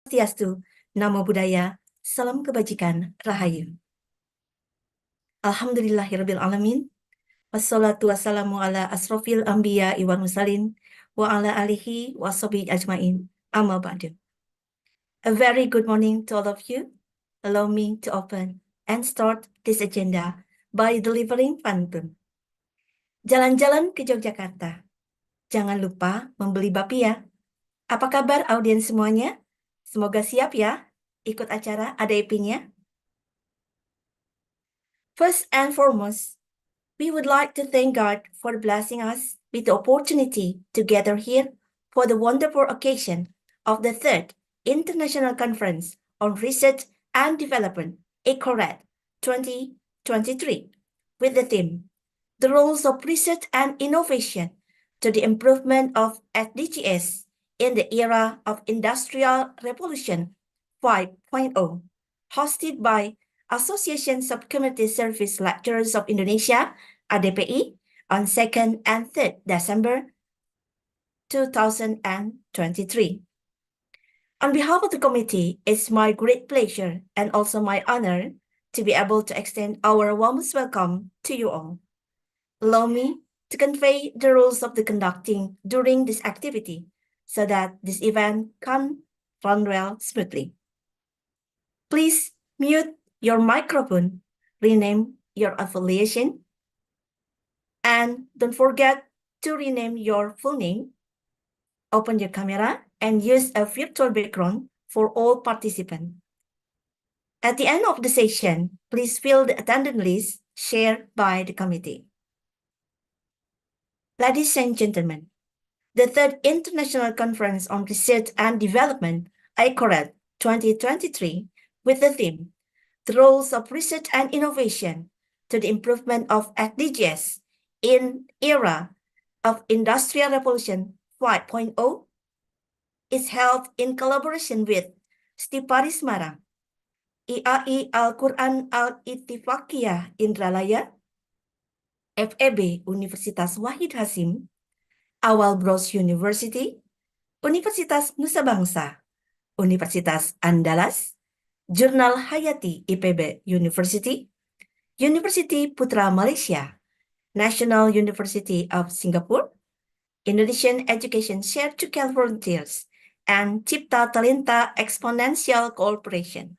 Swastiastu, Namo Buddhaya, Salam Kebajikan, Rahayu. Alhamdulillahirabbil alamin. Wassalatu wassalamu ala asrofil anbiya wal mursalin wa ala alihi wa sahbihi ajmain. Amma ba'du. A very good morning to all of you. Allow me to open and start this agenda by delivering pantun. Jalan-jalan ke Yogyakarta. Jangan lupa membeli bapia. Apa kabar audiens semuanya? Semoga siap ya ikut acara ADIP-nya. First and foremost, we would like to thank God for blessing us with the opportunity to gather here for the wonderful occasion of the third International Conference on Research and Development, ICORAD 2023, with the theme, The Roles of Research and Innovation to the Improvement of SDGs in the Era of Industrial Revolution 5.0, hosted by Association Subcommittee Service Lecturers of Indonesia, ADPI, on 2nd and 3rd December 2023. On behalf of the committee, it's my great pleasure and also my honor to be able to extend our warmest welcome to you all. Allow me to convey the rules of the conducting during this activity so that this event can run well smoothly. Please mute your microphone, rename your affiliation, and don't forget to rename your full name. Open your camera and use a virtual background for all participants. At the end of the session, please fill the attendance list shared by the committee. Ladies and gentlemen, the third International Conference on Research and Development, ICORAD 2023, with the theme, The Roles of Research and Innovation to the Improvement of SDGs in Era of Industrial Revolution 5.0, is held in collaboration with Stipari Semarang, IAI Al-Quran Al-Ittifaqiyah Indralaya, FEB Universitas Wahid Hasim, Awal Bros University, Universitas Nusa Bangsa, Universitas Andalas, Jurnal Hayati IPB University, University Putra Malaysia, National University of Singapore, Indonesian Education Share to Care Volunteers, and Cipta Talenta Exponential Cooperation.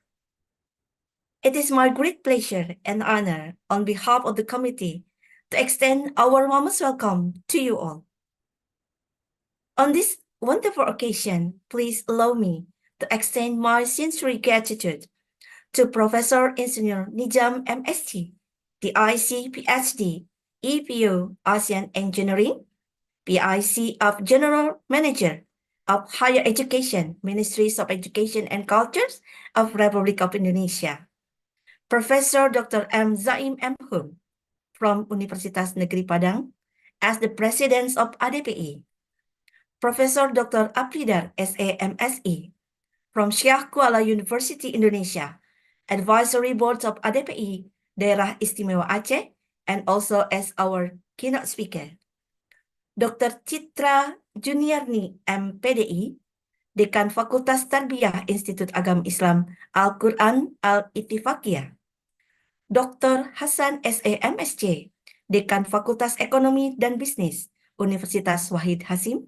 It is my great pleasure and honor on behalf of the committee to extend our warmest welcome to you all. On this wonderful occasion, please allow me to extend my sincere gratitude to Professor Engineer Nijam MSc, the IC PhD, EPU ASEAN Engineering, PIC of General Manager of Higher Education, Ministries of Education and Cultures of Republic of Indonesia, Professor Dr. M. Zaim M. Hum from Universitas Negeri Padang as the President of ADPI, Professor Dr. Apridar SAMSE from Syekh Kuala University Indonesia, Advisory Boards of ADPI, Daerah Istimewa Aceh, and also as our keynote speaker, Dr. Citra Juniarni MPDI, Dekan Fakultas Tarbiyah Institut Agama Islam Al-Quran Al-Ittifaqiyah, Dr. Hasan SAMSC, Dekan Fakultas Ekonomi dan Bisnis Universitas Wahid Hasim,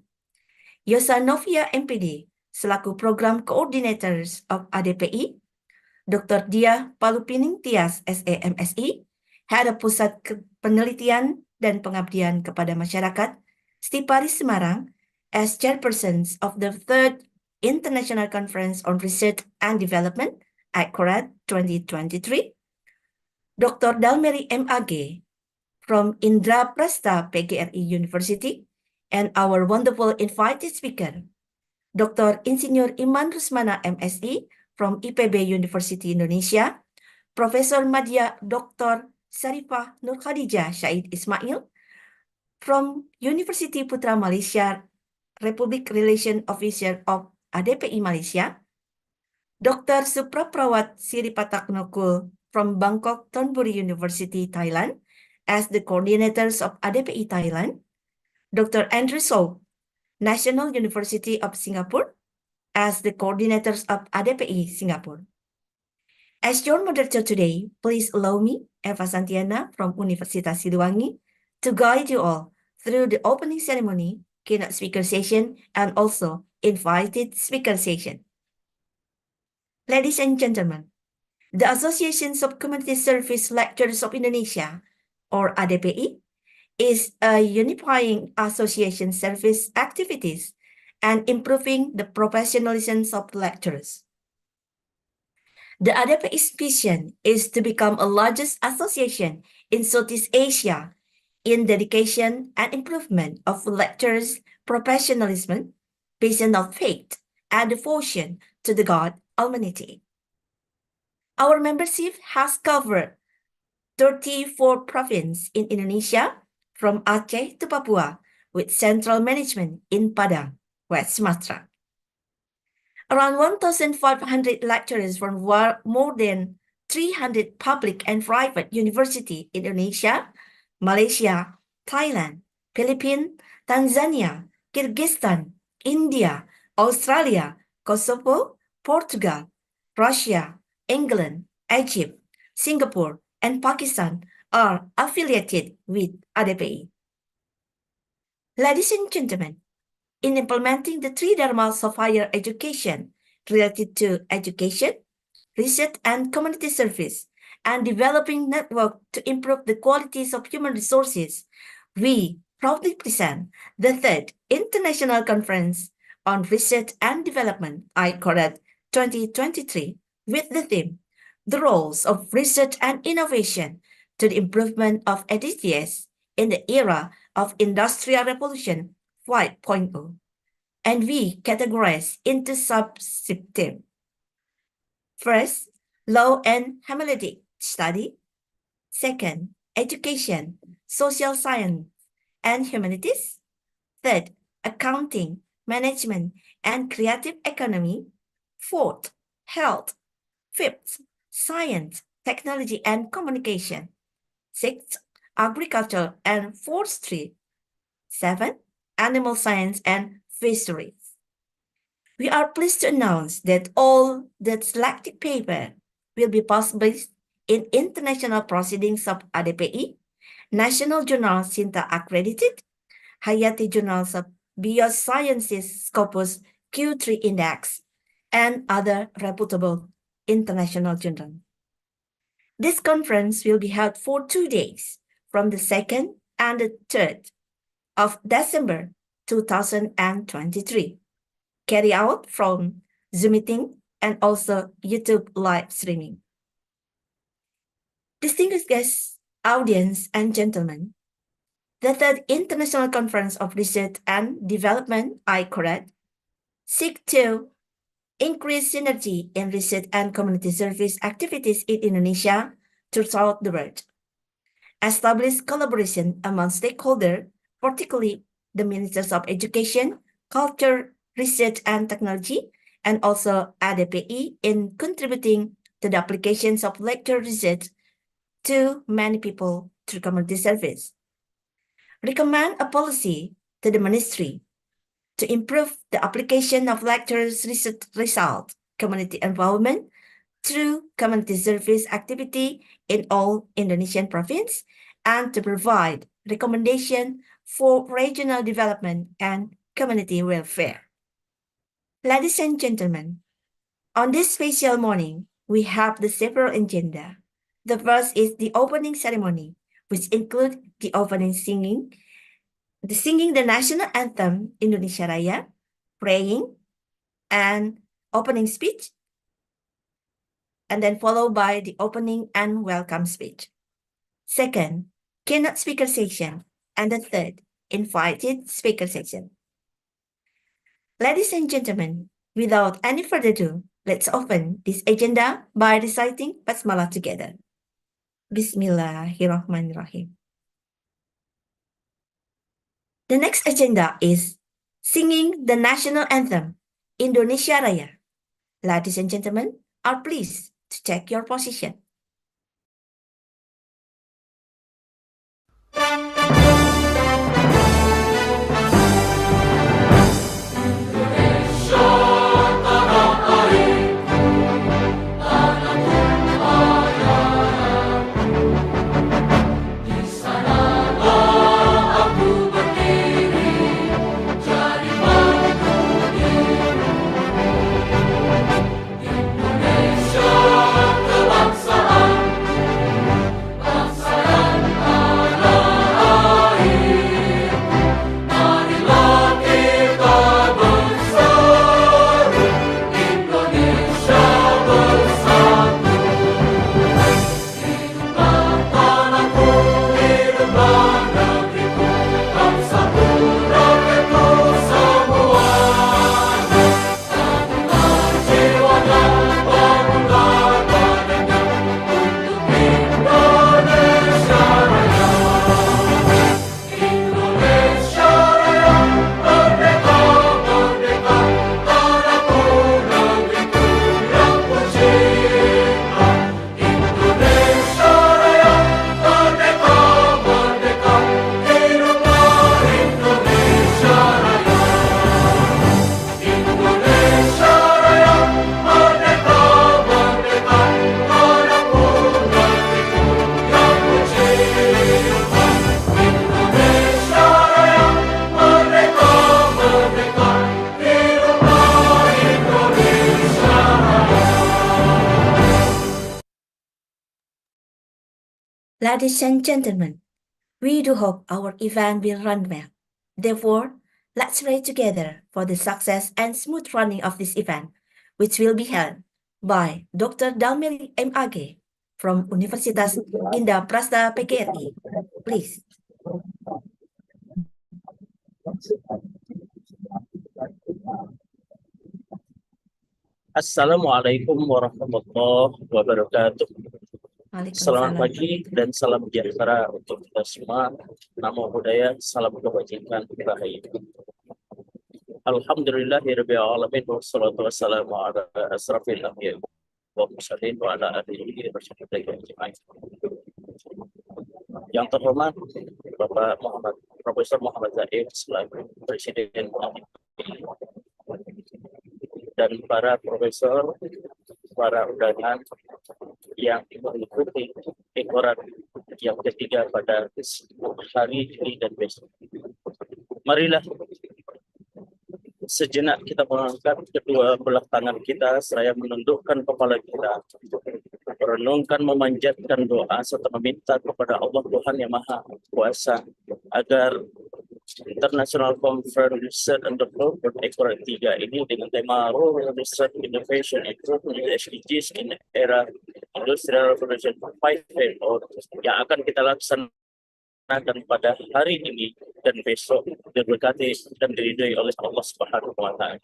Yosa Novia MPD, selaku Program Coordinators of ADPI, Dr. Dia Palupining Tias SAMSI, Head of Pusat Penelitian dan Pengabdian kepada Masyarakat, Stipari Semarang, as Chairpersons of the Third International Conference on Research and Development, ICORAD 2023, Dr. Dalmeri MAG from Indraprastha PGRI University, and our wonderful invited speaker, Dr. Insinyur Iman Rusmana MSI from IPB University Indonesia, Professor Madya Dr. Sarifah Nur Khadijah Syahid Ismail from University Putra Malaysia, Republic Relation Officer of ADPI Malaysia, Dr. Supraprawat Siripataknokul from Bangkok Thonburi University, Thailand, as the coordinators of ADPI Thailand, Dr. Andrew So, National University of Singapore, as the coordinators of ADPI Singapore. As your moderator today, please allow me, Eva Santiana from Universitas Siliwangi, to guide you all through the opening ceremony, keynote speaker session, and also invited speaker session. Ladies and gentlemen, the Association of Community Service Lecturers of Indonesia, or ADPI, is a unifying association service activities and improving the professionalism of lecturers. The ADPI's vision is to become a largest association in Southeast Asia in dedication and improvement of lecturers' professionalism, vision of faith, and devotion to the God Almighty. Our membership has covered 34 provinces in Indonesia, from Aceh to Papua, with central management in Padang, West Sumatra. Around 1,500 lecturers from more than 300 public and private universities in Indonesia, Malaysia, Thailand, Philippines, Tanzania, Kyrgyzstan, India, Australia, Kosovo, Portugal, Russia, England, Egypt, Singapore, and Pakistan are affiliated with ADPI. Ladies and gentlemen, in implementing the three dharmas of higher education related to education, research and community service, and developing network to improve the qualities of human resources, we proudly present the third International Conference on Research and Development, ICORAD 2023, with the theme, The Roles of Research and Innovation to the Improvement of EDTS in the Era of Industrial Revolution 5.0, and we categorize into sub-themes. First, law and hermeneutic study. Second, education, social science, and humanities. Third, accounting, management, and creative economy. Fourth, health. Fifth, science, technology, and communication. Sixth, agriculture and forestry. Seventh, animal science and fisheries. We are pleased to announce that all the selected paper will be published in international proceedings of ADPI, National Journal Sinta Accredited, Hayati Journals of Biosciences Scopus Q3 Index, and other reputable international journals. This conference will be held for 2 days, from the 2nd and the 3rd of December 2023, carry out from Zoom meeting and also YouTube live streaming. Distinguished guests, audience, and gentlemen, the third International Conference of Research and Development, ICORAD, seek to increase synergy in research and community service activities in Indonesia throughout the world, establish collaboration among stakeholders, particularly the Ministers of Education, Culture, Research and Technology, and also ADPI in contributing to the applications of lecture research to many people through community service. Recommend a policy to the ministry to improve the application of lecturers' research result, community involvement through community service activity in all Indonesian provinces, and to provide recommendation for regional development and community welfare. Ladies and gentlemen, on this special morning, we have the several agenda. The first is the opening ceremony, which includes the opening singing the national anthem, Indonesia Raya, praying, and opening speech, and then followed by the opening and welcome speech. Second, keynote speaker session, and the third, invited speaker session. Ladies and gentlemen, without any further ado, let's open this agenda by reciting Basmalah together. Bismillahirrahmanirrahim. The next agenda is singing the national anthem, Indonesia Raya. Ladies and gentlemen, are pleased to take your position. Indonesia Ladies and gentlemen, we do hope our event will run well. Therefore, let's pray together for the success and smooth running of this event, which will be held by Dr. Dalmeri MAG from Universitas Indah Prasta PGRI. Please. Assalamualaikum warahmatullahi wabarakatuh. Selamat Waalaikumsalam. pagi dan salam sejahtera untuk kita semua. Namo Buddhaya, salam kebajikan, rahayu. Alhamdulillahirabbil alamin wassalatu wassalamu ala asrafil anbiya'i wa mursalin wa ala alihi washabbihi ajmain. Yang terhormat Bapak Profesor Muhammad Zaid selaku Presiden dan para profesor, para undangan yang mengikuti ICORAD yang ketiga pada hari ini dan besok. Marilah sejenak kita mengangkat kedua belah tangan kita, seraya menundukkan kepala kita, merenungkan, memanjatkan doa, serta meminta kepada Allah Tuhan Yang Maha Kuasa agar International Conference Research and Development ICORAD 3 ini dengan tema Role Research Innovation Improvement SDGs in Era Industrial Revolution 5.0 yang akan kita laksanakan pada hari ini dan besok diberkati dan diridhoi oleh Allah Subhanahu wa Ta'ala.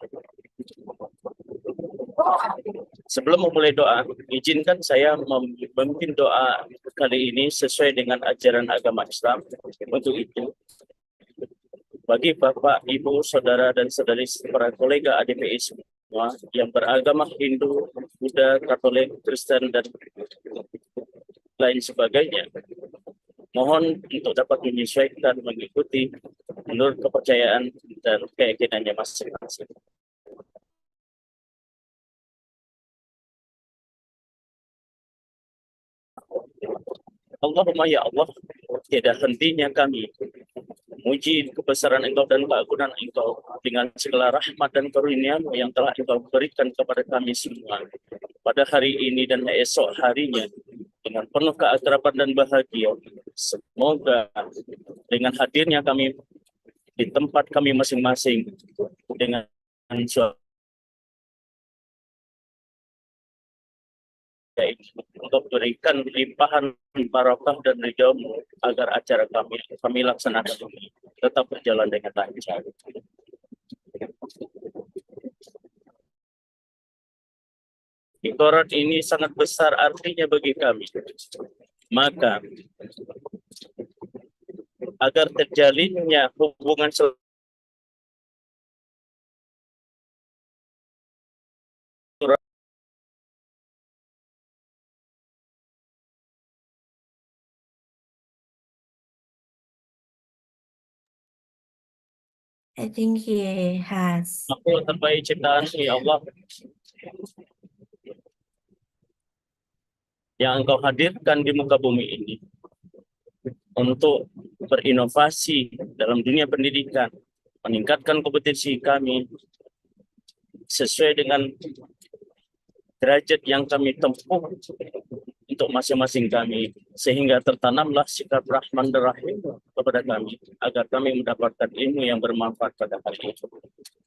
Sebelum memulai doa, izinkan saya memimpin doa kali ini sesuai dengan ajaran agama Islam. Untuk itu, bagi Bapak, Ibu, Saudara, dan Saudari, para kolega ADPI semua yang beragama Hindu, Buddha, Katolik, Kristen, dan lain sebagainya, mohon untuk dapat menyesuaikan mengikuti menurut kepercayaan dan keyakinannya masing-masing. Allahumma ya Allah, tiada hentinya kami muji kebesaran Engkau dan keagungan Engkau dengan segala rahmat dan karunia-Mu yang telah Engkau berikan kepada kami semua pada hari ini dan esok harinya dengan penuh keakraban dan bahagia. Semoga dengan hadirnya kami di tempat kami masing-masing dengan untuk berikan limpahan barokah dan ridho-Mu agar acara kami laksanakan ini tetap berjalan dengan lancar. ICORAD ini sangat besar artinya bagi kami. Maka agar terjalinnya hubungan I think he has. makhluk terbaik ciptaan ya Allah yang Engkau hadirkan di muka bumi ini untuk berinovasi dalam dunia pendidikan, meningkatkan kompetensi kami sesuai dengan derajat yang kami tempuh untuk masing-masing kami, sehingga tertanamlah sikap Rahman dan Rahim kepada kami agar kami mendapatkan ilmu yang bermanfaat pada hari itu.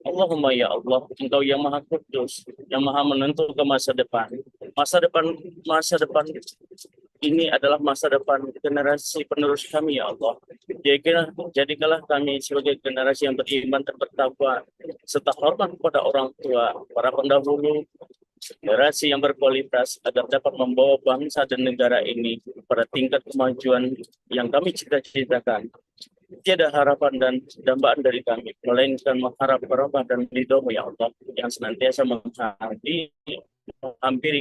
Allahumma ya Allah, Engkau yang Maha Kudus, yang Maha menentukan masa depan. Masa depan ini adalah masa depan generasi penerus kami ya Allah. Jadikanlah kami sebagai generasi yang beriman dan bertakwa serta hormat kepada orang tua, para pendahulu, generasi yang berkualitas agar dapat membawa bangsa dan negara ini pada tingkat kemajuan yang kami cita-citakan. Tiada harapan dan dambaan dari kami, melainkan mengharap rahmat dan ridho-Mu ya Allah yang senantiasa menghampiri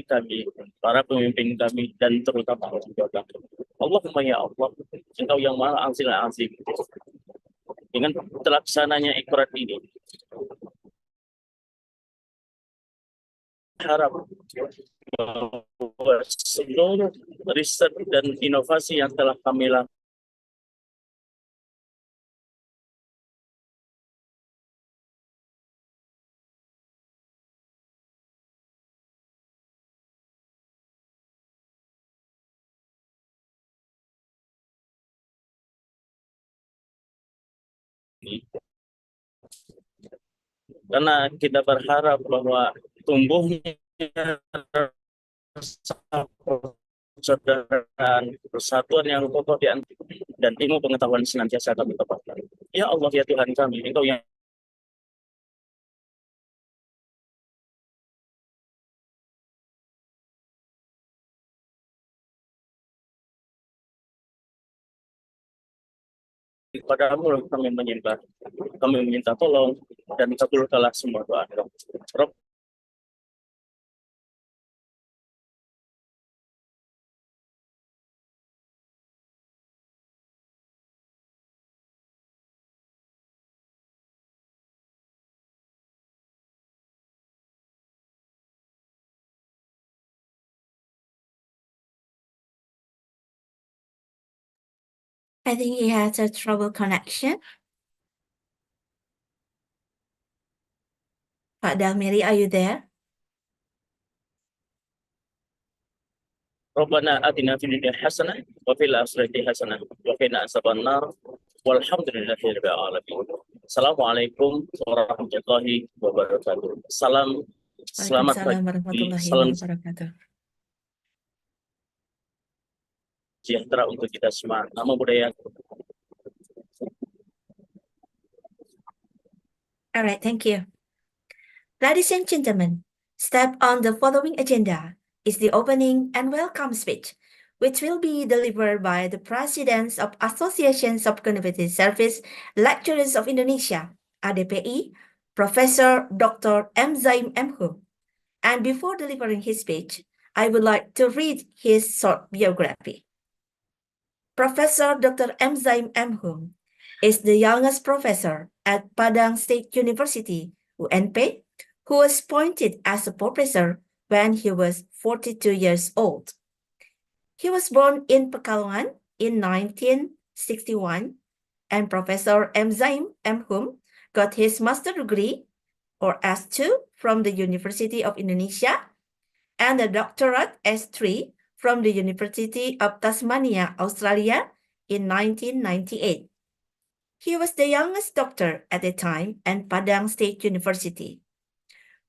kami, para pemimpin kami, dan terutama orang tua kami. Allahumma ya Allah, Engkau yang Maha Azim. Dengan terlaksananya ICORAD ini, harap bahwa seluruh riset dan inovasi yang telah kami lakukan ini. Karena kita berharap bahwa tumbuhnya persaudaraan, persatuan yang kokoh di antara dan ilmu pengetahuan senantiasa kami tempatkan. Ya Allah, ya Tuhan kami, Engkau yang kepadamu kami menyembah, kami meminta tolong, dan kabulkanlah semua doa. Rob, I think he has a trouble connection. Pak Dalmiri, are you there? Rabbana atina fid dunya hasanah wa fil akhirati hasanah wa qina adzabannar walhamdulillahirabbil alamin. Assalamualaikum warahmatullahi wabarakatuh. Salam, selamat Waalaikumsalam pagi, warahmatullahi salam wabarakatuh. sejahtera untuk kita semua. Nama budaya. All right, thank you. Ladies and gentlemen, step on the following agenda is the opening and welcome speech, which will be delivered by the Presidents of Associations of Community Service Lecturers of Indonesia, ADPI, Professor Dr. M. Zaim M. Hum. And before delivering his speech, I would like to read his short biography. Professor Dr. M. Zaim M. Hum is the youngest professor at Padang State University, UNP, who was appointed as a professor when he was 42 years old. He was born in Pekalongan in 1961, and Professor M. Zaim M. Hum got his master's degree, or S2, from the University of Indonesia, and a doctorate S3 from the University of Tasmania, Australia, in 1998. He was the youngest doctor at the time at Padang State University.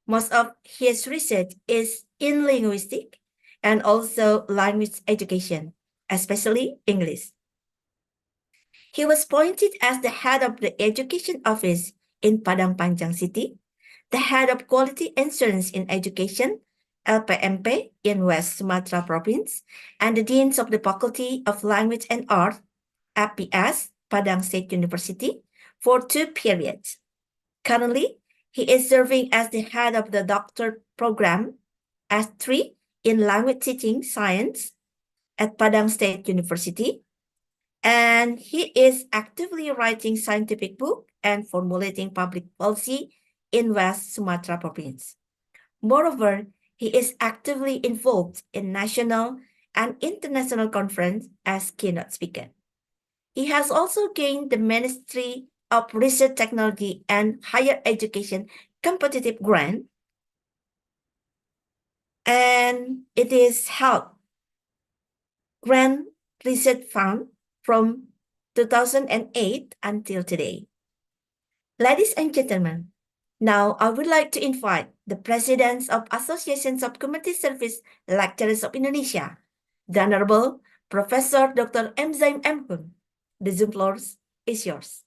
Most of his research is in linguistics and also language education, especially English. He was appointed as the head of the Education Office in Padang Panjang City, the head of Quality Assurance in Education, LPMP, in West Sumatra Province, and the deans of the Faculty of Language and Art, FPS, Padang State University, for 2 periods. Currently, he is serving as the head of the doctor program, S3, in language teaching science at Padang State University, and he is actively writing scientific book and formulating public policy in West Sumatra Province. Moreover, he is actively involved in national and international conference as keynote speaker. He has also gained the Ministry of Research Technology and Higher Education competitive grant, and it is held Grant Research Fund from 2008 until today. Ladies and gentlemen, now I would like to invite the Presidents of Associations of Community Service Lecturers of Indonesia, the Honorable Professor Dr. M. Zaim M. Hum. The Zoom floor is yours.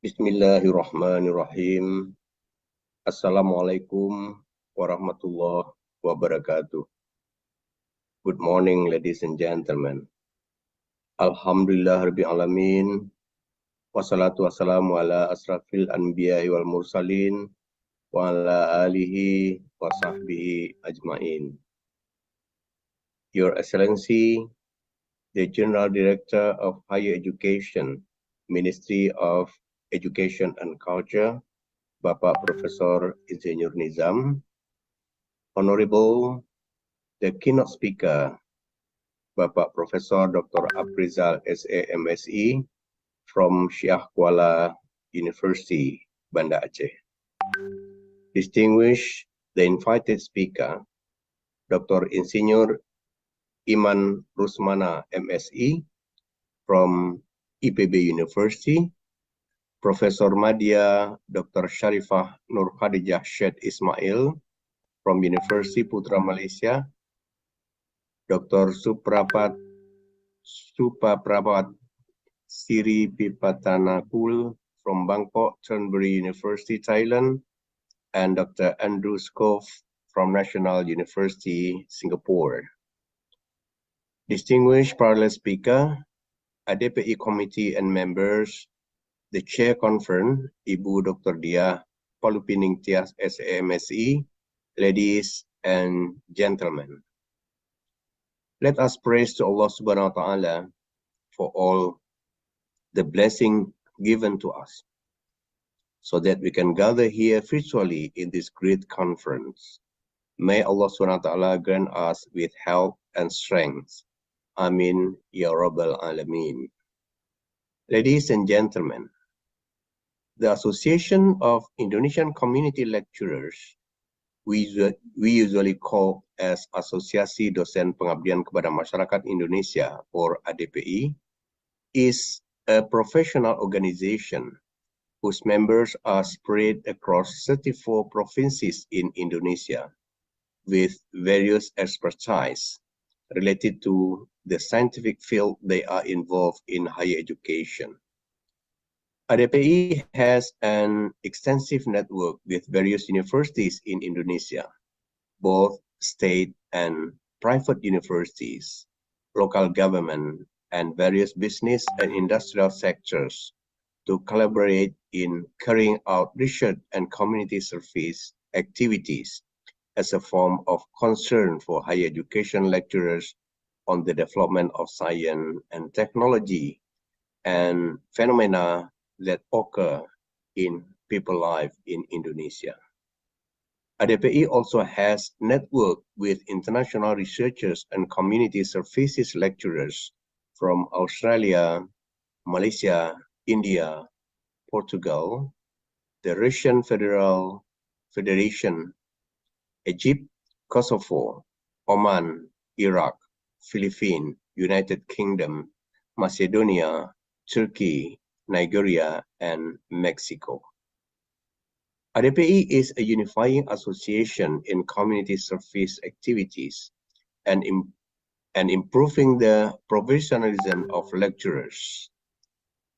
Bismillahirrahmanirrahim. Assalamualaikum warahmatullahi wabarakatuh. Good morning, ladies and gentlemen. Alhamdulillah rabbil alamin. Wassalatu wassalamu ala asrafil anbiya'i wal mursalin wa ala alihi wa sahbihi ajmain. Your Excellency, the General Director of Higher Education, Ministry of Education and Culture, Bapak Profesor Insinyur Nizam, Honorable the keynote speaker, Bapak Profesor Dr. Aprizal SAMSI from Syekh Kuala University, Banda Aceh. Distinguished the invited speaker, Dr. Insinyur Iman Rusmana, MSE, from IPB University, Professor Madya Dr. Sharifah Nur Khadijah Syed Ismail from University Putra Malaysia, Dr. Suprapat Siri Pipatanakul from Bangkok Turnberry University, Thailand, and Dr. Andrew Skov from National University, Singapore. Distinguished parallel speaker, ADPI committee and members, the chair conference, Ibu Dr. Dia Palupining Tias SAMSE, ladies and gentlemen. Let us praise to Allah Subhanahu wa Ta'ala for all the blessing given to us, so that we can gather here virtually in this great conference. May Allah Subhanahu wa Ta'ala grant us with health and strength. Amin Ya Rabbal Alameen. Ladies and gentlemen, the Association of Indonesian Community Lecturers, we usually call as Asosiasi Dosen Pengabdian Kepada Masyarakat Indonesia, or ADPI, is a professional organization whose members are spread across 34 provinces in Indonesia with various expertise related to the scientific field they are involved in higher education. ADPI has an extensive network with various universities in Indonesia, both state and private universities, local government, and various business and industrial sectors to collaborate in carrying out research and community service activities as a form of concern for higher education lecturers on the development of science and technology and phenomena that occur in people life in Indonesia. ADPI also has networked with international researchers and community services lecturers from Australia, Malaysia, India, Portugal, the Russian Federation, Egypt, Kosovo, Oman, Iraq, Philippines, United Kingdom, Macedonia, Turkey, Nigeria, and Mexico. ADPI is a unifying association in community service activities and improving the professionalism of lecturers.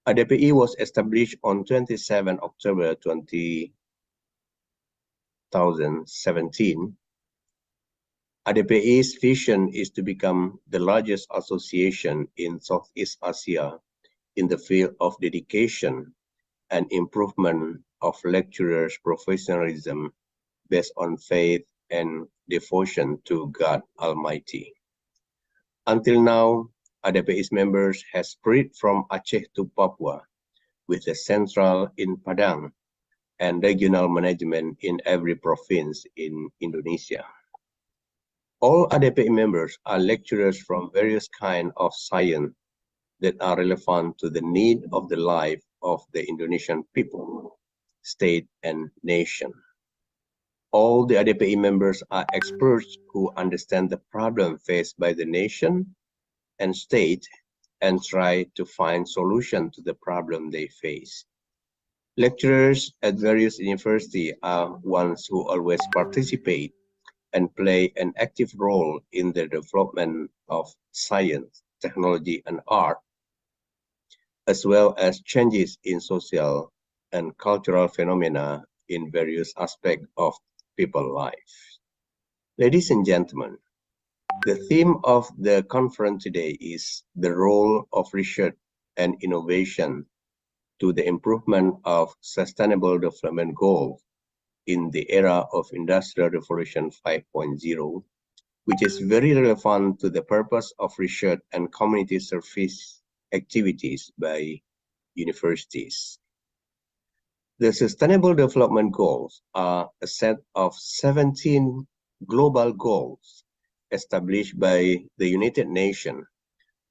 ADPI was established on 27 October 2017. ADPI's vision is to become the largest association in Southeast Asia in the field of dedication and improvement of lecturers' professionalism based on faith and devotion to God Almighty. Until now, ADPI's members have spread from Aceh to Papua, with a central in Padang and regional management in every province in Indonesia. All ADPI members are lecturers from various kinds of science that are relevant to the need of the life of the Indonesian people, state, and nation. All the ADPI members are experts who understand the problem faced by the nation and state and try to find solutions to the problem they face. Lecturers at various universities are ones who always participate and play an active role in the development of science, technology, and art, as well as changes in social and cultural phenomena in various aspects of people's life. Ladies and gentlemen, the theme of the conference today is the role of research and innovation to the improvement of sustainable development goals in the era of Industrial Revolution 5.0, which is very relevant to the purpose of research and community service activities by universities. The Sustainable Development Goals are a set of 17 global goals established by the United Nations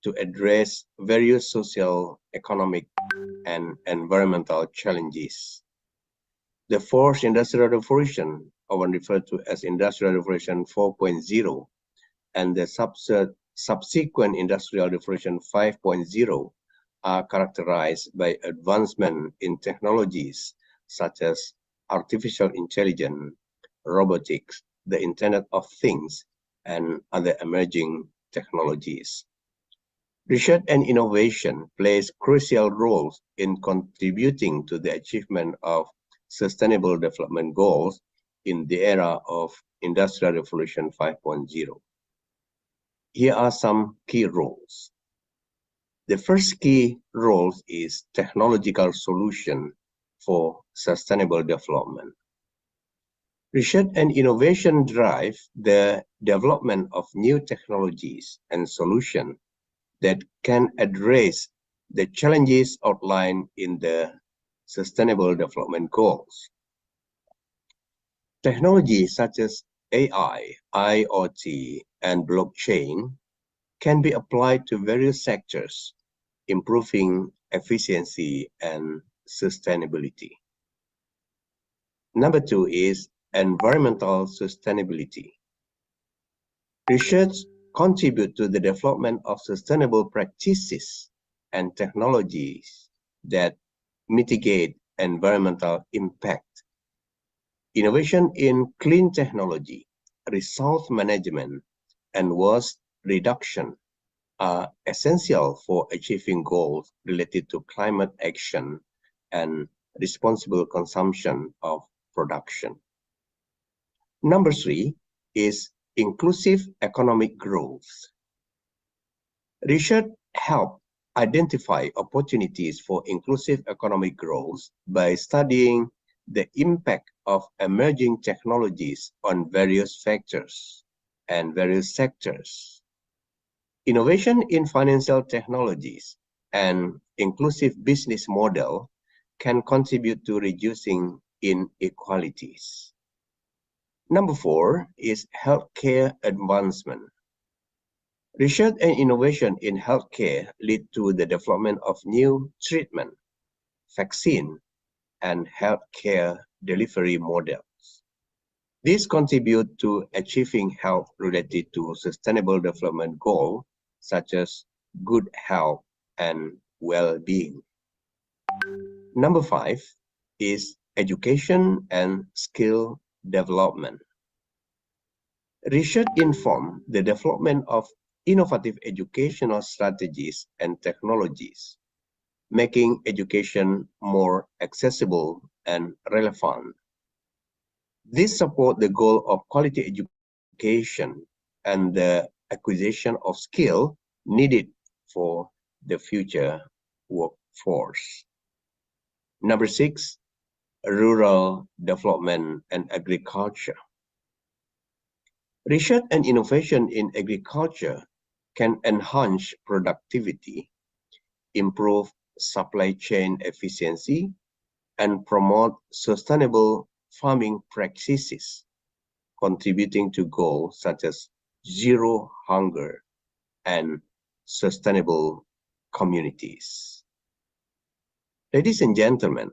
to address various social, economic, and environmental challenges. The fourth Industrial Revolution, often referred to as Industrial Revolution 4.0, and the subsequent Industrial Revolution 5.0 are characterized by advancement in technologies such as artificial intelligence, robotics, the Internet of Things, and other emerging technologies. Research and innovation plays crucial roles in contributing to the achievement of Sustainable Development Goals in the era of Industrial Revolution 5.0. Here are some key roles. The first key role is technological solution for sustainable development. Research and innovation drive the development of new technologies and solutions that can address the challenges outlined in the Sustainable Development Goals. Technologies such as AI, IoT, and blockchain can be applied to various sectors, improving efficiency and sustainability. Number two is environmental sustainability. Research contribute to the development of sustainable practices and technologies that mitigate environmental impact. Innovation in clean technology, resource management, and waste reduction are essential for achieving goals related to climate action and responsible consumption of production. Number three is inclusive economic growth. Research helps identify opportunities for inclusive economic growth by studying the impact of emerging technologies on various factors and various sectors. Innovation in financial technologies and inclusive business model can contribute to reducing inequalities. Number four is healthcare advancement. Research and innovation in healthcare lead to the development of new treatment, vaccine, and healthcare delivery models. These contribute to achieving health related to sustainable development goals such as good health and well-being. Number five is education and skill development. Research informs the development of innovative educational strategies and technologies, making education more accessible and relevant. This supports the goal of quality education and the acquisition of skill needed for the future workforce. Number six, rural development and agriculture. Research and innovation in agriculture can enhance productivity, improve supply chain efficiency, and promote sustainable farming practices, contributing to goals such as zero hunger and sustainable communities. Ladies and gentlemen,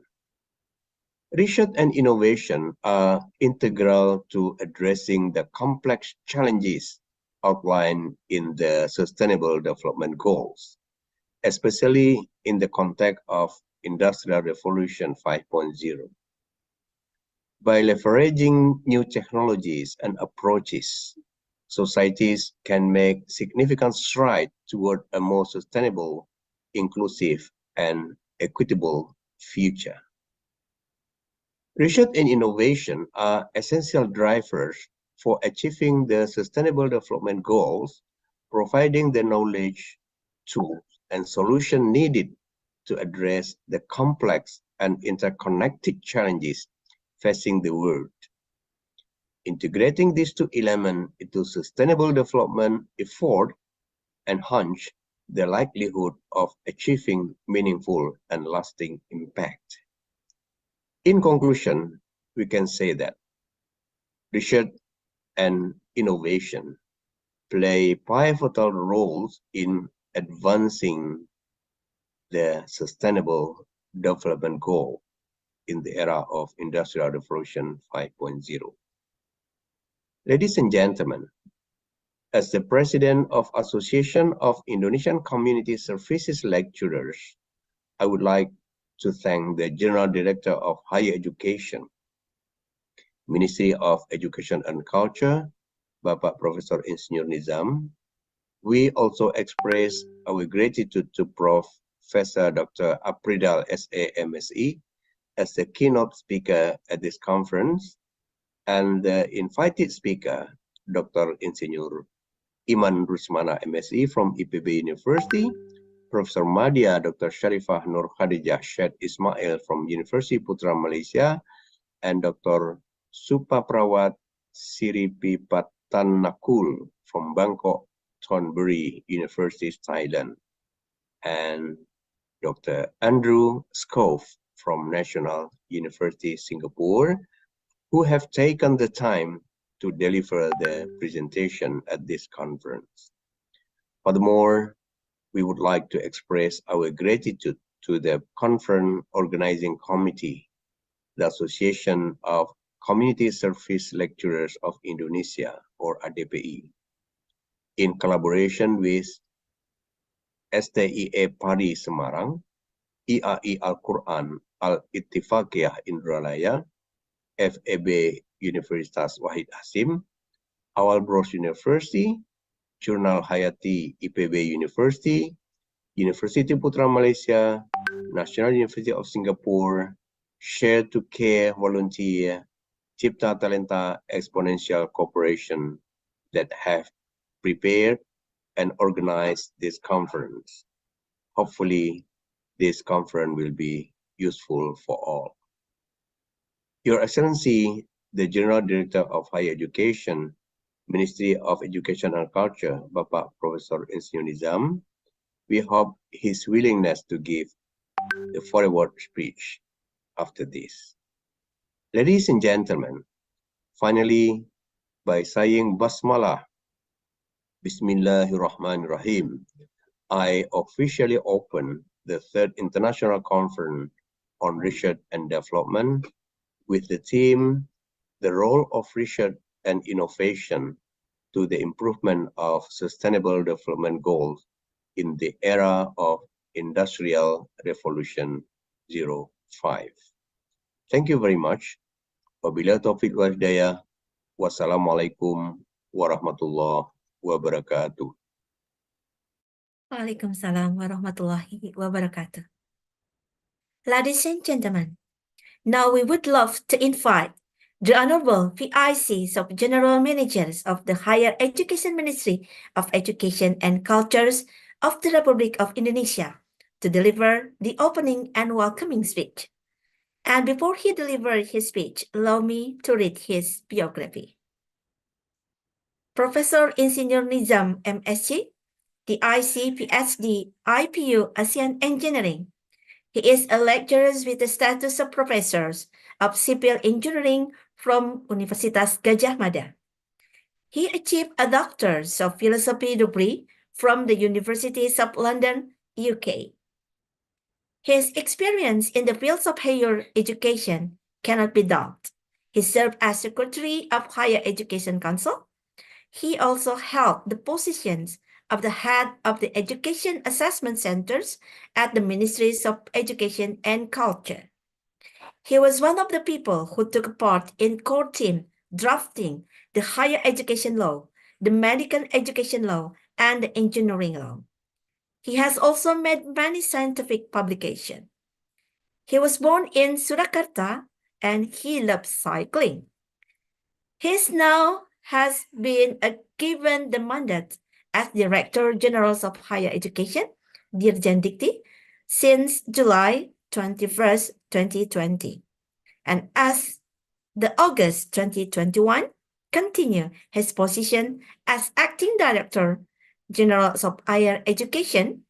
research and innovation are integral to addressing the complex challenges outlined in the Sustainable Development Goals, especially in the context of Industrial Revolution 5.0. By leveraging new technologies and approaches, societies can make significant strides toward a more sustainable, inclusive, and equitable future. Research and innovation are essential drivers for achieving the Sustainable Development Goals, providing the knowledge, tools, and solutions needed to address the complex and interconnected challenges facing the world. Integrating these two elements into sustainable development effort enhance the likelihood of achieving meaningful and lasting impact. In conclusion, we can say that research and innovation play pivotal roles in advancing the Sustainable Development Goal in the era of Industrial Revolution 5.0. Ladies and gentlemen, As the President of Association of Indonesian Community Services Lecturers, I would like to thank the General Director of Higher Education, Ministry of Education and Culture, Bapak Profesor Insinyur Nizam. We also express our gratitude to Professor Dr. Apridal S.A. MSE as the keynote speaker at this conference, and the invited speaker, Dr. Insinyur Iman Rusmana MSE from IPB University, Professor Madya Dr. Sharifah Nur Khadijah Syed Ismail from University Putra Malaysia, and Dr. Supaprawat Siripattanakul from Bangkok Thornbury University, Thailand, and Dr. Andrew Scove from National University Singapore, who have taken the time to deliver the presentation at this conference. Furthermore, we would like to express our gratitude to the conference organizing committee, the Association of Community Service Lecturers of Indonesia, or ADPI, in collaboration with STIE Pari Semarang, IAI Al-Quran Al-Ittifaqiyah Indralaya, FEB Universitas Wahid Hasim, Awal Bros University, Jurnal Hayati IPB University, University Putra Malaysia, National University of Singapore, Share to Care Volunteer, Cipta Talenta Exponential Corporation that have prepared and organized this conference. Hopefully, this conference will be useful for all. Your Excellency, the General Director of Higher Education, Ministry of Education and Culture, Bapak Profesor Insinyur Nizam, we hope his willingness to give the forward speech after this. Ladies and gentlemen, finally, by saying Basmalah, Bismillahirrahmanirrahim, I officially open the third International Conference on Research and Development with the theme, The Role of Research and Innovation to the Improvement of Sustainable Development Goals in the Era of Industrial Revolution 05. Thank you very much. Wabillahi taufiq wal hidayah. Wassalamualaikum warahmatullahi wabarakatuh. Waalaikumsalam warahmatullahi wabarakatuh. Ladies and gentlemen, now we would love to invite the Honorable VICs of General Managers of the Higher Education Ministry of Education and Cultures of the Republic of Indonesia to deliver the opening and welcoming speech. And before he delivers his speech, allow me to read his biography. Professor Insinyur Nizam MSc, DIC PhD IPU ASEAN Engineering. He is a lecturer with the status of Professor of Civil Engineering from Universitas Gadjah Mada. He achieved a Doctorate of Philosophy degree from the Universities of London, UK. His experience in the fields of higher education cannot be doubted. He served as Secretary of Higher Education Council. He also held the positions of the head of the Education Assessment Centers at the Ministries of Education and Culture. He was one of the people who took part in core team drafting the higher education law, the medical education law, and the engineering law. He has also made many scientific publications. He was born in Surakarta and he loves cycling. He now has been given the mandate as Director General of Higher Education, Dirjen Dikti, since July 21st, 2020. And as the August 2021, continue his position as Acting Director General of Higher Education,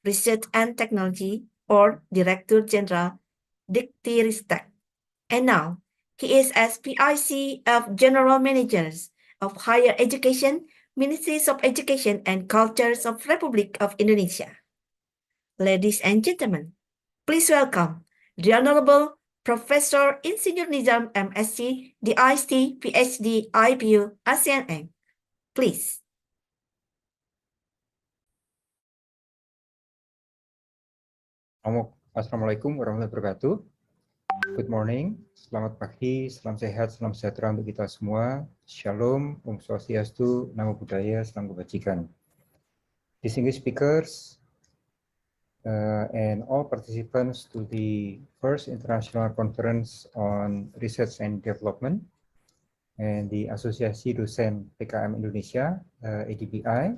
Research and Technology, or Director General Dikti Ristek. And now, he is as PIC of General Managers of Higher Education, Ministries of Education and Cultures of Republic of Indonesia. Ladies and gentlemen, please welcome the Honorable Professor Insinyur Nizam MSc, DIC, PhD, IPU, ASEAN. Please. Assalamualaikum warahmatullahi wabarakatuh. Good morning, selamat pagi, salam sehat, salam sejahtera untuk kita semua. Shalom, Om Swastiastu, Namo Buddhaya, salam kebajikan. Distinguished speakers and all participants to the first international conference on research and development and the Asosiasi Dosen PKM Indonesia, ADBI,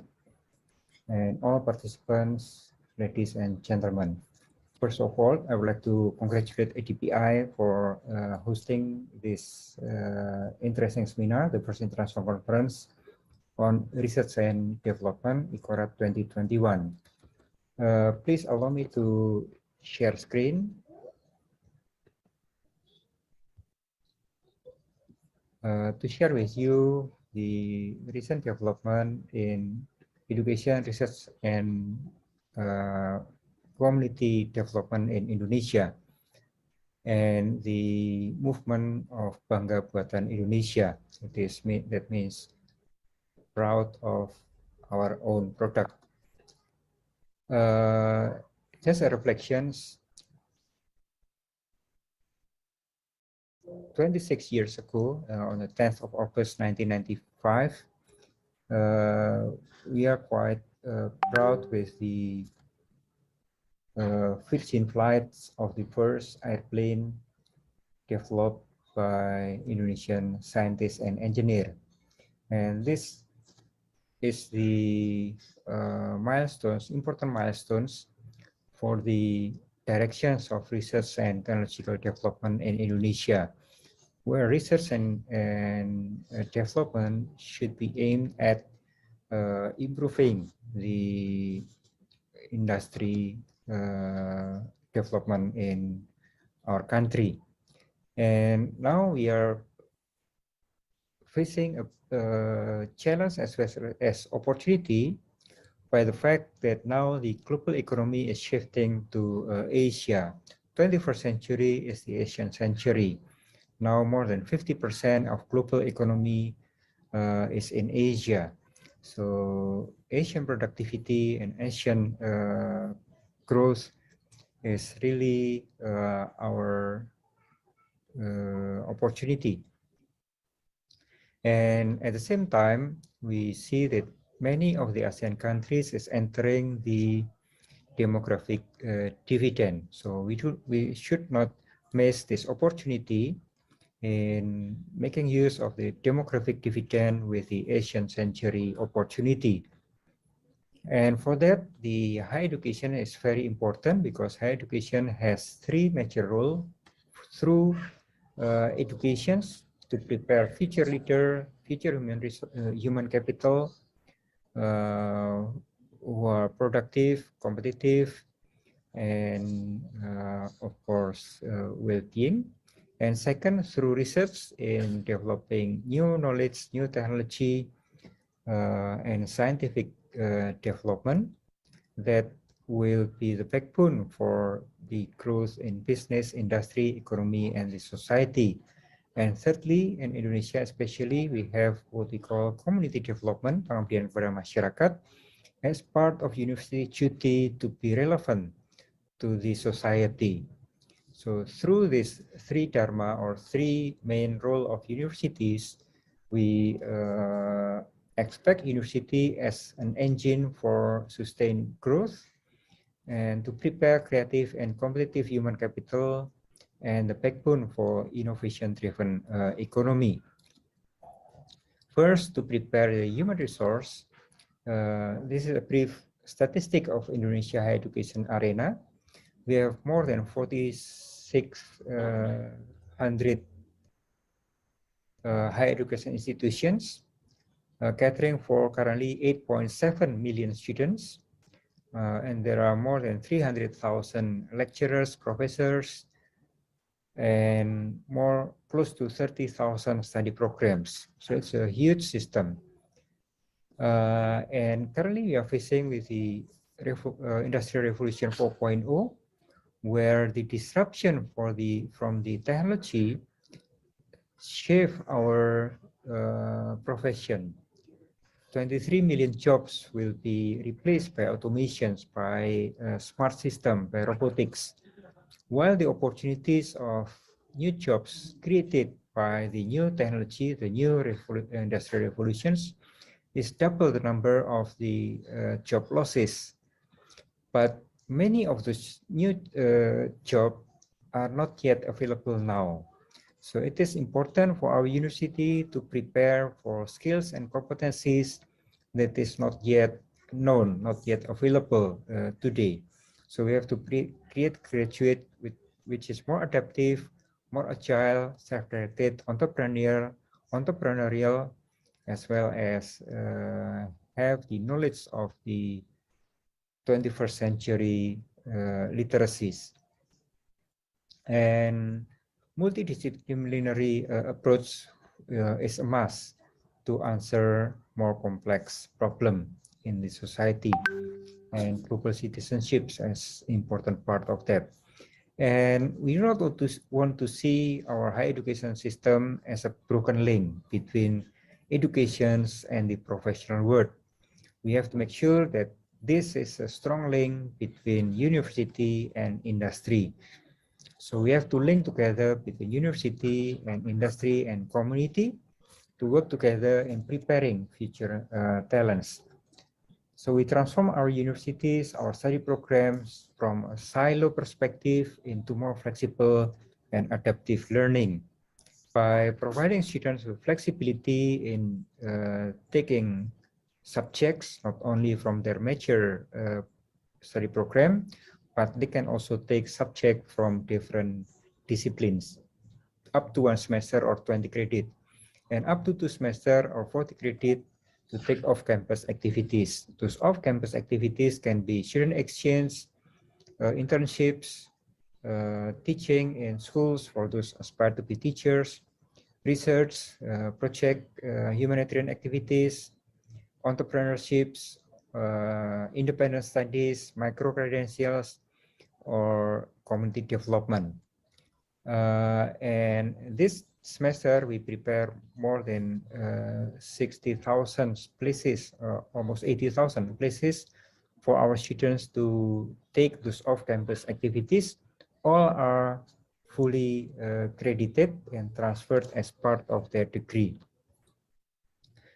and all participants, ladies and gentlemen. First of all, I would like to congratulate ADPI for hosting this interesting seminar, the first international conference on research and development, ICORAD 2021. Please allow me to share screen. To share with you the recent development in education, research, and community development in Indonesia, and the movement of Bangga Buatan Indonesia. That means proud of our own product. Just a reflections. 26 years ago, on the 10th of August 1995, we are quite proud with the 15 flights of the first airplane developed by Indonesian scientists and engineers. And this is the important milestones for the directions of research and technological development in Indonesia, where research and development should be aimed at improving the industry development in our country. And now we are facing a challenge as well as opportunity by the fact that now the global economy is shifting to Asia. 21st century is the Asian century. Now more than 50% of global economy is in Asia. So Asian productivity and Asian growth is really our opportunity. And at the same time, we see that many of the ASEAN countries is entering the demographic dividend. So we should not miss this opportunity in making use of the demographic dividend with the Asian century opportunity. And for that, the higher education is very important because higher education has three major roles through educations to prepare future leader, future human capital who are productive, competitive, and of course well-being. And second, through research in developing new knowledge, new technology, and scientific development that will be the backbone for the growth in business, industry, economy, and the society. And thirdly, in Indonesia especially, we have what we call community development, pengabdian kepada masyarakat, as part of university duty to be relevant to the society. So through these three dharma or three main role of universities, we expect university as an engine for sustained growth and to prepare creative and competitive human capital and the backbone for innovation-driven economy. First, to prepare the human resource, this is a brief statistic of Indonesia higher education arena. We have more than 4,600 higher education institutions, catering for currently 8.7 million students. And there are more than 300,000 lecturers, professors, and close to 30,000 study programs. So it's a huge system. And currently we are facing with the Industrial Revolution 4.0, where the disruption from the technology shape our profession. 23 million jobs will be replaced by automations, by smart system, by robotics, while the opportunities of new jobs created by the new technology, the new industrial revolutions, is double the number of the job losses. But many of those new jobs are not yet available now. So it is important for our university to prepare for skills and competencies that is not yet known, not yet available today. So we have to create graduate which is more adaptive, more agile, self-directed, entrepreneurial, as well as have the knowledge of the 21st century literacies. And multidisciplinary approach is a must to answer more complex problem in the society, and global citizenships as important part of that. And we do not want to see our higher education system as a broken link between educations and the professional world. We have to make sure that this is a strong link between university and industry. So we have to link together between university and industry and community to work together in preparing future talents. So we transform our universities, our study programs from a silo perspective into more flexible and adaptive learning by providing students with flexibility in taking subjects, not only from their major study program, but they can also take subject from different disciplines, up to 1 semester or 20 credit, and up to 2 semester or 40 credit to take off-campus activities. Those off-campus activities can be student exchange, internships, teaching in schools for those aspire to be teachers, research, project, humanitarian activities, entrepreneurships, independent studies, micro-credentials, or community development. And this semester, we prepare more than 60,000 places, almost 80,000 places for our students to take those off-campus activities. All are fully credited and transferred as part of their degree.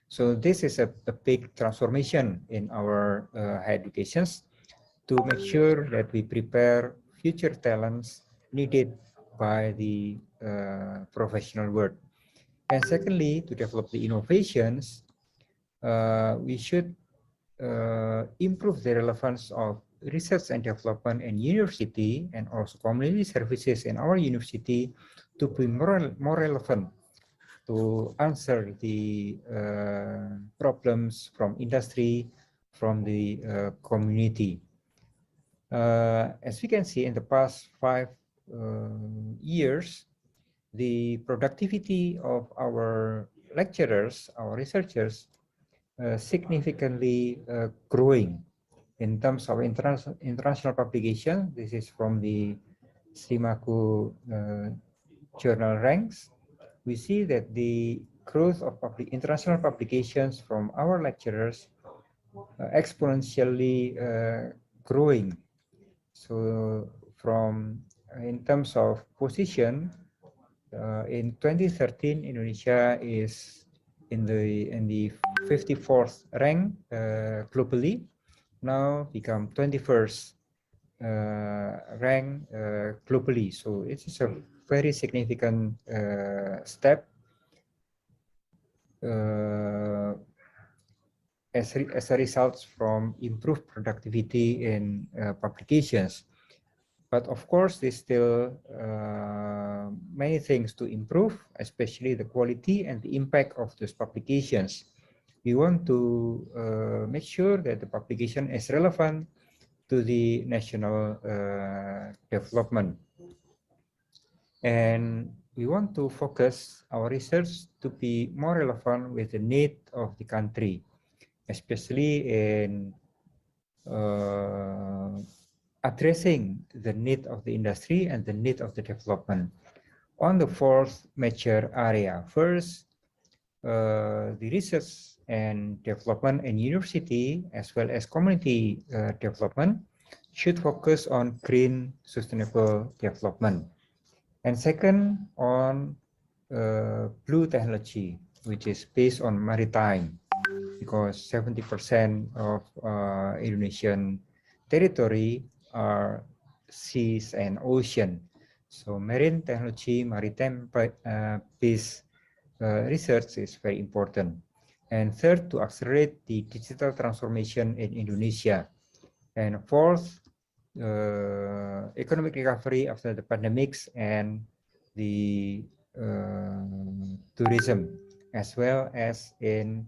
So this is a big transformation in our higher educations to make sure that we prepare future talents needed by the professional world. And secondly, to develop the innovations, we should improve the relevance of research and development in university and also community services in our university to be more relevant to answer the problems from industry, from the community. As we can see in the past 5 years, the productivity of our lecturers, our researchers, significantly growing in terms of international publication. This is from the SIMAKU journal ranks. We see that the growth of international publications from our lecturers exponentially growing. So from in terms of position, in 2013, Indonesia is in the 54th rank globally. Now become 21st rank globally. So it is a very significant step as a result from improved productivity in publications. But of course, there's still many things to improve, especially the quality and the impact of those publications. We want to make sure that the publication is relevant to the national development. And we want to focus our research to be more relevant with the need of the country, especially in addressing the need of the industry and the need of the development on the 4th major area. First, the research and development in university as well as community development should focus on green sustainable development. And second, on blue technology, which is based on maritime, because 70% of Indonesian territory are seas and ocean. So marine technology, maritime based research is very important. And third, to accelerate the digital transformation in Indonesia. And fourth, economic recovery after the pandemics and the tourism, as well as in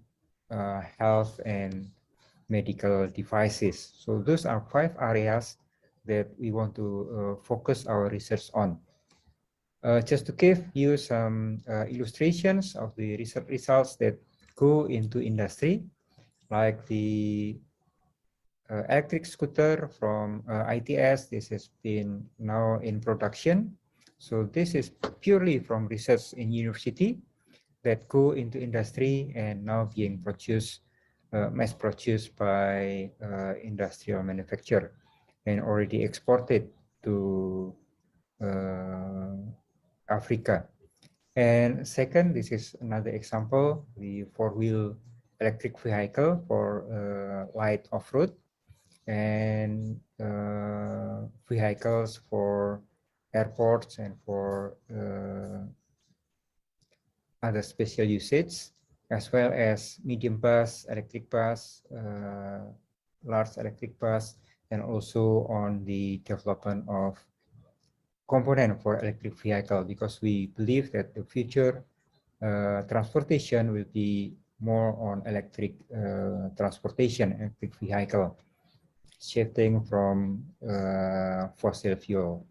health and medical devices. So those are 5 areas that we want to focus our research on. Just to give you some illustrations of the research results that go into industry, like the electric scooter from ITS. This has been now in production. So this is purely from research in university that go into industry and now being produced, mass produced by industrial manufacturer and already exported to Africa. And second, this is another example, the 4-wheel electric vehicle for light off-road and vehicles for airports and for other special usage, as well as medium bus, electric bus, large electric bus, and also on the development of component for electric vehicle, because we believe that the future transportation will be more on electric transportation, electric vehicle, shifting from fossil fuel.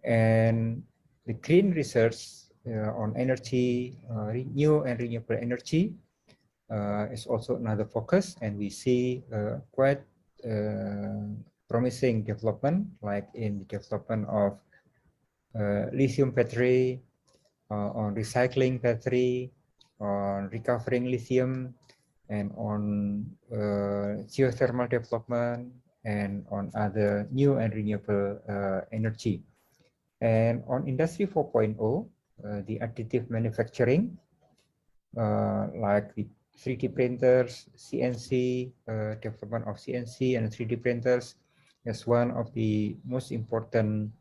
And the green research on energy, new and renewable energy is also another focus, and we see quite promising development, like in the development of lithium battery, on recycling battery, on recovering lithium, and on geothermal development, and on other new and renewable energy. And on Industry 4.0, the additive manufacturing, like the 3D printers, CNC, development of CNC and 3D printers is one of the most important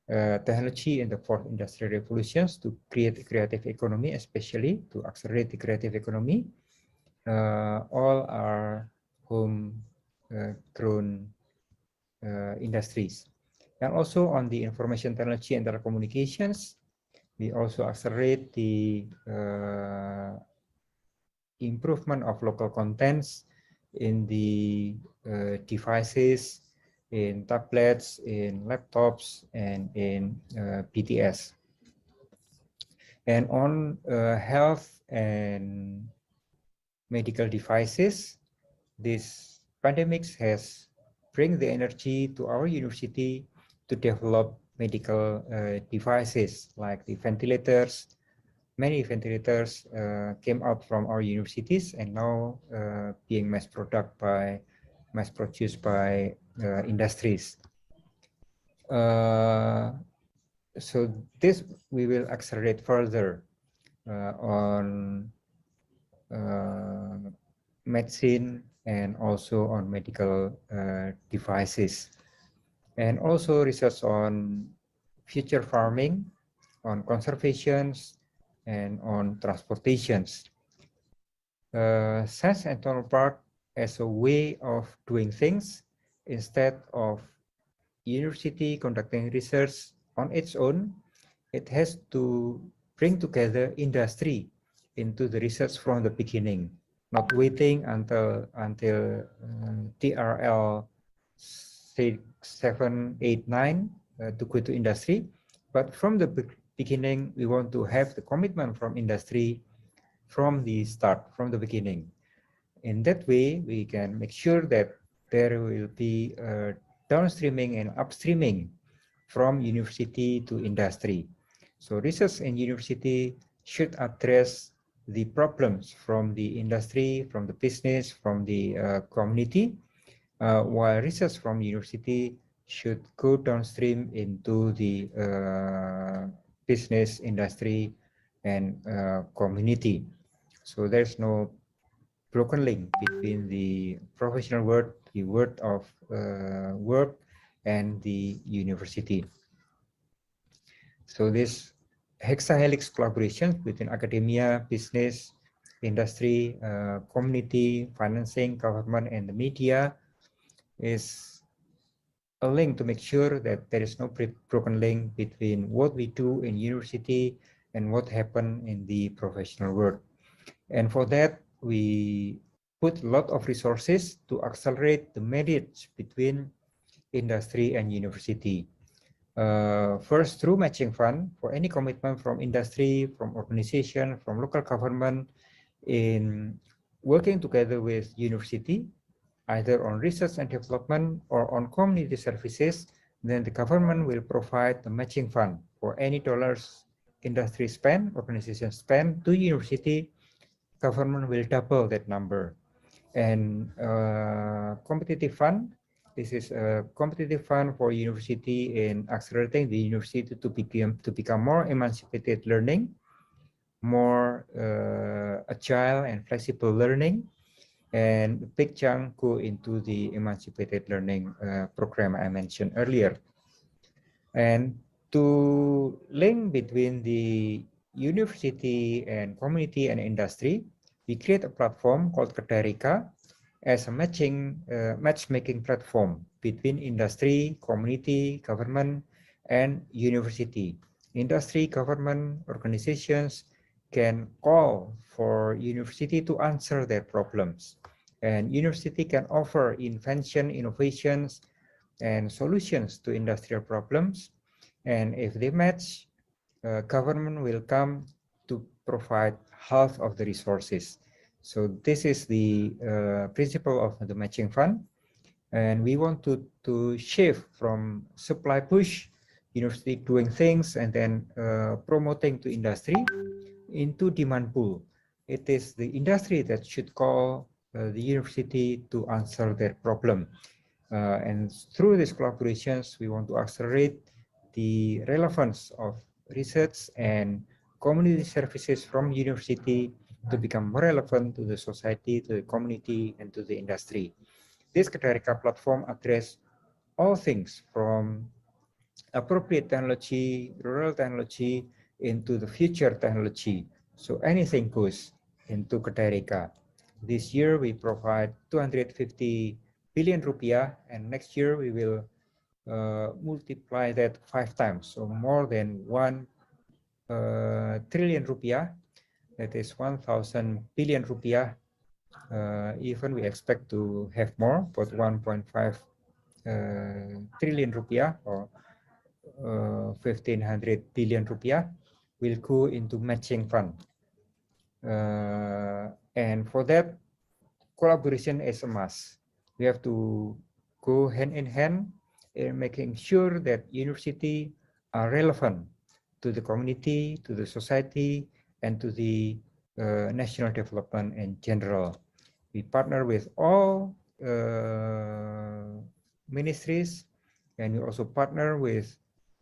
technology in the 4th industrial revolutions to create a creative economy, especially to accelerate the creative economy. All are home-grown industries. And also on the information technology and telecommunications, we also accelerate the improvement of local contents in the devices, in tablets, in laptops, and in PTS. And on health and medical devices, this pandemic has bring the energy to our university to develop medical devices like the ventilators. Many ventilators came out from our universities and now being mass produced by industries. So this we will accelerate further on medicine and also on medical devices, and also research on future farming, on conservations, and on transportations. Science and Technology Park as a way of doing things instead of university conducting research on its own. It has to bring together industry into the research from the beginning, not waiting until TRL 6, 7, 8, 9 to go to industry, but from the beginning we want to have the commitment from industry from the start, from the beginning. In that way, we can make sure that there will be downstreaming and upstreaming from university to industry. So research in university should address the problems from the industry, from the business, from the community, while research from university should go downstream into the business, industry, and community. So there's no broken link between the professional world, the world of work, and the university. So this hexahelix collaboration between academia, business, industry, community, financing, government, and the media is a link to make sure that there is no broken link between what we do in university and what happen in the professional world. And for that, we put a lot of resources to accelerate the marriage between industry and university. First, through matching fund for any commitment from industry, from organization, from local government in working together with university, either on research and development or on community services, then the government will provide the matching fund for any dollars industry spend, organization spend to university. Government will double that number. And competitive fund, this is a competitive fund for university in accelerating the university to become more emancipated learning, more agile and flexible learning, and a big chunk go into the emancipated learning program I mentioned earlier. And to link between the university and community and industry, we create a platform called Kedarika as a matchmaking platform between industry, community, government, and university. Industry, government, organizations can call for university to answer their problems. And university can offer invention, innovations, and solutions to industrial problems. And if they match, government will come to provide half of the resources. So this is the principle of the matching fund. And we want to shift from supply push, university doing things and then promoting to industry, into demand pool. It is the industry that should call the university to answer their problem. And through these collaborations, we want to accelerate the relevance of research and community services from university to become more relevant to the society, to the community, and to the industry. This Kedarika platform addresses all things from appropriate technology, rural technology, into the future technology. So anything goes into Kedarika. This year we provide 250 billion rupiah, and next year we will multiply that 5 times, so more than 1 trillion rupiah. That is 1,000 billion rupiah. Even we expect to have more, but 1.5 trillion rupiah or 1,500 billion rupiah will go into matching fund. And for that, collaboration is a must. We have to go hand in hand in making sure that university are relevant to the community, to the society, and to the national development in general. We partner with all ministries, and we also partner with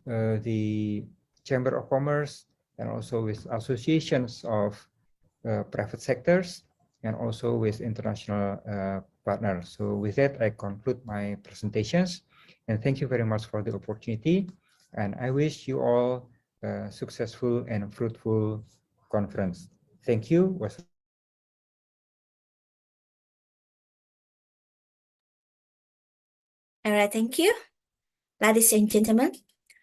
the Chamber of Commerce and also with associations of private sectors and also with international partners. So with that, I conclude my presentations, and thank you very much for the opportunity. And I wish you all a successful and fruitful conference. Thank you. All right, thank you. Ladies and gentlemen,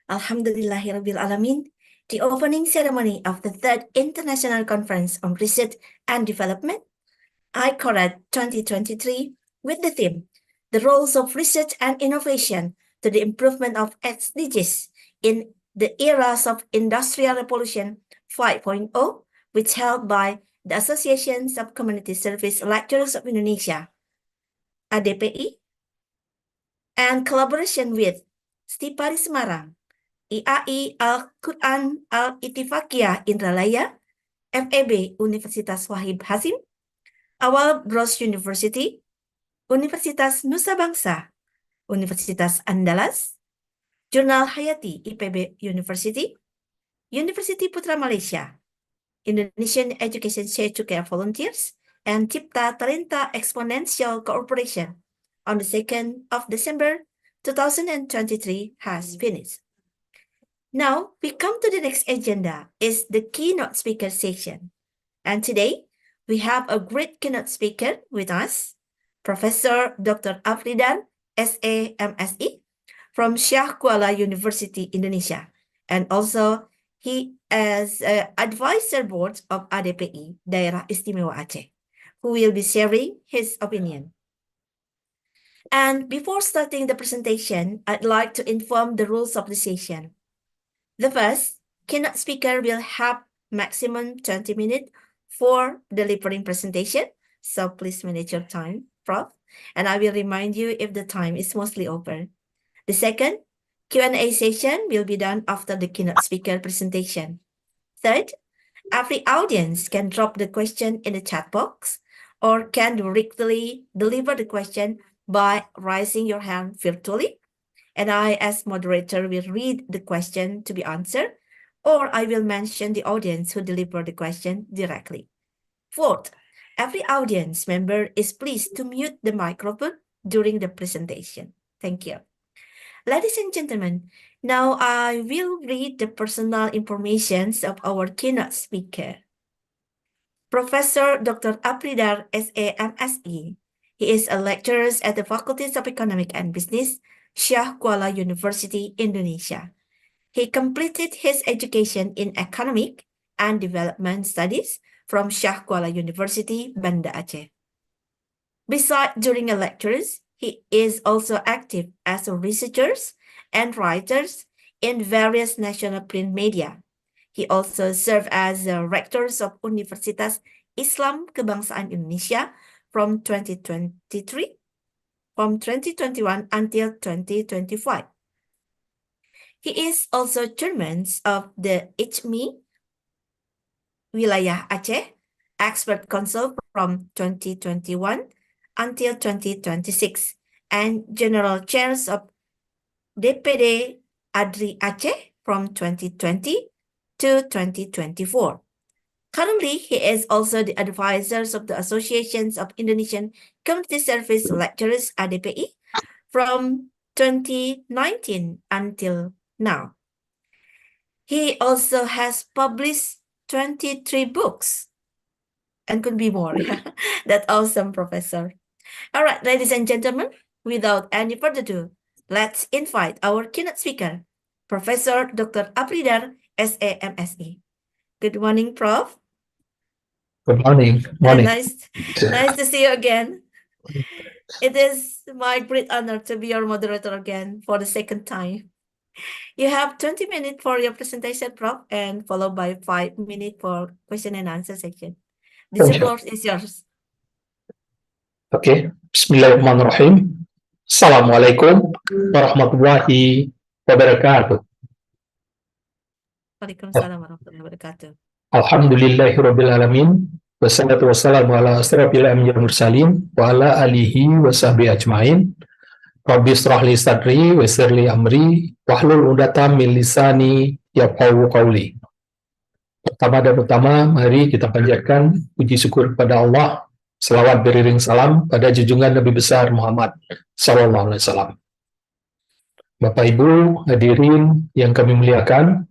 Alhamdulillahirabbil alamin, the opening ceremony of the third International Conference on Research and Development, ICORAD 2023, with the theme, The Roles of Research and Innovation to the Improvement of SDGs in the Eras of Industrial Revolution 5.0, which held by the Association of Community Service Lecturers of Indonesia, ADPI, and collaboration with Stipari Semarang, IAI Al-Quran Al-Ittifaqiyah Indralaya, FEB Universitas Wahid Hasim, Awal Bros University, Universitas Nusa Bangsa, Universitas Andalas, Jurnal Hayati IPB University, University Putra Malaysia, Indonesian Education Share to Care Volunteers, and Cipta Talenta Exponential Corporation on the 2nd of December 2023 has finished. Now we come to the next agenda is the keynote speaker section. And today we have a great keynote speaker with us, Professor Dr. Afridar, SA MSE from Syah Kuala University, Indonesia. And also he is advisor board of ADPI, Daerah Istimewa Aceh, who will be sharing his opinion. And before starting the presentation, I'd like to inform the rules of the session. The first keynote speaker will have maximum 20 minutes for delivering presentation. So please manage your time, Prof. And I will remind you if the time is mostly over. The second Q&A session will be done after the keynote speaker presentation. Third, every audience can drop the question in the chat box or can directly deliver the question by raising your hand virtually. And I, as moderator, will read the question to be answered, or I will mention the audience who delivered the question directly. Fourth, every audience member is pleased to mute the microphone during the presentation. Thank you. Ladies and gentlemen, now I will read the personal information of our keynote speaker. Professor Dr. Afridar, SA MSE. He is a lecturer at the Faculties of Economic and Business, Syah Kuala University, Indonesia. He completed his education in Economic and Development Studies from Syah Kuala University, Banda Aceh. Besides during lectures, he is also active as a researcher and writer in various national print media. He also served as the rector of Universitas Islam Kebangsaan Indonesia from 2021 until 2025. He is also chairman of the ICMI Wilayah Aceh Expert Council from 2021 until 2026 and general chairs of DPD Adri Aceh from 2020 to 2024. Currently, he is also the advisor of the Associations of Indonesian Community Service Lecturers ADPI from 2019 until now. He also has published 23 books and could be more. That's awesome, Professor. All right, ladies and gentlemen, without any further ado, let's invite our keynote speaker, Professor Dr. Afridar, SA MSE. Good morning, Prof. Good morning. Nice to see you again. It is my great honor to be your moderator again for the second time. You have 20 minutes for your presentation, Prof, and followed by 5 minutes for question and answer section. The floor is yours. Okay. Bismillahirrahmanirrahim. Assalamualaikum warahmatullahi wabarakatuh. Waalaikumsalam warahmatullahi wabarakatuh. Alhamdulillahirabbil alamin. Wassalatu wassalamu ala asrofil anbiya'i wal mursalin wa ala alihi wa sahbihi ajmain. Rabbi shrah li sadri wa yassir li amri wahlul 'uqdatam min lisani yafqahu qawli. Pertama dan utama, mari kita panjatkan puji syukur kepada Allah. Selawat beriring salam pada junjungan Nabi besar Muhammad sallallahu alaihi wasallam. Bapak Ibu hadirin yang kami muliakan,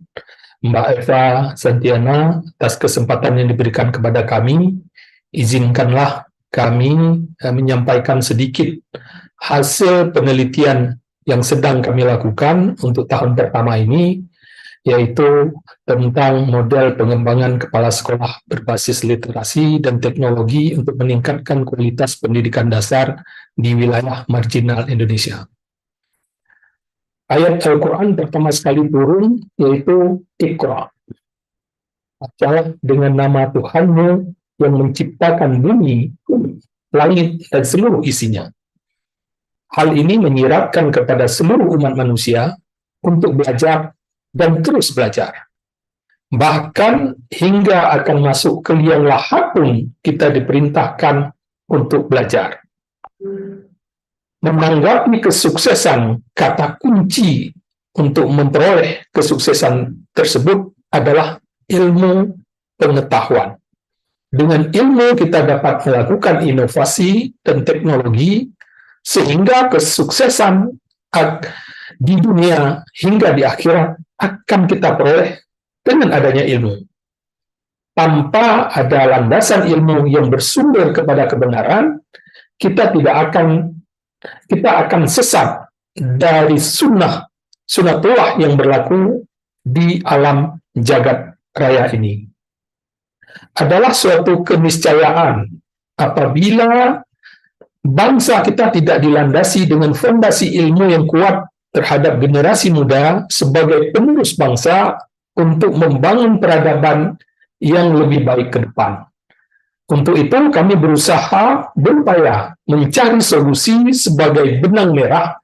Mbak Eva Santiana, atas kesempatan yang diberikan kepada kami, izinkanlah kami menyampaikan sedikit hasil penelitian yang sedang kami lakukan untuk tahun pertama ini, yaitu tentang model pengembangan kepala sekolah berbasis literasi dan teknologi untuk meningkatkan kualitas pendidikan dasar di wilayah marginal Indonesia. Ayat Al-Quran pertama sekali turun, yaitu ICORAD. Bacalah dengan nama Tuhanmu yang menciptakan bumi, langit, dan seluruh isinya. Hal ini menyiratkan kepada seluruh umat manusia untuk belajar dan terus belajar. Bahkan hingga akan masuk ke liang lahat pun kita diperintahkan untuk belajar. Menanggapi kesuksesan, kata kunci untuk memperoleh kesuksesan tersebut adalah ilmu pengetahuan. Dengan ilmu kita dapat melakukan inovasi dan teknologi sehingga kesuksesan di dunia hingga di akhirat akan kita peroleh dengan adanya ilmu. Tanpa ada landasan ilmu yang bersumber kepada kebenaran, kita akan sesat dari sunnatullah yang berlaku di alam jagat raya ini. Adalah suatu keniscayaan apabila bangsa kita tidak dilandasi dengan fondasi ilmu yang kuat terhadap generasi muda sebagai penerus bangsa untuk membangun peradaban yang lebih baik ke depan. Untuk itu kami berupaya mencari solusi sebagai benang merah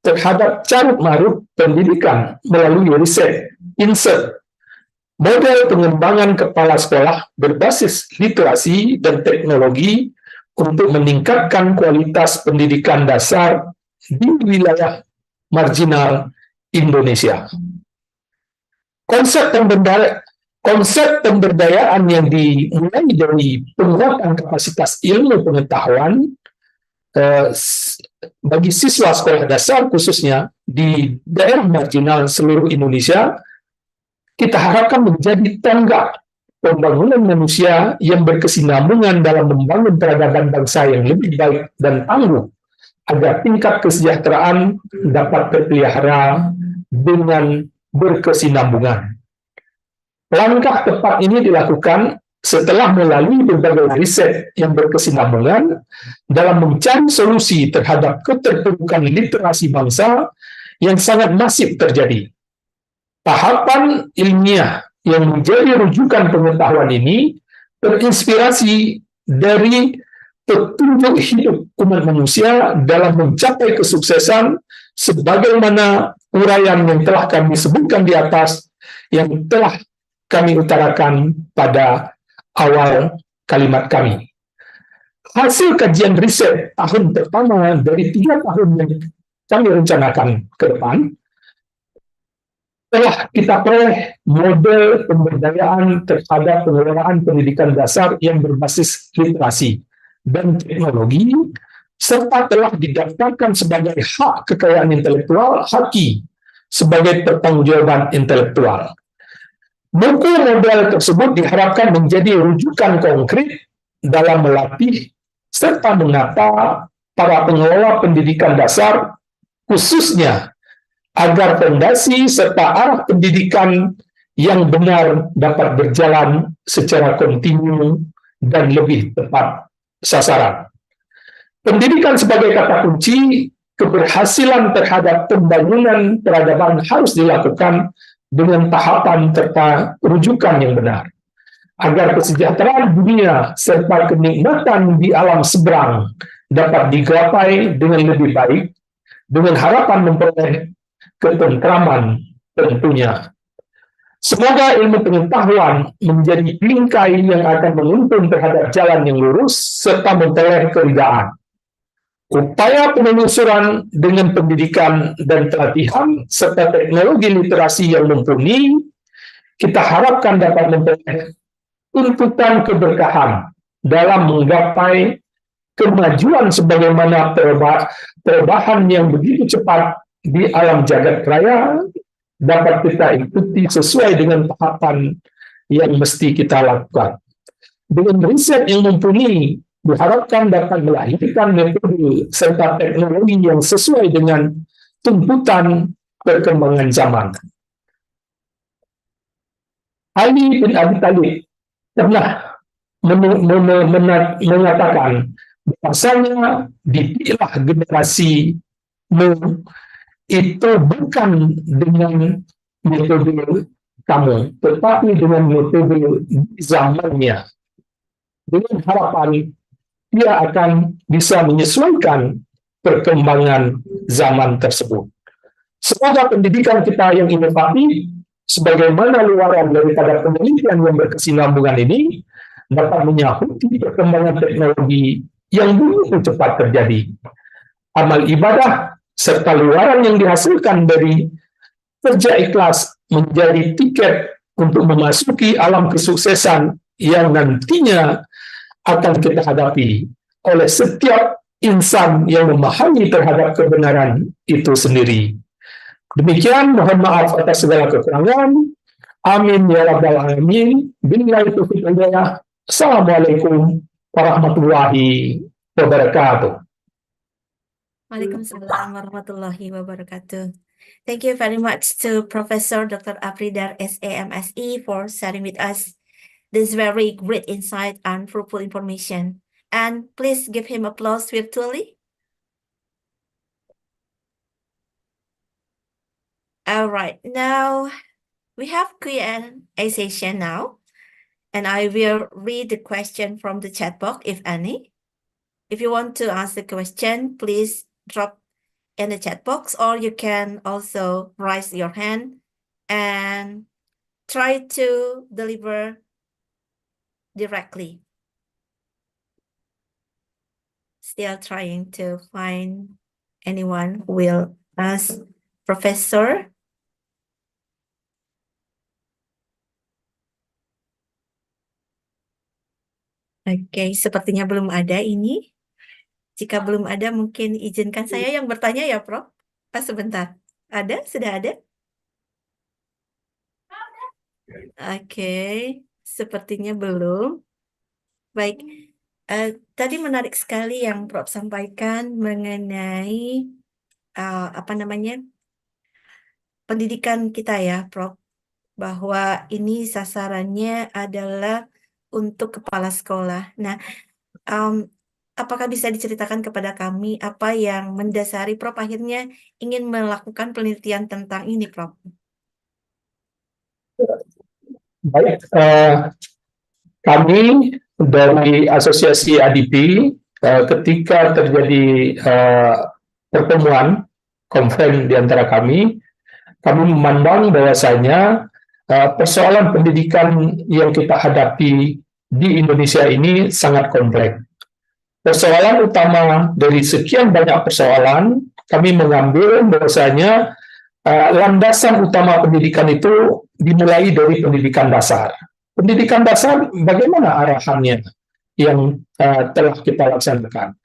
terhadap carut-marut pendidikan melalui riset, insert, model pengembangan kepala sekolah berbasis literasi dan teknologi untuk meningkatkan kualitas pendidikan dasar di wilayah marginal Indonesia. Konsep pemberdayaan yang dimulai dari penguatan kapasitas ilmu pengetahuan bagi siswa sekolah dasar khususnya di daerah marginal seluruh Indonesia, kita harapkan menjadi tonggak pembangunan manusia yang berkesinambungan dalam membangun peradaban bangsa yang lebih baik dan tangguh, agar tingkat kesejahteraan dapat terpelihara dengan berkesinambungan. Langkah tepat ini dilakukan setelah melalui berbagai riset yang berkesinambungan dalam mencari solusi terhadap keterpurukan literasi bangsa yang sangat masif terjadi. Tahapan ilmiah yang menjadi rujukan pengetahuan ini terinspirasi dari petunjuk hidup umat manusia dalam mencapai kesuksesan sebagaimana uraian yang telah kami sebutkan di atas yang telah kami utarakan pada awal kalimat kami. Hasil kajian riset tahun pertama dari 3 tahun yang kami rencanakan ke depan telah kita peroleh model pemberdayaan terhadap pengelolaan pendidikan dasar yang berbasis literasi dan teknologi, serta telah didaftarkan sebagai hak kekayaan intelektual, HAKI, sebagai pertanggungjawaban intelektual. Buku model tersebut diharapkan menjadi rujukan konkret dalam melatih serta menata para pengelola pendidikan dasar, khususnya agar fondasi serta arah pendidikan yang benar dapat berjalan secara kontinu dan lebih tepat sasaran. Pendidikan sebagai kata kunci, keberhasilan terhadap pembangunan peradaban harus dilakukan dengan tahapan serta rujukan yang benar, agar kesejahteraan dunia serta kenikmatan di alam seberang dapat digapai dengan lebih baik, dengan harapan memperoleh ketentraman tentunya. Semoga ilmu pengetahuan menjadi bingkai yang akan menuntun terhadap jalan yang lurus serta memperoleh keridaan. Upaya penelusuran dengan pendidikan dan pelatihan serta teknologi literasi yang mumpuni, kita harapkan dapat memperoleh tuntutan keberkahan dalam menggapai kemajuan sebagaimana perubahan yang begitu cepat di alam jagat raya dapat kita ikuti sesuai dengan tahapan yang mesti kita lakukan. Dengan riset yang mumpuni, diharapkan dapat melahirkan metode serta teknologi yang sesuai dengan tuntutan perkembangan zaman. Ali bin Abi Thalib pernah mengatakan bahwasanya didiklah generasi itu bukan dengan metode kamu, tetapi dengan metode zamannya. Dengan harapan dia akan bisa menyesuaikan perkembangan zaman tersebut. Semoga pendidikan kita yang inovatif sebagaimana luaran daripada penelitian yang berkesinambungan ini dapat menyahuti perkembangan teknologi yang begitu cepat terjadi. Amal ibadah serta luaran yang dihasilkan dari kerja ikhlas menjadi tiket untuk memasuki alam kesuksesan yang nantinya akan kita hadapi oleh setiap insan yang memahami terhadap kebenaran itu sendiri. Demikian, mohon maaf atas segala kekurangan. Amin ya rabbal alamin. Billahi taufiq wal hidayah. Assalamualaikum warahmatullahi wabarakatuh. Waalaikumsalam warahmatullahi wabarakatuh. Thank you very much to Professor Dr. Apridar SAMSE for sharing with us this very great insight and fruitful information. And please give him applause virtually. All right, now we have Q&A session now, and I will read the question from the chat box, if any. If you want to ask the question, please drop in the chat box, or you can also raise your hand and try to deliver directly. Still trying to find anyone who will ask Professor. Oke, sepertinya belum ada ini. Jika belum ada, mungkin izinkan saya yang bertanya ya, Prof. Sebentar. Ada? Sudah ada? Oke, sepertinya belum. Baik. Tadi menarik sekali yang Prof sampaikan mengenai pendidikan kita ya, Prof. Bahwa ini sasarannya adalah untuk kepala sekolah. Nah, apakah bisa diceritakan kepada kami apa yang mendasari Prof akhirnya ingin melakukan penelitian tentang ini, Prof? Baik, kami dari Asosiasi ADP ketika terjadi pertemuan konven di antara kami memandang bahwasanya persoalan pendidikan yang kita hadapi di Indonesia ini sangat kompleks. Persoalan utama dari sekian banyak persoalan, kami mengambil bahwasanya landasan utama pendidikan itu dimulai dari pendidikan dasar. Pendidikan dasar, bagaimana arahannya yang telah kita laksanakan?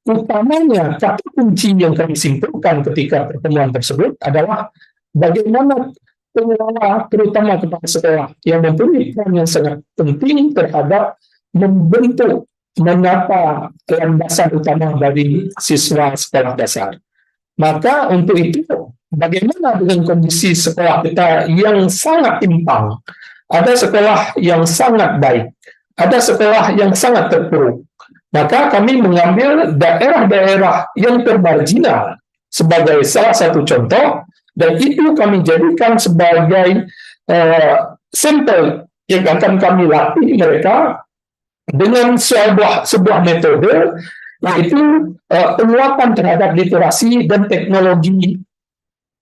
Utamanya, kata kunci yang kami simpulkan ketika pertemuan tersebut adalah bagaimana pengelola, terutama kepala sekolah, yang mempunyai peran yang sangat penting terhadap membentuk menata landasan utama dari siswa sekolah dasar. Maka untuk itu, bagaimana dengan kondisi sekolah kita yang sangat timpang? Ada sekolah yang sangat baik, ada sekolah yang sangat terpuruk. Maka kami mengambil daerah-daerah yang termarginal sebagai salah satu contoh, dan itu kami jadikan sebagai sampel yang akan kami latih mereka dengan sebuah metode, yaitu penguatan terhadap literasi dan teknologi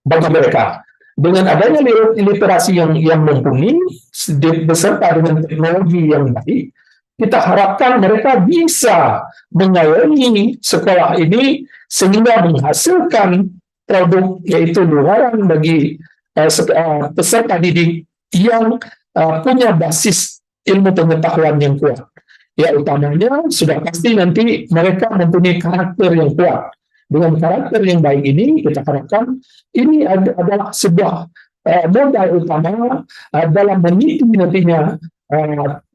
bagi mereka. Dengan adanya literasi yang mumpuni beserta dengan teknologi yang baik, kita harapkan mereka bisa mengayomi sekolah ini sehingga menghasilkan produk, yaitu luaran bagi peserta didik yang punya basis ilmu pengetahuan yang kuat. Ya, utamanya sudah pasti nanti mereka mempunyai karakter yang kuat. Dengan karakter yang baik ini, kita harapkan ini adalah sebuah modal utama dalam meniti nantinya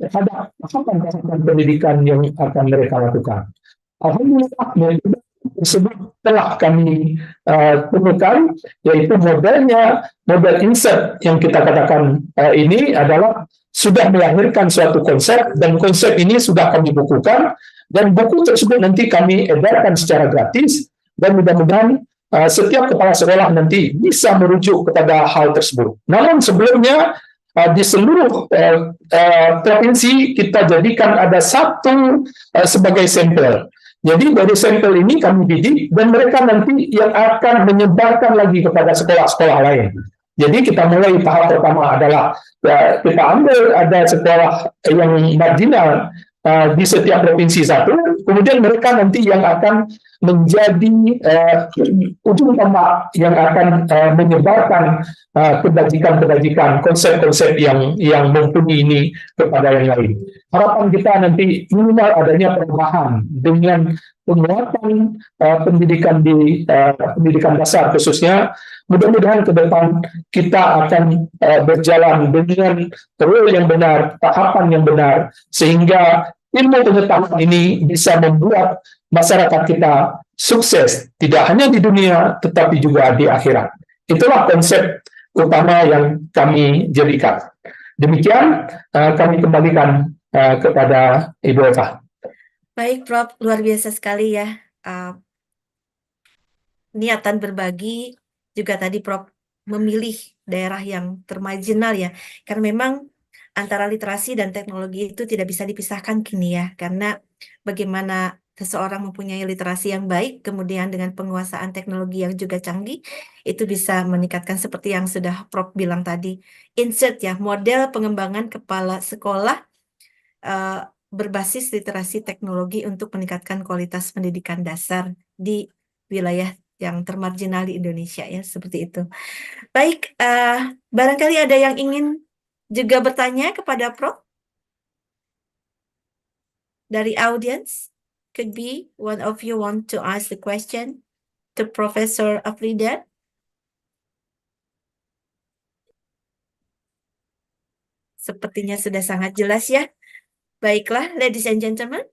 terhadap tahapan-tahapan pendidikan yang akan mereka lakukan. Alhamdulillah, metode tersebut telah kami temukan, yaitu model insert yang kita katakan ini adalah sudah melahirkan suatu konsep, dan konsep ini sudah kami bukukan, dan buku tersebut nanti kami edarkan secara gratis, dan mudah-mudahan setiap kepala sekolah nanti bisa merujuk kepada hal tersebut. Namun sebelumnya, di seluruh provinsi kita jadikan ada satu sebagai sampel. Jadi dari sampel ini kami didik, dan mereka nanti yang akan menyebarkan lagi kepada sekolah-sekolah lain. Jadi kita mulai tahap pertama adalah kita ambil ada sekolah yang marginal di setiap provinsi satu, kemudian mereka nanti yang akan menjadi ujung tombak yang akan menyebarkan kebajikan-kebajikan, konsep-konsep yang mumpuni ini kepada yang lain. Harapan kita nanti minimal adanya perubahan dengan penguatan pendidikan di pendidikan dasar khususnya. Mudah-mudahan ke depan kita akan berjalan dengan rule yang benar, tahapan yang benar, sehingga ilmu pengetahuan ini bisa membuat masyarakat kita sukses, tidak hanya di dunia, tetapi juga di akhirat. Itulah konsep utama yang kami jadikan. Demikian kami kembalikan kepada Ibu Eva. Baik, Prof. Luar biasa sekali ya. Niatan berbagi, juga tadi Prof. memilih daerah yang termarginal ya. Karena memang antara literasi dan teknologi itu tidak bisa dipisahkan kini ya. Karena bagaimana seseorang mempunyai literasi yang baik, kemudian dengan penguasaan teknologi yang juga canggih, itu bisa meningkatkan seperti yang sudah Prof. bilang tadi. Insert ya, model pengembangan kepala sekolah berbasis literasi teknologi untuk meningkatkan kualitas pendidikan dasar di wilayah yang termarginal di Indonesia ya, seperti itu. Baik, barangkali ada yang ingin juga bertanya kepada Prof. Dari audience, could be one of you want to ask the question to Professor Afrida. Sepertinya sudah sangat jelas ya. Baiklah, ladies and gentlemen,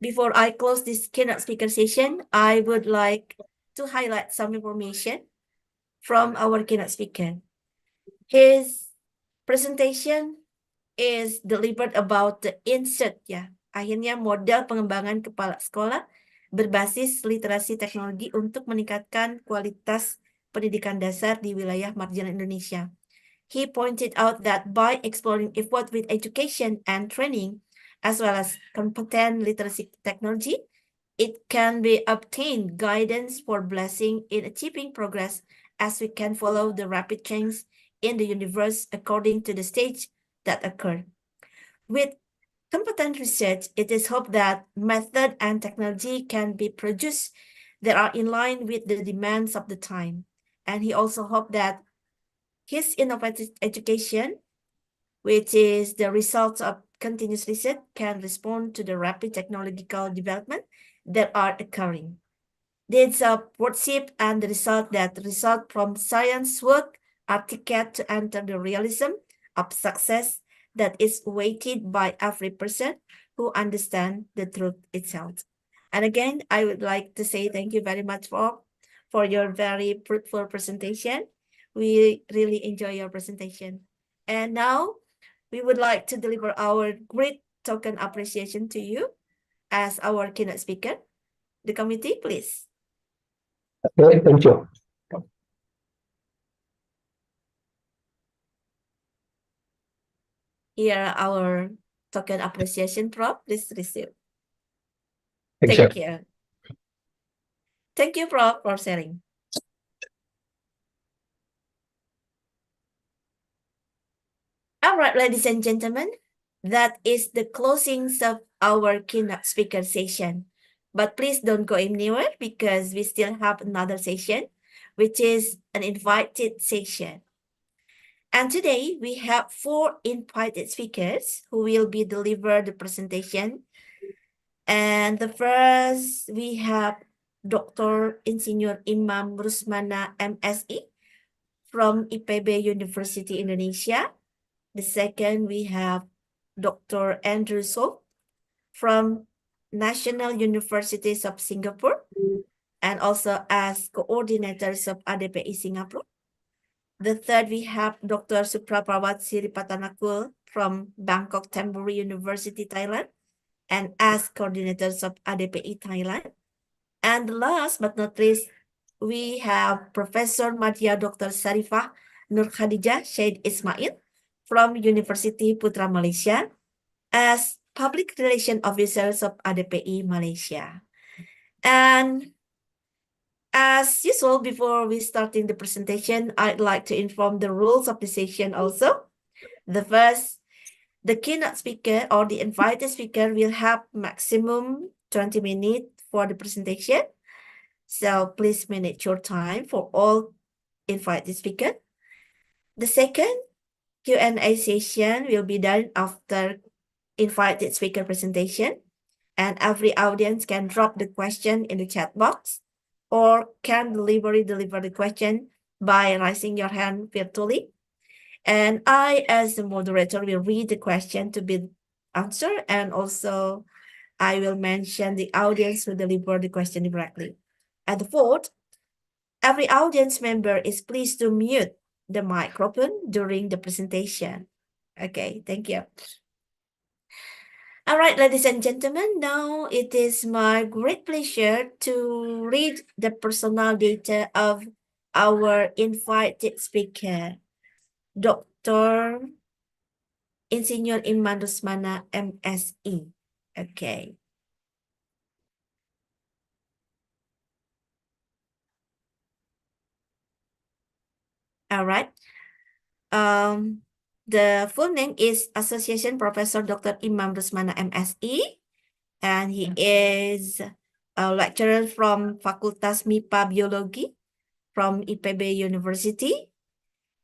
before I close this keynote speaker session, I would like to highlight some information from our keynote speaker. His presentation is delivered about the insert ya. Akhirnya model pengembangan kepala sekolah berbasis literasi teknologi untuk meningkatkan kualitas pendidikan dasar di wilayah marginal Indonesia. He pointed out that by exploring effort with education and training, as well as competent literacy technology, it can be obtained guidance for blessing in achieving progress as we can follow the rapid change in the universe according to the stage that occur. With competent research, it is hoped that method and technology can be produced that are in line with the demands of the time. And he also hoped that his innovative education, which is the result of continuous research, can respond to the rapid technological development that are occurring. Deeds of worship and the result from science work are ticket to enter the realism of success that is weighted by every person who understands the truth itself. And again, I would like to say thank you very much for your very fruitful presentation. We really enjoy your presentation. And now we would like to deliver our great token appreciation to you as our keynote speaker. The committee, please. Okay, thank you. Here our token appreciation, Prof. Please receive. Thank you. Thank you, Prof, for sharing. All right, ladies and gentlemen, that is the closings of our keynote speaker session. But please don't go anywhere because we still have another session, which is an invited session. And today we have 4 invited speakers who will be deliver the presentation. And the first, we have Dr. Insinyur Imam Rusmana MSI from IPB University Indonesia. The second, we have Dr. Andrew So from National Universities of Singapore and also as coordinators of ADPI Singapore. The third, we have Dr. Supraprawat Siripatanakul from Bangkok Tamburi University, Thailand, and as coordinators of ADPI Thailand. And last but not least, we have Professor Madya Dr. Sarifah Nur Khadijah Syed Ismail from University Putra Malaysia as Public Relation Officers of ADPI Malaysia. And As usual, before we starting the presentation, I'd like to inform the rules of the session also. The first, the keynote speaker or the invited speaker will have maximum 20 minutes for the presentation. So please manage your time for all invited speaker. The second Q&A session will be done after invited speaker presentation, and every audience can drop the question in the chat box or can deliver the question by raising your hand virtually. And I, as the moderator, will read the question to be answered, and also I will mention the audience who deliver the question directly. And the fourth, every audience member is pleased to mute the microphone during the presentation. Okay, thank you. All right, ladies and gentlemen, now it is my great pleasure to read the personal data of our invited speaker, Dr. Insinyur Iman Rusmana, MSE. Okay. All right. The full name is Association Professor Dr. Imam Rusmana, MSE, and he is a lecturer from Fakultas MIPA Biologi from IPB University,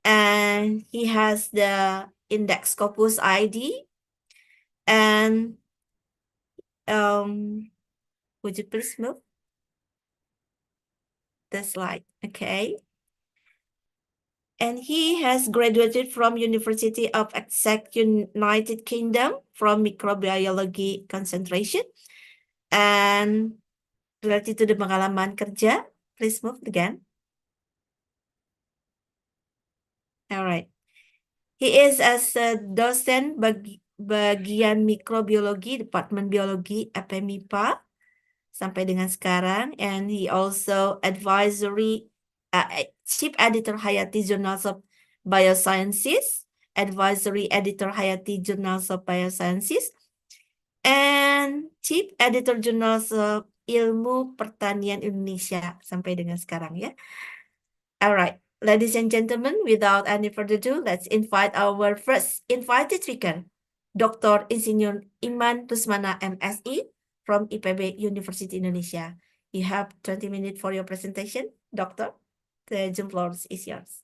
and he has the Index Scopus ID. And would you please move the slide? Okay. And he has graduated from University of Essex, United Kingdom from microbiology concentration. And related to the pengalaman kerja, please move again. All right. He is as a docent bagian mikrobiologi, Departemen Biologi FMIPA sampai dengan sekarang, and he also advisory chief editor Hayati Journals of Biosciences, advisory editor Hayati Journals of Biosciences, and chief editor Journals of Ilmu Pertanian Indonesia sampai dengan sekarang ya. Alright, ladies and gentlemen, without any further ado, let's invite our first invited speaker, Dr. Insinyur Iman Rusmana, MSE from IPB University Indonesia. You have 20 minutes for your presentation, Doctor. The Zoom floor is yours.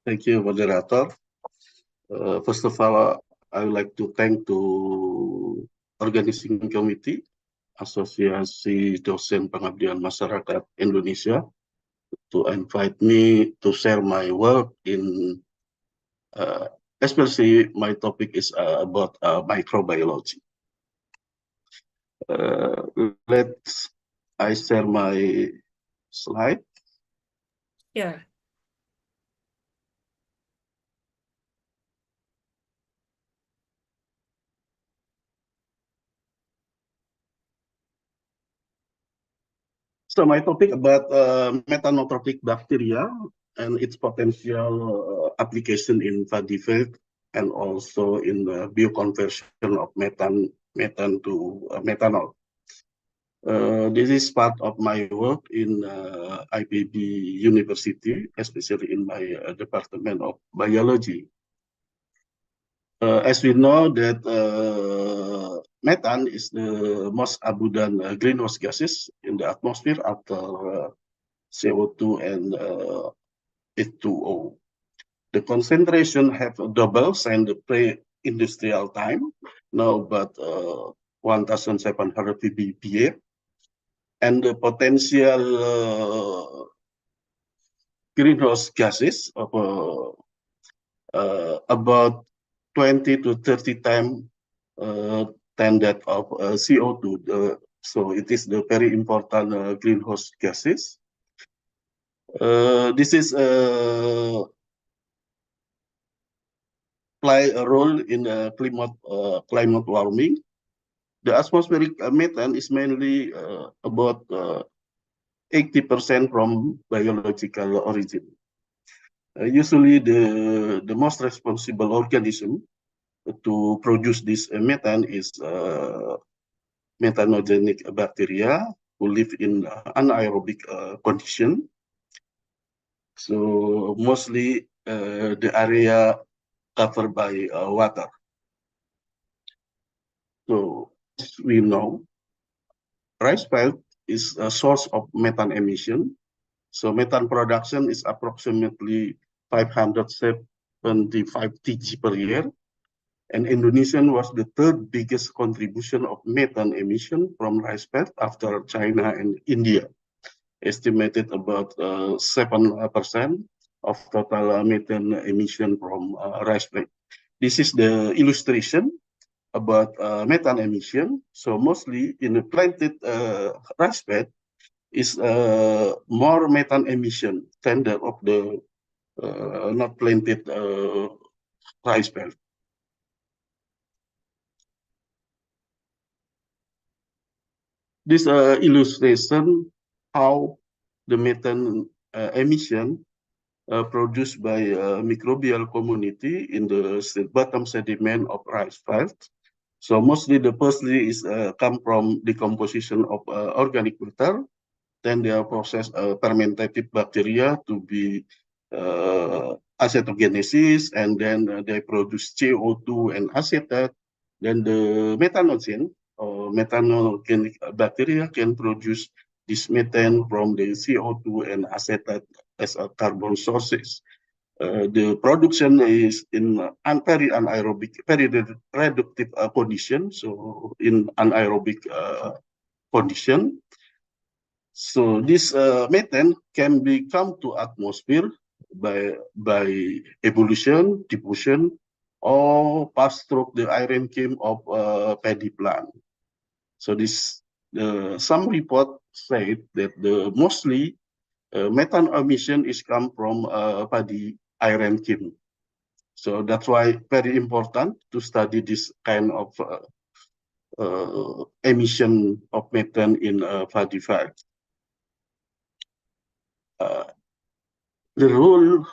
Thank you, moderator. First of all, I would like to thank to organizing committee, Asosiasi Dosen Pengabdian Masyarakat Indonesia, to invite me to share my work in, especially my topic is about microbiology. Let's I share my slide. Sure. So my topic about methanotrophic bacteria and its potential application in vetiver and also in the bioconversion of methane to methanol. This is part of my work in IPB University, especially in my Department of Biology. As we know that methane is the most abundant greenhouse gases in the atmosphere after CO2 and H2O. The concentration have doubled since the pre-industrial time, now about 1,700 ppm, and the potential greenhouse gases of about 20 to 30 times than that of CO2. So it is the very important greenhouse gases. This is play a role in climate warming. The atmospheric methane is mainly about 80% from biological origin. Usually the most responsible organism to produce this methane is methanogenic bacteria, who live in anaerobic condition. So mostly the area covered by water. So as we know, rice field is a source of methane emission. So methane production is approximately 575 TG per year. And Indonesia was the third biggest contribution of methane emission from rice field after China and India, estimated about 7% of total methane emission from rice field. This is the illustration about methane emission. So mostly in the planted rice bed is more methane emission than that of the not planted rice bed. This illustration how the methane emission produced by microbial community in the bottom sediment of rice fields. So mostly the firstly is come from decomposition of organic matter. Then they are processed fermentative bacteria to be acetogenesis, and then they produce CO2 and acetate. Then the methanogen or methanogenic bacteria can produce this methane from the CO2 and acetate as a carbon sources. The production is in very anaerobic, very reductive condition. So in anaerobic condition, so this methane can become to atmosphere by evolution, diffusion, or pass through the iron kiln of paddy plant. So this some report said that the mostly methane emission is come from paddy iron kiln. So that's why very important to study this kind of emission of methane in paddy fields. The role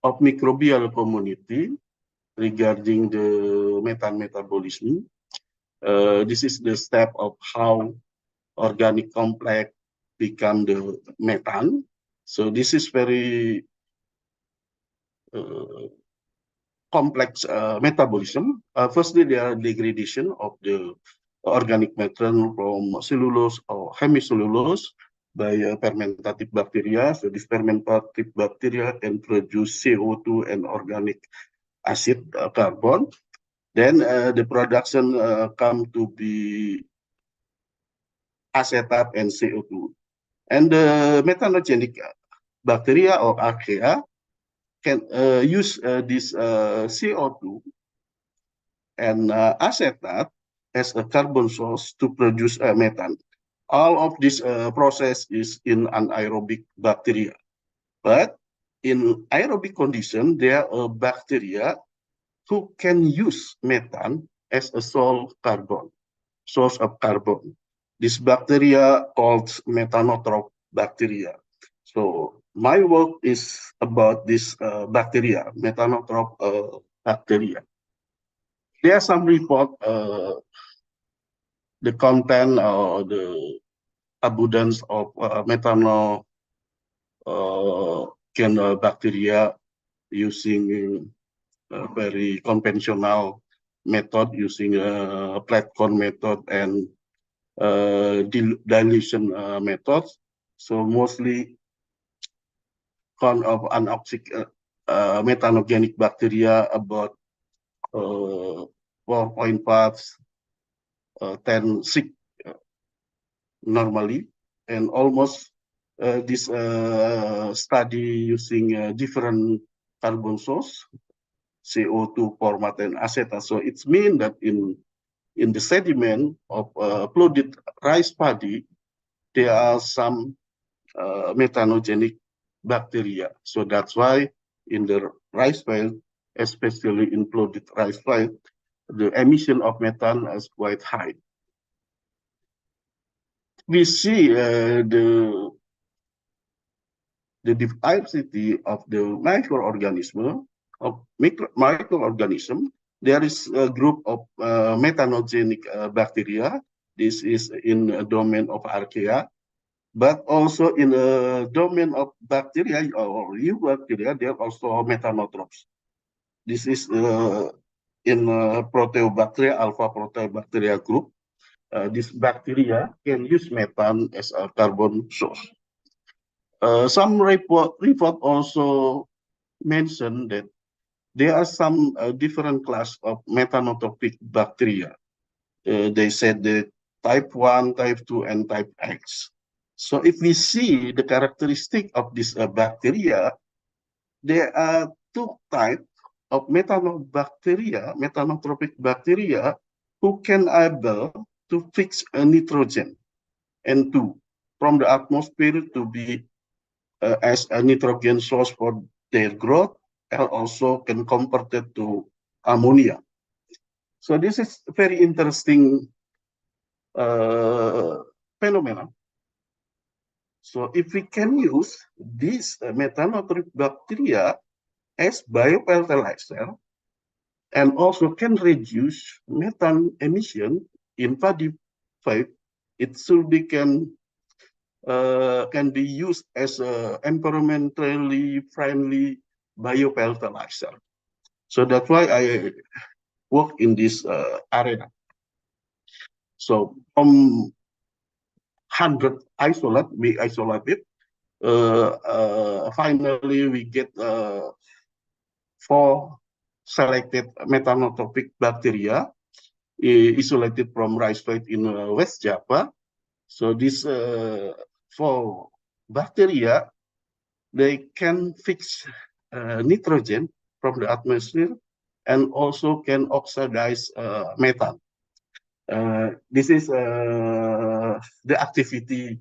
of microbial community regarding the methane metabolism. This is the step of how organic complex become the methane. So this is very complex metabolism. Firstly, there are degradation of the organic methane from cellulose or hemicellulose by fermentative bacteria. So this fermentative bacteria can produce CO2 and organic acid carbon. Then the production come to be acetate and CO2. And the methanogenic bacteria or archaea can use this CO2 and acetate as a carbon source to produce methane. All of this process is in anaerobic bacteria. But in aerobic condition, there are bacteria who can use methane as a source of carbon. This bacteria called methanotroph bacteria. So my work is about this bacteria, methanotroph bacteria. There are some report, the content or the abundance of methanol bacteria using very conventional method, using a platform method and dilution methods. So mostly kind of anoxic methanogenic bacteria about 4.5 10 normally, and almost this study using different carbon source, CO2 format and acetate. So it's mean that in the sediment of uploaded rice paddy, there are some methanogenic bacteria. So that's why in the rice field, especially in uploaded rice field, the emission of methane is quite high. We see the diversity of the microorganism. There is a group of methanogenic bacteria. This is in a domain of archaea. But also in the domain of bacteria or eubacteria, there are also methanotropes. This is in Proteobacteria, alpha Proteobacteria group. This bacteria can use methane as a carbon source. Some report also mentioned that there are some different class of methanotropic bacteria. They said that type 1, type 2, and type X. So if we see the characteristic of this bacteria, there are two types of methanotropic bacteria who can able to fix a nitrogen N2 from the atmosphere to be as a nitrogen source for their growth, and also can convert it to ammonia. So this is very interesting phenomenon. So if we can use this methanotropic bacteria as biofertilizer and also can reduce methane emission in paddy field, it should be can be used as a environmentally friendly biofertilizer. So that's why I work in this arena. So from 100 isolate, we isolate it. Finally, we get 4 selected methanotropic bacteria isolated from rice field in West Java. So these 4 bacteria, they can fix nitrogen from the atmosphere and also can oxidize methane. This is the activity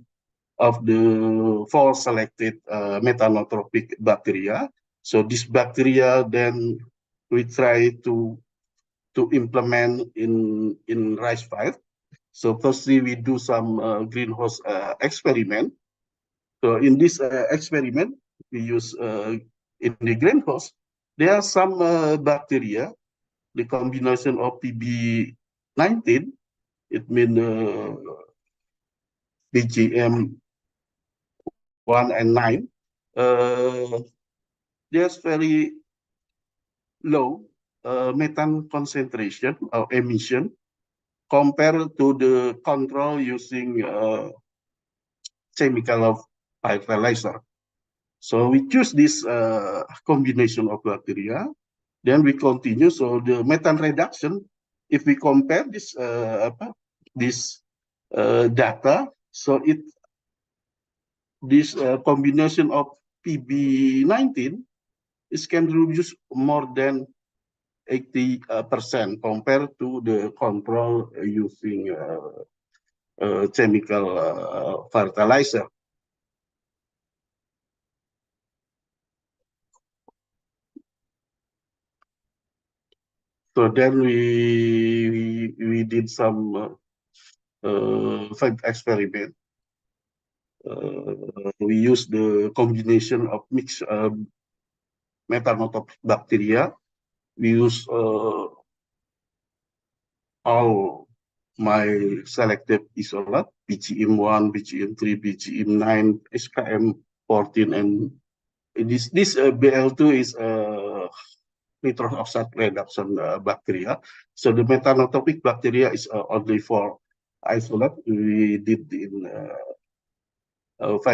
of the 4 selected methanotropic bacteria. So this bacteria then we try to implement in rice field. So firstly, we do some greenhouse experiment. So in this experiment, we use in the greenhouse, there are some bacteria, the combination of PB19, it means BGM 1 and 9, there's very low methane concentration or emission compared to the control using chemical of fertilizer. So we choose this combination of bacteria, then we continue. So the methane reduction, if we compare this data, so this combination of PB19 is can reduce more than 80% compared to the control using chemical fertilizer. So then we did some field experiment. We use the combination of mixed methanotropic bacteria. We use all my selected isolate, BGM1, BGM3, BGM9, SKM14, and this BL2 is nitrous oxide reduction bacteria. So the methanotropic bacteria is only for isolate. We did in 5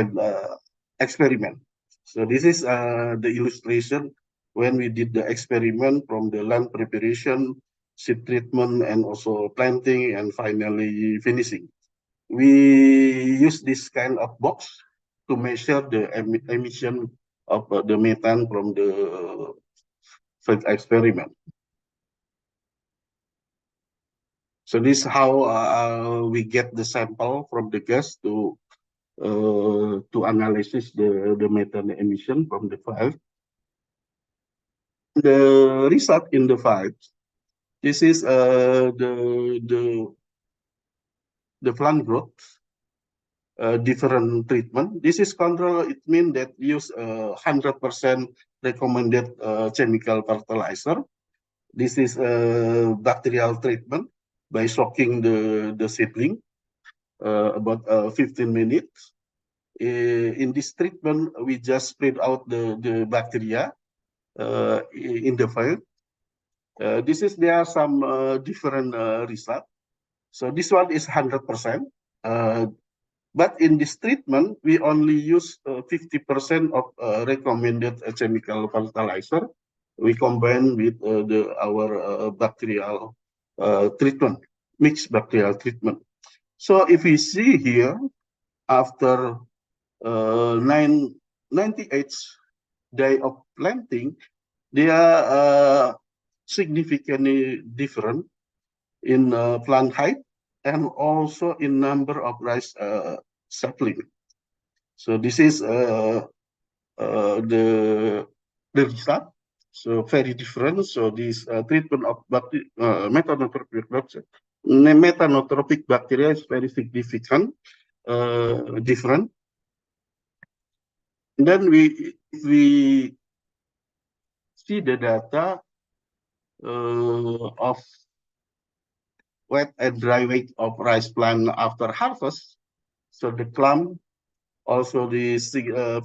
experiment. So this is the illustration when we did the experiment from the land preparation, seed treatment, and also planting, and finally finishing. We use this kind of box to measure the emission of the methane from the field experiment. So this is how we get the sample from the gas to analysis the methane emission from the field. The result in the field. This is the plant growth. Different treatment. This is control. It means that use 100% recommended chemical fertilizer. This is bacterial treatment by soaking the seedling about 15 minutes. In this treatment, we just spread out the bacteria in the field. There are some different results. So this one is 100%. But in this treatment, we only use 50% of recommended chemical fertilizer. We combine with our bacterial treatment, mixed bacterial treatment. So if we see here, after 98 day of planting, they are significantly different in plant height and also in number of rice sapling. So this is the result. So very different. So this treatment of metanotropic bacteria is very significant, different. And then we see the data of wet and dry weight of rice plant after harvest. So the clump also is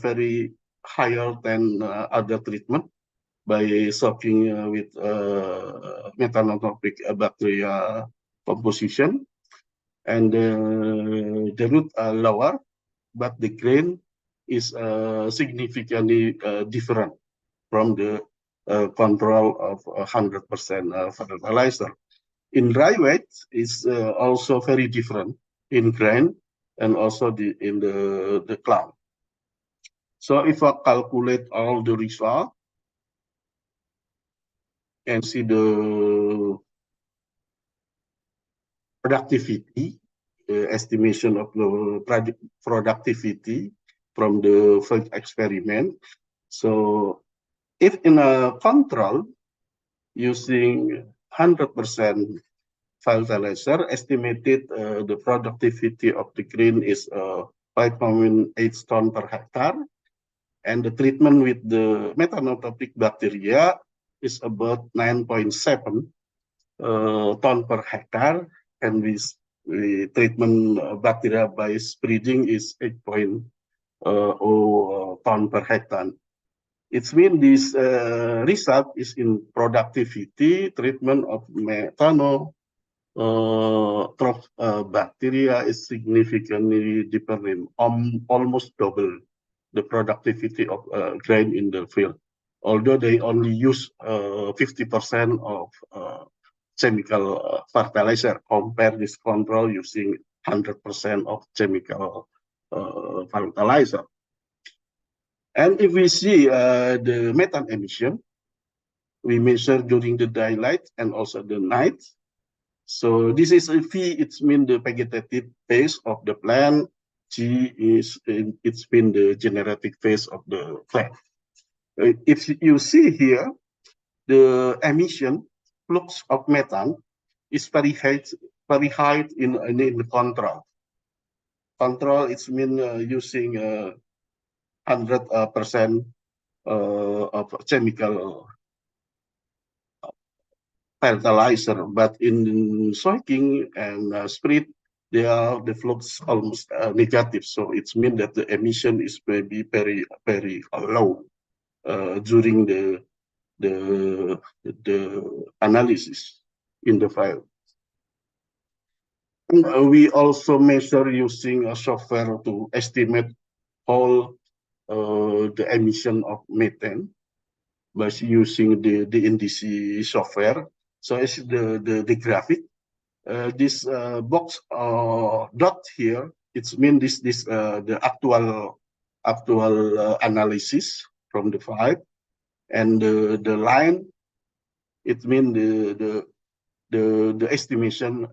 very higher than other treatment by soaking with metanotropic bacteria composition. And the root are lower, but the grain is significantly different from the control of 100% fertilizer. In dry weight is also very different in grain and also in the clump. So if I calculate all the result and see the productivity, estimation of the productivity from the field experiment. So if in a control using 100% fertilizer, estimated the productivity of the grain is 5.8 ton per hectare, and the treatment with the metanotropic bacteria is about 9.7 ton per hectare, and with the treatment bacteria by spreading is 8.0 ton per hectare. It means this result is in productivity. Treatment of bacteria is significantly different, almost double the productivity of grain in the field. Although they only use 50% of chemical fertilizer, compare this control using 100% of chemical fertilizer. And if we see the methane emission, we measure during the daylight and also the night. So this is a V, it's mean the vegetative phase of the plant. G is it's been the generative phase of the plant. If you see here, the emission flux of methane is very high in the control. Control it's mean using 100% of chemical fertilizer, but in soaking and spread, the flux almost negative. So it means that the emission is maybe very low during the analysis in the file. We also measure using a software to estimate all the emission of methane by using the NDC software. So it's the graphic. This box dot here, it means this the actual analysis from the file, and the line, it means the estimation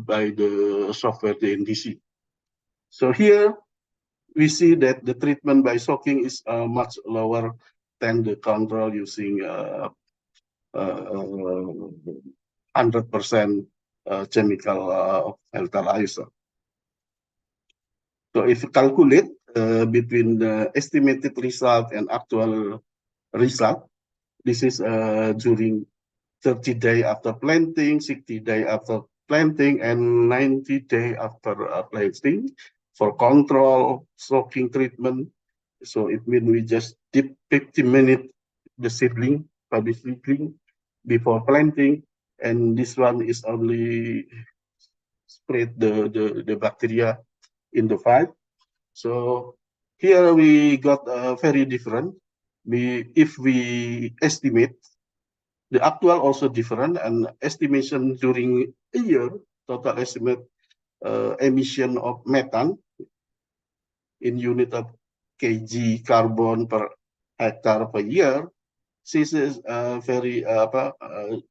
by the software, the NDC. So here we see that the treatment by soaking is much lower than the control using 100% chemical fertilizer. So if you calculate between the estimated result and actual result, this is during 30 days after planting, 60 days after planting, and 90 days after planting. for control, soaking treatment. So it means we just dip 50 minutes the seedling, public seedling before planting. And this one is only spread the bacteria in the five. So here we got very different. If we estimate, the actual also different, and estimation during a year, total estimate emission of methane in unit of kg carbon per hectare per year. This is very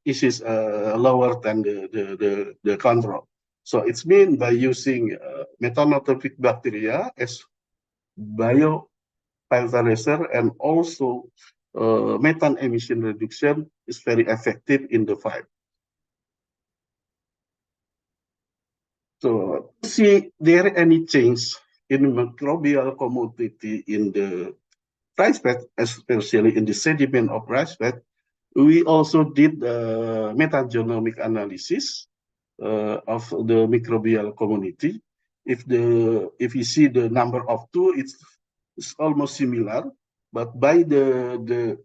this is lower than the control. So it's mean by using methanotropic bacteria as biofiltration and also methane emission reduction is very effective in the fight. So, see there any change in microbial community in the rice bed, especially in the sediment of rice bed? We also did metagenomic analysis of the microbial community. If you see the number of two, it's almost similar, but by the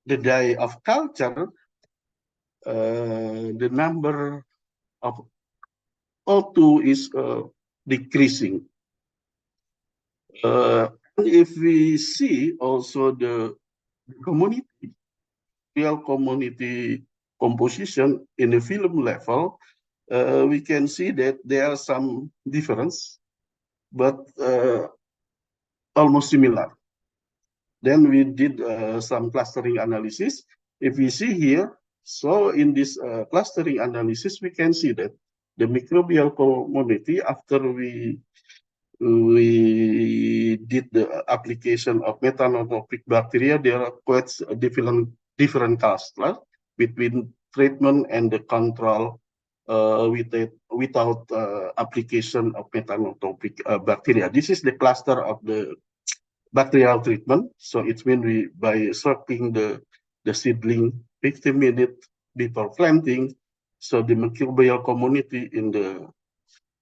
day of culture, the number of O2 is decreasing. If we see also the community, real community composition in the film level, we can see that there are some difference, but almost similar. Then we did some clustering analysis. If we see here, so in this clustering analysis, we can see that the microbial community, after we did the application of methanotropic bacteria, there are quite different clusters between treatment and the control without application of methanotropic bacteria. This is the cluster of the bacterial treatment. So it means we by soaking the seedling 50 minutes before planting, so the microbial community in the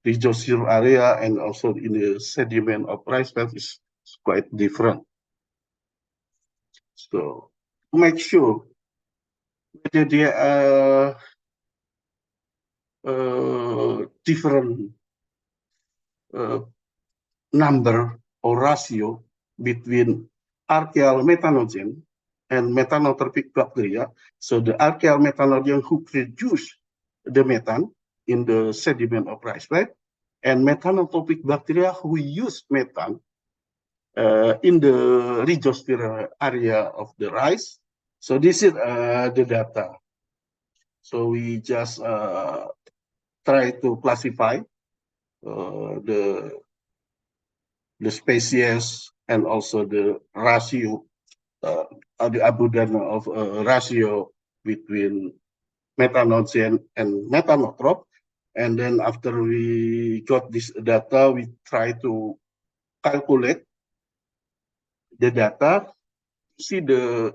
rhizosphere area and also in the sediment of rice bed is quite different. So to make sure whether there are different number or ratio between archaeal methanogen and methanotropic bacteria. So the archaeal methanogen who produce the methane in the sediment of rice bed, and methanotropic bacteria who use methane in the rhizosphere area of the rice. So this is the data. So we just try to classify the species and also the ratio, the abundance of ratio between methanogen and methanotrop. And then after we got this data, we try to calculate the data, see the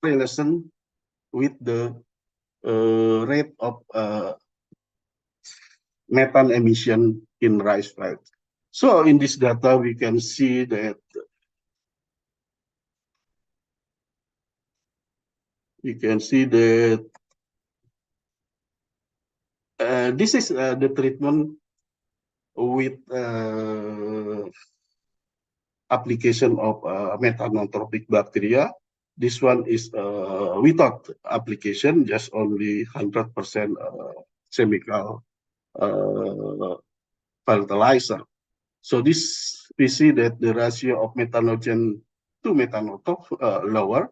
relation with the rate of methane emission in rice fields. So in this data, we can see that this is the treatment with application of methanotropic bacteria. This one is without application, just only 100% chemical fertilizer. So this we see that the ratio of methanogen to methanotrop lower.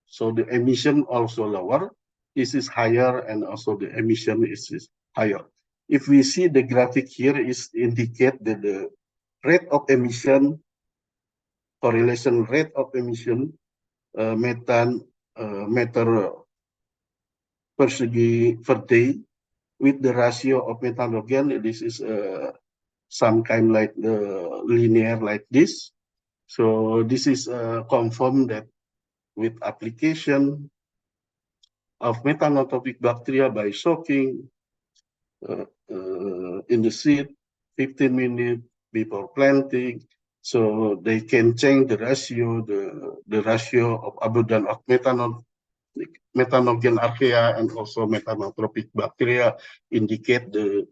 So the emission also lower. This is higher, and also the emission is higher. If we see the graphic here, is indicate that the rate of emission, correlation rate of emission, methane meter per segi per day with the ratio of methanogen. This is some kind like linear like this. So this is confirmed that with application of metanotropic bacteria by soaking in the seed 15 minutes before planting, so they can change the ratio, the ratio of abundance of methanogen archaea and also metanotropic bacteria indicate the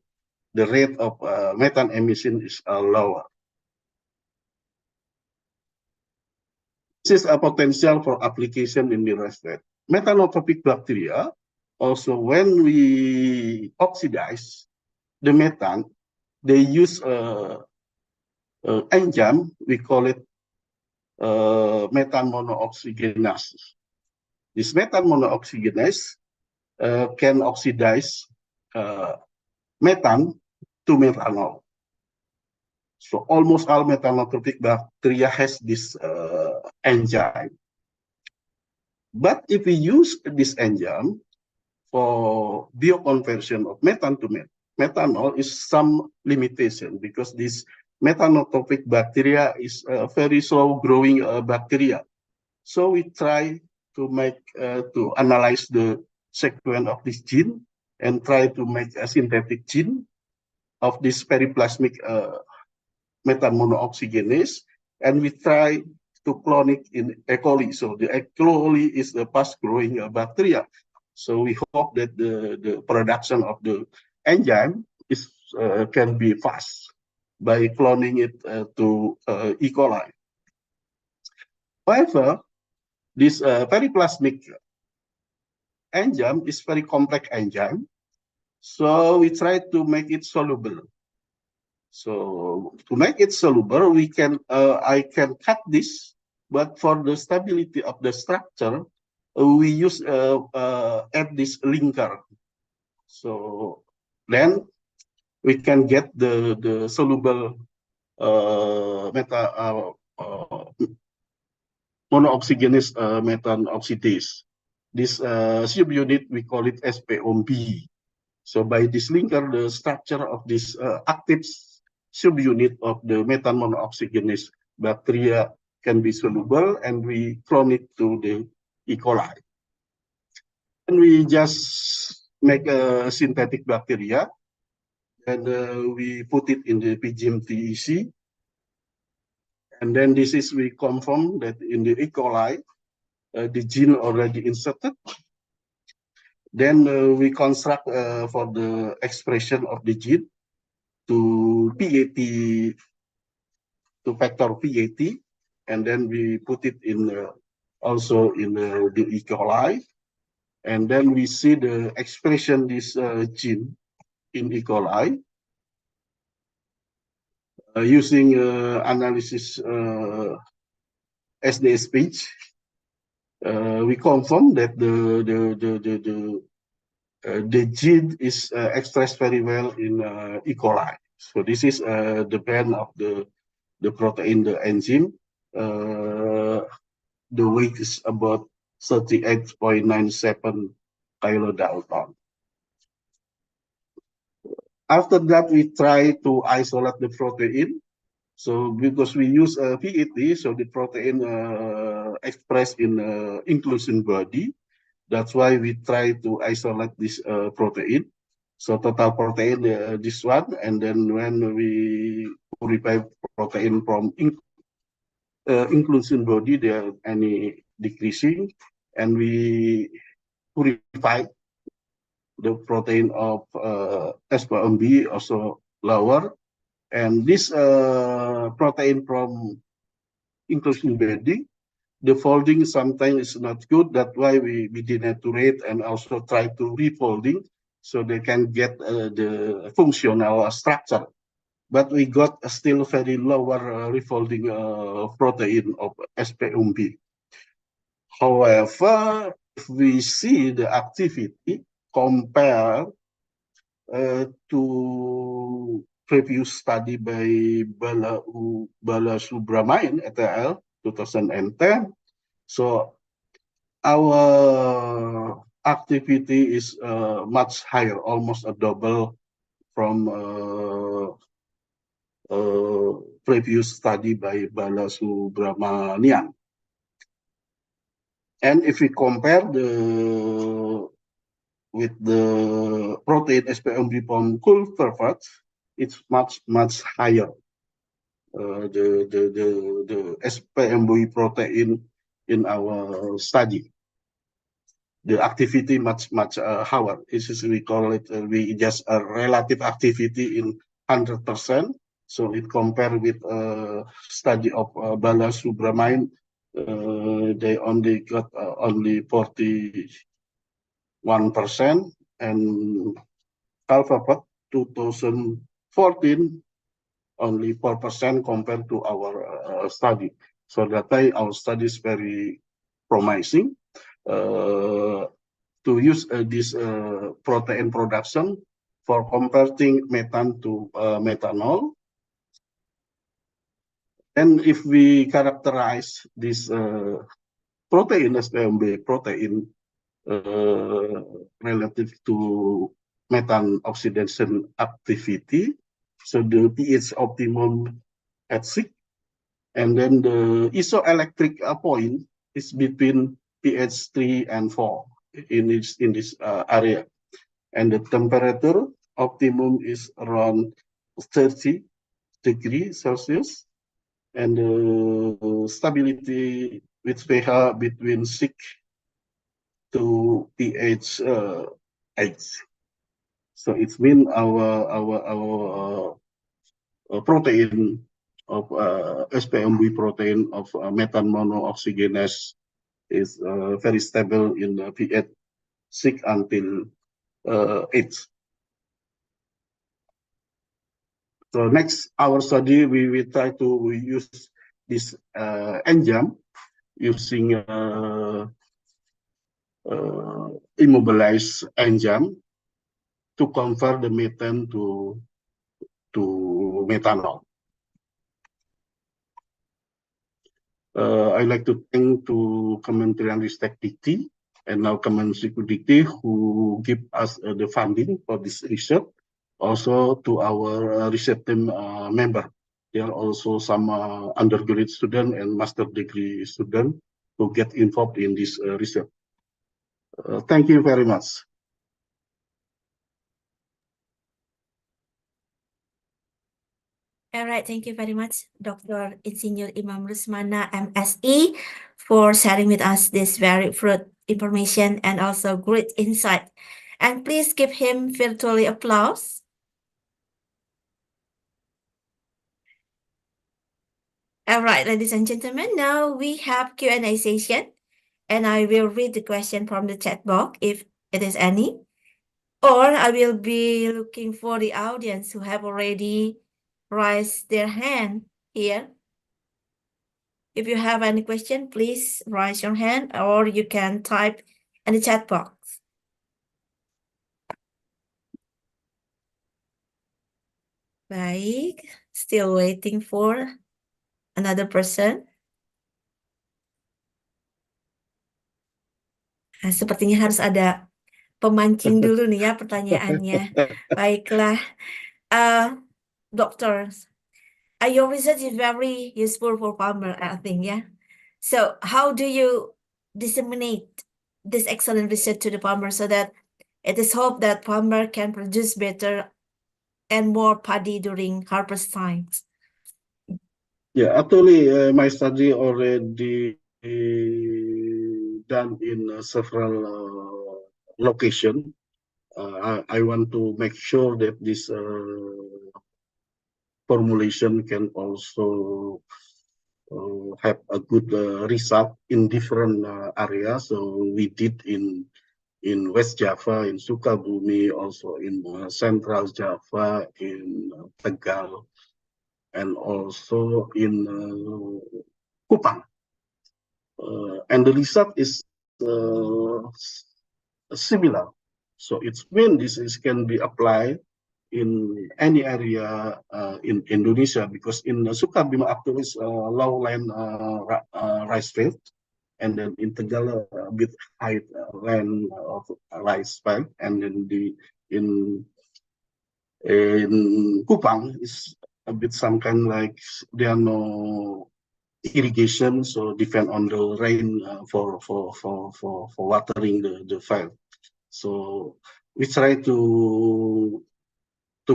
rate of methane emission is lower. This is a potential for application in the rest. Metanotropic bacteria, also when we oxidize the methane, they use enzyme, we call it methane monooxygenase. This methane monooxygenase can oxidize methane to methanol. So almost all methanotropic bacteria has this enzyme. But if we use this enzyme for bioconversion of methane to methanol, is some limitation because this methanotropic bacteria is a very slow growing bacteria. So we try to make to analyze the sequence of this gene and try to make a synthetic gene of this periplasmic methane monooxygenase, and we try to clone it in E. coli. So the E. coli is the fast-growing bacteria. So we hope that the production of the enzyme is can be fast by cloning it to E. coli. However, this periplasmic enzyme is very complex enzyme, so we try to make it soluble. So to make it soluble, we can I can cut this, but for the stability of the structure, we use add this linker. So then we can get the soluble monooxygenase methane oxidase. This subunit we call it SPOMB. So by this linker, the structure of this active subunit of the methane monooxygenase bacteria can be soluble, and we clone it to the E. coli. And we just make a synthetic bacteria, and we put it in the PGMTEC. And then this is, we confirm that in the E. coli, the gene already inserted. Then we construct for the expression of the gene to PAT, to factor PAT, and then we put it in also in the E. coli, and then we see the expression this gene in E. coli using analysis SDS page. We confirm that the gene is expressed very well in E. coli. So this is the band of the protein, the enzyme. The weight is about 38.97 kilodalton. After that, we try to isolate the protein. So because we use PET, so the protein expressed in inclusion body. That's why we try to isolate this protein. So total protein, this one, and then when we purify protein from inclusion body, there are any decreasing, and we purify the protein of SPMB also lower, and this protein from inclusion body, the folding sometimes is not good. That's why we denaturate and also try to refolding so they can get the functional structure. But we got still very lower refolding protein of SPMB. However, if we see the activity compare to previous study by Balasubramanian et al. 2010, so our activity is much higher, almost a double from previous study by Balasubramanian. And if we compare the with the protein SPMB from cultivar, it's much higher. The SPMB protein in our study. The activity much higher. We call it we just a relative activity in 100%. So it compared with study of Bala Subramanian, they only got only 41%, and Alphabet 2014 only 4% compared to our study. So that way our study is very promising. To use this protein production for converting methane to methanol. And if we characterize this protein SPMB protein relative to methane oxidation activity, so the pH optimum at 6, and then the isoelectric point is between pH 3 and 4 in this area, and the temperature optimum is around 30 degrees Celsius, and the stability with pH between 6 to pH 8. So it means our protein of SPMB protein of methane monooxygenase is very stable in pH 6 until 8. So next, our study, we try to use this enzyme using immobilized enzyme to convert the methane to methanol. I'd like to thank to Kementerian Ristek Dikti and now Kemendikbud who give us the funding for this research. Also to our research team member. There are also some undergraduate student and master degree student who get involved in this research. Thank you very much. All right, thank you very much, Dr. Insinyur Imam Rusmana, MSE, for sharing with us this very fruit information and also great insight. And please give him virtually applause. All right, ladies and gentlemen, now we have Q&A session, and I will read the question from the chat box if it is any, or I will be looking for the audience who have already raised their hand here. If you have any question, please raise your hand or you can type in the chat box. Baik, still waiting for another person. Nah, sepertinya harus ada pemancing dulu nih ya pertanyaannya. Baiklah, doctors, your research is very useful for farmer, I think, yeah. So how do you disseminate this excellent research to the farmer so that it is hoped that farmer can produce better and more paddy during harvest times? Yeah, actually, my study already done in several locations. I want to make sure that this formulation can also have a good result in different areas. So we did in West Java, in Sukabumi, also in Central Java, in Tegal, and also in Kupang. And the result is similar. So it's mean this can be applied in any area in Indonesia, because in Sukabumi actually is lowland rice field, and then in Tegal a bit high land of rice field, and then in Kupang is a bit some kind like there are no irrigation, so depend on the rain for watering the field. So we try to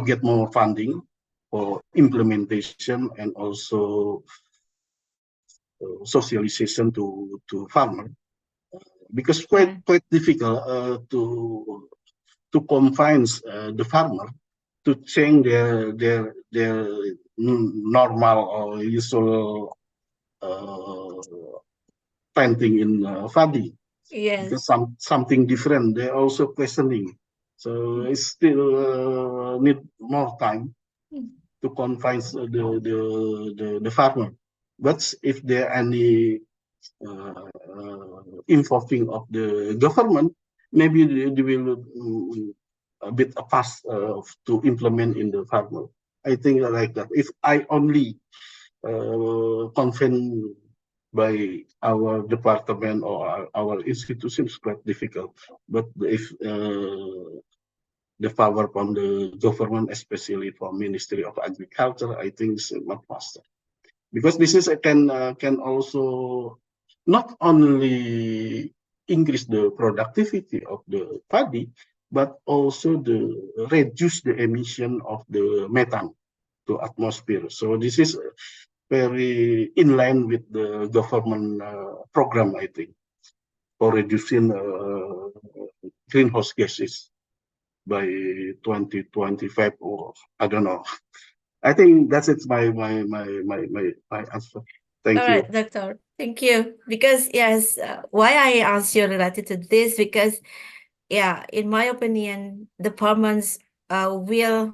get more funding for implementation and also socialization to farmer, because quite difficult to convince the farmer to change their normal or usual planting in Fadi. Because Yes. something different, they're also questioning. So it still need more time to convince the farmer. But if there any involving of the government, maybe they will a bit fast to implement in the farmer. I think like that. If I only convinced by our department or our institution, is quite difficult. But if the power from the government, especially from Ministry of Agriculture, I think is much faster. Because this is can also not only increase the productivity of the paddy, but also reduce the emission of the methane to atmosphere. So this is very in line with the government program, I think, for reducing greenhouse gases by 2025, or I don't know. I think that's it. My answer. Thank All you. right, doctor. Thank you. Because yes, why I asked you related to this, because yeah, in my opinion, the farmers will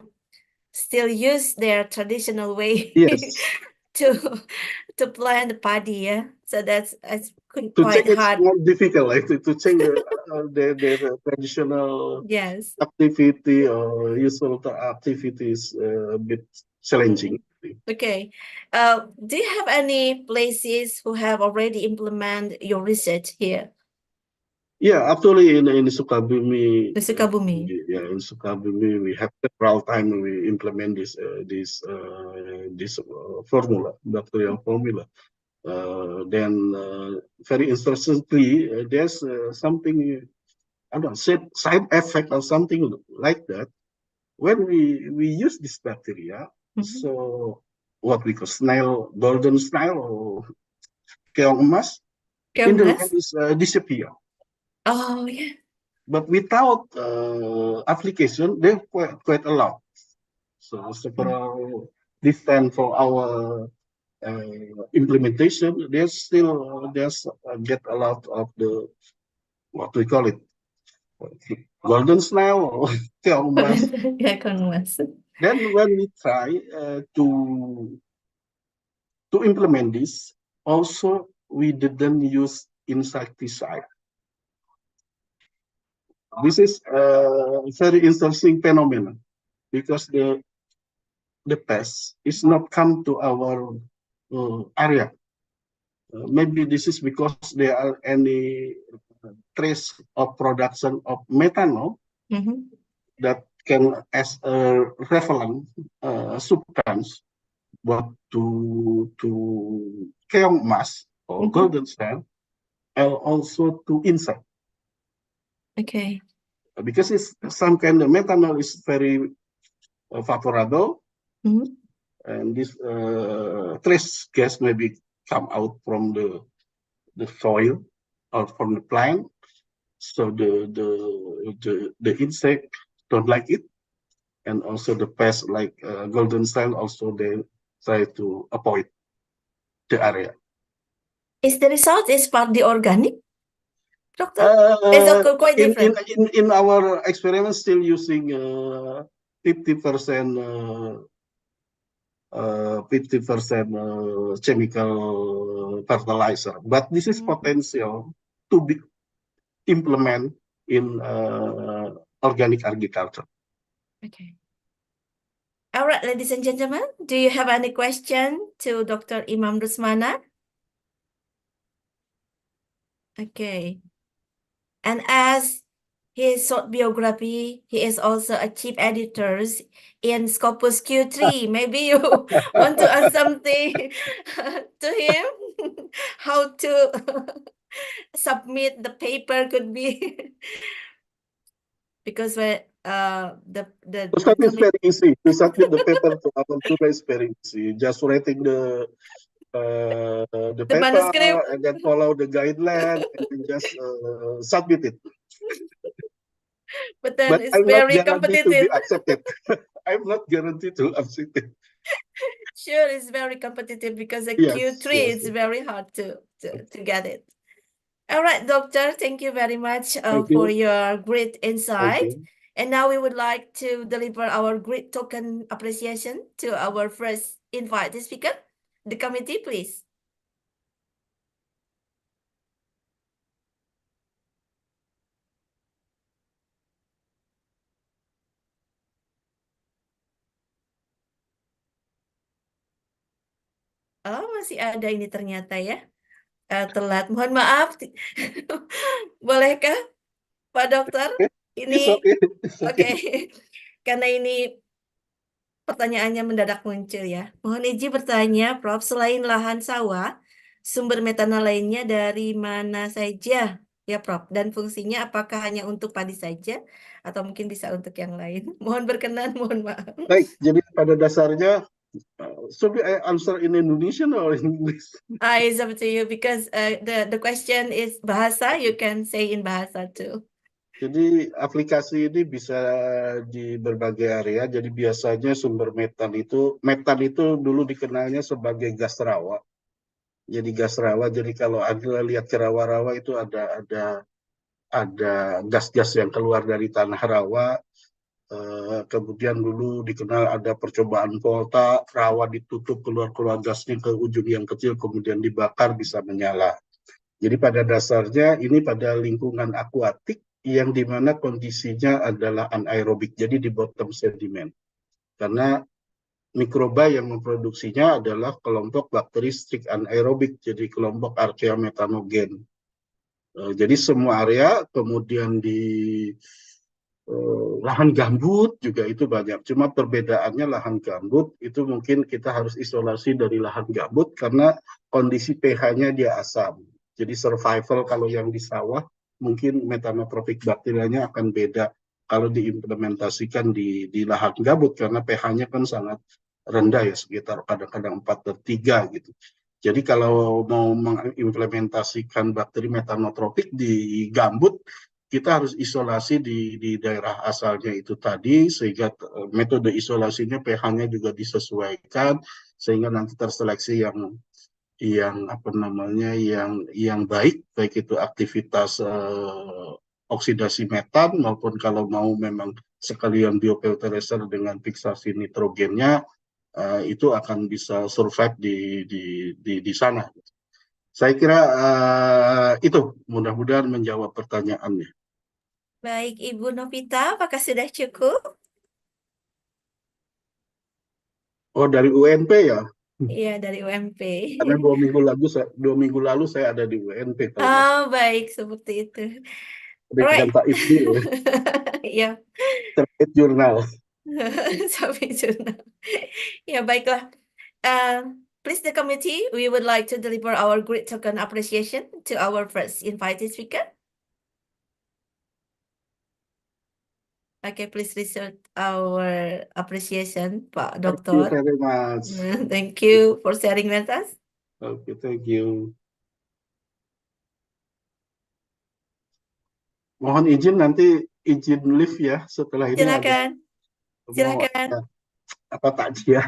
still use their traditional way Yes. to to plant the paddy. Yeah, so that's To quite change, it's hard. more difficult, like to change their traditional Yes. activity or usual activities a bit challenging. Okay. Do you have any places who have already implemented your research here? Yeah, actually in Sukabumi, The Sukabumi. in Sukabumi, we have several times we implement this formula, bacterial formula. Then very interestingly, there's something, I don't know, side effect or something like that. When we use this bacteria, so what we call golden snail or keong emas, in the land is disappear. Oh yeah. But without application, they're quite a lot. So several distance for our implementation, there's get a lot of the, what we call it, golden snail or keong emas. Yeah, emas. Then when we try to implement this, also we didn't use insecticide. This is a very interesting phenomenon, because the pest is not come to our area. Maybe this is because there are any trace of production of methanol that can as a repellent substance, but to keong emas or golden snail, and also to insect. Okay. Because it's some kind of methanol is very favorable, and this trace gas maybe come out from the soil or from the plant, so the insect don't like it, and also the pest like golden snail also they try to avoid the area. Is the result is partly organic, doctor? It's quite different. In our experiment, still using 50% 50% chemical fertilizer, but this is potential to be implement in organic agriculture. Okay. All right, ladies and gentlemen, do you have any question to Dr. Imam Rusmana? Okay. And as his short biography, he is also a chief editor in Scopus Q3. Maybe you want to ask something to him? How to submit the paper could be. because the To submit is committee. very easy. To submit the paper to Aventura is very easy. Just writing the paper manuscript. and then follow the guideline and then just submit it. But then But it's I'm not very guaranteed to be competitive. accepted. I'm not guaranteed to accept it. Sure, it's very competitive because the Yes, Q3 yes. is very hard to get it. All right, doctor, thank you very much Thank for you. your great Thank insight. you. And now we would like to deliver our great token appreciation to our first invited speaker. The committee, please. Oh, masih ada ini ternyata ya. Telat. Mohon maaf. Bolehkah, Pak Dokter? Ini It's okay. It's oke. okay. Karena ini pertanyaannya mendadak muncul ya. Mohon izin bertanya, Prof, selain lahan sawah, sumber metanol lainnya dari mana saja ya, Prof? Dan fungsinya apakah hanya untuk padi saja atau mungkin bisa untuk yang lain? Mohon berkenan, mohon maaf. Baik, jadi pada dasarnya, should I answer in Indonesian or in English? It's up to you because the question is bahasa, you can say in bahasa too. Jadi aplikasi ini bisa di berbagai area. Jadi biasanya sumber metan itu dulu dikenalnya sebagai gas rawa. Jadi gas rawa. Jadi kalau Anda lihat ke rawa-rawa itu ada gas-gas yang keluar dari tanah rawa. Kemudian dulu dikenal ada percobaan volta, rawa ditutup keluar gasnya ke ujung yang kecil, kemudian dibakar bisa menyala. Jadi pada dasarnya ini pada lingkungan akuatik yang dimana kondisinya adalah anaerobik, jadi di bottom sedimen. Karena mikroba yang memproduksinya adalah kelompok bakteri strict anaerobik, jadi kelompok archaea metanogen. Jadi semua area, kemudian di lahan gambut juga itu banyak. Cuma perbedaannya lahan gambut itu mungkin kita harus isolasi dari lahan gambut karena kondisi pH-nya dia asam. Jadi survival kalau yang di sawah mungkin metanotropik bakterianya akan beda kalau diimplementasikan di lahan gambut karena pH-nya kan sangat rendah ya, sekitar kadang-kadang 4/3 gitu. Jadi kalau mau mengimplementasikan bakteri metanotropik di gambut, kita harus isolasi di daerah asalnya itu tadi, sehingga metode isolasinya pH-nya juga disesuaikan, sehingga nanti terseleksi yang baik itu aktivitas oksidasi metan maupun kalau mau memang sekalian biofilteration dengan fiksasi nitrogennya, itu akan bisa survive di sana. Saya kira itu mudah-mudahan menjawab pertanyaannya. Baik, Ibu Novita, apakah sudah cukup? Oh, dari UNP ya? Iya, dari UMP. Karena 2 minggu lalu saya ada di UNP kalau nggak salah. Baik, seperti itu. Dengan Alright. Pak Ibnu ya, Iya. terkait jurnal. Sampai jurnal. Ya, baiklah. Please, the committee, we would like to deliver our great token appreciation to our first invited speaker. Okay, please receive our appreciation, Pak Thank you Dokter. very much. Thank you for sharing with us. Okay, thank you. Mohon izin nanti izin live ya setelah ini Silakan. mau Silakan. apa takjiah.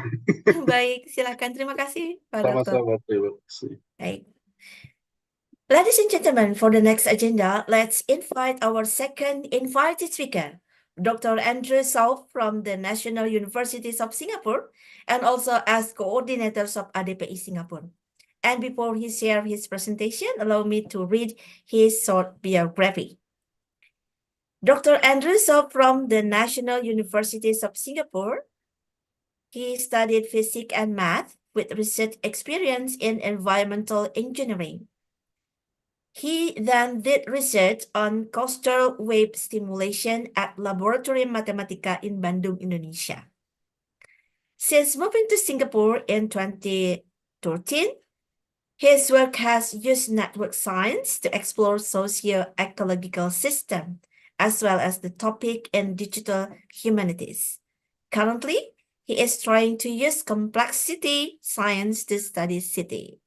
Baik, silakan. Terima kasih, Pak Dokter. Sama-sama, terima kasih. Baik. Ladies and gentlemen, for the next agenda, let's invite our second invited speaker, Dr. Andrew Sau from the National Universities of Singapore, and also as coordinators of ADPI Singapore. And before he shares his presentation, allow me to read his short biography. Dr. Andrew Sau from the National Universities of Singapore. He studied physics and math with research experience in environmental engineering. He then did research on coastal wave stimulation at Laboratorium Matematika in Bandung, Indonesia. Since moving to Singapore in 2013, his work has used network science to explore socio-ecological systems as well as the topic in digital humanities. Currently, he is trying to use complexity science to study city.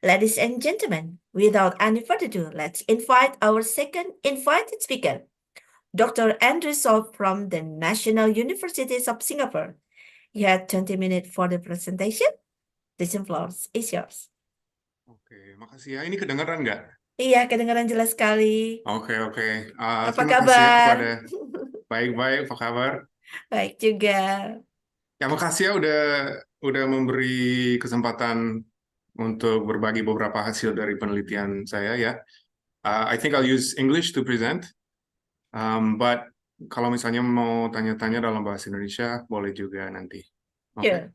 Ladies and gentlemen, without any further ado, let's invite our second invited speaker, Dr. Andrew Soap from the National Universities of Singapore. You have 20 minutes for the presentation. The floor is yours. Oke, makasih ya. Ini kedengaran nggak? Iya, kedengaran jelas sekali. Oke. Apa Terima kasih ya kabar? kepada baik, apa kabar? Baik juga. Ya, makasih ya udah memberi kesempatan untuk berbagi beberapa hasil dari penelitian saya ya. I think I'll use English to present, but kalau misalnya mau tanya-tanya dalam bahasa Indonesia boleh juga nanti. Oke. Sure.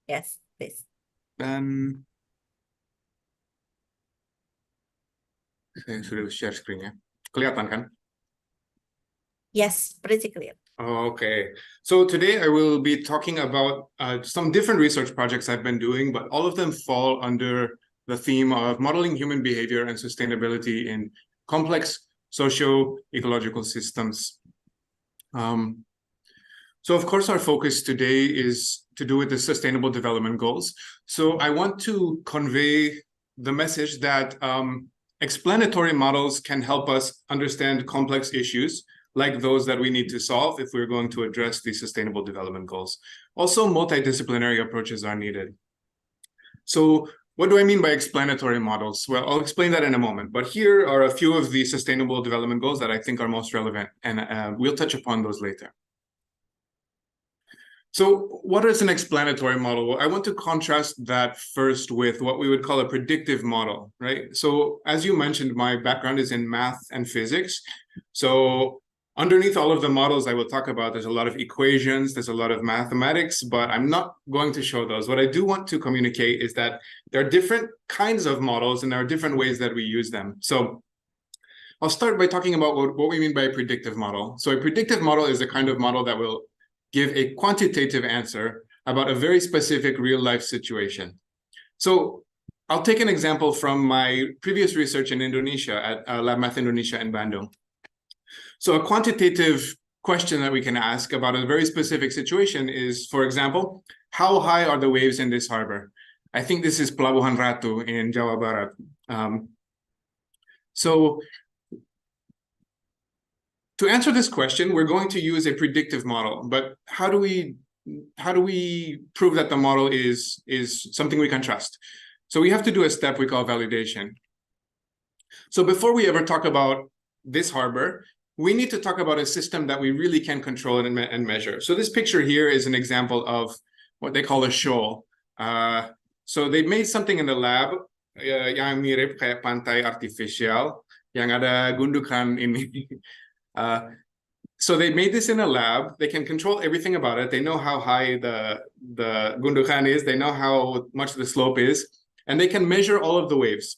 Yes, please. Dan saya sudah share screen-nya. Kelihatan kan? Yes, pretty clear. Okay, so today I will be talking about some different research projects I've been doing, but all of them fall under the theme of modeling human behavior and sustainability in complex socio-ecological systems. So of course our focus today is to do with the Sustainable Development Goals. So I want to convey the message that explanatory models can help us understand complex issues like those that we need to solve if we're going to address the Sustainable Development Goals. Also, multidisciplinary approaches are needed. So what do I mean by explanatory models? Well, I'll explain that in a moment, but here are a few of the Sustainable Development Goals that I think are most relevant, and we'll touch upon those later. So what is an explanatory model? Well, I want to contrast that first with what we would call a predictive model, right? So as you mentioned, my background is in math and physics. So underneath all of the models I will talk about, there's a lot of equations, there's a lot of mathematics, but I'm not going to show those. What I do want to communicate is that there are different kinds of models and there are different ways that we use them. So I'll start by talking about what we mean by a predictive model. So a predictive model is the kind of model that will give a quantitative answer about a very specific real-life situation. So I'll take an example from my previous research in Indonesia at Lab Math Indonesia in Bandung. So a quantitative question that we can ask about a very specific situation is, for example, how high are the waves in this harbor? I think this is Pelabuhan Ratu in Jawa Barat. So to answer this question, we're going to use a predictive model, but how do we prove that the model is something we can trust? So we have to do a step we call validation. So before we ever talk about this harbor, we need to talk about a system that we really can control and measure. So this picture here is an example of what they call a shoal. So they made something in the lab yang mirip kayak pantai artificial yang ada gundukan ini. So they made this in a lab. They can control everything about it. They know how high the gundukan is. They know how much the slope is, and they can measure all of the waves.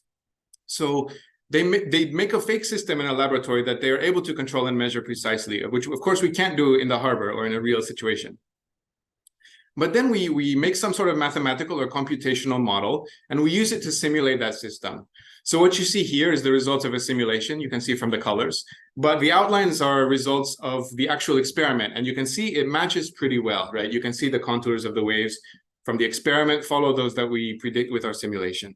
So they make a fake system in a laboratory that they are able to control and measure precisely, which of course we can't do in the harbor or in a real situation. But then we make some sort of mathematical or computational model, and we use it to simulate that system. So what you see here is the results of a simulation. You can see from the colors, but the outlines are results of the actual experiment. And you can see it matches pretty well, right? You can see the contours of the waves from the experiment, follow those that we predict with our simulation.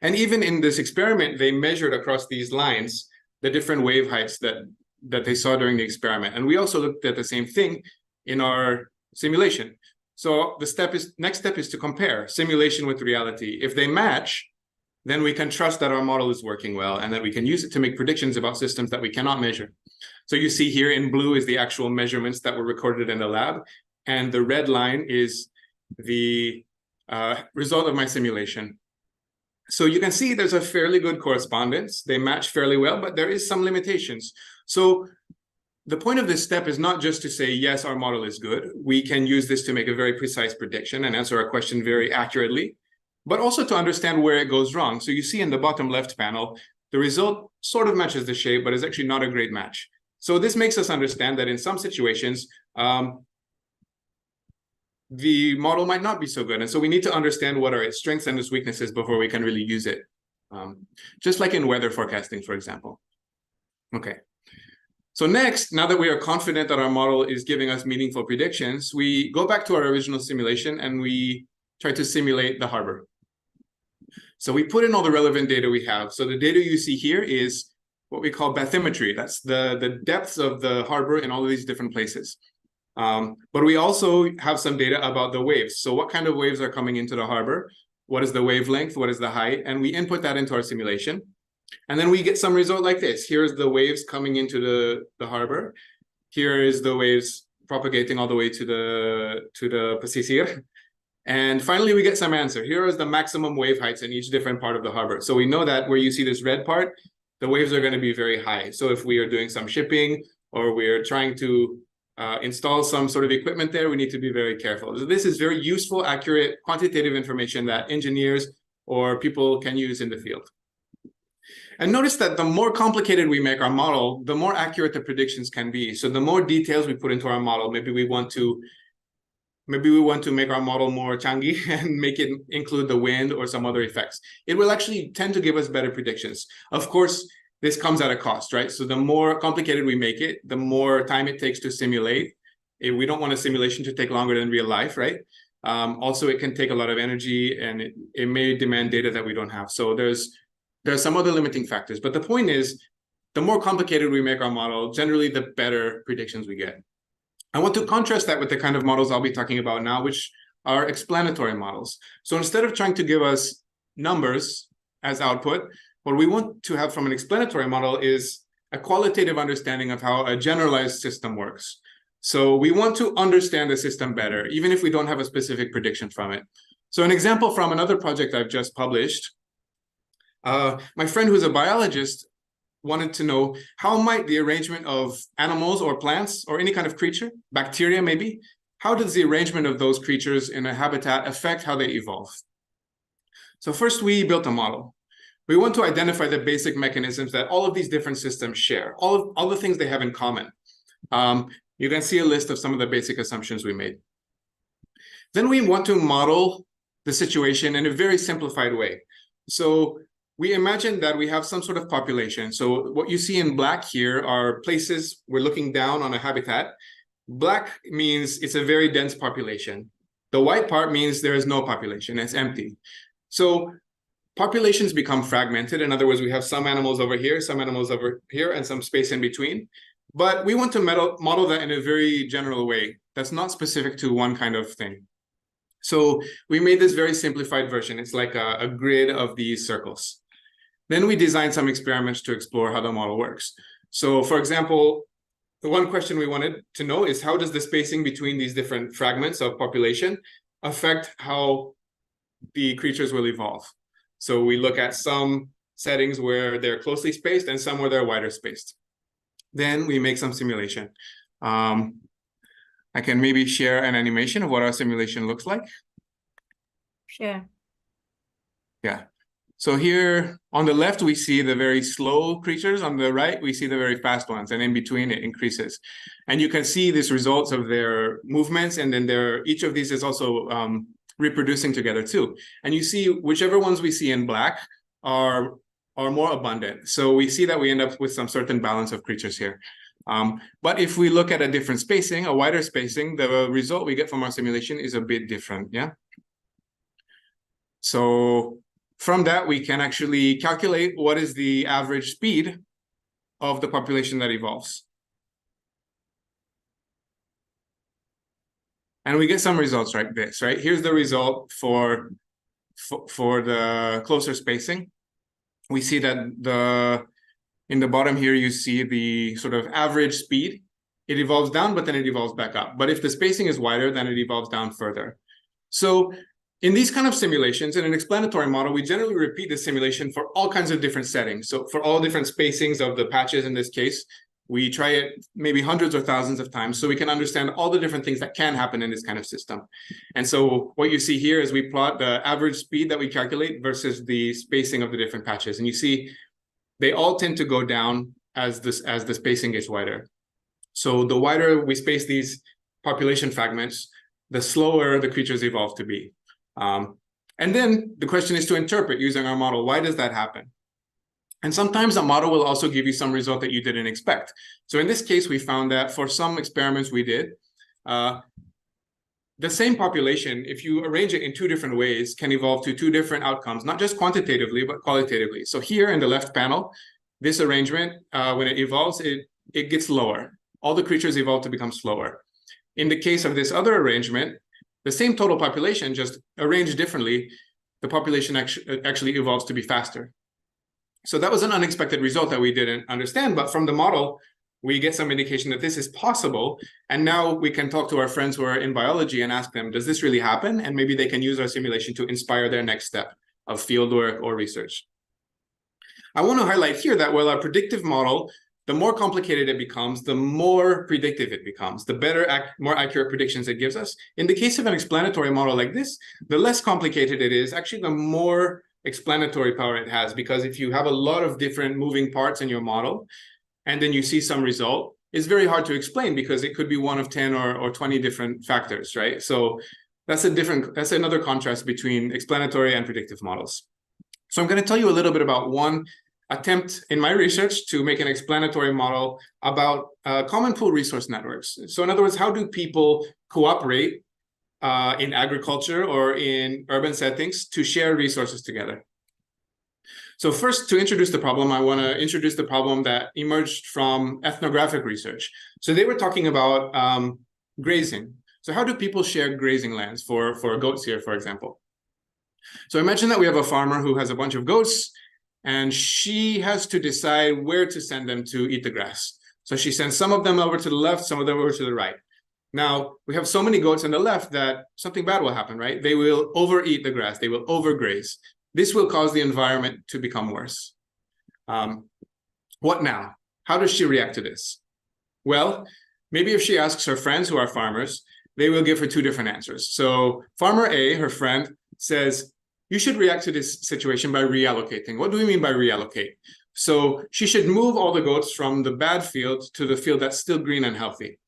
And even in this experiment, they measured across these lines the different wave heights that they saw during the experiment. And we also looked at the same thing in our simulation. So the next step is to compare simulation with reality. If they match, then we can trust that our model is working well and that we can use it to make predictions about systems that we cannot measure. So you see here in blue is the actual measurements that were recorded in the lab, and the red line is the result of my simulation. So you can see there's a fairly good correspondence. They match fairly well, but there is some limitations. So the point of this step is not just to say, yes, our model is good. We can use this to make a very precise prediction and answer a question very accurately, but also to understand where it goes wrong. So you see in the bottom left panel, the result sort of matches the shape, but is actually not a great match. So this makes us understand that in some situations, the model might not be so good. And so we need to understand what are its strengths and its weaknesses before we can really use it. Just like in weather forecasting, for example. Okay. So next, now that we are confident that our model is giving us meaningful predictions, we go back to our original simulation and we try to simulate the harbor. So we put in all the relevant data we have. So the data you see here is what we call bathymetry. That's the depths of the harbor in all of these different places. But we also have some data about the waves. So what kind of waves are coming into the harbor? What is the wavelength? What is the height? And we input that into our simulation. And then we get some result like this. Here's the waves coming into the harbor. Here is the waves propagating all the way to the pesisir. And finally, we get some answer. Here is the maximum wave heights in each different part of the harbor. So we know that where you see this red part, the waves are going to be very high. So if we are doing some shipping or we're trying to install some sort of equipment there, we need to be very careful. So this is very useful, accurate, quantitative information that engineers or people can use in the field. And notice that the more complicated we make our model, the more accurate the predictions can be. So the more details we put into our model, maybe we want to make our model more changi and make it include the wind or some other effects. It will actually tend to give us better predictions. Of course, this comes at a cost, right? So the more complicated we make it, the more time it takes to simulate. We don't want a simulation to take longer than real life, right? Also, it can take a lot of energy and it may demand data that we don't have. So there's some other limiting factors. But the point is, the more complicated we make our model, generally the better predictions we get. I want to contrast that with the kind of models I'll be talking about now, which are explanatory models. So instead of trying to give us numbers as output, what we want to have from an explanatory model is a qualitative understanding of how a generalized system works. So we want to understand the system better, even if we don't have a specific prediction from it. So an example from another project I've just published, my friend who's a biologist wanted to know how might the arrangement of animals or plants or any kind of creature, bacteria maybe, how does the arrangement of those creatures in a habitat affect how they evolve? So first we built a model. We want to identify the basic mechanisms that all of these different systems share, all the things they have in common. You can see a list of some of the basic assumptions we made. Then we want to model the situation in a very simplified way. So we imagine that we have some sort of population. So what you see in black here are places we're looking down on a habitat. Black means it's a very dense population. The white part means there is no population, it's empty. So populations become fragmented. In other words, we have some animals over here, some animals over here, and some space in between. But we want to model that in a very general way that's not specific to one kind of thing. So we made this very simplified version. It's like a grid of these circles. Then we designed some experiments to explore how the model works. So for example, the one question we wanted to know is how does the spacing between these different fragments of population affect how the creatures will evolve? So we look at some settings where they're closely spaced and some where they're wider spaced. Then we make some simulation. I can maybe share an animation of what our simulation looks like. Sure. Yeah. So here on the left, we see the very slow creatures. On the right, we see the very fast ones. And in between, it increases. And you can see these results of their movements. And then each of these is also reproducing together too. And you see whichever ones we see in black are more abundant. So we see that we end up with some certain balance of creatures here. But if we look at a different spacing, a wider spacing, the result we get from our simulation is a bit different, yeah? So from that, we can actually calculate what is the average speed of the population that evolves. And we get some results like this, right? Here's the result for the closer spacing. We see that in the bottom here, you see the sort of average speed. It evolves down, but then it evolves back up. But if the spacing is wider, then it evolves down further. So in these kind of simulations, in an explanatory model, we generally repeat the simulation for all kinds of different settings. So for all different spacings of the patches in this case, we try it maybe hundreds or thousands of times so we can understand all the different things that can happen in this kind of system. And so what you see here is we plot the average speed that we calculate versus the spacing of the different patches. And you see they all tend to go down as the spacing gets wider. So the wider we space these population fragments, the slower the creatures evolve to be. And then the question is to interpret using our model. Why does that happen? And sometimes a model will also give you some result that you didn't expect. So in this case, we found that for some experiments we did, the same population, if you arrange it in two different ways, can evolve to two different outcomes, not just quantitatively, but qualitatively. So here in the left panel, this arrangement, when it evolves, it gets lower. All the creatures evolve to become slower. In the case of this other arrangement, the same total population, just arranged differently, the population actually evolves to be faster. So that was an unexpected result that we didn't understand, but from the model, we get some indication that this is possible. And now we can talk to our friends who are in biology and ask them, does this really happen? And maybe they can use our simulation to inspire their next step of fieldwork or research. I want to highlight here that while our predictive model, the more complicated it becomes, the more predictive it becomes, the better, more accurate predictions it gives us. In the case of an explanatory model like this, the less complicated it is, actually the more explanatory power it has, because if you have a lot of different moving parts in your model, and then you see some result, it's very hard to explain because it could be one of 10 or 20 different factors, right? So that's another contrast between explanatory and predictive models. So I'm going to tell you a little bit about one attempt in my research to make an explanatory model about common pool resource networks. So in other words, how do people cooperate in agriculture or in urban settings to share resources together? So first, to introduce the problem, I want to introduce the problem that emerged from ethnographic research. So they were talking about grazing. So how do people share grazing lands for goats here, for example? So imagine that we have a farmer who has a bunch of goats, and she has to decide where to send them to eat the grass. So she sends some of them over to the left, some of them over to the right. Now, we have so many goats on the left that something bad will happen, right? They will overeat the grass, they will overgraze. This will cause the environment to become worse. What now? How does she react to this? Well, maybe if she asks her friends who are farmers, they will give her two different answers. So farmer A, her friend, says, you should react to this situation by reallocating. What do we mean by reallocate? So she should move all the goats from the bad field to the field that's still green and healthy.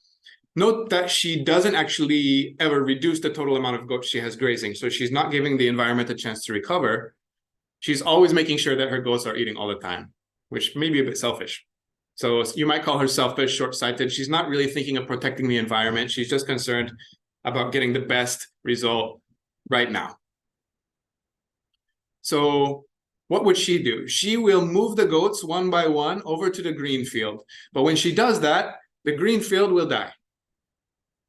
Note that she doesn't actually ever reduce the total amount of goats she has grazing. So she's not giving the environment a chance to recover. She's always making sure that her goats are eating all the time, which may be a bit selfish. So you might call her selfish, short-sighted. She's not really thinking of protecting the environment. She's just concerned about getting the best result right now. So what would she do? She will move the goats one by one over to the green field. But when she does that, the green field will die.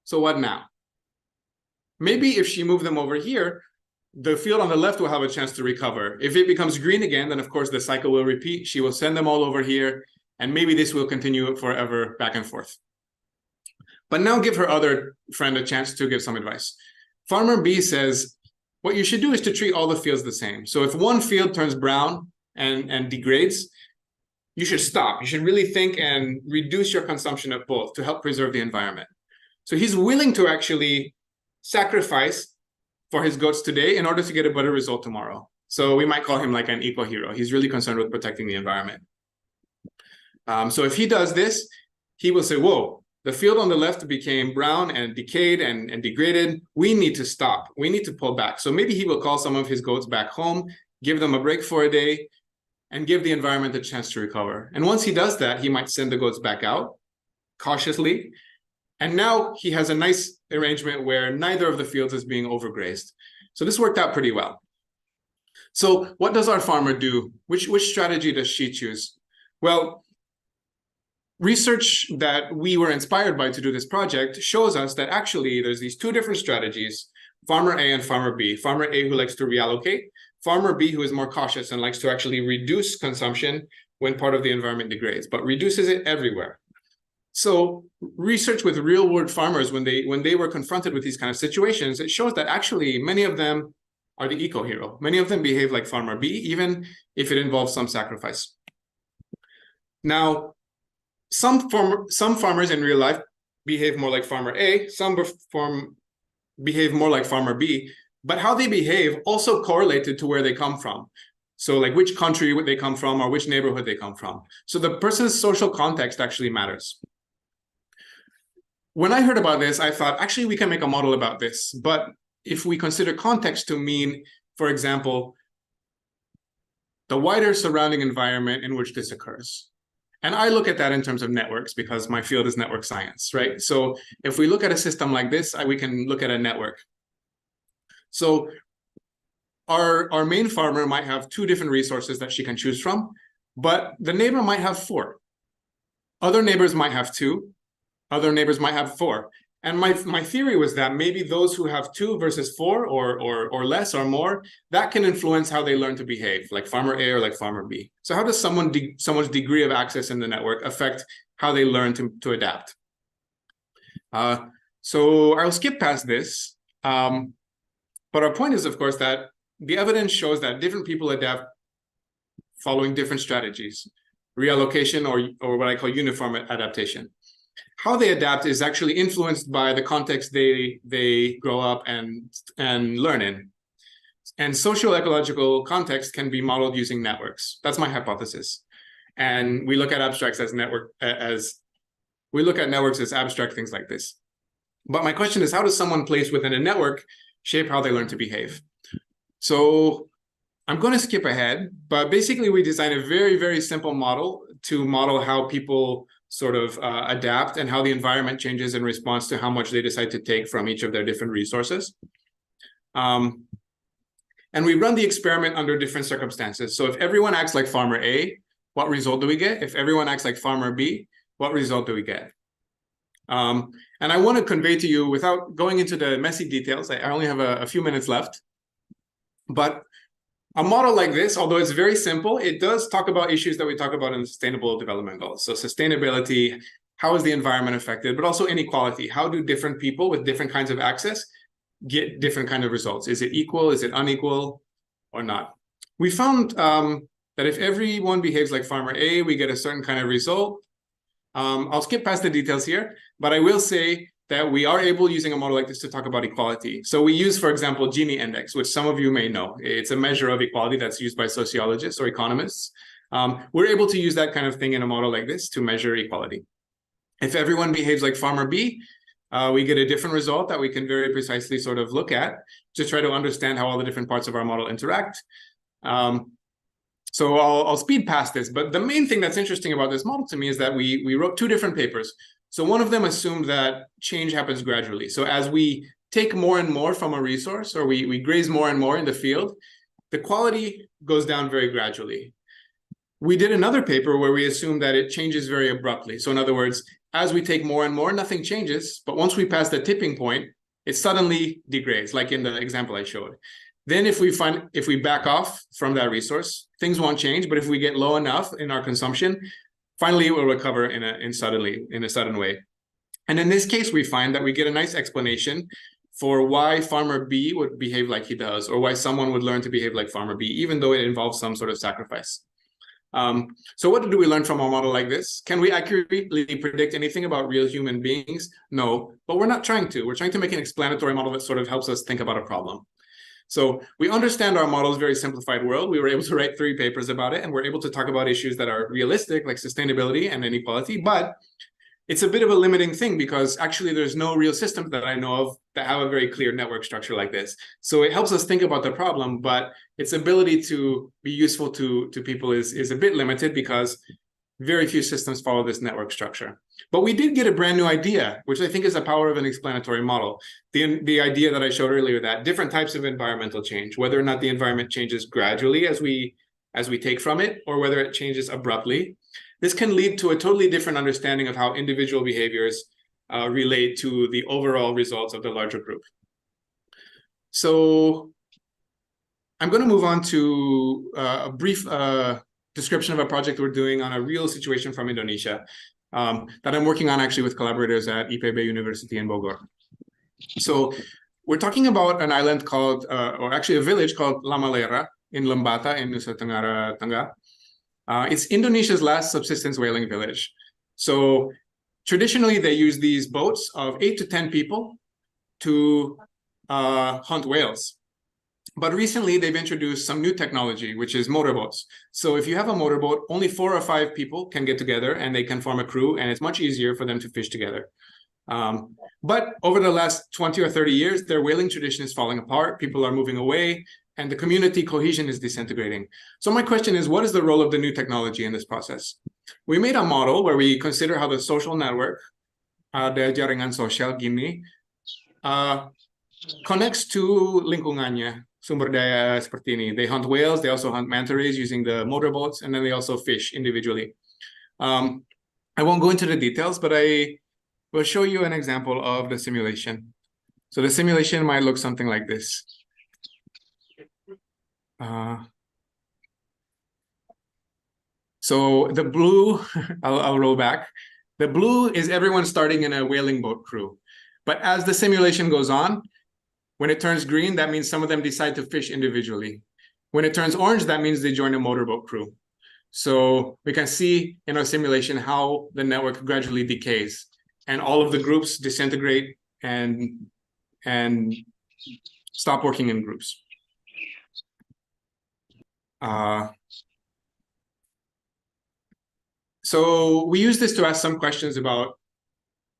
So what now? Maybe if she moved them over here, the field on the left will have a chance to recover. If it becomes green again, then of course the cycle will repeat. She will send them all over here, and maybe this will continue forever back and forth. But now give her other friend a chance to give some advice. Farmer B says, what you should do is to treat all the fields the same. So if one field turns brown and degrades, you should stop. You should really think and reduce your consumption of both to help preserve the environment. So he's willing to actually sacrifice for his goats today in order to get a better result tomorrow. So we might call him like an eco-hero. He's really concerned with protecting the environment. So if he does this, he will say, whoa, the field on the left became brown and decayed and degraded. We need to stop. We need to pull back. So maybe he will call some of his goats back home, give them a break for a day, and give the environment a chance to recover. And once he does that, he might send the goats back out cautiously. And now he has a nice arrangement where neither of the fields is being overgrazed. So this worked out pretty well. So what does our farmer do? Which strategy does she choose? Well, research that we were inspired by to do this project shows us that actually there's these two different strategies, farmer A and farmer B. Farmer A who likes to reallocate, farmer B who is more cautious and likes to actually reduce consumption when part of the environment degrades, but reduces it everywhere. So research with real-world farmers, when they were confronted with these kind of situations, it shows that actually many of them are the eco-hero. Many of them behave like farmer B, even if it involves some sacrifice. Now, some farmers in real life behave more like farmer A, some behave more like farmer B, but how they behave also correlated to where they come from. So like which country they come from or which neighborhood they come from. So the person's social context actually matters. When I heard about this, I thought, actually, we can make a model about this. But if we consider context to mean, for example, the wider surrounding environment in which this occurs. And I look at that in terms of networks because my field is network science, right? So if we look at a system like this, we can look at a network. So our main farmer might have 2 different resources that she can choose from, but the neighbor might have 4. Other neighbors might have 2. Other neighbors might have 4. And my theory was that maybe those who have 2 versus 4 or less or more, that can influence how they learn to behave, like farmer A or like farmer B. So how does someone's degree of access in the network affect how they learn to adapt? So I'll skip past this. But our point is, of course, that the evidence shows that different people adapt following different strategies, reallocation or what I call uniform adaptation. How they adapt is actually influenced by the context they grow up and learn in. And socio-ecological context can be modeled using networks. That's my hypothesis. And we look at abstracts as networks as abstract things like this. But my question is, how does someone placed within a network shape how they learn to behave? So I'm going to skip ahead, but basically we designed a very, very simple model to model how people sort of adapt and how the environment changes in response to how much they decide to take from each of their different resources. And we run the experiment under different circumstances. So if everyone acts like farmer A, what result do we get? If everyone acts like farmer B, what result do we get? And I want to convey to you, without going into the messy details, I only have a few minutes left, but a model like this, although it's very simple, it does talk about issues that we talk about in the Sustainable Development Goals. So sustainability, how is the environment affected, but also inequality. How do different people with different kinds of access get different kind of results? Is it equal? Is it unequal or not? We found that if everyone behaves like farmer A, we get a certain kind of result. I'll skip past the details here, but I will say that we are able, using a model like this, to talk about equality. So we use, for example, Gini index, which some of you may know. It's a measure of equality that's used by sociologists or economists. We're able to use that kind of thing in a model like this to measure equality. If everyone behaves like farmer B, we get a different result that we can very precisely sort of look at to try to understand how all the different parts of our model interact. So I'll speed past this, but the main thing that's interesting about this model to me is that we wrote 2 different papers. So one of them assumed that change happens gradually. So as we take more and more from a resource, or we graze more and more in the field, the quality goes down very gradually. We did another paper where we assumed that it changes very abruptly. So in other words, as we take more and more, nothing changes. But once we pass the tipping point, it suddenly degrades, like in the example I showed. Then if we back off from that resource, things won't change. But if we get low enough in our consumption, finally, it will recover in a sudden way. And in this case, we find that we get a nice explanation for why farmer B would behave like he does, or why someone would learn to behave like farmer B, even though it involves some sort of sacrifice. So what do we learn from a model like this? Can we accurately predict anything about real human beings? No, but we're not trying to. We're trying to make an explanatory model that sort of helps us think about a problem. So we understand our model's very simplified world. We were able to write 3 papers about it, and we're able to talk about issues that are realistic, like sustainability and inequality. But it's a bit of a limiting thing because actually there's no real system that I know of that have a very clear network structure like this. So it helps us think about the problem, but its ability to be useful to people is a bit limited because very few systems follow this network structure. But we did get a brand new idea, which I think is the power of an explanatory model. The idea that I showed earlier, that different types of environmental change, whether or not the environment changes gradually as we take from it, or whether it changes abruptly, this can lead to a totally different understanding of how individual behaviors relate to the overall results of the larger group. So I'm going to move on to a brief description of a project we're doing on a real situation from Indonesia that I'm working on actually with collaborators at IPB University in Bogor. So we're talking about an island called, or actually a village called Lamalera in Lembata in Nusa Tenggara Tengah. It's Indonesia's last subsistence whaling village. So traditionally they use these boats of 8 to 10 people to hunt whales. But recently they've introduced some new technology, which is motorboats. So if you have a motorboat, only 4 or 5 people can get together and they can form a crew, and it's much easier for them to fish together. But over the last 20 or 30 years, their whaling tradition is falling apart. People are moving away. and the community cohesion is disintegrating. So my question is, what is the role of the new technology in this process? We made a model where we consider how the social network, the jaringan sosial gini, connects to lingkungannya, sumber daya seperti ini. They hunt whales, they also hunt manta rays using the motorboats, and then they also fish individually. I won't go into the details, but I will show you an example of the simulation. So the simulation might look something like this. So the blue, I'll roll back. The blue is everyone starting in a whaling boat crew. But as the simulation goes on, when it turns green, that means some of them decide to fish individually. When it turns orange, that means they join a motorboat crew. So we can see in our simulation how the network gradually decays and all of the groups disintegrate and stop working in groups. So we use this to ask some questions about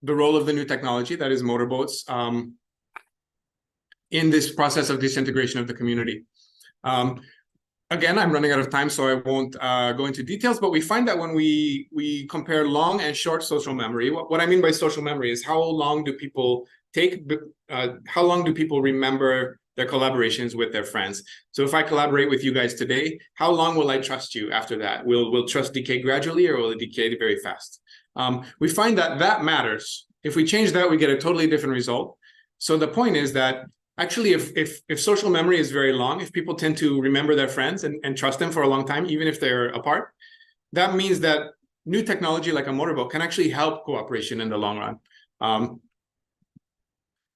the role of the new technology, that is motorboats, in this process of disintegration of the community. Again, I'm running out of time, so I won't go into details, but we find that when we compare long and short social memory, what I mean by social memory is how long do people how long do people remember their collaborations with their friends? So if I collaborate with you guys today, how long will I trust you after that? Will trust decay gradually, or will it decay very fast? We find that that matters. If we change that, we get a totally different result. So the point is that actually, if social memory is very long, if people tend to remember their friends and trust them for a long time, even if they're apart, that means that new technology like a motorboat can actually help cooperation in the long run.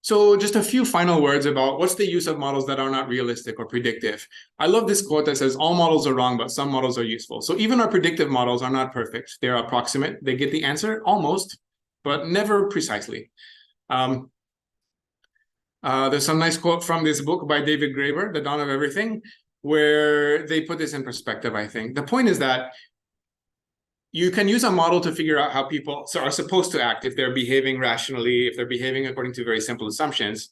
So just a few final words about what's the use of models that are not realistic or predictive. I love this quote that says, all models are wrong, but some models are useful. So even our predictive models are not perfect. They're approximate. They get the answer almost, but never precisely. There's some nice quote from this book by David Graeber, The Dawn of Everything, where they put this in perspective, I think. The point is that you can use a model to figure out how people are supposed to act, if they're behaving rationally, if they're behaving according to very simple assumptions.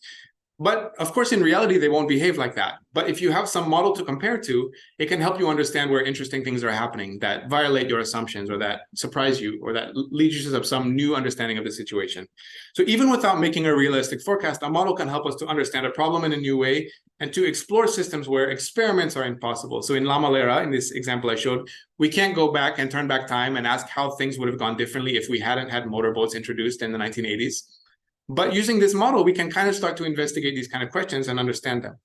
But of course, in reality, they won't behave like that. But if you have some model to compare to, it can help you understand where interesting things are happening that violate your assumptions, or that surprise you, or that lead you to some new understanding of the situation. So even without making a realistic forecast, a model can help us to understand a problem in a new way and to explore systems where experiments are impossible. So in La Malera, in this example I showed, we can't go back and turn back time and ask how things would have gone differently if we hadn't had motorboats introduced in the 1980s. But using this model, we can kind of start to investigate these kind of questions and understand them.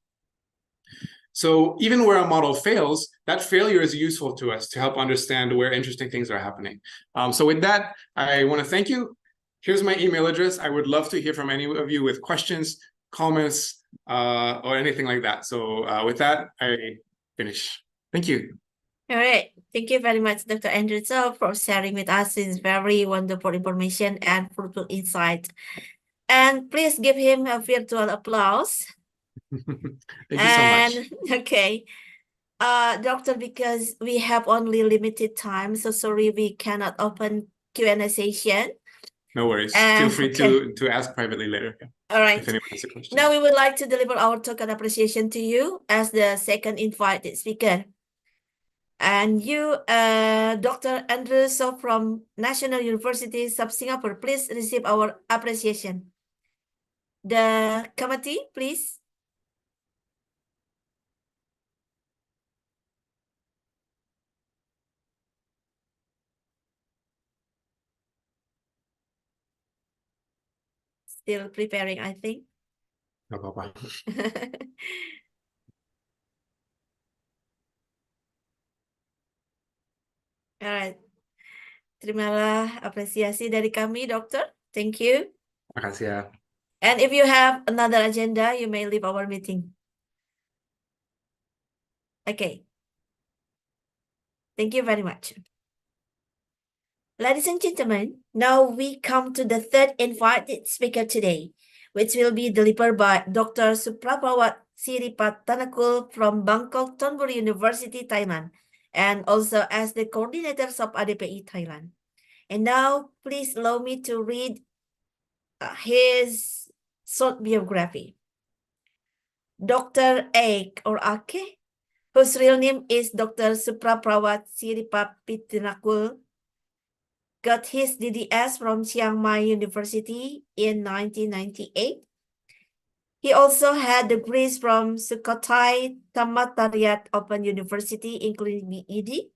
So even where a model fails, that failure is useful to us to help understand where interesting things are happening. So with that, I want to thank you. Here's my email address. I would love to hear from any of you with questions, comments, or anything like that. So with that, I finish. Thank you. All right. Thank you very much, Dr. Andrew, for sharing with us this very wonderful information and fruitful insight. And please give him a virtual applause. Thank you so much. Okay. Doctor, because we have only limited time, so sorry we cannot open Q&A session. No worries. Feel free okay. to ask privately later. All right. If anyone has a question. Now we would like to deliver our token appreciation to you as the second invited speaker. And you, Dr. Andrew So from National University of Singapore, please receive our appreciation. The committee, please. Still preparing, I think. No problem. Alright. Terimalah apresiasi dari kami, Dokter. Thank you. Makasih ya. And if you have another agenda, you may leave our meeting. Okay. Thank you very much. Ladies and gentlemen, now we come to the third invited speaker today, which will be delivered by Dr. Suprapawat Siripatanakul from Bangkok Thonburi University, Thailand, and also as the coordinators of ADPI Thailand. And now, please allow me to read his short biography. Dr. Ake or Ake, whose real name is Dr. Supraprawat Siripapittinakul, got his DDS from Chiang Mai University in 1998. He also had degrees from Sukhothai Thammasariat Open University, including BEd,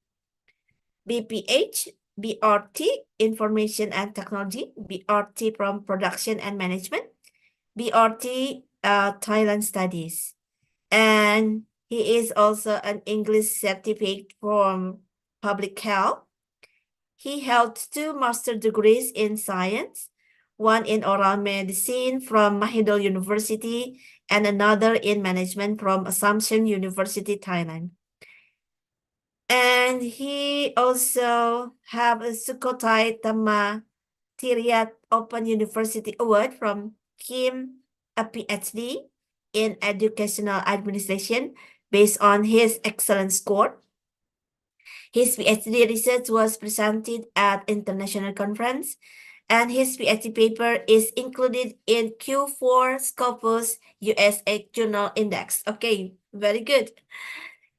BPH, BRT, Information and Technology, BRT from Production and Management, BRT Thailand Studies. And he is also an English certificate from Public Health. He held 2 master's degrees in science, one in oral medicine from Mahidol University and another in management from Assumption University, Thailand. And he also have a Sukhothai Thammasariat Open University Award from Kim, a PhD in Educational Administration based on his excellent score. His PhD research was presented at international conference, and his PhD paper is included in Q4 Scopus USA Journal Index. Okay, very good.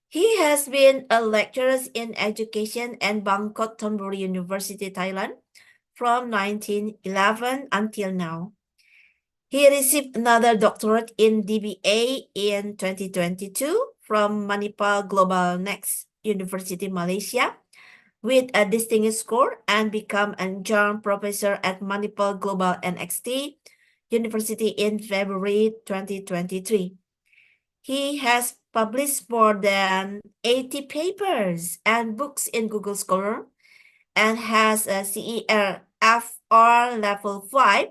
He has been a lecturer in education at Bangkok Thonburi University, Thailand from 1911 until now. He received another doctorate in DBA in 2022 from Manipal Global Next University, Malaysia, with a distinguished score and become an adjunct professor at Manipal Global NXT University in February 2023. He has published more than 80 papers and books in Google Scholar and has a CERFR Level 5,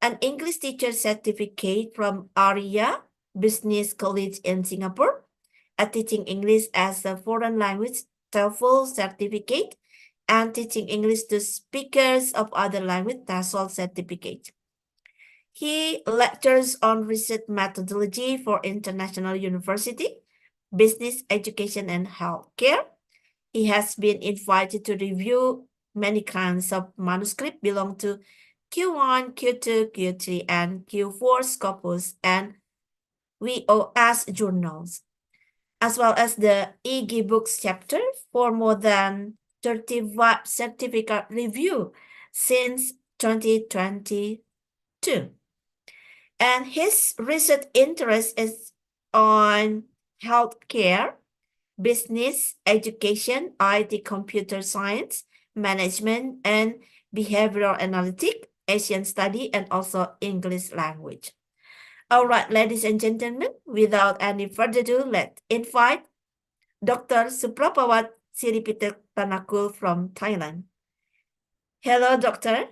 an English teacher certificate from ARIA Business College in Singapore, a teaching English as a foreign language TOEFL certificate, and teaching English to speakers of other language TESOL certificate. He lectures on research methodology for international university, business, education, and healthcare. He has been invited to review many kinds of manuscripts belong to Q1, Q2, Q3, and Q4 Scopus and VOS journals, as well as the EG Books chapter for more than 35 certificate review since 2022. And his research interest is on healthcare, business, education, IT, computer science, management, and behavioral analytics, Asian study, and also English language. All right, ladies and gentlemen, without any further ado, let's invite Dr. Suprapawat Siripittanakul from Thailand. Hello, doctor.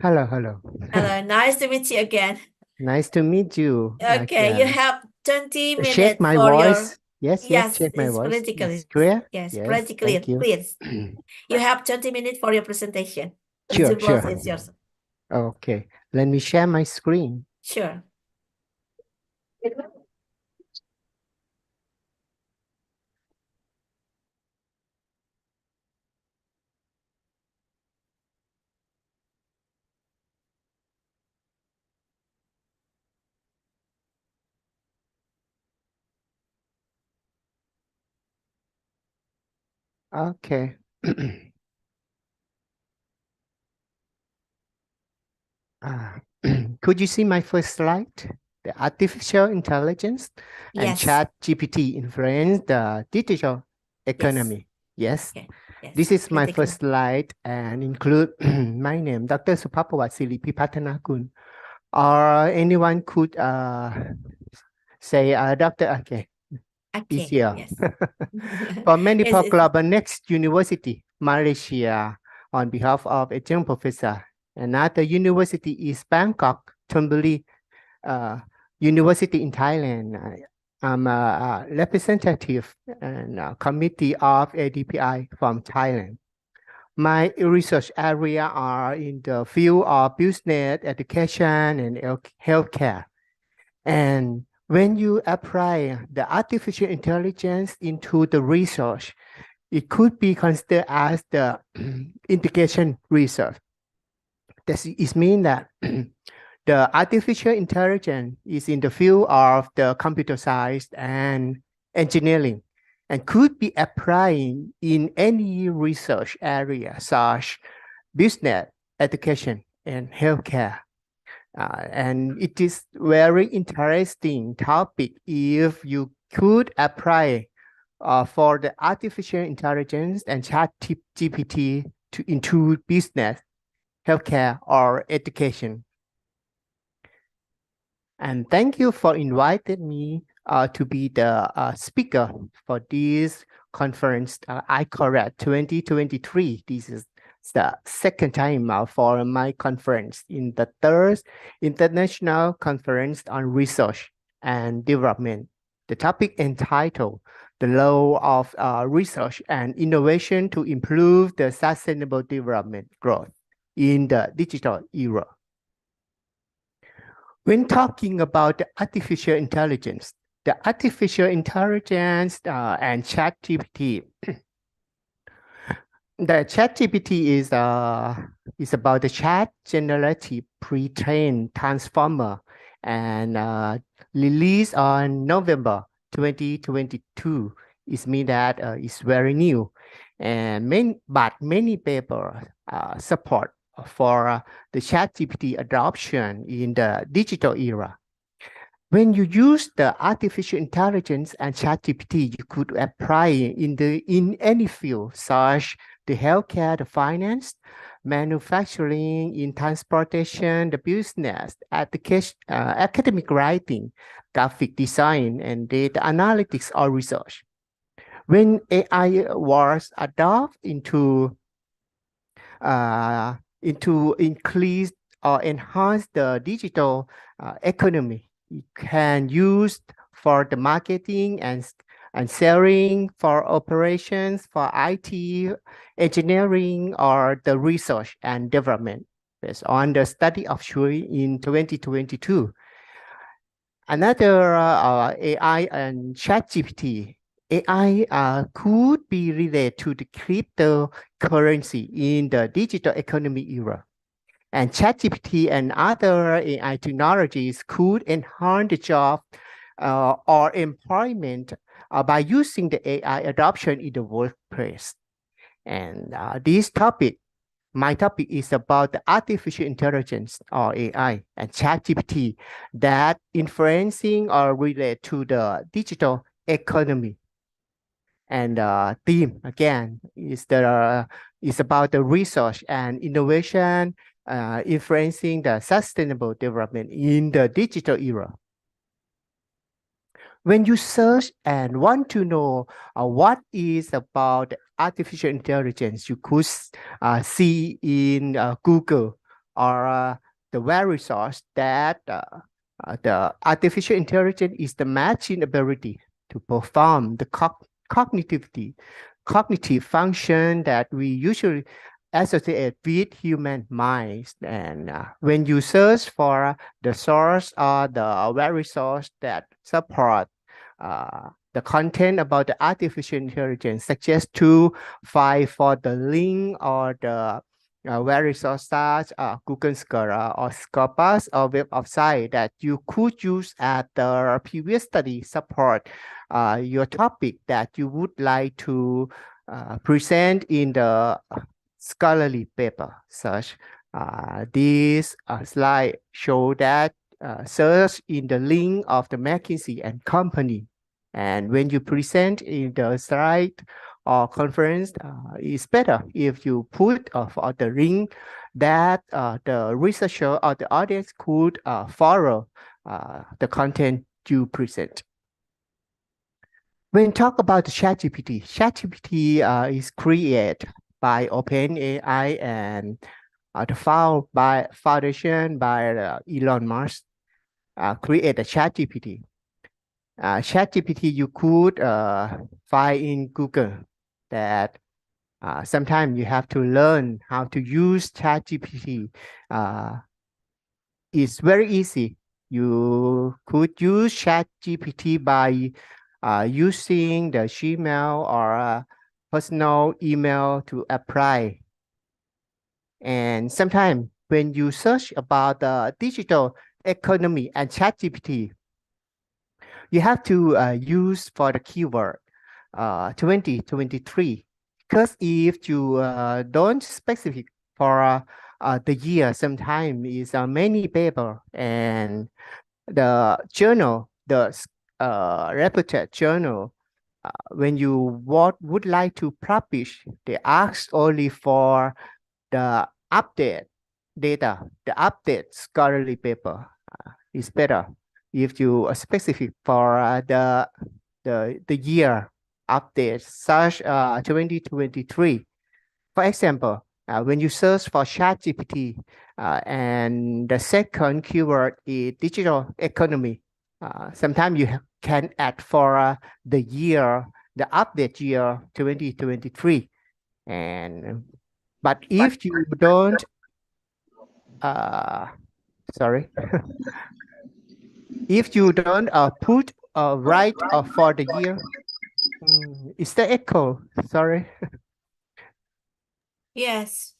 Hello, hello. Hello, nice to meet you again. Nice to meet you. Okay, you again. have 20 minutes Check my for voice. your... Yes, check my it's voice. pretty clear. It's clear? Yes, Yes, pretty clear. thank you. Please, you have 20 minutes for your presentation. The Sure, floor sure. is yours. Okay, let me share my screen. Sure. Okay. Could you see my first slide? The artificial intelligence and Yes. chat GPT influence the digital economy. Yes. Okay. Yes. This is my pretty clear. first slide and include my name, Dr. Supapawat Siripittanakul. Or anyone could say Dr. Okay. Okay. Easier. Yes. For Manipal Yes, Global Next University, Malaysia, on behalf of a young professor. Another university is Bangkok Thonburi University in Thailand. I'm a representative and committee of ADPI from Thailand. My research area are in the field of business, education, and healthcare. And when you apply the artificial intelligence into the research, it could be considered as the integration research. This is mean that The artificial intelligence is in the field of the computer science and engineering and could be applied in any research area such business, education, and healthcare. And it is very interesting topic if you could apply for the artificial intelligence and chat GPT into business, healthcare, or education. And thank you for inviting me to be the speaker for this conference, ICORAD 2023. This is the second time for my conference in the third International Conference on Research and Development. The topic entitled The Role of Research and Innovation to Improve the Sustainable Development Growth in the Digital Era. When talking about the artificial intelligence and ChatGPT, the ChatGPT is about the chat generative pre-trained transformer and released on November 2022. It means that it's very new, and many papers support for the ChatGPT adoption in the digital era. When you use the artificial intelligence and ChatGPT, you could apply in any field, such the healthcare, the finance, manufacturing, in transportation, the business, education, academic writing, graphic design, and data analytics or research. When AI was adopted into increase or enhance the digital economy, it can use for the marketing and selling, for operations, for IT, engineering, or the research and development, based on the study of Shui in 2022. Another AI and ChatGPT. AI could be related to the cryptocurrency in the digital economy era. And ChatGPT and other AI technologies could enhance the job or employment by using the AI adoption in the workplace. And my topic is about the artificial intelligence or AI and ChatGPT that influencing or relate to the digital economy. And theme again is about the research and innovation influencing the sustainable development in the digital era. When you search and want to know what is about artificial intelligence, you could see in Google or the very source that the artificial intelligence is the matching ability to perform the cognitive function that we usually associate with human minds. And when you search for the source or the very source that support the content about the artificial intelligence, suggest to find for the link or the very source such Google Scholar or Scopus or Web of Science that you could use at the previous study support your topic that you would like to present in the scholarly paper. Such this slide show that search in the link of the McKinsey and Company. And when you present in the slide or conference, it's better if you put for the link that the researcher or the audience could follow the content you present. When talk about the ChatGPT is created by OpenAI and the foundation by Elon Musk create the ChatGPT. ChatGPT you could find in Google that sometimes you have to learn how to use ChatGPT. It's very easy. You could use ChatGPT by using the Gmail or personal email to apply. And sometimes when you search about the digital economy and ChatGPT, you have to use for the keyword 2023, because if you don't specific for the year, sometimes is many paper and the journal, the reputed journal, when you would like to publish, they ask only for the update data, the update scholarly paper. Is better if you specific for the year update, such 2023. For example, when you search for ChatGPT and the second keyword is digital economy, sometimes you can add for the year, the update year 2023. But if you don't, sorry, if you don't put right for the year, is the echo? Sorry. Yes,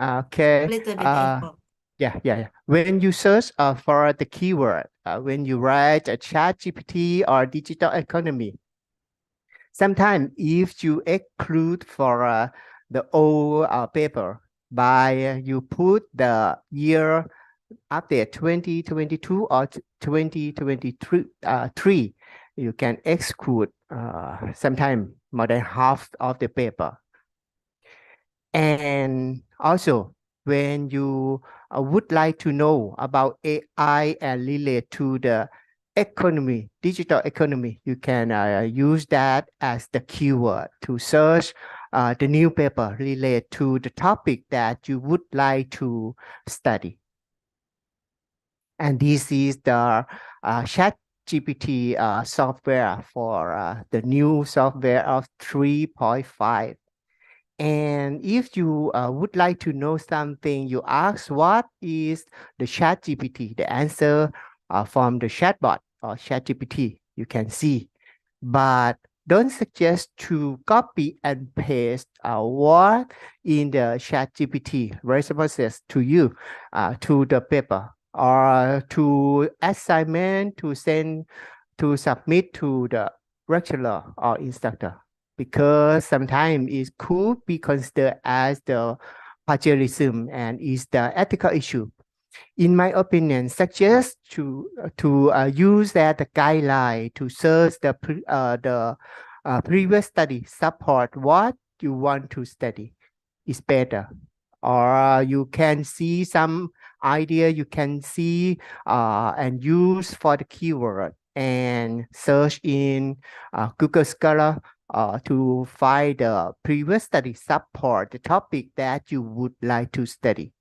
Okay. little bit echo. Yeah. When you search for the keyword, when you write a ChatGPT or digital economy, sometimes if you exclude for the old paper by you put the year update 2022 or 2023, you can exclude sometimes more than half of the paper. And also, when you would like to know about AI and relate to the economy, digital economy, you can use that as the keyword to search the new paper relate to the topic that you would like to study. And this is the ChatGPT software for the new software of 3.5. And if you would like to know something, you ask what is the ChatGPT, the answer from the chatbot or ChatGPT, you can see. But don't suggest to copy and paste what in the ChatGPT responses to you to the paper or to assignment to send to submit to the lecturer or instructor, because sometimes it could be considered as the plagiarism and is the ethical issue. In my opinion, suggest to use that guideline to search the previous study support what you want to study is better. Or you can see some idea you can see and use for the keyword and search in Google Scholar to find the previous study support the topic that you would like to study.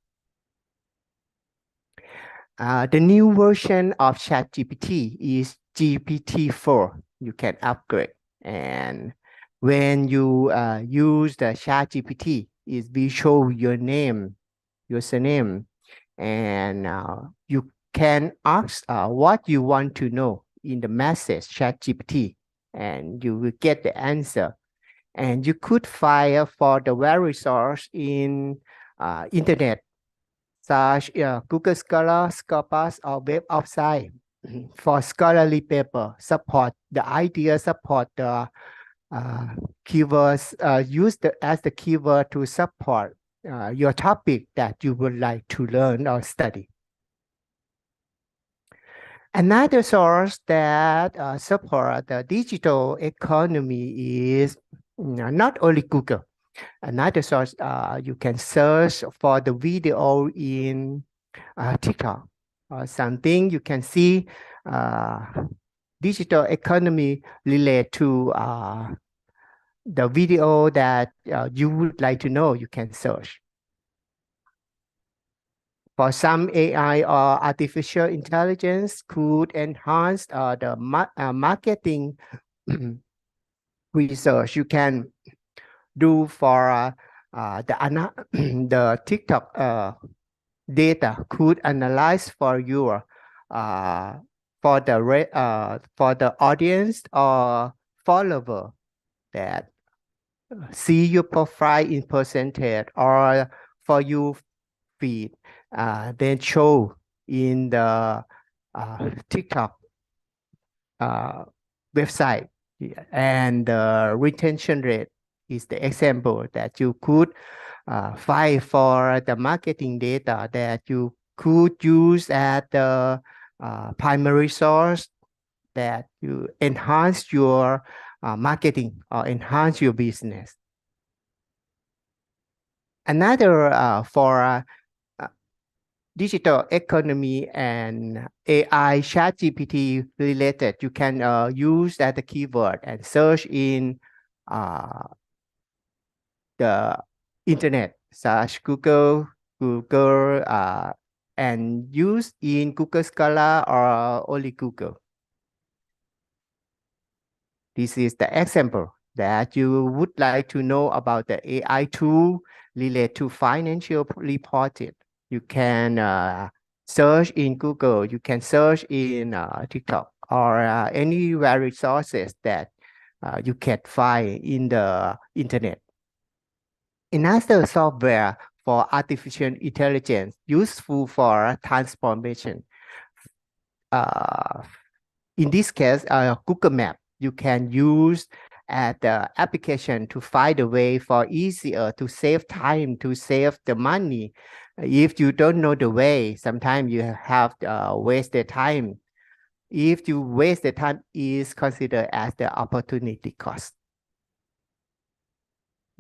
The new version of ChatGPT is GPT-4. You can upgrade. And when you use the ChatGPT, it will show your name, your surname, and you can ask what you want to know in the message ChatGPT, and you will get the answer. And you could find for the very source in internet, such Google Scholar, Scopus, or Web of Science. For scholarly paper, support the idea, support the keywords, use as the keyword to support your topic that you would like to learn or study. Another source that support the digital economy is not only Google. Another source, you can search for the video in TikTok or something. You can see digital economy relate to the video that you would like to know. You can search. For some AI or artificial intelligence could enhance the marketing research. You can do for the TikTok data could analyze for your for the audience or follower that see your profile in percentage or for you feed then show in the TikTok website, and the retention rate is the example that you could find for the marketing data that you could use as the primary source that you enhance your marketing or enhance your business. Another for digital economy and AI ChatGPT related, you can use that the keyword and search in the internet, search Google, and use in Google Scholar or only Google. This is the example that you would like to know about the AI tool related to financial reporting. You can search in Google, you can search in TikTok, or any various sources that you can find in the internet. Another software for artificial intelligence useful for transformation. In this case, Google Map, you can use the application to find a way for easier to save time, to save the money. If you don't know the way, sometimes you have wasted time. If you waste the time, is considered as the opportunity cost.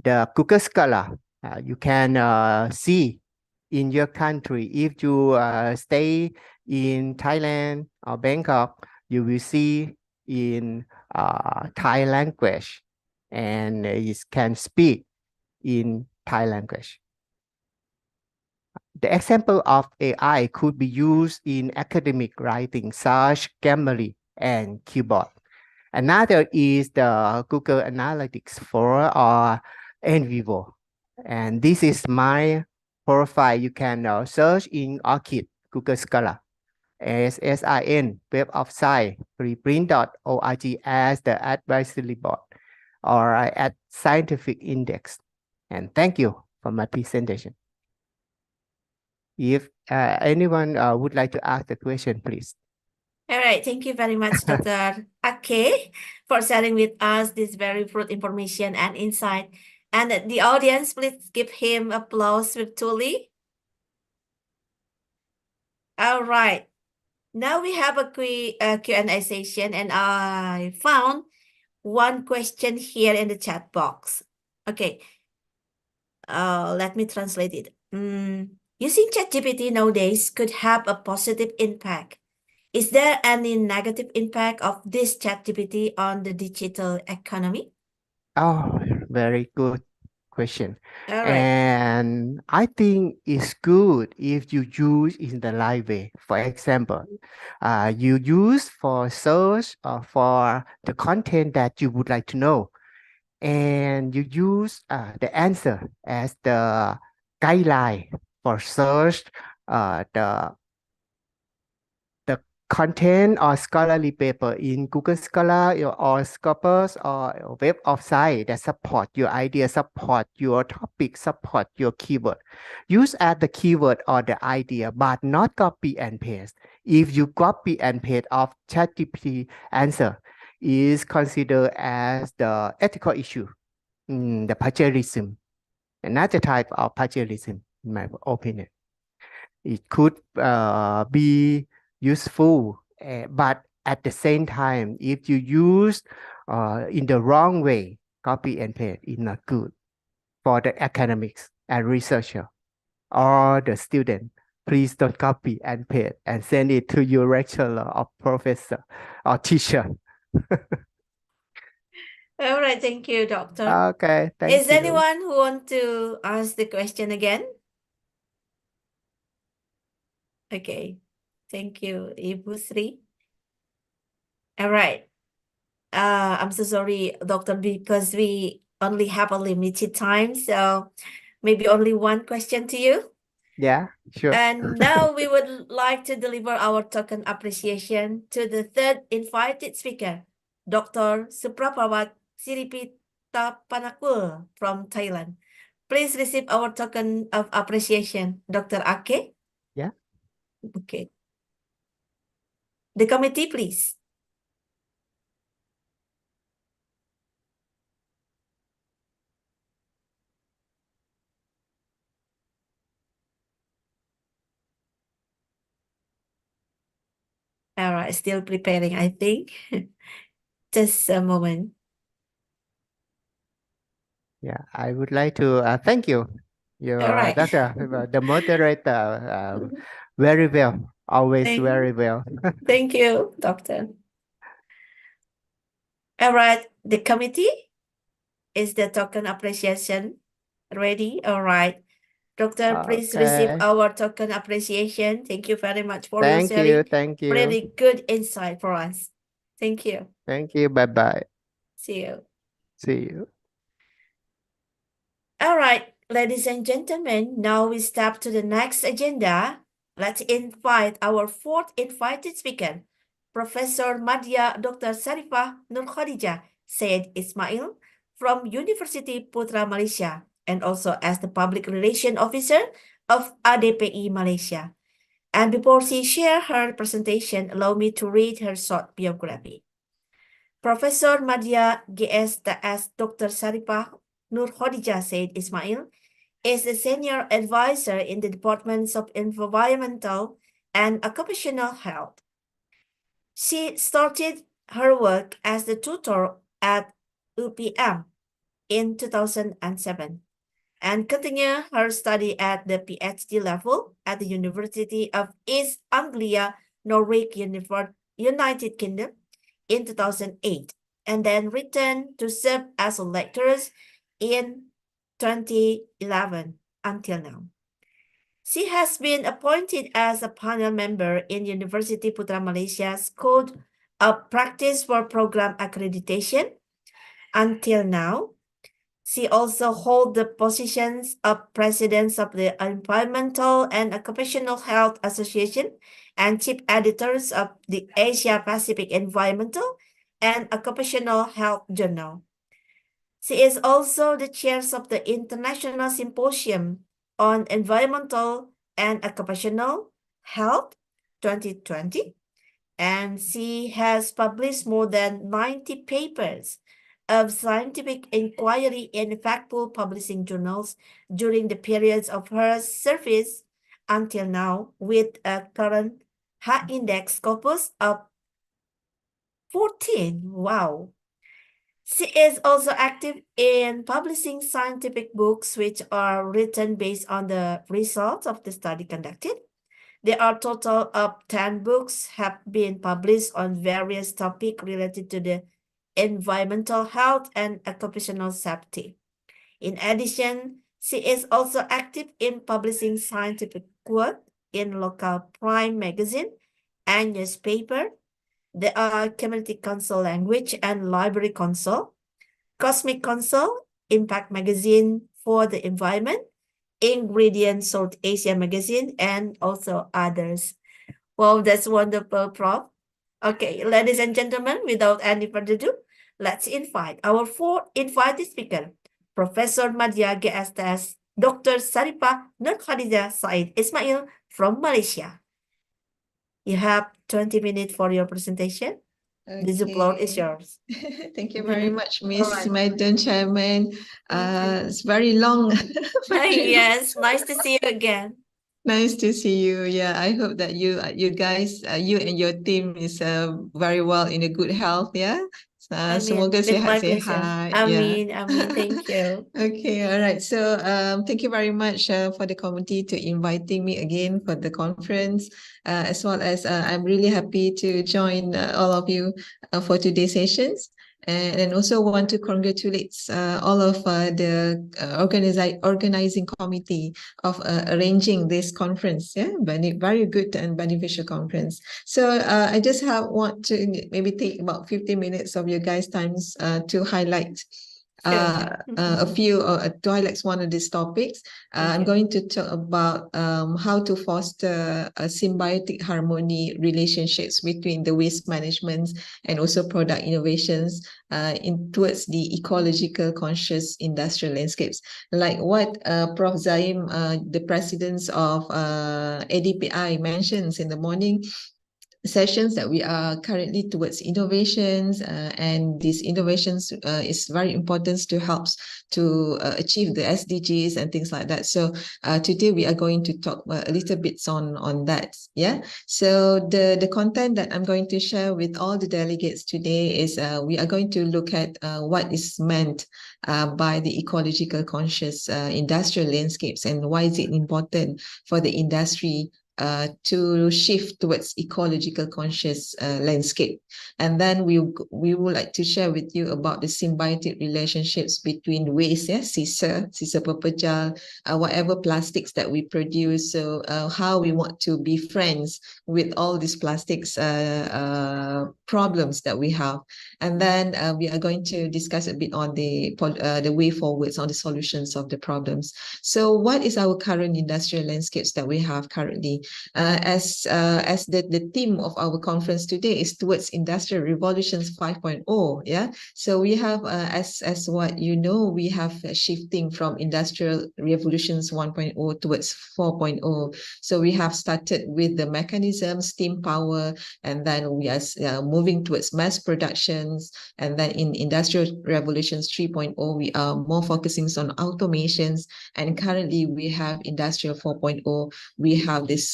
The Google Scholar, you can see in your country. If you stay in Thailand or Bangkok, you will see in Thai language, and it can speak in Thai language. The example of AI could be used in academic writing, such Grammarly and keyboard. Another is the Google Analytics for NVivo. And this is my profile. You can search in ORCID, Google Scholar, SSIN, Web of Science, preprint.org as the advisory board, or at Scientific Index. And thank you for my presentation. If anyone would like to ask the question, please. All right, thank you very much, Dr. Ake, for sharing with us this very fruit information and insight. And the audience, please give him applause virtually. All right, now we have a Q&A session, and I found one question here in the chat box. Okay, let me translate it. Using ChatGPT nowadays could have a positive impact. Is there any negative impact of this ChatGPT on the digital economy? Oh, very good question. All right. And I think it's good if you use in the right way. For example, you use for search or for the content that you would like to know. And you use the answer as the guideline for search the content or scholarly paper in Google Scholar or Scopus or Web of Science that support your idea, support your topic, support your keyword. Use as the keyword or the idea, but not copy and paste. If you copy and paste of ChatGPT answer, is considered as the ethical issue, the plagiarism, another type of plagiarism, in my opinion. It could be useful, but at the same time, if you use in the wrong way, copy and paste is not good for the academics and researcher or the student. Please don't copy and paste and send it to your lecturer or professor or teacher. All right, thank you, Doctor. Okay, thank you. Is anyone who want to ask the question again? Okay, thank you, Ibu Sri. All right. I'm so sorry, Doctor, because we only have a limited time, so maybe only one question to you. Yeah, sure. And now we would like to deliver our token appreciation to the third invited speaker, Dr. Suprapawat Siripitapanakul from Thailand. Please receive our token of appreciation, Dr. Ake. Okay. The committee, please. All right, still preparing, I think. Just a moment. Yeah, I would like to thank you, All right. Doctor, the moderator, very well, always Thank- very well. Thank you, Doctor. All right, the committee is the token appreciation ready? All right. Doctor, please receive Okay. our token appreciation. Thank you very much for your Thank you, sharing. thank you, Really good insight for us. Thank you. thank you. Bye bye. See you. See you. All right, ladies and gentlemen, now we step to the next agenda. Let's invite our fourth invited speaker, Professor Madya Dr. Sarifah Nur Khadijah Syed Ismail from University Putra Malaysia, and also as the Public Relation Officer of ADPI Malaysia. And before she shares her presentation, allow me to read her short biography. Professor Madya GSTS Dr. Sarifah Nur Khadijah Syed Ismail is a senior advisor in the Departments of Environmental and Occupational Health. She started her work as the tutor at UPM in 2007 and continued her study at the PhD level at the University of East Anglia, Norwich, United Kingdom in 2008, and then returned to serve as a lecturer in 2011 until now. She has been appointed as a panel member in University Putra Malaysia's Code of Practice for Program Accreditation until now. She also holds the positions of President of the Environmental and Occupational Health Association and Chief Editors of the Asia Pacific Environmental and Occupational Health Journal. She is also the chair of the International Symposium on Environmental and Occupational Health 2020, and she has published more than 90 papers of scientific inquiry in factful publishing journals during the periods of her service until now, with a current high index corpus of 14. Wow. She is also active in publishing scientific books which are written based on the results of the study conducted. There are a total of 10 books have been published on various topics related to the environmental health and occupational safety. In addition, she is also active in publishing scientific work in local Prime magazine and newspaper. There are Community Council Language and Library Council, Cosmic Council, Impact Magazine for the Environment, Ingredient South Asia Magazine, and also others. Wow, that's wonderful, Prof. Okay, ladies and gentlemen, without any further ado, let's invite our fourth invited speaker, Professor Madya GSTS Dr. Sarifah Nur Khadijah Syed Ismail from Malaysia. You have 20 minutes for your presentation. The floor is yours. Thank you very much, Miss All right. Madam Chairman. Thank you. It's very long. Yes, nice to see you again. Nice to see you. Yeah, I hope that you guys, you and your team is very well in a good health. Yeah. Semoga with my pleasure. sehat-sehat. Amin, amin. Thank you. Okay, all right. So thank you very much for the committee to inviting me again for the conference, as well as I'm really happy to join all of you for today's sessions. And also want to congratulate all of the organizing committee of arranging this conference. Yeah, very good and beneficial conference. So I just want to maybe take about 15 minutes of your guys' times to highlight to highlight one of these topics. I'm going to talk about how to foster a symbiotic harmony relationships between the waste management and also product innovations towards the ecological conscious industrial landscapes. Like what Prof. Zaim, the president of ADPI, mentions in the morning sessions, that we are currently towards innovations, and these innovations is very important to help to achieve the SDGs and things like that. So today we are going to talk a little bit on that. Yeah. So the content that I'm going to share with all the delegates today is we are going to look at what is meant by the ecological conscious industrial landscapes, and why is it important for the industry to shift towards ecological conscious landscape. And then we would like to share with you about the symbiotic relationships between waste, sisa pepejal, whatever plastics that we produce. So how we want to be friends with all these plastics problems that we have. And then we are going to discuss a bit on the way forwards, on the solutions of the problems. So what is our current industrial landscapes that we have currently? As the theme of our conference today is towards Industrial Revolutions 5.0. Yeah, so we have as what you know, we have shifting from Industrial Revolutions 1.0 towards 4.0. So we have started with the mechanism, steam power, and then we are moving towards mass productions. And then in Industrial Revolutions 3.0, we are more focusing on automations. And currently we have Industrial 4.0. We have this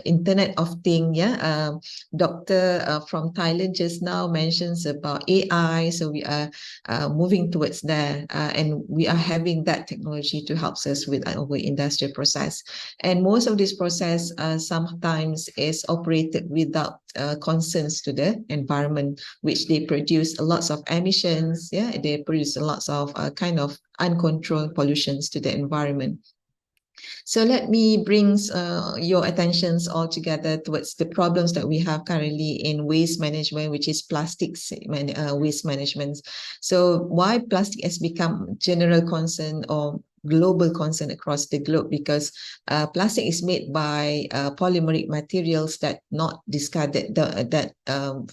Internet of Things. Doctor from Thailand just now mentions about AI, so we are moving towards there, and we are having that technology to help us with our industrial process. And most of this process sometimes is operated without concerns to the environment, which they produce lots of emissions. They produce lots of kind of uncontrolled pollutions to the environment. So let me bring your attentions all together towards the problems that we have currently in waste management, which is plastics waste management. So why plastic has become general concern or global concern across the globe? Because plastic is made by polymeric materials that not discarded, that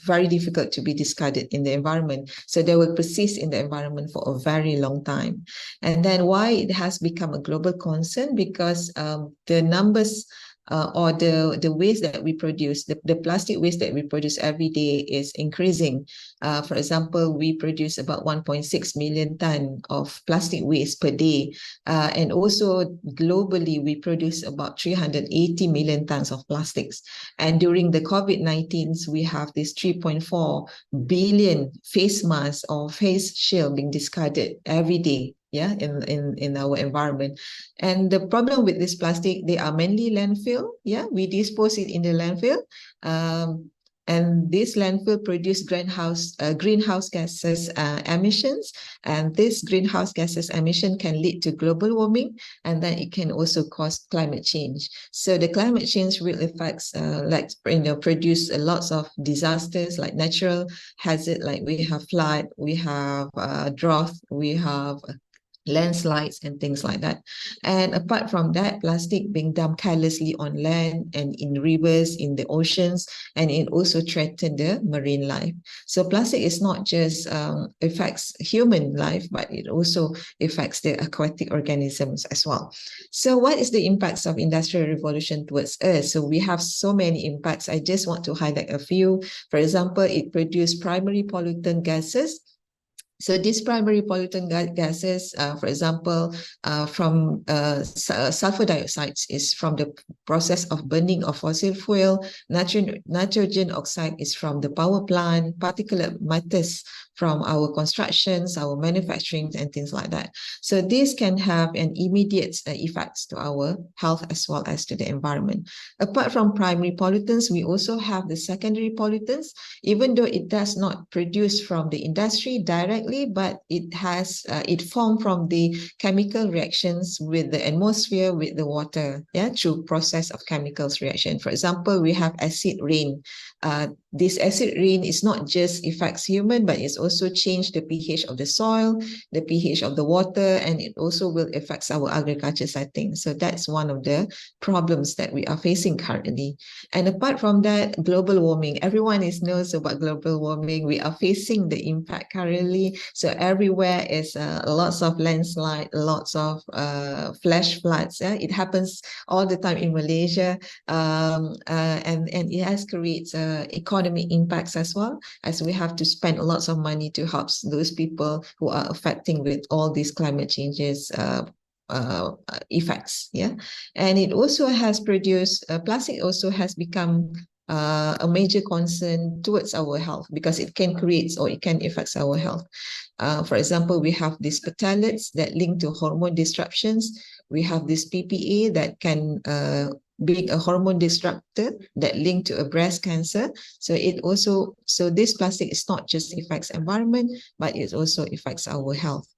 very difficult to be discarded in the environment. So they will persist in the environment for a very long time. And then why it has become a global concern? Because the numbers or the waste that we produce, the plastic waste that we produce every day is increasing. For example, we produce about 1.6 million tons of plastic waste per day. And also globally, we produce about 380 million tons of plastics. And during the COVID-19, we have this 3.4 billion face masks or face shield being discarded every day. In our environment. And the problem with this plastic, they are mainly landfill. We dispose it in the landfill. And this landfill produce greenhouse gases emissions. And this greenhouse gases emission can lead to global warming, and then it can also cause climate change. So the climate change will affect, produce lots of disasters like natural hazard, like we have flood, we have drought, we have landslides and things like that. And apart from that, plastic being dumped carelessly on land and in rivers, in the oceans, and it also threatens the marine life. So plastic is not just affects human life, but it also affects the aquatic organisms as well. So what is the impacts of industrial revolution towards us? So we have so many impacts. I just want to highlight a few. For example, it produced primary pollutant gases. So these primary pollutant gases, for example, from sulfur dioxide is from the process of burning of fossil fuel. Nitrogen oxide is from the power plant. Particulate matters from our constructions, our manufacturing, and things like that. So this can have an immediate effects to our health as well as to the environment. Apart from primary pollutants, we also have the secondary pollutants, even though it does not produce from the industry directly, but it has it formed from the chemical reactions with the atmosphere, with the water, through process of chemicals reaction. For example, we have acid rain. This acid rain is not just affects human, but it's also also change the pH of the soil, the pH of the water, and it also will affect our agriculture setting. So that's one of the problems that we are facing currently. And apart from that, global warming, everyone knows about global warming. We are facing the impact currently. So everywhere is lots of landslide, lots of flash floods. It happens all the time in Malaysia, and it has created economic impacts as well, as we have to spend lots of money to help those people who are affecting with all these climate changes effects. And it also has produced plastic also has become a major concern towards our health, because it can create or it can affect our health. For example, we have these phthalates that link to hormone disruptions. We have this PPA that can be a hormone disruptor that link to a breast cancer. So this plastic is not just affects environment, but it also affects our health.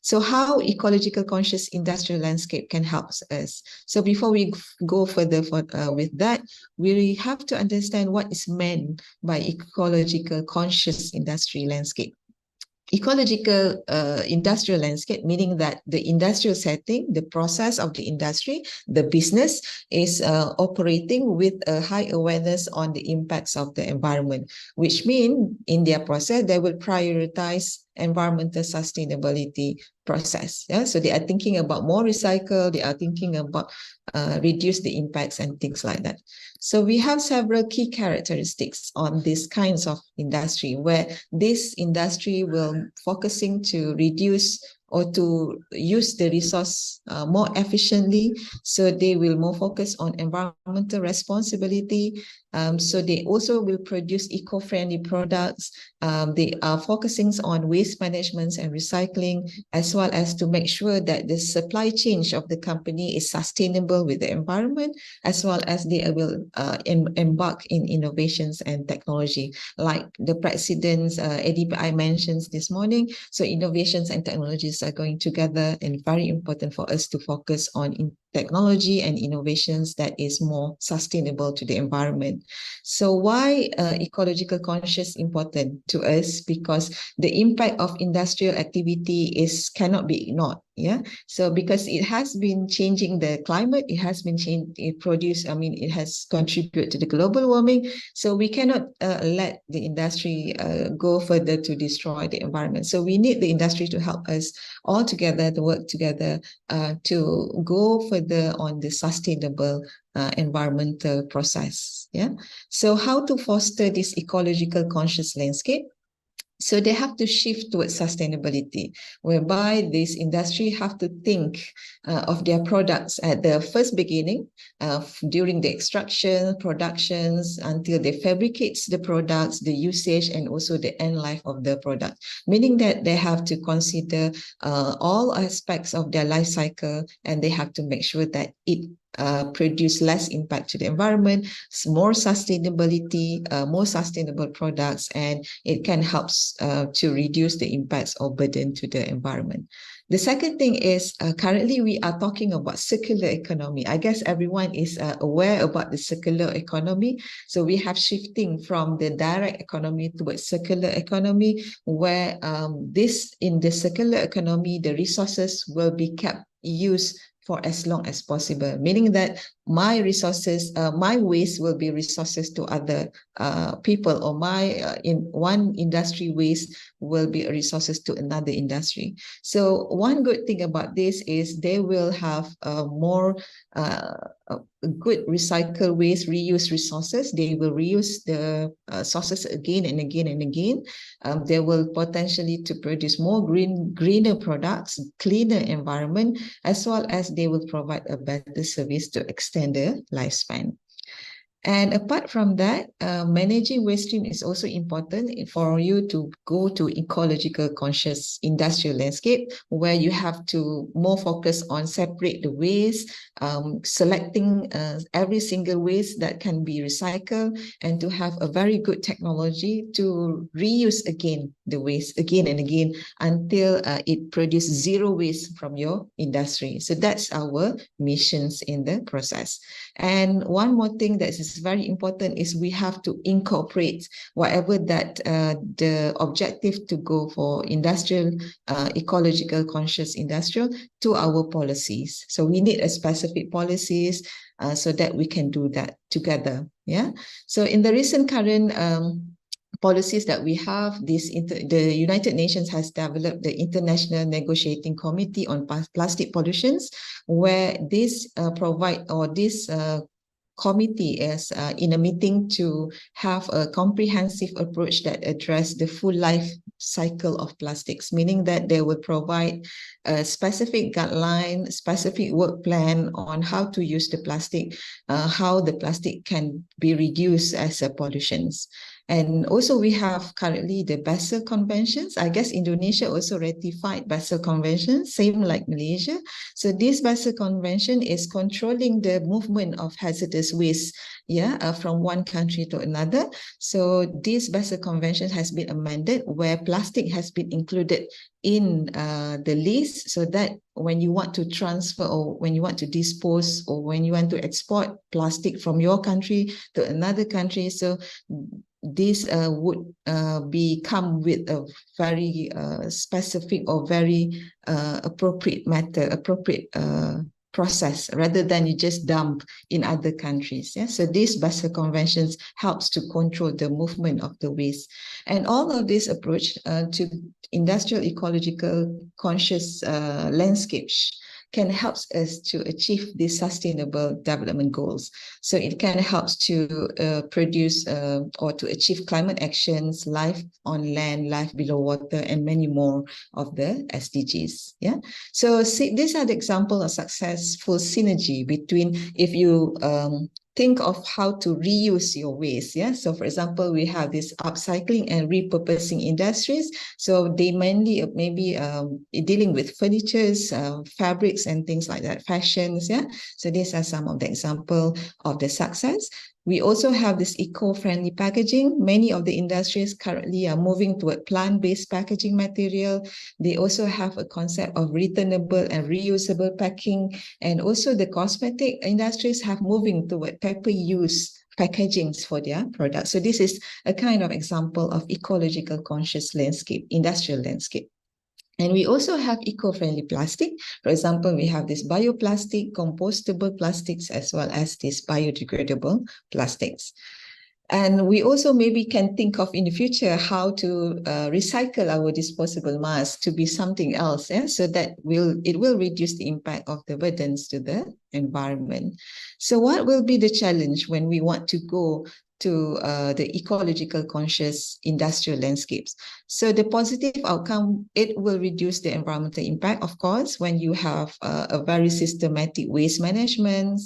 So how ecological conscious industrial landscape can help us? So before we go further with that, we have to understand what is meant by ecological conscious industry landscape. Ecological industrial landscape, meaning that the industrial setting, the process of the industry, the business is operating with a high awareness on the impacts of the environment, which means in their process, they will prioritize environmental sustainability process. So they are thinking about more recycle, they are thinking about reduce the impacts and things like that. So we have several key characteristics on these kinds of industry, where this industry will focusing to reduce or to use the resource more efficiently. So they will more focus on environmental responsibility. So they also will produce eco-friendly products. They are focusing on waste management and recycling, as well as to make sure that the supply chain of the company is sustainable with the environment, as well as they will embark in innovations and technology, like the President ADPI mentions this morning. So innovations and technologies are going together, and very important for us to focus on technology and innovations that is more sustainable to the environment. So why ecological conscious important to us? Because the impact of industrial activity cannot be ignored. So because it has been changing the climate, it has been it has contributed to the global warming. So we cannot let the industry go further to destroy the environment. So we need the industry to help us all together to work together to go further on the sustainable environmental process. So how to foster this ecological conscious landscape? So they have to shift towards sustainability, whereby this industry have to think of their products at the first beginning, during the extraction, productions, until they fabricate the products, the usage, and also the end life of the product. Meaning that they have to consider all aspects of their life cycle, and they have to make sure that it produce less impact to the environment, more sustainability, more sustainable products, and it can help to reduce the impacts or burden to the environment. The second thing is currently we are talking about circular economy. I guess everyone is aware about the circular economy. So we have shifting from the direct economy towards circular economy, where in the circular economy, the resources will be kept used for as long as possible, meaning that my resources, my waste will be resources to other people, or in one industry waste will be resources to another industry. So one good thing about this is they will have more good recycle waste, reuse resources. They will reuse the sources again and again and again. They will potentially to produce more greener products, cleaner environment, as well as they will provide a better service to extend the lifespan. And apart from that, managing waste stream is also important for you to go to ecological conscious industrial landscape, where you have to more focus on separate the waste, selecting every single waste that can be recycled, and to have a very good technology to reuse again the waste again and again until it produces zero waste from your industry. So that's our missions in the process. And one more thing that is very important is we have to incorporate whatever that the objective to go for industrial, ecological conscious industrial to our policies. So we need a specific policies so that we can do that together. Yeah. So in the recent current policies that we have, the United Nations has developed the International Negotiating Committee on Plastic Pollutions, where this committee is in a meeting to have a comprehensive approach that address the full life cycle of plastics, meaning that they will provide a specific guideline, specific work plan on how to use the plastic, how the plastic can be reduced as a pollutions. And also we have currently the Basel Conventions. I guess Indonesia also ratified Basel Convention, same like Malaysia. So this Basel Convention is controlling the movement of hazardous waste, from one country to another. So this Basel Convention has been amended where plastic has been included in the list, so that when you want to transfer or when you want to dispose or when you want to export plastic from your country to another country, so this would come with a very specific or very appropriate process rather than you just dump in other countries. Yeah? So these Basel Conventions helps to control the movement of the waste. And all of this approach to industrial ecological conscious landscapes can help us to achieve these sustainable development goals. So it can help to produce or to achieve climate actions, life on land, life below water, and many more of the SDGs. Yeah. So these are the example of successful synergy between if you think of how to reuse your waste. Yeah. So for example, we have this upcycling and repurposing industries. So they mainly maybe dealing with furnitures, fabrics and things like that, fashions. Yeah. So these are some of the example of the success. We also have this eco-friendly packaging. Many of the industries currently are moving toward plant-based packaging material. They also have a concept of returnable and reusable packing. And also the cosmetic industries have moving toward pay-per-use packagings for their products. So this is a kind of example of ecological conscious landscape, industrial landscape. And we also have eco-friendly plastic. For example, we have this bioplastic, compostable plastics, as well as this biodegradable plastics. And we also maybe can think of in the future how to recycle our disposable mass to be something else, so that it will reduce the impact of the burdens to the environment. So what will be the challenge when we want to go to the ecological conscious industrial landscapes? So the positive outcome, it will reduce the environmental impact, of course, when you have a very systematic waste management,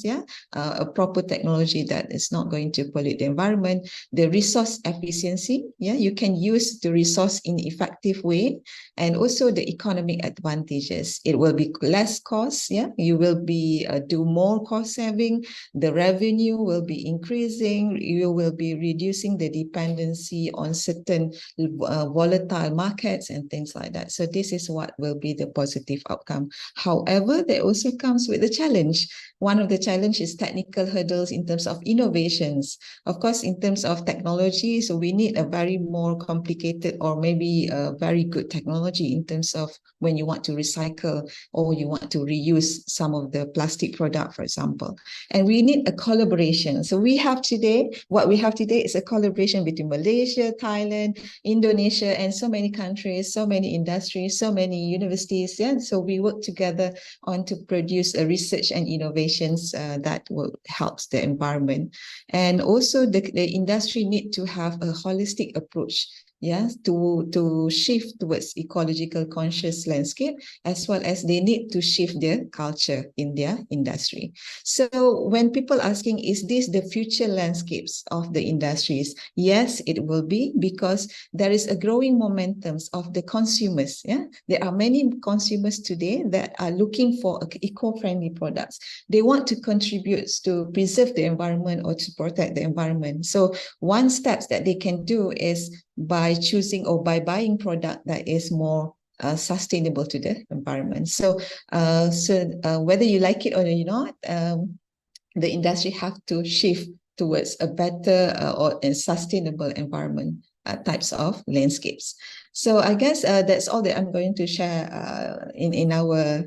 a proper technology that is not going to pollute the environment, the resource efficiency, you can use the resource in an effective way, and also the economic advantages. It will be less cost, you will be do more cost saving, the revenue will be increasing, you will be reducing the dependency on certain volatile markets and things like that. So this is what will be the positive outcome. However, there also comes with a challenge. One of the challenges is technical hurdles in terms of innovations. Of course, in terms of technology, so we need a very more complicated or maybe a very good technology in terms of when you want to recycle or you want to reuse some of the plastic product, for example. And we need a collaboration. So what we have today is a collaboration between Malaysia, Thailand, Indonesia, and so many countries, so many industries, so many universities. So we work together on to produce a research and innovations that will help the environment. And also the industry need to have a holistic approach, to shift towards ecological conscious landscape, as well as they need to shift their culture in their industry. So when people asking, is this the future landscapes of the industries? Yes, it will be, because there is a growing momentum of the consumers. There are many consumers today that are looking for eco-friendly products. They want to contribute to preserve the environment or to protect the environment. So one step that they can do is by choosing or by buying product that is more sustainable to the environment. So, whether you like it or not, the industry have to shift towards a better or a sustainable environment types of landscapes. So I guess that's all that I'm going to share in our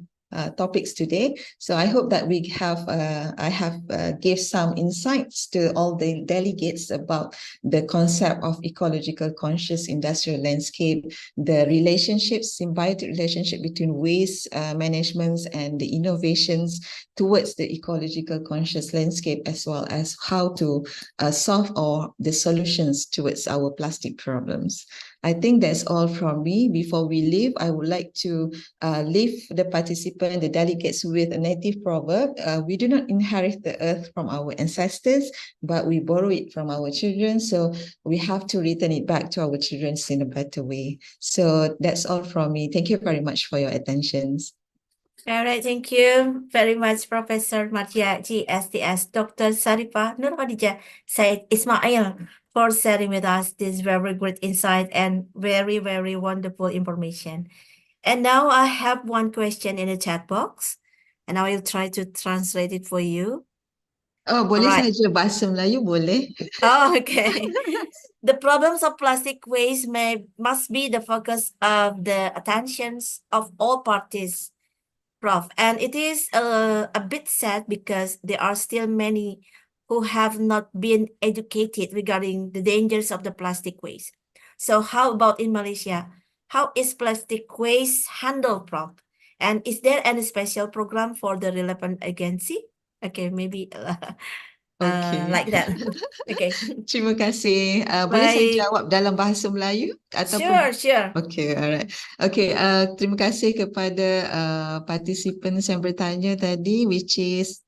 topics today. So I hope that I have gave some insights to all the delegates about the concept of ecological conscious industrial landscape, the relationships, symbiotic relationship between waste management and the innovations towards the ecological conscious landscape, as well as how to solve all the solutions towards our plastic problems. I think that's all from me. Before we leave, I would like to leave the participant, the delegates, with a native proverb. We do not inherit the earth from our ancestors, but we borrow it from our children. So we have to return it back to our children in a better way. So that's all from me. Thank you very much for your attention. All right, thank you very much, Professor Madya GSTS, Dr. Sarifah Nur Khadijah Said Ismail, for sharing with us this very great insight and very, very wonderful information. And now I have one question in the chat box, and I will try to translate it for you. Oh, boleh Alright. saja bahasa Melayu, boleh. Oh, okay. The problems of plastic waste must be the focus of the attentions of all parties, Prof. And it is a bit sad because there are still many who have not been educated regarding the dangers of the plastic waste. So how about in Malaysia? How is plastic waste handled, Prof? And is there any special program for the relevant agency? Okay, maybe Okay. like that. Okay. Terima kasih. Boleh saya Baik. jawab dalam bahasa Melayu ataupun? Sure. Okay, alright. Okay, terima kasih kepada participants yang bertanya tadi, which is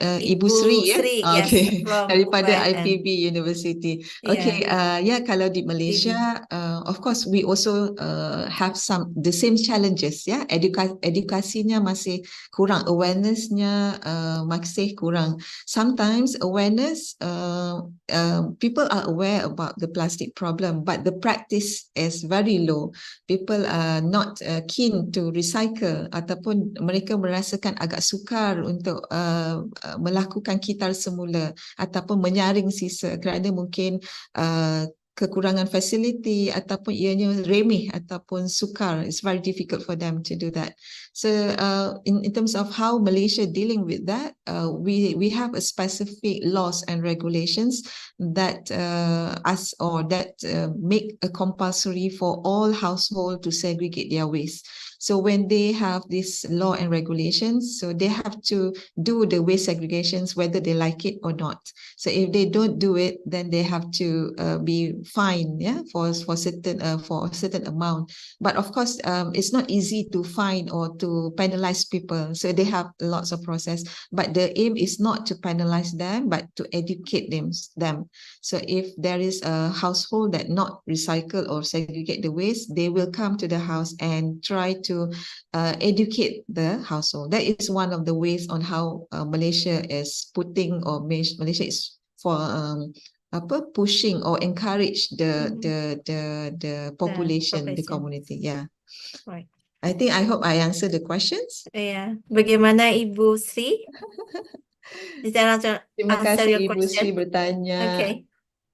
Ibu Sri, ya? Sri, yes, Okay, from daripada Kuwait and IPB University. yeah. Okay, kalau di Malaysia, of course we also have the same challenges, ya. Edukasinya masih kurang, awarenessnya masih kurang. Sometimes awareness, people are aware about the plastic problem, but the practice is very low. People are not keen to recycle, ataupun mereka merasakan agak sukar untuk melakukan kitar semula ataupun menyaring sisa kerana mungkin kekurangan fasiliti ataupun ianya remeh ataupun sukar. It's very difficult for them to do that. So in terms of how Malaysia dealing with that, we have a specific laws and regulations that make a compulsory for all household to segregate their waste. So when they have this law and regulations, so they have to do the waste segregations whether they like it or not. So if they don't do it, then they have to be fined, for a certain amount. But of course, it's not easy to fine or to penalize people. So they have lots of process. But the aim is not to penalize them, but to educate them. So if there is a household that not recycle or segregate the waste, they will come to the house and try to educate the household. That is one of the ways on how Malaysia is Malaysia is for pushing or encourage the population, the community. Yeah. Right. I hope I answered the questions. Yeah. Bagaimana Ibu Sri? Is that answer Terima answer kasih your Ibu Sri question? bertanya. Okay.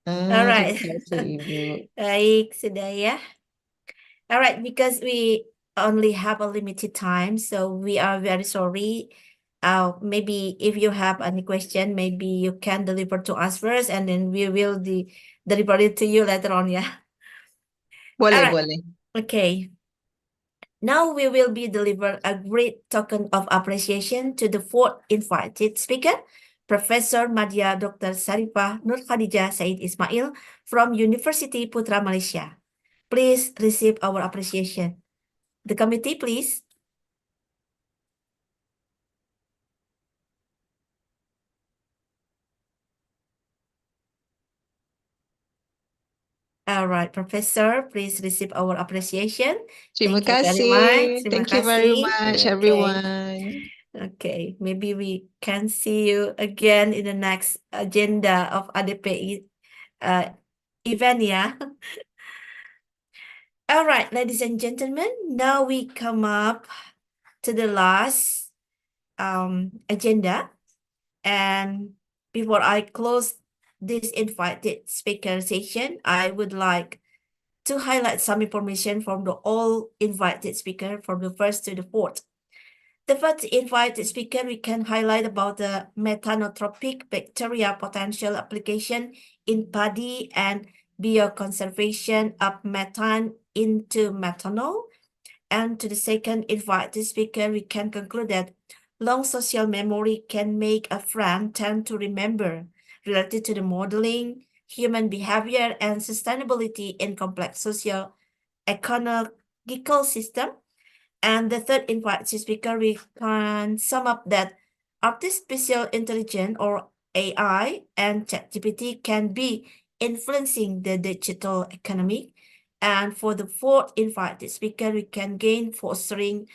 Alright. Terima kasih Ibu. Baik, sudah ya. Alright, because we only have a limited time, so we are very sorry. Maybe if you have any question, maybe you can deliver to us first, and then we will deliver it to you later on, yeah. Boleh, Alright. boleh. Okay. Now we will be deliver a great token of appreciation to the fourth invited speaker, Professor Madya Dr. Sarifah Nur Khadijah Said Ismail from University Putra Malaysia. Please receive our appreciation. The committee, please. All right, Professor, please receive our appreciation. Terima Thank you very kasih. much. Terima Thank you very kasih. much, Okay. everyone. Okay, maybe we can see you again in the next agenda of ADPI event, yeah. All right, ladies and gentlemen, now we come up to the last agenda. And before I close this invited speaker session, I would like to highlight some information from the all invited speaker from the first to the fourth. The first invited speaker we can highlight about the methanotropic bacteria potential application in paddy and bioconservation of methane into methanol. And to the second invited speaker, we can conclude that long social memory can make a friend tend to remember related to the modeling, human behavior, and sustainability in complex social ecological system. And the third invited speaker, we can sum up that artificial intelligence or AI and ChatGPT can be influencing the digital economy. And for the fourth invited speaker, we can gain fostering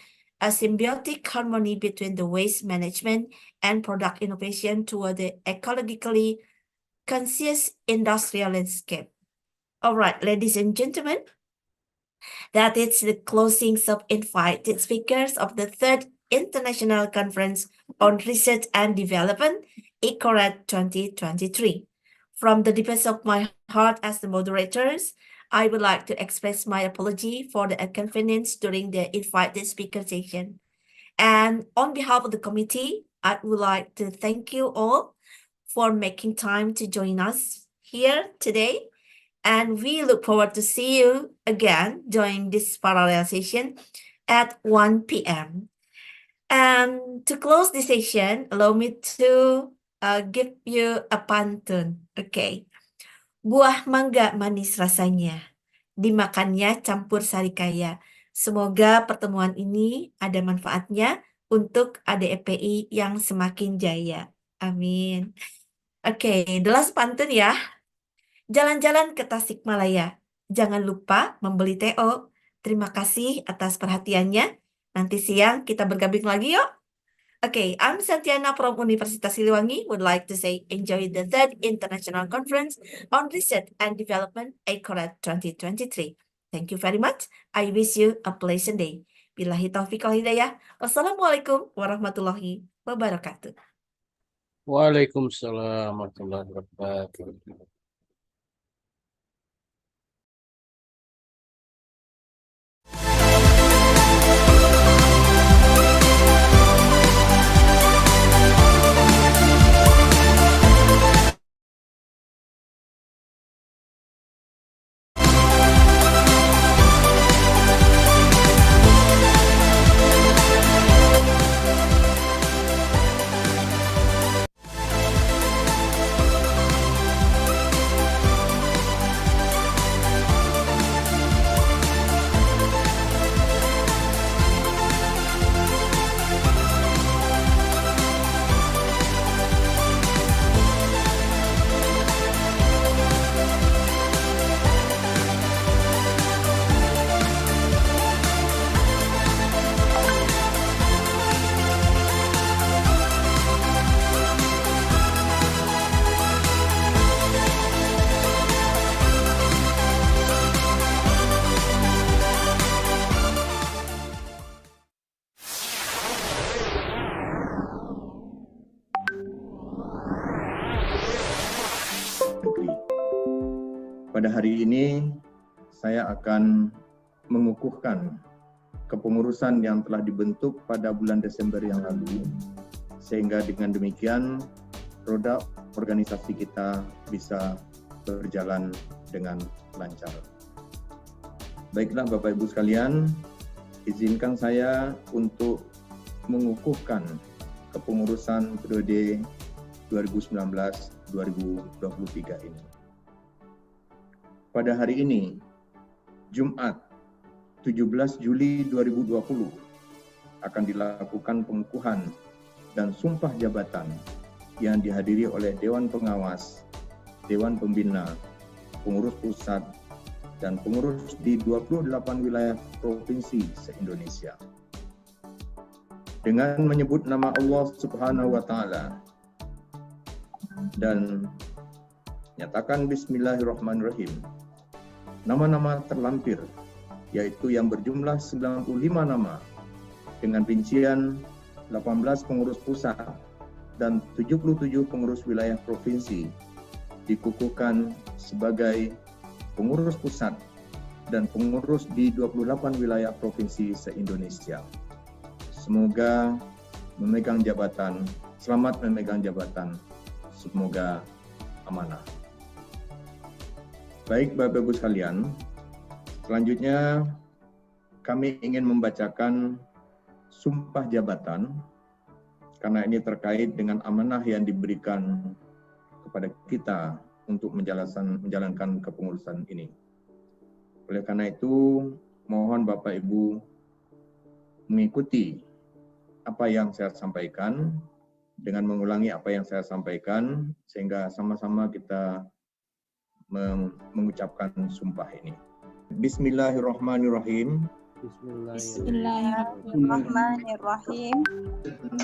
a symbiotic harmony between the waste management and product innovation toward the ecologically conscious industrial landscape. All right, ladies and gentlemen, that is the closings of invited speakers of the third International Conference on Research and Development, ICORAD 2023. From the depths of my heart as the moderators, I would like to express my apology for the inconvenience during the invited speaker session. And on behalf of the committee, I would like to thank you all for making time to join us here today. And we look forward to see you again during this parallel session at 1 p.m. And to close the session, allow me to give you a pantun. Okay. Buah mangga manis rasanya, dimakannya campur sari kaya. Semoga pertemuan ini ada manfaatnya untuk ADEPI yang semakin jaya. Amin. Oke, the last pantun ya. Jalan-jalan ke Tasikmalaya. Jangan lupa membeli TO. Terima kasih atas perhatiannya. Nanti siang kita bergabung lagi yuk. Okay, I'm Santiana from Universitas Siliwangi. Would like to say enjoy the third International Conference on Research and Development, ICORAD 2023. Thank you very much. I wish you a pleasant day. Billahi taufiq wal hidayah. Wassalamualaikum warahmatullahi wabarakatuh. Waalaikumsalam warahmatullahi wabarakatuh. Pada hari ini, saya akan mengukuhkan kepengurusan yang telah dibentuk pada bulan Desember yang lalu, sehingga dengan demikian roda organisasi kita bisa berjalan dengan lancar. Baiklah Bapak Ibu sekalian, izinkan saya untuk mengukuhkan kepengurusan periode 2019-2023 ini. Pada hari ini, Jumat 17 Juli 2020, akan dilakukan pengukuhan dan sumpah jabatan yang dihadiri oleh Dewan Pengawas, Dewan Pembina, pengurus pusat, dan pengurus di 28 wilayah provinsi se-Indonesia. Dengan menyebut nama Allah Subhanahu wa Ta'ala dan Nyatakan Bismillahirrahmanirrahim. Nama-nama terlampir, yaitu yang berjumlah 95 nama, dengan rincian 18 pengurus pusat dan 77 pengurus wilayah provinsi, dikukuhkan sebagai pengurus pusat dan pengurus di 28 wilayah provinsi se-Indonesia. Semoga selamat memegang jabatan, semoga amanah. Baik Bapak Ibu sekalian, selanjutnya kami ingin membacakan sumpah jabatan karena ini terkait dengan amanah yang diberikan kepada kita untuk menjalankan kepengurusan ini. Oleh karena itu, mohon Bapak Ibu mengikuti apa yang saya sampaikan dengan mengulangi apa yang saya sampaikan sehingga sama-sama kita mengucapkan sumpah ini. Bismillahirrahmanirrahim. Bismillahirrahmanirrahim.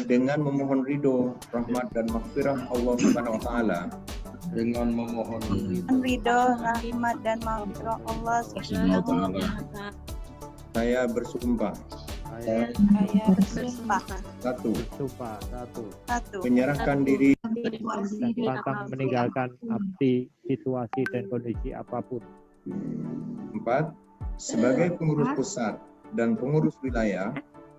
Dengan memohon ridho, rahmat dan maghfirah Allah Subhanahu wa taala. Dengan memohon ridho, rahmat dan maghfirah Allah Subhanahu wa taala. Saya bersumpah. Saya bersumpah. Satu. Satu. Menyerahkan diri dan pantang meninggalkan arti situasi dan kondisi apapun. 4. Sebagai pengurus pusat dan pengurus wilayah,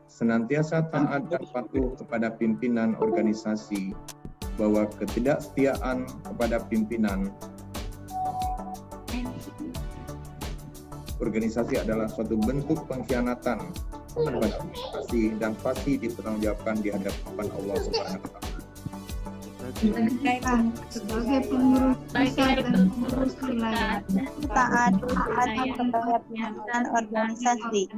senantiasa taat dan patuh kepada pimpinan organisasi, bahwa ketidaksetiaan kepada pimpinan organisasi adalah suatu bentuk pengkhianatan kepada organisasi dan pasti dipertanggungjawabkan di hadapan Allah Subhanahu wa taala. Sebagai pengurus pusat dan pengurus wilayah, taat kepada pimpinan organisasi,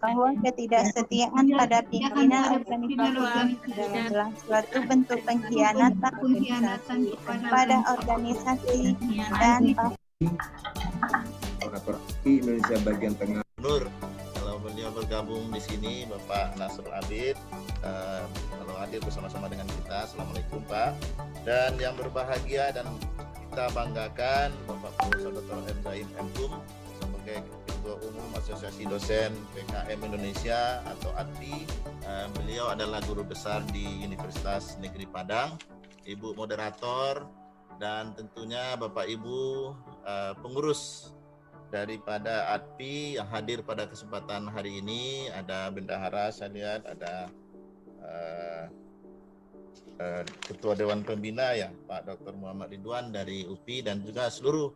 bahwa ketidaksetiaan pada pimpinan organisasi adalah suatu bentuk pengkhianatan pada organisasi dan Indonesia bagian tengah. Nur, kalau beliau bergabung di sini, Bapak Nasr Abid, kalau hadir bersama-sama dengan kita, Assalamualaikum Pak. Dan yang berbahagia dan kita banggakan Bapak Profesor Dr. M. Zaim M.Kum sebagai Ketua Umum Asosiasi Dosen PKM Indonesia atau ADPI. Beliau adalah guru besar di Universitas Negeri Padang, Ibu moderator, dan tentunya Bapak Ibu pengurus daripada ADPI yang hadir pada kesempatan hari ini. Ada bendahara, saya lihat ada Ketua Dewan Pembina ya Pak Dr. Muhammad Ridwan dari UPI, dan juga seluruh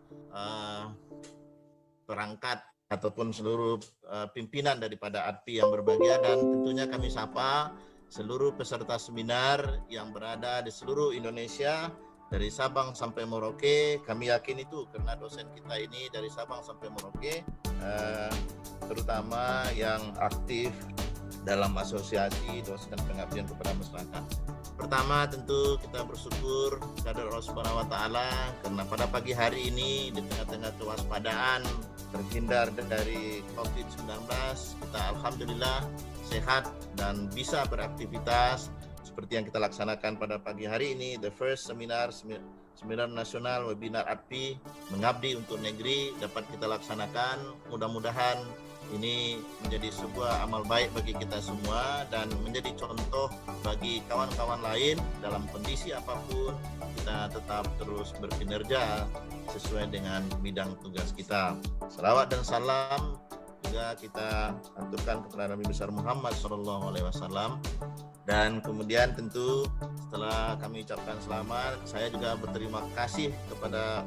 perangkat ataupun seluruh pimpinan daripada ADPI yang berbahagia, dan tentunya kami sapa seluruh peserta seminar yang berada di seluruh Indonesia dari Sabang sampai Merauke. Kami yakin itu karena dosen kita ini dari Sabang sampai Merauke, terutama yang aktif dalam asosiasi dosen pengabdian kepada masyarakat. Pertama tentu kita bersyukur kepada Allah Subhanahu wa taala karena pada pagi hari ini di tengah-tengah kewaspadaan terhindar dari COVID-19, kita alhamdulillah sehat dan bisa beraktivitas seperti yang kita laksanakan pada pagi hari ini. The first seminar nasional webinar ADPI mengabdi untuk negeri dapat kita laksanakan. Mudah-mudahan ini menjadi sebuah amal baik bagi kita semua dan menjadi contoh bagi kawan-kawan lain dalam kondisi apapun kita tetap terus berkinerja sesuai dengan bidang tugas kita. Salawat dan salam juga kita aturkan kepada Nabi besar Muhammad SAW. Dan kemudian tentu setelah kami ucapkan selamat, saya juga berterima kasih kepada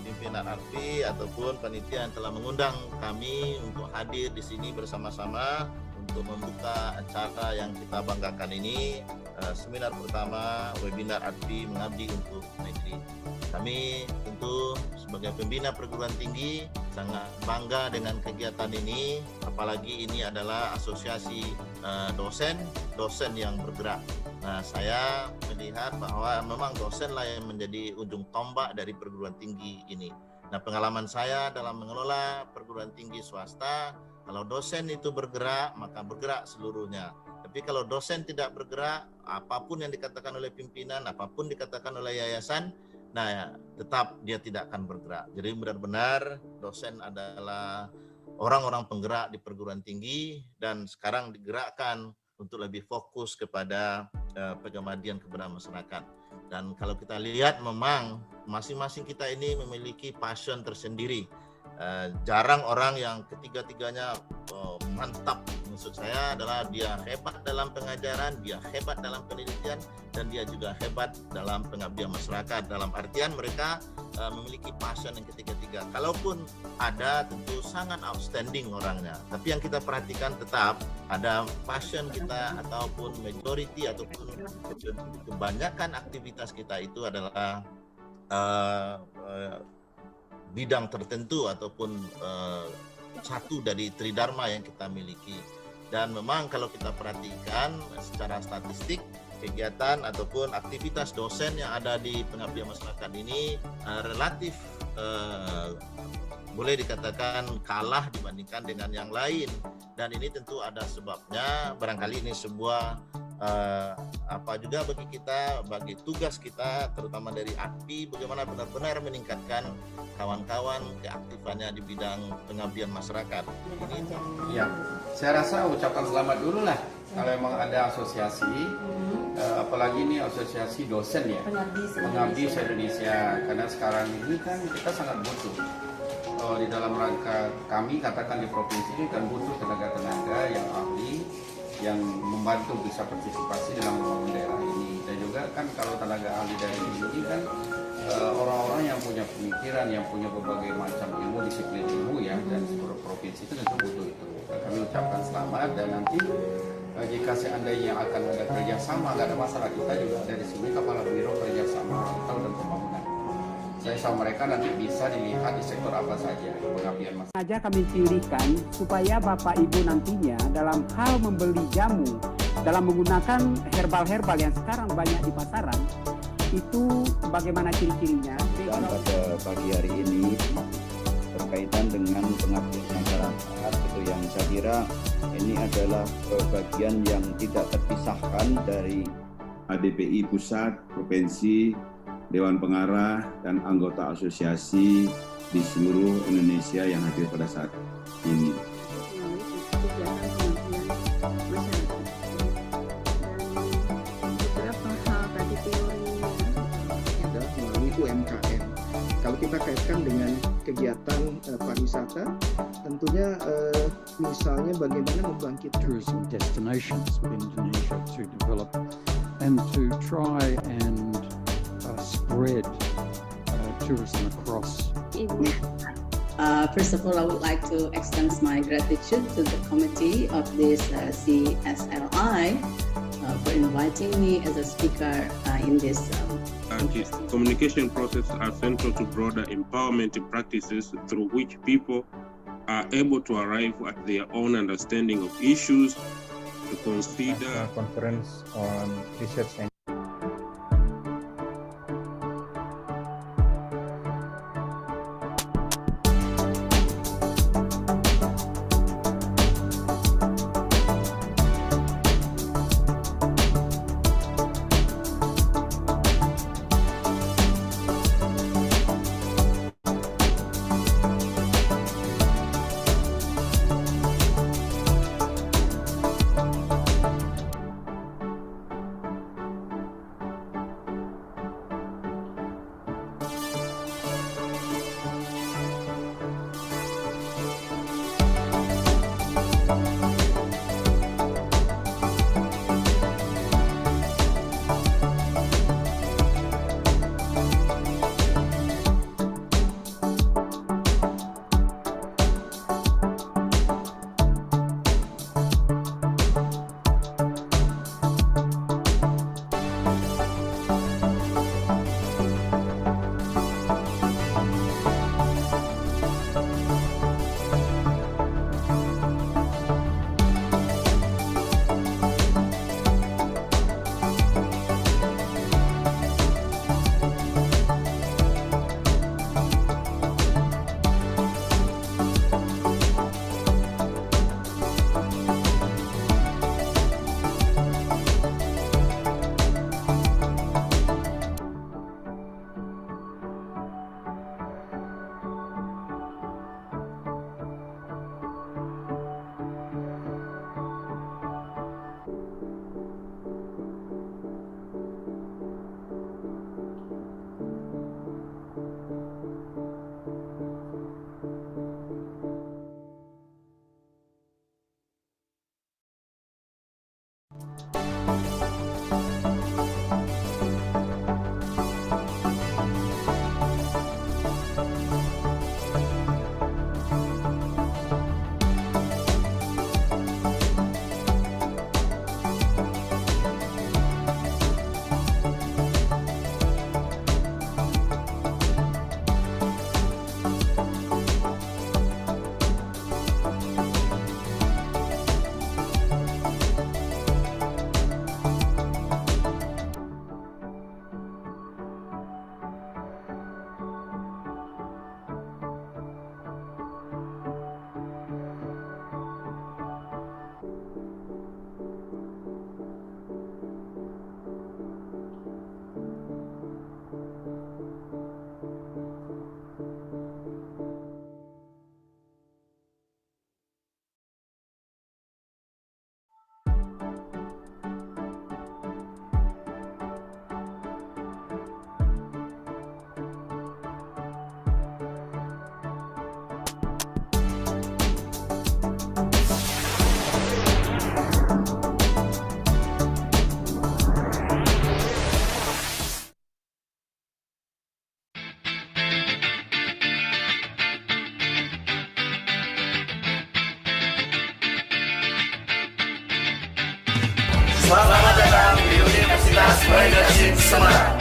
pimpinan ADPI ataupun panitia yang telah mengundang kami untuk hadir di sini bersama-sama untuk membuka acara yang kita banggakan ini, seminar pertama webinar ADPI mengabdi untuk negeri. Kami tentu sebagai pembina perguruan tinggi sangat bangga dengan kegiatan ini, apalagi ini adalah asosiasi dosen yang bergerak. Nah, saya melihat bahwa memang dosenlah yang menjadi ujung tombak dari perguruan tinggi ini. Nah, pengalaman saya dalam mengelola perguruan tinggi swasta, kalau dosen itu bergerak, maka bergerak seluruhnya. Tapi kalau dosen tidak bergerak, apapun yang dikatakan oleh pimpinan, apapun dikatakan oleh yayasan, nah tetap dia tidak akan bergerak. Jadi benar-benar dosen adalah orang-orang penggerak di perguruan tinggi dan sekarang digerakkan untuk lebih fokus kepada pengabdian kepada masyarakat. Dan kalau kita lihat memang masing-masing kita ini memiliki passion tersendiri. Jarang orang yang ketiga-tiganya mantap. Maksud saya adalah dia hebat dalam pengajaran, dia hebat dalam penelitian, dan dia juga hebat dalam pengabdian masyarakat. Dalam artian mereka memiliki passion yang ketiga-tiga. Kalaupun ada tentu sangat outstanding orangnya, tapi yang kita perhatikan tetap ada passion kita ataupun majority ataupun kebanyakan aktivitas kita itu adalah bidang tertentu ataupun satu dari tridharma yang kita miliki. Dan memang kalau kita perhatikan secara statistik, kegiatan ataupun aktivitas dosen yang ada di pengabdian masyarakat ini relatif boleh dikatakan kalah dibandingkan dengan yang lain. Dan ini tentu ada sebabnya, barangkali ini sebuah juga bagi kita, bagi tugas kita terutama dari ADPI, bagaimana benar-benar meningkatkan kawan-kawan keaktifannya di bidang pengabdian masyarakat. Ya, saya rasa ucapkan selamat dulu lah kalau memang ada asosiasi, apalagi ini asosiasi dosen ya, pengabdi se-Indonesia, karena sekarang ini kan kita sangat butuh. Di dalam rangka kami katakan di provinsi ini kan butuh tenaga-tenaga yang ahli, yang membantu bisa partisipasi dalam membangun daerah ini. Dan juga kan kalau tenaga ahli dari ini kan orang-orang yang punya pemikiran, yang punya berbagai macam ilmu, disiplin ilmu ya, dan seluruh provinsi itu tentu butuh itu. Kami ucapkan selamat, dan nanti jika seandainya akan ada kerjasama, nggak ada masalah, kita juga dari sini kepala biro kerjasama rantau dan pembangunan. Saya sama mereka nanti bisa dilihat di sektor apa saja pengabdian masyarakat. Saja kami pilihkan supaya Bapak Ibu nantinya dalam hal membeli jamu, dalam menggunakan herbal-herbal yang sekarang banyak di pasaran, itu bagaimana ciri-cirinya? Dan pada pagi hari ini berkaitan dengan pengabdian masyarakat, itu yang saya kira ini adalah bagian yang tidak terpisahkan dari ADPI Pusat, Provinsi, Dewan Pengarah, dan anggota asosiasi di seluruh Indonesia yang hadir pada saat ini. Melalui UMKM. Kalau kita kaitkan dengan kegiatan pariwisata, tentunya misalnya bagaimana membangkitkan tourism destinations within Indonesia to develop and to try and spread tourism across. First of all, I would like to extend my gratitude to the committee of this CSLI for inviting me as a speaker in this. Communication processes are central to broader empowerment practices through which people are able to arrive at their own understanding of issues to consider. Conference on research and Selamat datang di Universitas Leadership Semarang.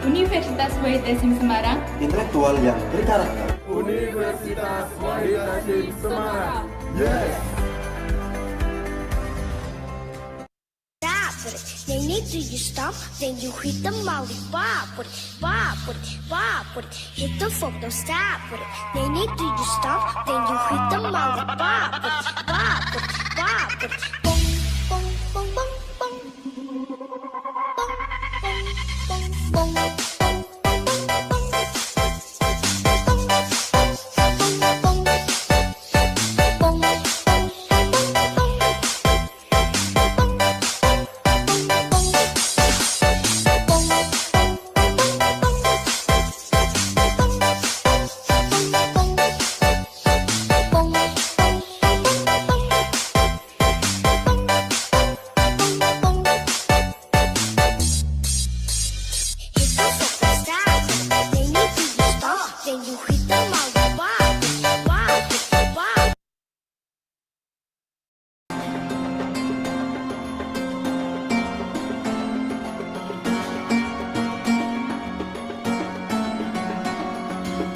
Universitas Wahid Hasim Semarang, Intelektual yang berkarakter. Universitas Wahid Hasim Semarang. Yes. They need to you stop, then you hit the lollipop with it, bop with it, bop with it, hit the photo stop with it. They need to you stop, then you hit the lollipop with it, bop with it, bop with it. Bong, bong, bong, bong, bong. Bong, bong, bong, bong.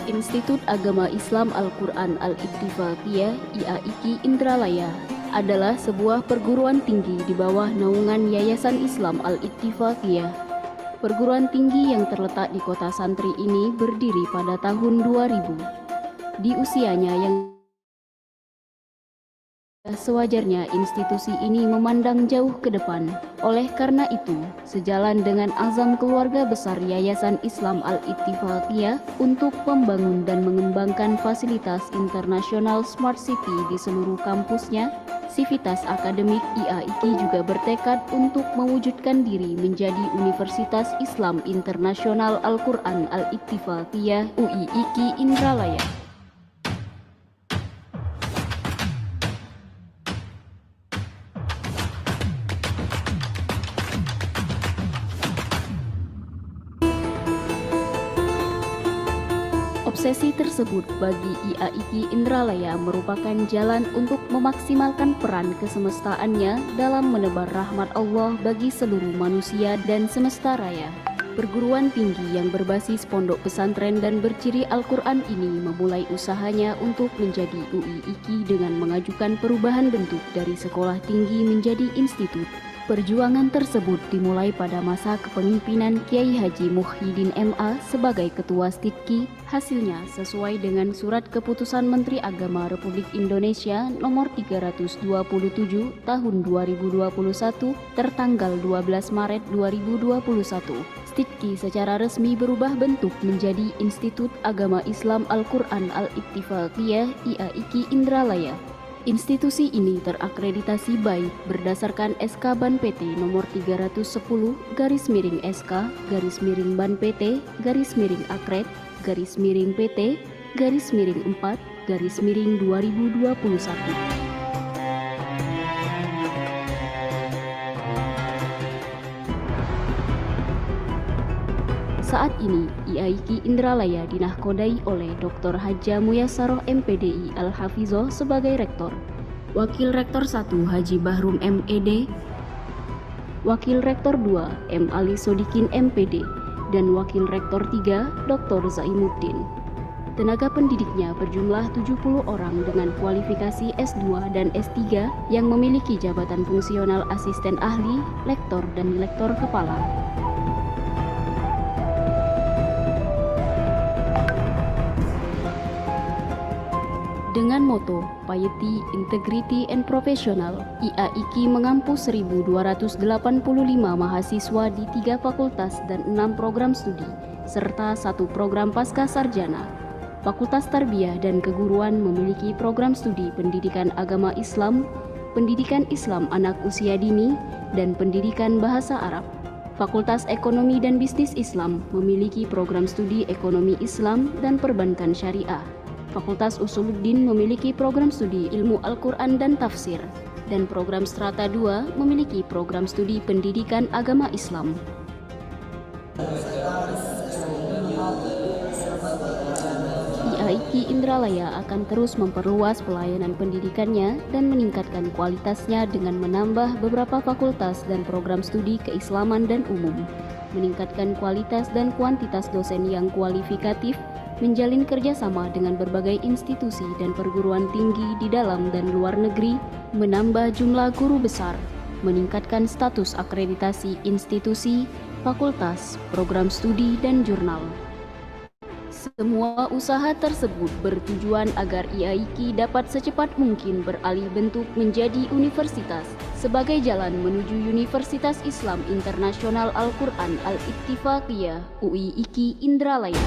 Institut Agama Islam Al-Quran Al-Ittifaqiyah IAIKI Indralaya adalah sebuah perguruan tinggi di bawah naungan Yayasan Islam Al-Ittifaqiyah. Perguruan tinggi yang terletak di kota santri ini berdiri pada tahun 2000. Di usianya yang sewajarnya institusi ini memandang jauh ke depan. Oleh karena itu, sejalan dengan azam keluarga besar Yayasan Islam Al-Ittifaqiyah untuk membangun dan mengembangkan fasilitas internasional Smart City di seluruh kampusnya, Sivitas Akademik IAIKI juga bertekad untuk mewujudkan diri menjadi Universitas Islam Internasional Al-Quran Al-Ittifaqiyah UIIKI Indralaya. obsesi tersebut bagi IAIKI Indralaya merupakan jalan untuk memaksimalkan peran kesemestaannya dalam menebar rahmat Allah bagi seluruh manusia dan semesta raya. Perguruan tinggi yang berbasis pondok pesantren dan berciri Al-Quran ini memulai usahanya untuk menjadi UIIKI dengan mengajukan perubahan bentuk dari sekolah tinggi menjadi institut. Perjuangan tersebut dimulai pada masa kepemimpinan Kiai Haji Muhyiddin MA sebagai Ketua STIDKI. Hasilnya sesuai dengan Surat Keputusan Menteri Agama Republik Indonesia Nomor 327 Tahun 2021 tertanggal 12 Maret 2021. STIDKI secara resmi berubah bentuk menjadi Institut Agama Islam Al-Quran Al-Ittifaqiyah IAIKI Indralaya. Institusi ini terakreditasi baik berdasarkan SK Ban PT nomor 310/SK/Ban PT /Akred PT /4/2021. Saat ini, IAIKI Indralaya dinahkodai oleh Dr. Haja Muyasaroh MPDI Al-Hafizoh sebagai Rektor, Wakil Rektor 1 Haji Bahrum MED, Wakil Rektor 2 M. Ali Sodikin MPD, dan Wakil Rektor 3 Dr. Zaimuddin. Tenaga pendidiknya berjumlah 70 orang dengan kualifikasi S2 dan S3 yang memiliki jabatan fungsional asisten ahli, lektor, dan lektor kepala. Dengan moto Piety, Integrity, and Professional, IAIKI mengampus 1.285 mahasiswa di 3 fakultas dan 6 program studi, serta 1 program pasca sarjana. Fakultas Tarbiyah dan Keguruan memiliki program studi Pendidikan Agama Islam, Pendidikan Islam Anak Usia Dini, dan Pendidikan Bahasa Arab. Fakultas Ekonomi dan Bisnis Islam memiliki program studi Ekonomi Islam dan Perbankan Syariah. Fakultas Usuluddin memiliki program studi Ilmu Al-Quran dan Tafsir, dan program Strata 2 memiliki program studi Pendidikan Agama Islam. IAIKI Indralaya akan terus memperluas pelayanan pendidikannya dan meningkatkan kualitasnya dengan menambah beberapa fakultas dan program studi keislaman dan umum, meningkatkan kualitas dan kuantitas dosen yang kualifikatif, menjalin kerjasama dengan berbagai institusi dan perguruan tinggi di dalam dan luar negeri, menambah jumlah guru besar, meningkatkan status akreditasi institusi, fakultas, program studi, dan jurnal. Semua usaha tersebut bertujuan agar IAIKI dapat secepat mungkin beralih bentuk menjadi universitas sebagai jalan menuju Universitas Islam Internasional Al-Quran Al-Ittifaqiyah UIIKI Indralaya.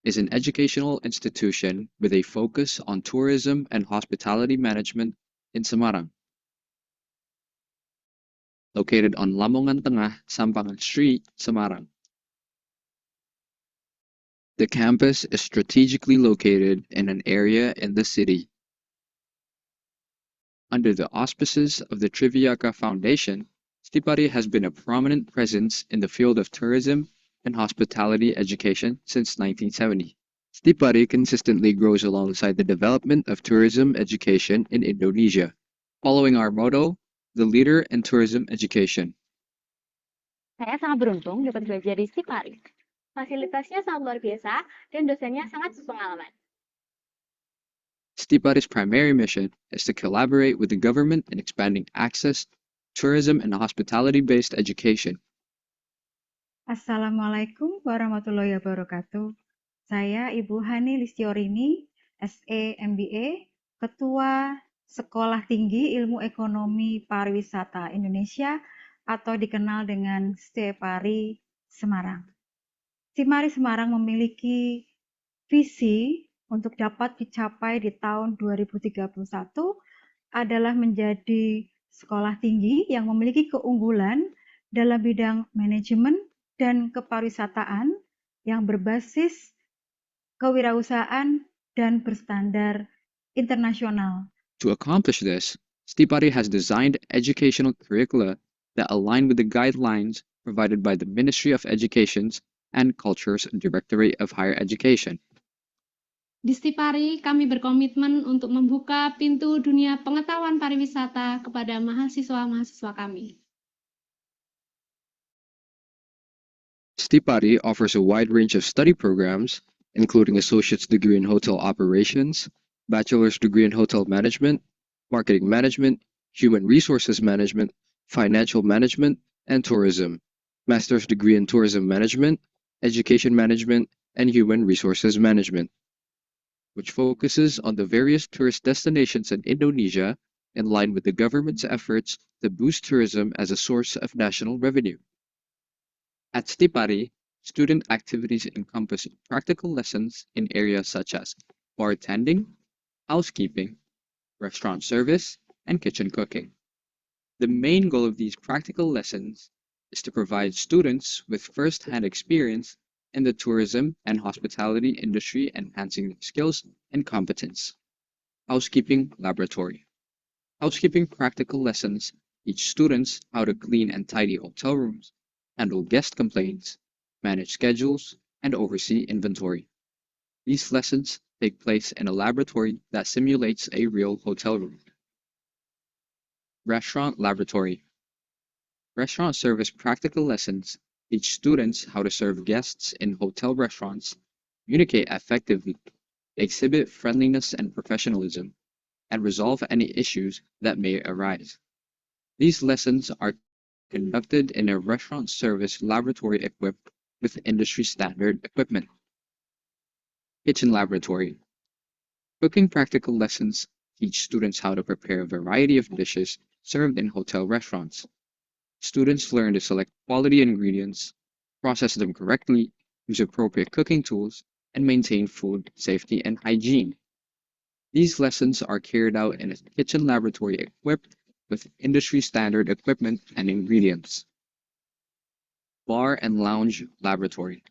is an educational institution with a focus on tourism and hospitality management in Semarang. Located on Lamongan Tengah, Sampangan Street, Semarang. The campus is strategically located in an area in the city. Under the auspices of the Triviaka Foundation, Stipari has been a prominent presence in the field of tourism and hospitality education since 1970. Stipari consistently grows alongside the development of tourism education in Indonesia. following our motto, the leader in tourism education. Saya sangat beruntung dapat belajar di Stipari. Fasilitasnya sangat luar biasa dan dosennya sangat berpengalaman. Stipari's primary mission is to collaborate with the government in expanding access, tourism, and hospitality-based education. Assalamualaikum warahmatullahi wabarakatuh. Saya Ibu Hani Listiorini, SE MBA, Ketua Sekolah Tinggi Ilmu Ekonomi Pariwisata Indonesia atau dikenal dengan STEPARI Semarang. STIMARI Semarang memiliki visi untuk dapat dicapai di tahun 2031 adalah menjadi sekolah tinggi yang memiliki keunggulan dalam bidang manajemen dan kepariwisataan yang berbasis kewirausahaan dan berstandar internasional. To accomplish this, Stipari has designed educational curricula that align with the guidelines provided by the Ministry of Education's and Culture's Directorate of Higher Education. Di Stipari, kami berkomitmen untuk membuka pintu dunia pengetahuan pariwisata kepada mahasiswa-mahasiswa kami. Stipari offers a wide range of study programs, including associate's degree in hotel operations, bachelor's degree in hotel management, marketing management, human resources management, financial management, and tourism, master's degree in tourism management, education management, and human resources management, which focuses on the various tourist destinations in Indonesia in line with the government's efforts to boost tourism as a source of national revenue. At Stipari, student activities encompass practical lessons in areas such as bartending, housekeeping, restaurant service, and kitchen cooking. The main goal of these practical lessons is to provide students with first-hand experience in the tourism and hospitality industry, enhancing their skills and competence. Housekeeping laboratory. Housekeeping practical lessons teach students how to clean and tidy hotel rooms, handle guest complaints, manage schedules, and oversee inventory. These lessons take place in a laboratory that simulates a real hotel room. Restaurant laboratory. Restaurant service practical lessons teach students how to serve guests in hotel restaurants, communicate effectively, exhibit friendliness and professionalism, and resolve any issues that may arise. These lessons are conducted in a restaurant service laboratory equipped with industry standard equipment. Kitchen laboratory. Cooking practical lessons teach students how to prepare a variety of dishes served in hotel restaurants. Students learn to select quality ingredients, process them correctly, use appropriate cooking tools, and maintain food safety and hygiene. These lessons are carried out in a kitchen laboratory equipped with industry standard equipment and ingredients. Bar and lounge laboratory.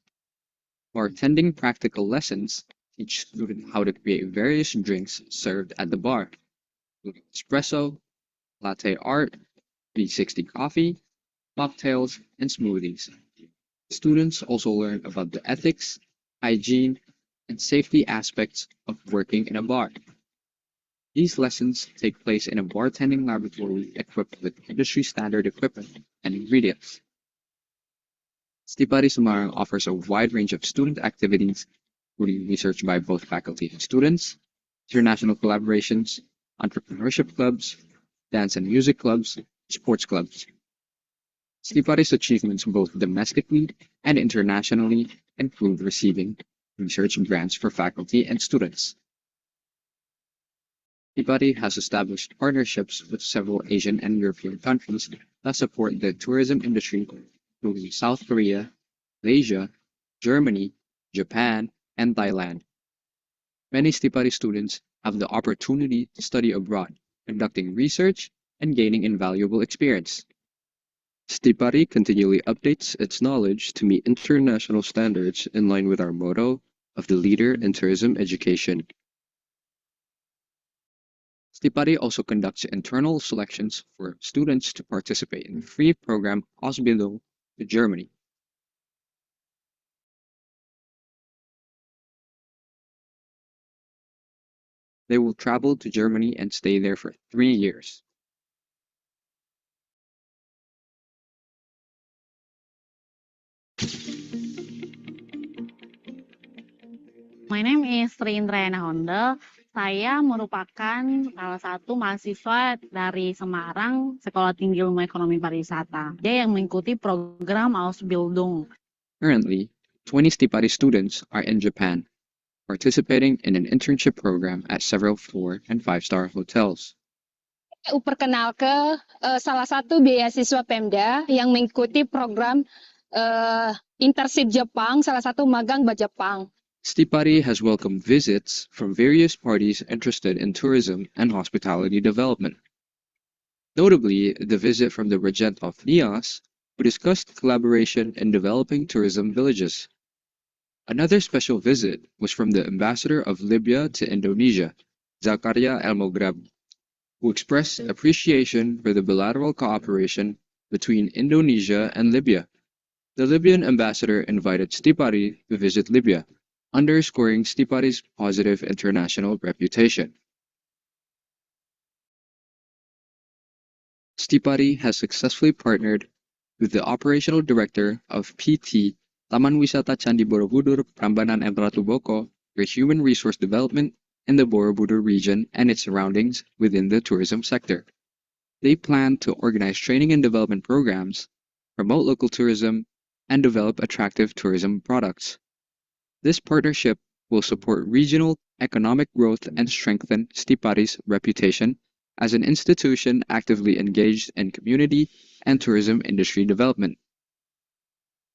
Bartending practical lessons teach students how to create various drinks served at the bar, including espresso, latte art, 360 coffee, cocktails, and smoothies. Students also learn about the ethics, hygiene, and safety aspects of working in a bar. These lessons take place in a bartending laboratory equipped with industry standard equipment and ingredients. Stipari Semarang offers a wide range of student activities, including research by both faculty and students, international collaborations, entrepreneurship clubs, dance and music clubs, sports clubs. Stipari's achievements both domestically and internationally include receiving research grants for faculty and students. Stipari has established partnerships with several Asian and European countries that support the tourism industry, including South Korea, Malaysia, Germany, Japan, and Thailand. Many Stipari students have the opportunity to study abroad, conducting research and gaining invaluable experience. Stipari continually updates its knowledge to meet international standards in line with our motto of the leader in tourism education. Stipari also conducts internal selections for students to participate in the free program Ausbildung to Germany. They will travel to Germany and stay there for 3 years. My name is Rindra Honda. Saya merupakan salah satu mahasiswa dari Semarang, Sekolah Tinggi Ilmu Ekonomi Pariwisata. Dia yang mengikuti program Ausbildung. Currently, 20 Stipari students are in Japan, participating in an internship program at several 4- and 5-star hotels. Perkenalkan salah satu beasiswa Pemda yang mengikuti program internship Jepang, salah satu magang di Jepang. Stipari has welcomed visits from various parties interested in tourism and hospitality development. Notably, the visit from the Regent of Nias, who discussed collaboration in developing tourism villages. Another special visit was from the ambassador of Libya to Indonesia, Zakaria El-Moghrab, who expressed appreciation for the bilateral cooperation between Indonesia and Libya. The Libyan ambassador invited Stipari to visit Libya, underscoring Stipari's positive international reputation. Stipari has successfully partnered with the operational director of PT Taman Wisata Candi Borobudur, Prambanan and Ratu Boko for human resource development in the Borobudur region and its surroundings within the tourism sector. They plan to organize training and development programs, promote local tourism, and develop attractive tourism products. This partnership will support regional economic growth and strengthen Stipari's reputation as an institution actively engaged in community and tourism industry development.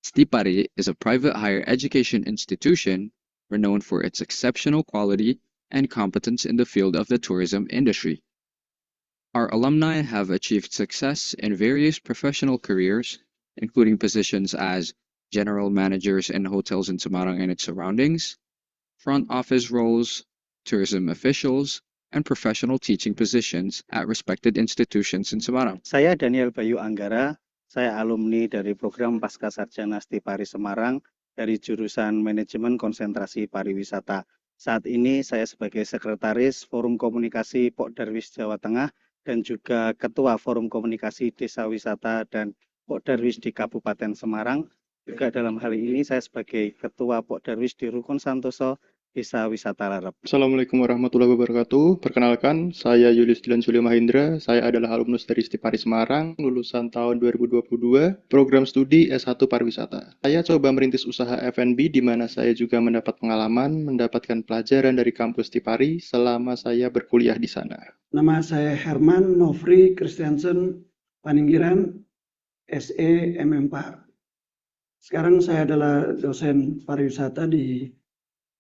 Stipari is a private higher education institution renowned for its exceptional quality and competence in the field of the tourism industry. Our alumni have achieved success in various professional careers, including positions as general managers in hotels in Semarang and its surroundings, front office roles, tourism officials, and professional teaching positions at respected institutions in Semarang. Saya Daniel Bayu Anggara, saya alumni dari program Pasca Sarjana Stipari Semarang dari jurusan Manajemen Konsentrasi Pariwisata. Saat ini saya sebagai Sekretaris Forum Komunikasi Pokdarwis Jawa Tengah dan juga Ketua Forum Komunikasi Desa Wisata dan Pokdarwis di Kabupaten Semarang. Juga dalam hal ini saya sebagai Ketua Pokdarwis di Rukun Santoso, Desa Wisata Larap. Assalamualaikum warahmatullahi wabarakatuh. Perkenalkan, saya Julius Dilan Julio Mahindra. Saya adalah alumnus dari Stipari Semarang, lulusan tahun 2022, program studi S1 Pariwisata. Saya coba merintis usaha F&B di mana saya juga mendapat pengalaman, mendapatkan pelajaran dari kampus Stipari selama saya berkuliah di sana. Nama saya Herman Nofri Christiansen Paninggiran, SE MM4. Sekarang saya adalah dosen pariwisata di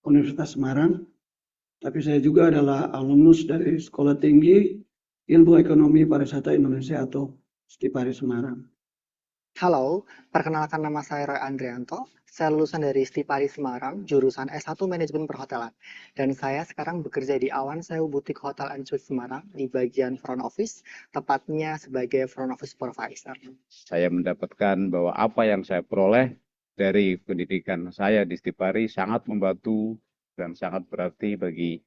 Universitas Semarang, tapi saya juga adalah alumnus dari Sekolah Tinggi Ilmu Ekonomi Pariwisata Indonesia atau Stipari Semarang. Halo, perkenalkan nama saya Roy Andrianto. Saya lulusan dari Stipari Semarang, jurusan S1 Manajemen Perhotelan. Dan saya sekarang bekerja di Awan Sewu Butik Hotel and Suites Semarang di bagian front office, tepatnya sebagai front office supervisor. Saya mendapatkan bahwa apa yang saya peroleh dari pendidikan saya di Stipari sangat membantu dan sangat berarti bagi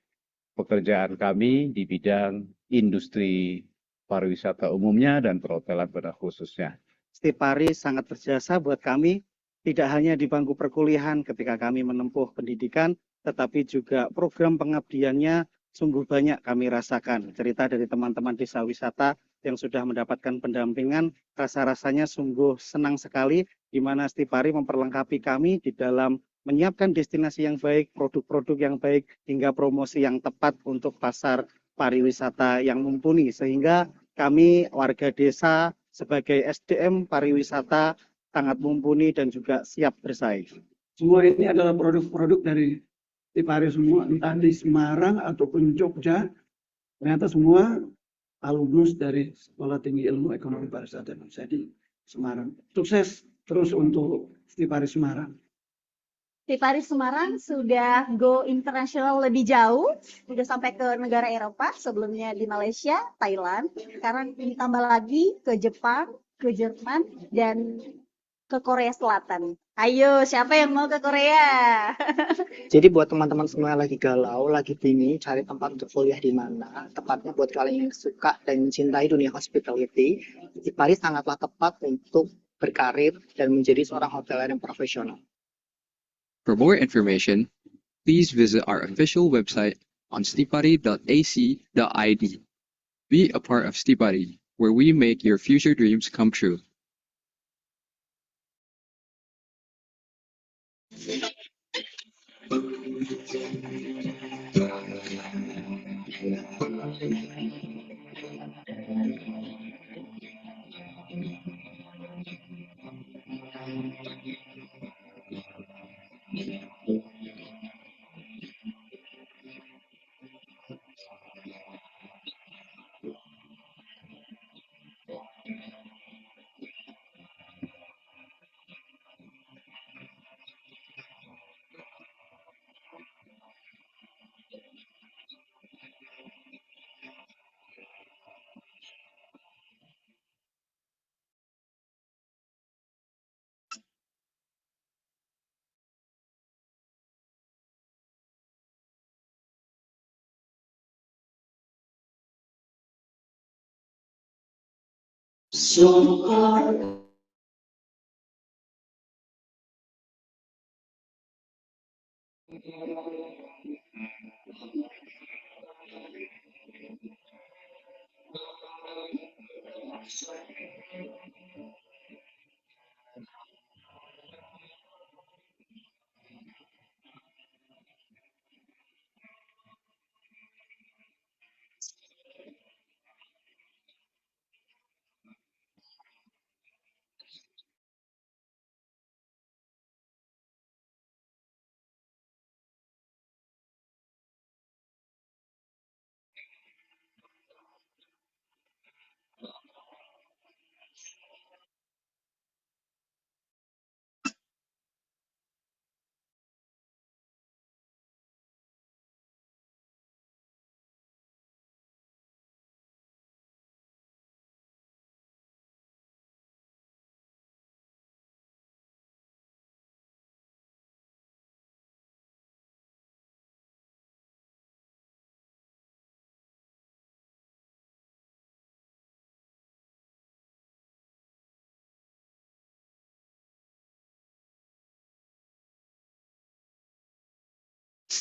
pekerjaan kami di bidang industri pariwisata umumnya dan perhotelan pada khususnya. Stipari sangat berjasa buat kami, tidak hanya di bangku perkuliahan ketika kami menempuh pendidikan, tetapi juga program pengabdiannya sungguh banyak kami rasakan. Cerita dari teman-teman desa wisata yang sudah mendapatkan pendampingan, rasa-rasanya sungguh senang sekali, di mana Stipari memperlengkapi kami di dalam menyiapkan destinasi yang baik, produk-produk yang baik, hingga promosi yang tepat untuk pasar pariwisata yang mumpuni. Sehingga kami warga desa sebagai SDM pariwisata sangat mumpuni dan juga siap bersaing. Semua ini adalah produk-produk dari Stipari semua, entah di Semarang ataupun Jogja. Ternyata semua alumnus dari Sekolah Tinggi Ilmu Ekonomi Pariwisata Indonesia di Semarang. Sukses terus untuk Stipari Semarang. Stipari Semarang sudah go internasional lebih jauh, sudah sampai ke negara Eropa, sebelumnya di Malaysia, Thailand, sekarang ditambah lagi ke Jepang, ke Jerman, dan ke Korea Selatan. Ayo, siapa yang mau ke Korea? Jadi buat teman-teman semua yang lagi galau, lagi bingung cari tempat untuk kuliah di mana, tepatnya buat kalian yang suka dan mencintai dunia hospitality, Stipari sangatlah tepat untuk berkarir dan menjadi seorang hotelier yang profesional. For more information, please visit our official website on stipari.ac.id. Be a part of Stipari, where we make your future dreams come true.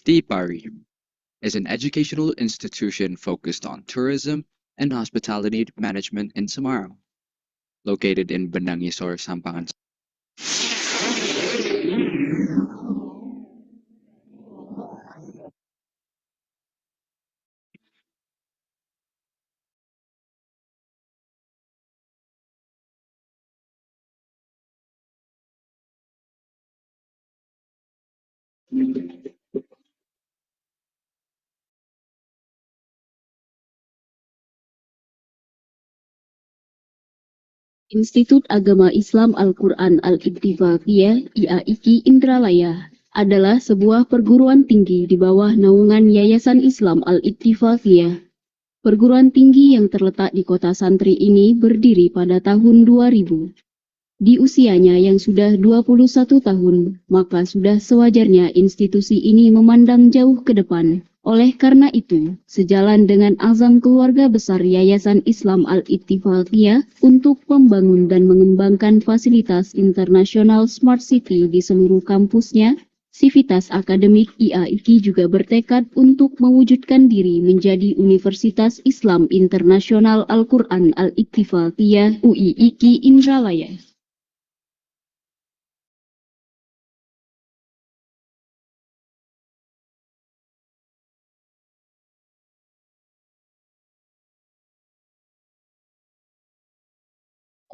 Stipari is an educational institution focused on tourism and hospitality management in Semarang, located in Benangisor, Sampangan. Institut Agama Islam Al-Quran Al-Ittifaqiyah IAIKI Indralaya adalah sebuah perguruan tinggi di bawah naungan Yayasan Islam Al-Ittifaqiyah. Perguruan tinggi yang terletak di kota santri ini berdiri pada tahun 2000. Di usianya yang sudah 21 tahun, maka sudah sewajarnya institusi ini memandang jauh ke depan. Oleh karena itu, sejalan dengan azam keluarga besar Yayasan Islam Al-Ittifaqiyah untuk membangun dan mengembangkan fasilitas internasional Smart City di seluruh kampusnya, Sivitas Akademik IAIKI juga bertekad untuk mewujudkan diri menjadi Universitas Islam Internasional Al-Quran Al-Ittifaqiyah UIIKI Indralaya.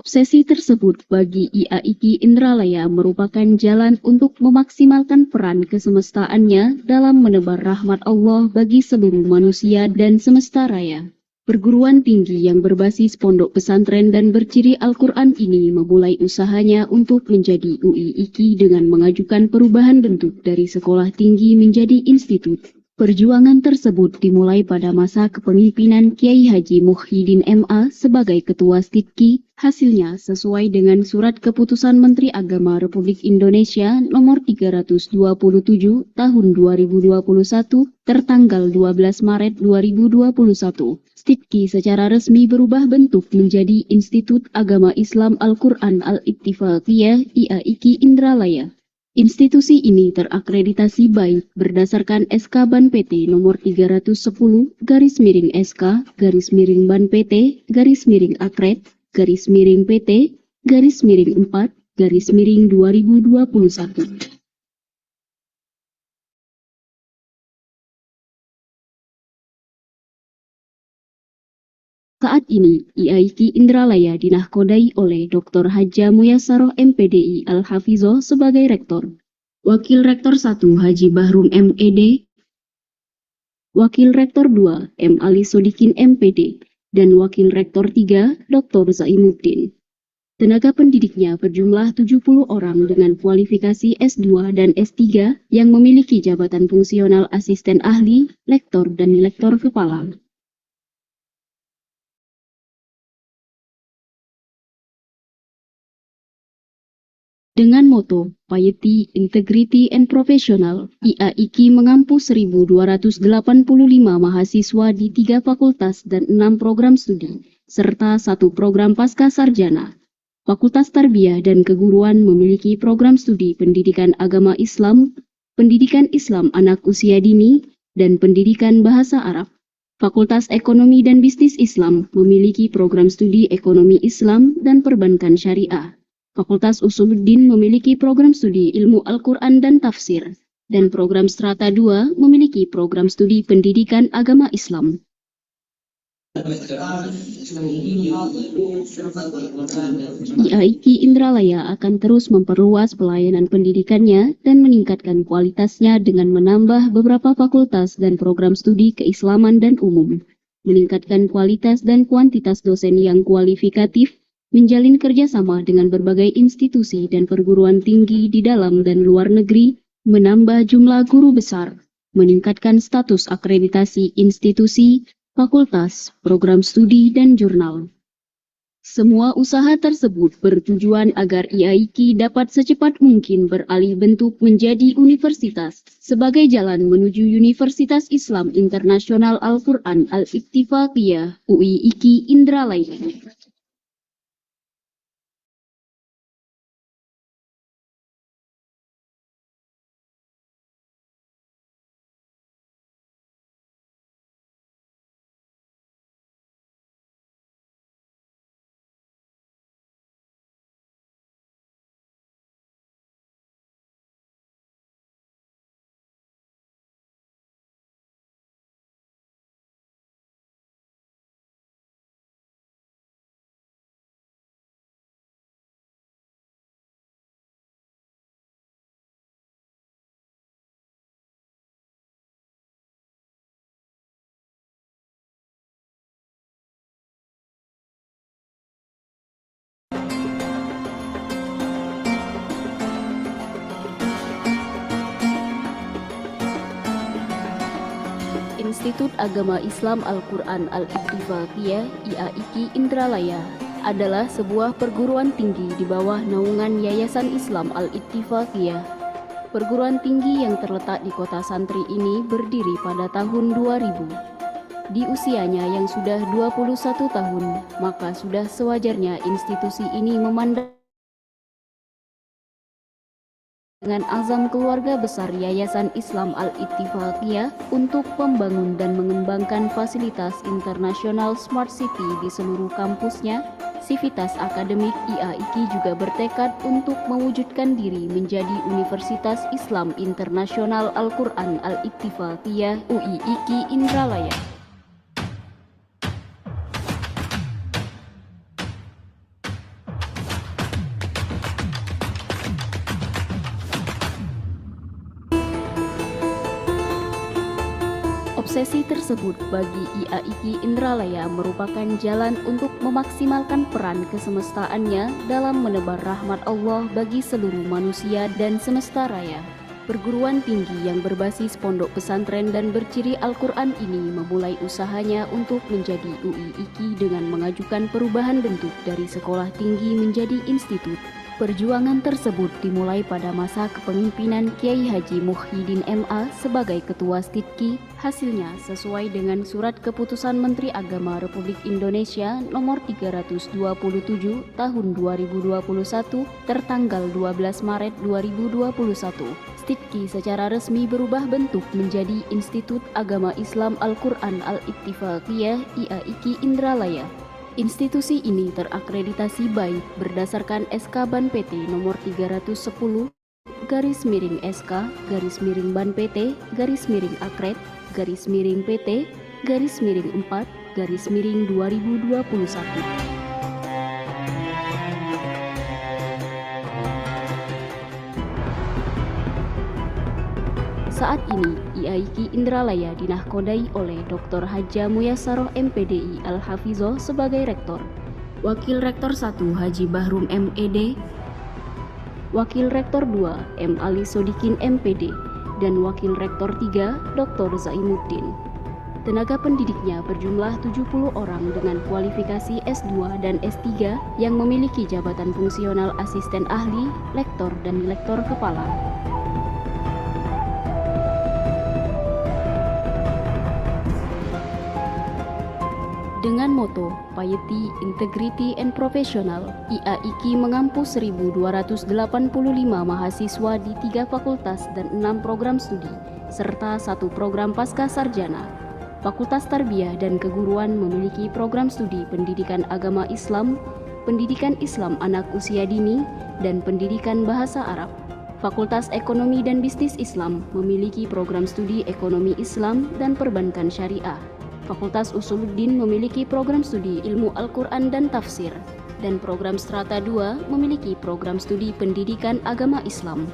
Obsesi tersebut bagi IAIKI Indralaya merupakan jalan untuk memaksimalkan peran kesemestaannya dalam menebar rahmat Allah bagi seluruh manusia dan semesta raya. Perguruan tinggi yang berbasis pondok pesantren dan berciri Al-Quran ini memulai usahanya untuk menjadi UIIKI dengan mengajukan perubahan bentuk dari sekolah tinggi menjadi institut. Perjuangan tersebut dimulai pada masa kepemimpinan Kiai Haji Muhyiddin MA sebagai Ketua STIPKI. Hasilnya sesuai dengan Surat Keputusan Menteri Agama Republik Indonesia Nomor 327 Tahun 2021 tertanggal 12 Maret 2021. STIPKI secara resmi berubah bentuk menjadi Institut Agama Islam Al-Quran Al-Ittifaqiyah IAIKI Indralaya. Institusi ini terakreditasi baik berdasarkan SK Ban PT nomor 310/SK/Ban PT /Akred /PT /4/2021. Saat ini, IAIKI Indralaya dinahkodai oleh Dr. Haja Muyasaroh MPDI Al-Hafizoh sebagai Rektor. Wakil Rektor 1 Haji Bahrum MED, Wakil Rektor 2 M. Ali Sodikin MPD, dan Wakil Rektor 3 Dr. Zaimuddin. Tenaga pendidiknya berjumlah 70 orang dengan kualifikasi S2 dan S3 yang memiliki jabatan fungsional asisten ahli, lektor, dan lektor kepala. Dengan moto Piety, Integrity, and Professional, IAIKI mengampu 1.285 mahasiswa di 3 fakultas dan 6 program studi, serta 1 program pasca sarjana. Fakultas Tarbiyah dan Keguruan memiliki program studi pendidikan agama Islam, pendidikan Islam anak usia dini, dan pendidikan bahasa Arab. Fakultas Ekonomi dan Bisnis Islam memiliki program studi ekonomi Islam dan perbankan syariah. Fakultas Usuluddin memiliki program studi ilmu Al-Quran dan tafsir, dan program Strata 2 memiliki program studi pendidikan agama Islam. IAIKI Indralaya akan terus memperluas pelayanan pendidikannya dan meningkatkan kualitasnya dengan menambah beberapa fakultas dan program studi keislaman dan umum, meningkatkan kualitas dan kuantitas dosen yang kualifikatif, menjalin kerjasama dengan berbagai institusi dan perguruan tinggi di dalam dan luar negeri, menambah jumlah guru besar, meningkatkan status akreditasi institusi, fakultas, program studi, dan jurnal. Semua usaha tersebut bertujuan agar IAIKI dapat secepat mungkin beralih bentuk menjadi universitas sebagai jalan menuju Universitas Islam Internasional Al-Quran Al-Ittifaqiyah UIIKI Indralaya. Institut Agama Islam Al-Quran Al-Ittifaqiyah IAIKI Indralaya adalah sebuah perguruan tinggi di bawah naungan Yayasan Islam Al-Ittifaqiyah. Perguruan tinggi yang terletak di kota santri ini berdiri pada tahun 2000. Di usianya yang sudah 21 tahun, maka sudah sewajarnya institusi ini memandang dengan azam keluarga besar Yayasan Islam Al-Ittifaqiyah untuk membangun dan mengembangkan fasilitas internasional Smart City di seluruh kampusnya. Sivitas akademik IAIKI juga bertekad untuk mewujudkan diri menjadi Universitas Islam Internasional Al-Quran Al-Ittifaqiyah UIIKI Indralaya. Obsesi tersebut bagi IAIKI Indralaya merupakan jalan untuk memaksimalkan peran kesemestaannya dalam menebar rahmat Allah bagi seluruh manusia dan semesta raya. Perguruan tinggi yang berbasis pondok pesantren dan berciri Al-Quran ini memulai usahanya untuk menjadi UIIKI dengan mengajukan perubahan bentuk dari sekolah tinggi menjadi institut. Perjuangan tersebut dimulai pada masa kepemimpinan Kiai Haji Muhyiddin MA sebagai Ketua STIPKI. Hasilnya sesuai dengan Surat Keputusan Menteri Agama Republik Indonesia Nomor 327 Tahun 2021 tertanggal 12 Maret 2021. STIPKI secara resmi berubah bentuk menjadi Institut Agama Islam Al-Quran Al-Ittifaqiyah IAIKI Indralaya. Institusi ini terakreditasi baik berdasarkan SK Ban PT nomor 310 /SK Ban PT /Akred PT /4 /2021. Saat ini, IAIKI Indralaya dinahkodai oleh Dr. Haja Muyasaroh MPDI Al-Hafizoh sebagai Rektor, Wakil Rektor 1 Haji Bahrum MED, Wakil Rektor 2 M. Ali Sodikin MPD, dan Wakil Rektor 3 Dr. Zaimuddin. Tenaga pendidiknya berjumlah 70 orang dengan kualifikasi S2 dan S3 yang memiliki jabatan fungsional asisten ahli, lektor, dan lektor kepala. Dengan moto Piety, Integrity, and Professional, IAIKI mengampus 1.285 mahasiswa di 3 fakultas dan 6 program studi, serta 1 program pasca sarjana. Fakultas Tarbiyah dan Keguruan memiliki program studi Pendidikan Agama Islam, Pendidikan Islam Anak Usia Dini, dan Pendidikan Bahasa Arab. Fakultas Ekonomi dan Bisnis Islam memiliki program studi Ekonomi Islam dan Perbankan Syariah. Fakultas Usuluddin memiliki program studi Ilmu Al-Quran dan Tafsir, dan program Strata 2 memiliki program studi Pendidikan Agama Islam.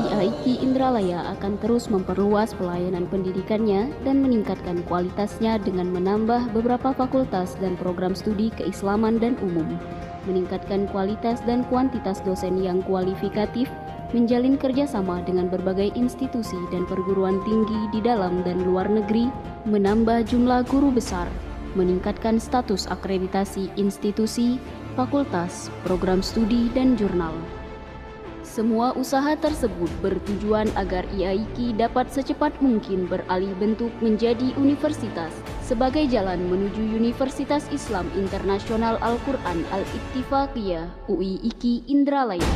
IAIKI Indralaya akan terus memperluas pelayanan pendidikannya dan meningkatkan kualitasnya dengan menambah beberapa fakultas dan program studi keislaman dan umum, meningkatkan kualitas dan kuantitas dosen yang kualifikatif, menjalin kerjasama dengan berbagai institusi dan perguruan tinggi di dalam dan luar negeri, menambah jumlah guru besar, meningkatkan status akreditasi institusi, fakultas, program studi, dan jurnal. Semua usaha tersebut bertujuan agar IAIKI dapat secepat mungkin beralih bentuk menjadi universitas sebagai jalan menuju Universitas Islam Internasional Al-Quran Al-Ittifaqiyah UIIKI Indralaya.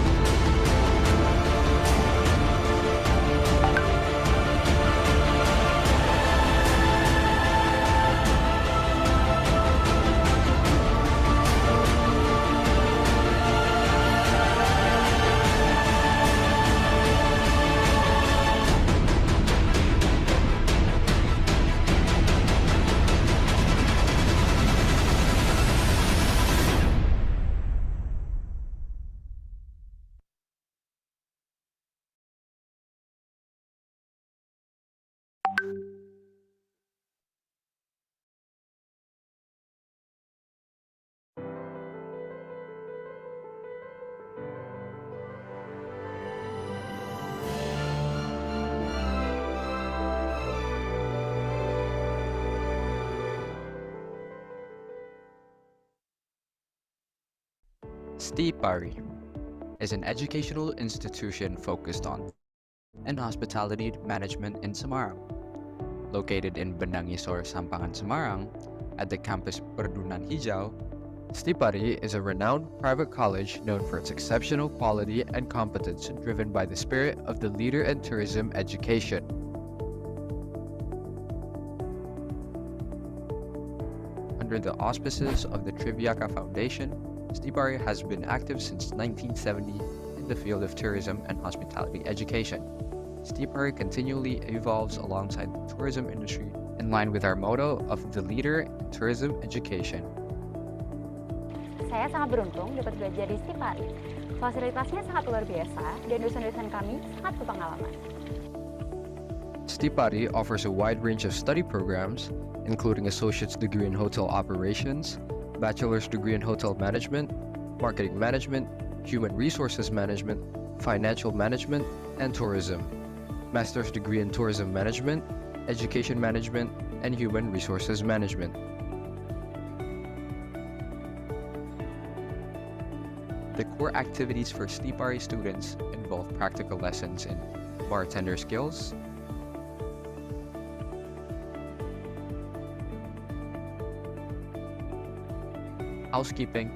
STIPARI is an educational institution focused on and hospitality management in Semarang. Located in Bendangisor, Sampangan, Semarang, at the campus Perdunan Hijau, STIPARI is a renowned private college known for its exceptional quality and competence driven by the spirit of the leader in tourism education. Under the auspices of the Triviaka Foundation, STIPARI has been active since 1970 in the field of tourism and hospitality education. STIPARI continually evolves alongside the tourism industry in line with our motto of the leader in tourism education. Saya sangat beruntung dapat belajar di STIPARI. Fasilitasnya sangat luar biasa dan dosen-dosen kami sangat berpengalaman. STIPARI offers a wide range of study programs, including Associate's Degree in Hotel Operations, Bachelor's Degree in Hotel Management, Marketing Management, Human Resources Management, Financial Management, and Tourism, Master's Degree in Tourism Management, Education Management, and Human Resources Management. The core activities for Stipari students involve practical lessons in bartender skills, housekeeping,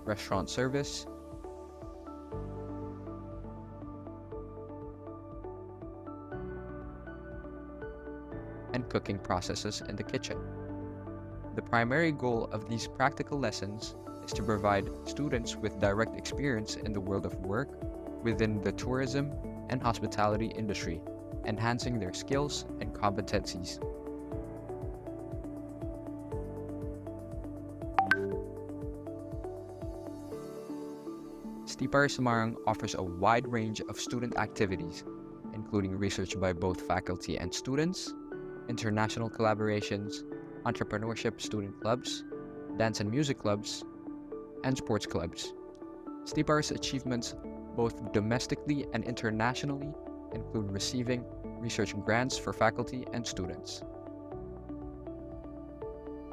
restaurant service, and cooking processes in the kitchen. The primary goal of these practical lessons is to provide students with direct experience in the world of work within the tourism and hospitality industry, enhancing their skills and competencies. Stipari Semarang offers a wide range of student activities, including research by both faculty and students, international collaborations, entrepreneurship student clubs, dance and music clubs, and sports clubs. Stipari's achievements, both domestically and internationally, include receiving research grants for faculty and students.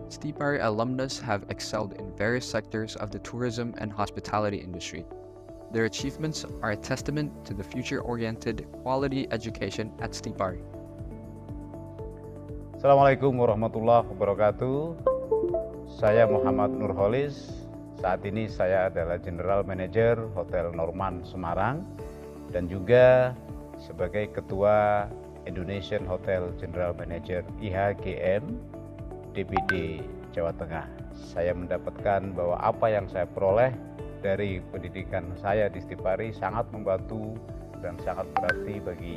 Stipari alumnus have excelled in various sectors of the tourism and hospitality industry. Their achievements are a testament to the future-oriented quality education at Stipari. Assalamualaikum warahmatullahi wabarakatuh. Saya Muhammad Nurholis. Saat ini saya adalah General Manager Hotel Norman Semarang dan juga sebagai Ketua Indonesian Hotel General Manager IHGM DPD Jawa Tengah. Saya mendapatkan bahwa apa yang saya peroleh dari pendidikan saya di Stipari sangat membantu dan sangat berarti bagi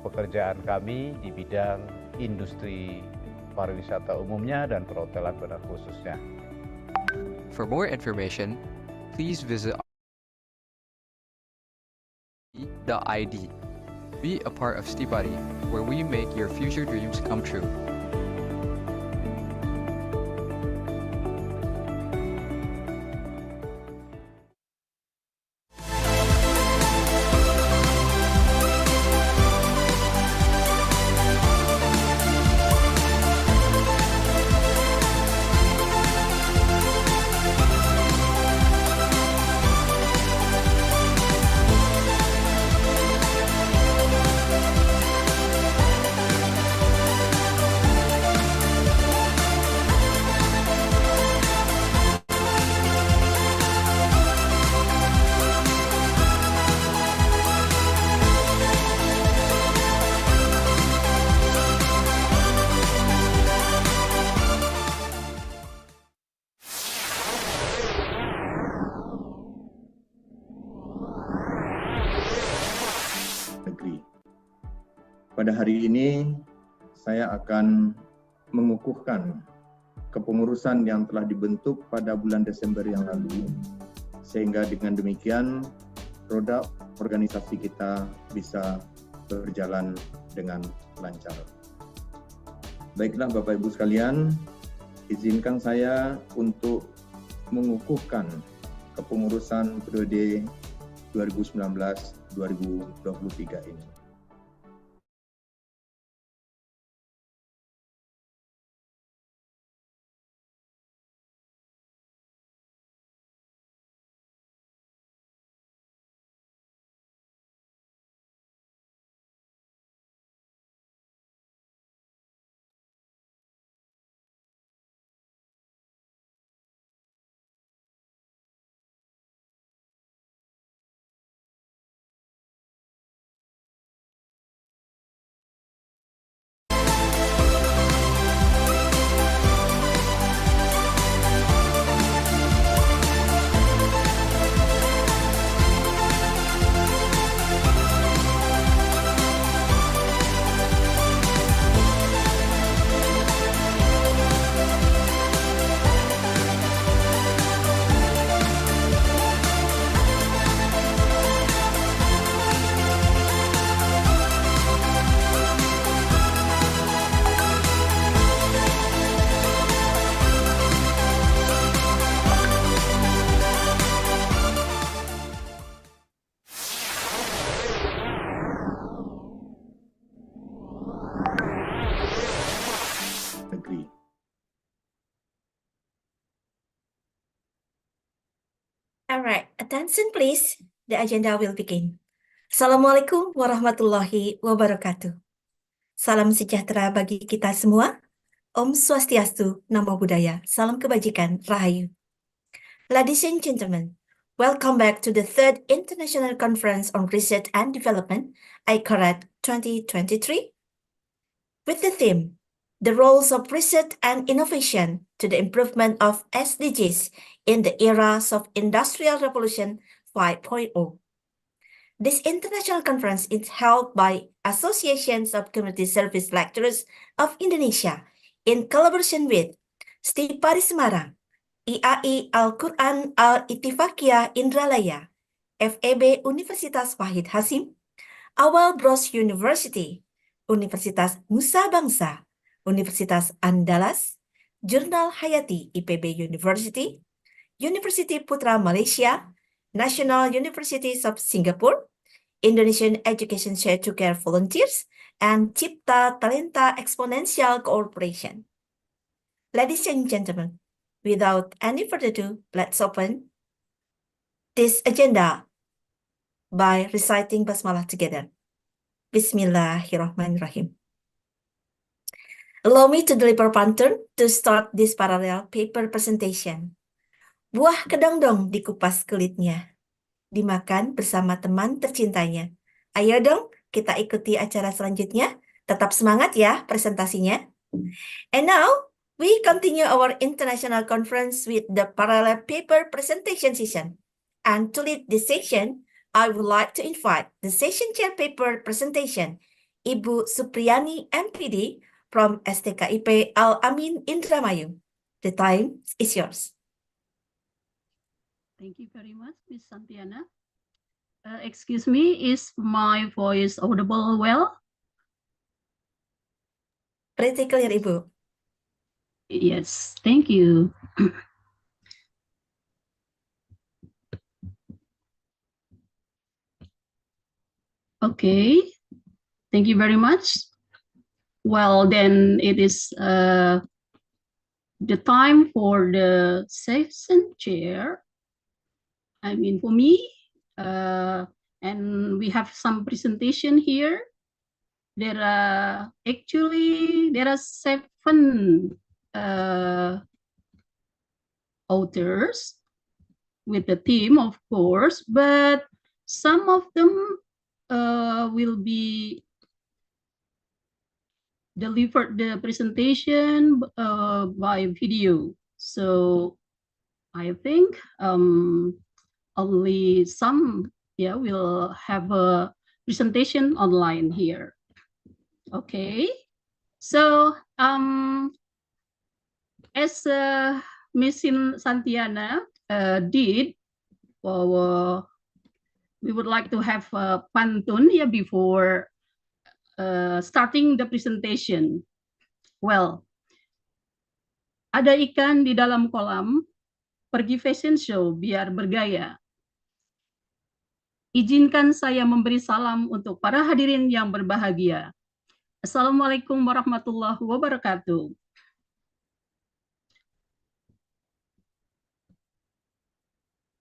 pekerjaan kami di bidang industri pariwisata umumnya dan perhotelan pada khususnya. For more information, please visit .id. Be a part of Stipari, where we make your future dreams come true. Negeri. Pada hari ini, saya akan mengukuhkan kepengurusan yang telah dibentuk pada bulan Desember yang lalu, sehingga dengan demikian roda organisasi kita bisa berjalan dengan lancar. Baiklah Bapak Ibu sekalian, izinkan saya untuk mengukuhkan kepengurusan periode 2019-2023 ini. Alright, attention please. The agenda will begin. Assalamualaikum warahmatullahi wabarakatuh. Salam sejahtera bagi kita semua. Om Swastiastu, Namo Buddhaya, Salam Kebajikan, Rahayu. Ladies and gentlemen, welcome back to the third International Conference on Research and Development, ICORAD 2023, with the theme, The Roles of Research and Innovation to the Improvement of SDGs in the Eras of Industrial Revolution 5.0. This international conference is held by Associations of Community Service Lecturers of Indonesia in collaboration with Stipari Semarang, IAI Al-Quran Al-Ittifaqiyah Indralaya, FEB Universitas Wahid Hasim, Awal Bros University, Universitas Nusa Bangsa, Universitas Andalas, Jurnal Hayati IPB University, University Putra Malaysia, National Universities of Singapore, Indonesian Education Share to Care Volunteers, and Cipta Talenta Exponential Corporation. Ladies and gentlemen, without any further ado, let's open this agenda by reciting Basmalah together. Bismillahirrahmanirrahim. Allow me to deliver pantun to start this parallel paper presentation. Buah kedongdong dikupas kulitnya, dimakan bersama teman tercintanya. Ayo dong, kita ikuti acara selanjutnya. Tetap semangat ya presentasinya. And now, we continue our international conference with the parallel paper presentation session. And to lead this session, I would like to invite the session chair paper presentation, Ibu Supriyani MPD from STKIP Al-Amin Indramayu. The time is yours. Thank you very much, Ms. Santiana. Excuse me, is my voice audible well? Pretty clear, Ibu. Yes, thank you. Okay, thank you very much. Well, then it is the time for the session chair. I mean, for me, and we have some presentation here. There are 7 authors with the theme, of course, but some of them will be delivered the presentation by video. So I think only some will have a presentation online here. Okay, so as Ms. Santiana did, we would like to have a pantun before starting the presentation. Well, ada ikan di dalam kolam, pergi fashion show biar bergaya. Izinkan saya memberi salam untuk para hadirin yang berbahagia. Assalamualaikum warahmatullahi wabarakatuh.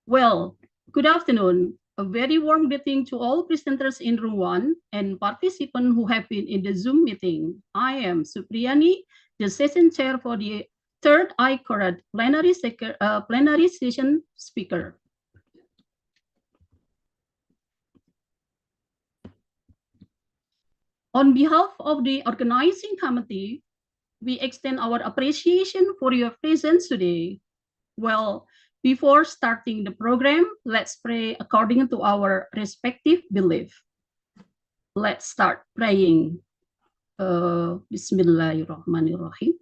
Well, good afternoon. A very warm greeting to all presenters in room 1 and participants who have been in the Zoom meeting. I am Supriyani, the session chair for the third ICORAD plenary session speaker. On behalf of the organizing committee, we extend our appreciation for your presence today. Well, before starting the program, let's pray according to our respective belief. Let's start praying. Bismillahirrahmanirrahim.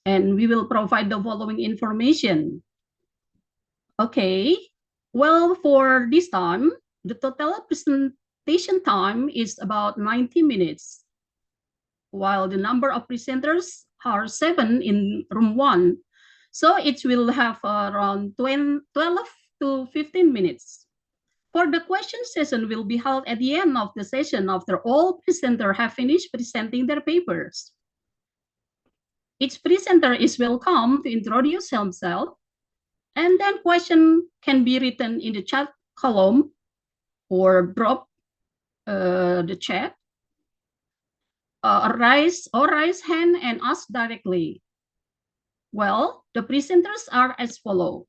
And we will provide the following information. Okay, well, for this time, the total presentation time is about 90 minutes, while the number of presenters are 7 in room 1. So it will have around 12 to 15 minutes. For the question session will be held at the end of the session after all presenters have finished presenting their papers. Each presenter is welcome to introduce himself, And then question can be written in the chat column or drop the chat. Raise hand and ask directly. Well, the presenters are as follow.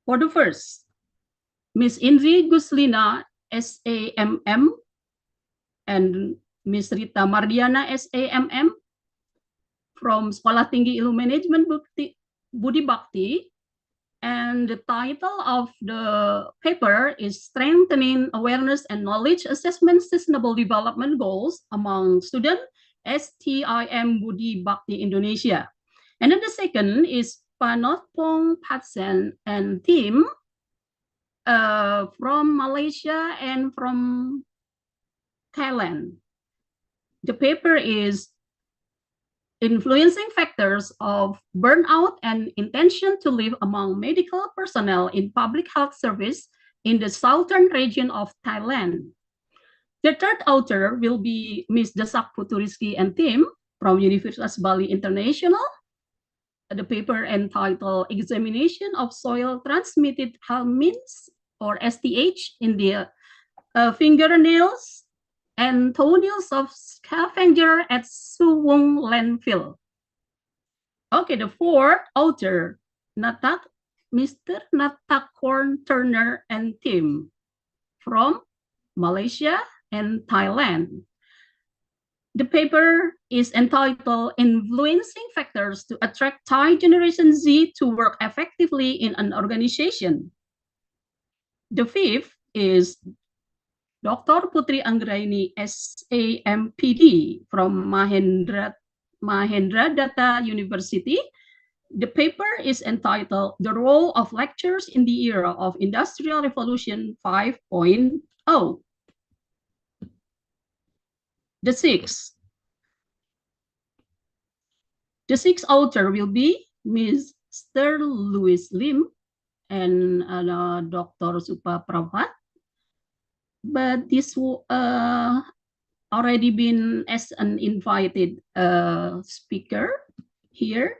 For the first, Ms. Indri Guslina, SAMM, and Ms. Rita Mardiana, SAMM, from Sekolah Tinggi Ilmu Manajemen Budi Bakti. And the title of the paper is Strengthening Awareness and Knowledge Assessment Sustainable Development Goals Among Students, STIM Budi Bakti Indonesia. And then the second is Panotpong Patsen and team from Malaysia and from Thailand. The paper is Influencing Factors of Burnout and Intention to Live Among Medical Personnel in Public Health Service in the Southern Region of Thailand. The third author will be Ms. Dasak Puturiski and team from Universitas Bali International. The paper entitled Examination of Soil Transmitted Helminths or STH in the fingernails and toenails of scavenger at Suwung landfill. Okay, the fourth author, Mr. Natakorn Turner and team from Malaysia and Thailand. The paper is entitled Influencing Factors to Attract Thai Generation Z to Work Effectively in an Organization. The fifth is Dr. Putri Anggraini, SAMPD from Mahendra Data University. The paper is entitled The Role of Lectures in the Era of Industrial Revolution 5.0. The sixth author will be Mr. Louis Lim and Dr. Supa Pravat. But this already been as an invited speaker here.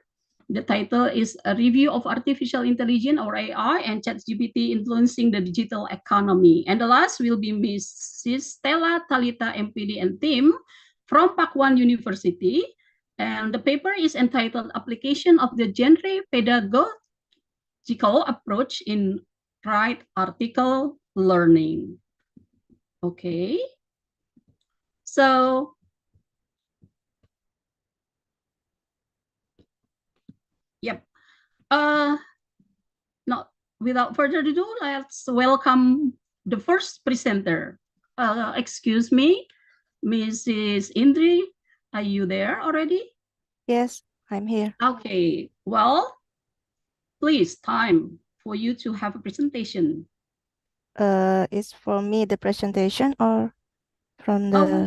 The title is A Review of Artificial Intelligence or AI and ChatGPT Influencing the Digital Economy. And the last will be Mrs. Stella Talita MPD and team from Pakuan University. And the paper is entitled Application of the Genre Pedagogical Approach in Right Article Learning. Okay. So yep. Not without further ado, let's welcome the first presenter. Excuse me, Mrs. Indri, are you there already? Yes, I'm here. Okay, well, please, time for you to have a presentation. Is for me the presentation or from the? Oh,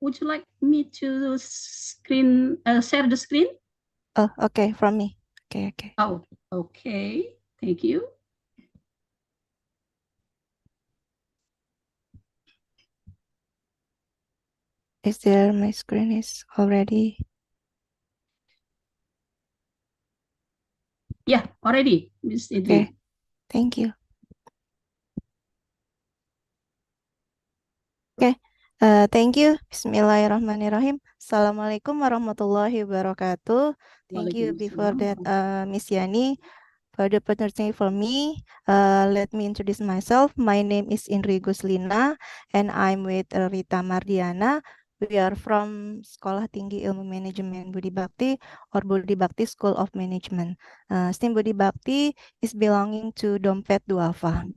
would you like me to share the screen? Oh, okay, from me. Okay. Oh, okay. Thank you. Is there my screen is already? Yeah, already, Ms. Indri. Okay, thank you. Okay, thank you. Bismillahirrahmanirrahim. Assalamualaikum warahmatullahi wabarakatuh. Thank you before that, Miss Yani, for the opportunity for me. Let me introduce myself. My name is Indri Guslina, and I'm with Rita Mardiana. We are from Sekolah Tinggi Ilmu Manajemen Budi Bakti or Budi Bakti School of Management. STIM Budi Bakti is belonging to Dompet Duafa.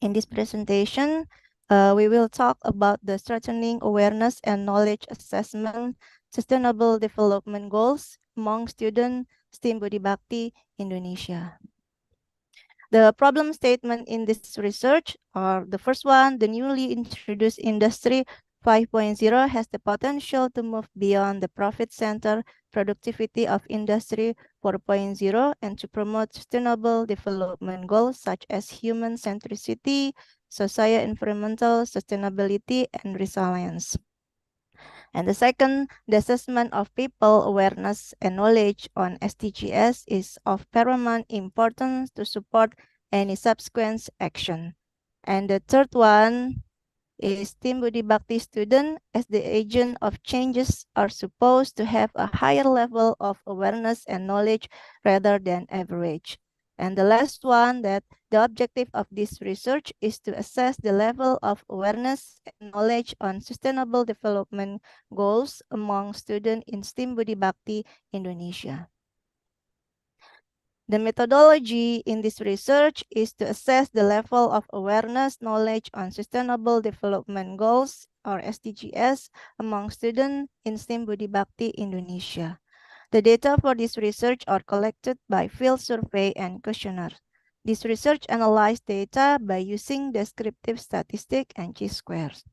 In this presentation, we will talk about the strengthening awareness and knowledge assessment, sustainable development goals among students, STIM Budi Bakti Indonesia. The problem statement in this research are the first one, the newly introduced Industry 5.0 has the potential to move beyond the profit center productivity of Industry 4.0 and to promote sustainable development goals such as human centricity, socio-environmental sustainability, and resilience. And the second, the assessment of people awareness and knowledge on SDGs is of paramount importance to support any subsequent action. And the third one is Tim Budi Bakti student as the agent of changes are supposed to have a higher level of awareness and knowledge rather than average. And the last one, that the objective of this research is to assess the level of awareness and knowledge on sustainable development goals among students in STEM Budi Bakti Indonesia. The methodology in this research is to assess the level of awareness, knowledge on Sustainable Development Goals, or SDGs, among students in STEM Budi Bakti Indonesia. The data for this research are collected by field survey and questionnaire. This research analyzed data by using descriptive statistic and chi-squares.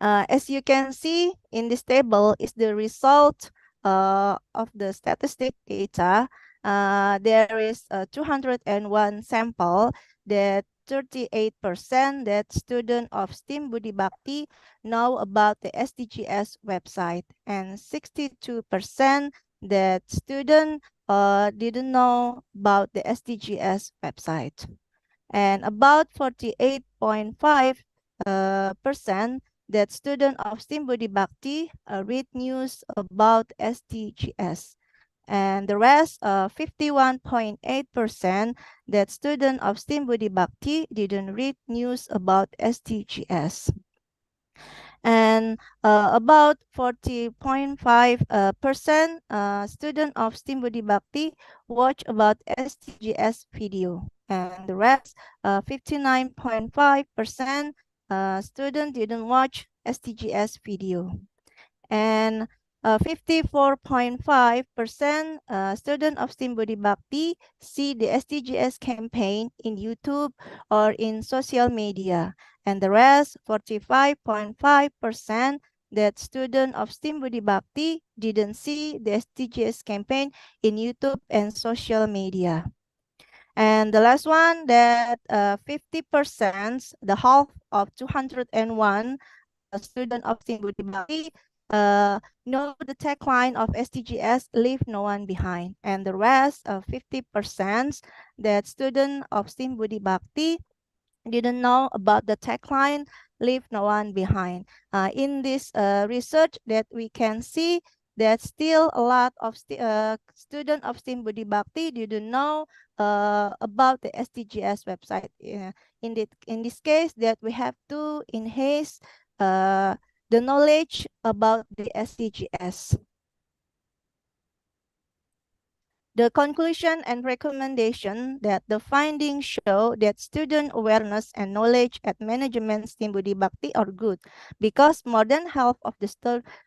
As you can see in this table is the result of the statistic data. There is 201 sample that 38% that student of STEM Budi Bakti know about the SDGs website, and 62% that student didn't know about the SDGs website. And about 48.5% that students of STEM Budi Bakti read news about SDGs. And the rest, 51.8% that students of STEM Budi Bakti didn't read news about SDGs. And about 40.5% student of STEM Budi Bakti watch about SDGs video, and the rest, 59.5% student didn't watch SDGs video, and 54.5% student of STEM Budi Bakti see the SDGs campaign in YouTube or in social media, and the rest, 45.5%, that student of STEM Budi Bakti didn't see the SDGs campaign in YouTube and social media. And the last one, that 50%, the half of 201 student of STEM Budi Bakti know the tagline of SDGs, leave no one behind. And the rest of 50%, that student of STEM Budi Bakti didn't know about the tagline, leave no one behind. In this research that we can see that still a lot of students of STEM Budi Bakti didn't know about the SDGs website. In this case, that we have to enhance the knowledge about the SDGs. The conclusion and recommendation that the findings show that student awareness and knowledge at management STEM Budi Bakti are good because more than half of the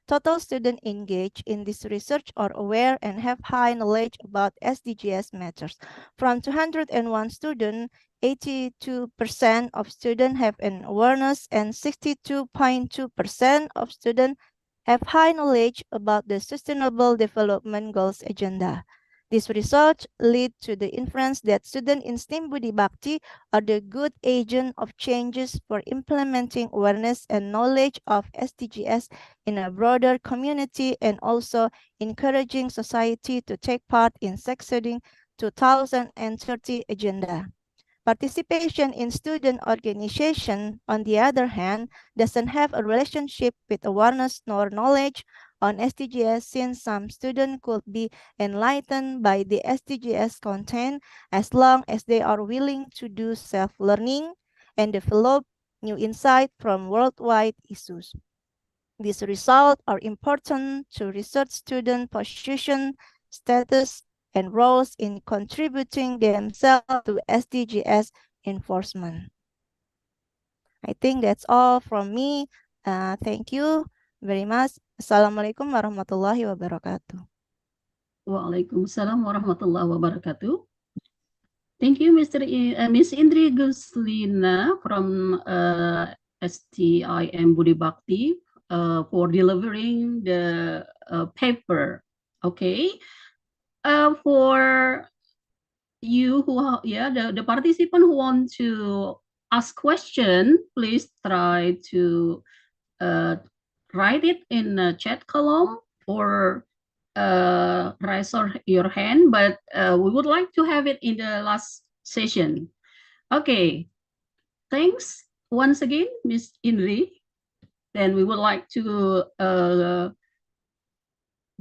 total students engaged in this research are aware and have high knowledge about SDGs matters. From 201 students, 82% of students have an awareness and 62.2% of students have high knowledge about the Sustainable Development Goals agenda. This research lead to the inference that students in STEM Budi Bakti are the good agent of changes for implementing awareness and knowledge of SDGs in a broader community and also encouraging society to take part in succeeding 2030 agenda. Participation in student organization, on the other hand, doesn't have a relationship with awareness nor knowledge on SDGs, since some students could be enlightened by the SDGs content as long as they are willing to do self-learning and develop new insight from worldwide issues. These results are important to research student position, status, and roles in contributing themselves to SDGs enforcement. I think that's all from me. Thank you very much. Assalamualaikum warahmatullahi wabarakatuh. Waalaikumsalam warahmatullahi wabarakatuh. Thank you, Miss Indri Guslina from STIM Budi Bakti for delivering the paper. Okay. For you who the participant who want to ask question, please try to write it in the chat column or raise your hand, but we would like to have it in the last session. Okay, thanks once again, Ms. Indri. Then we would like to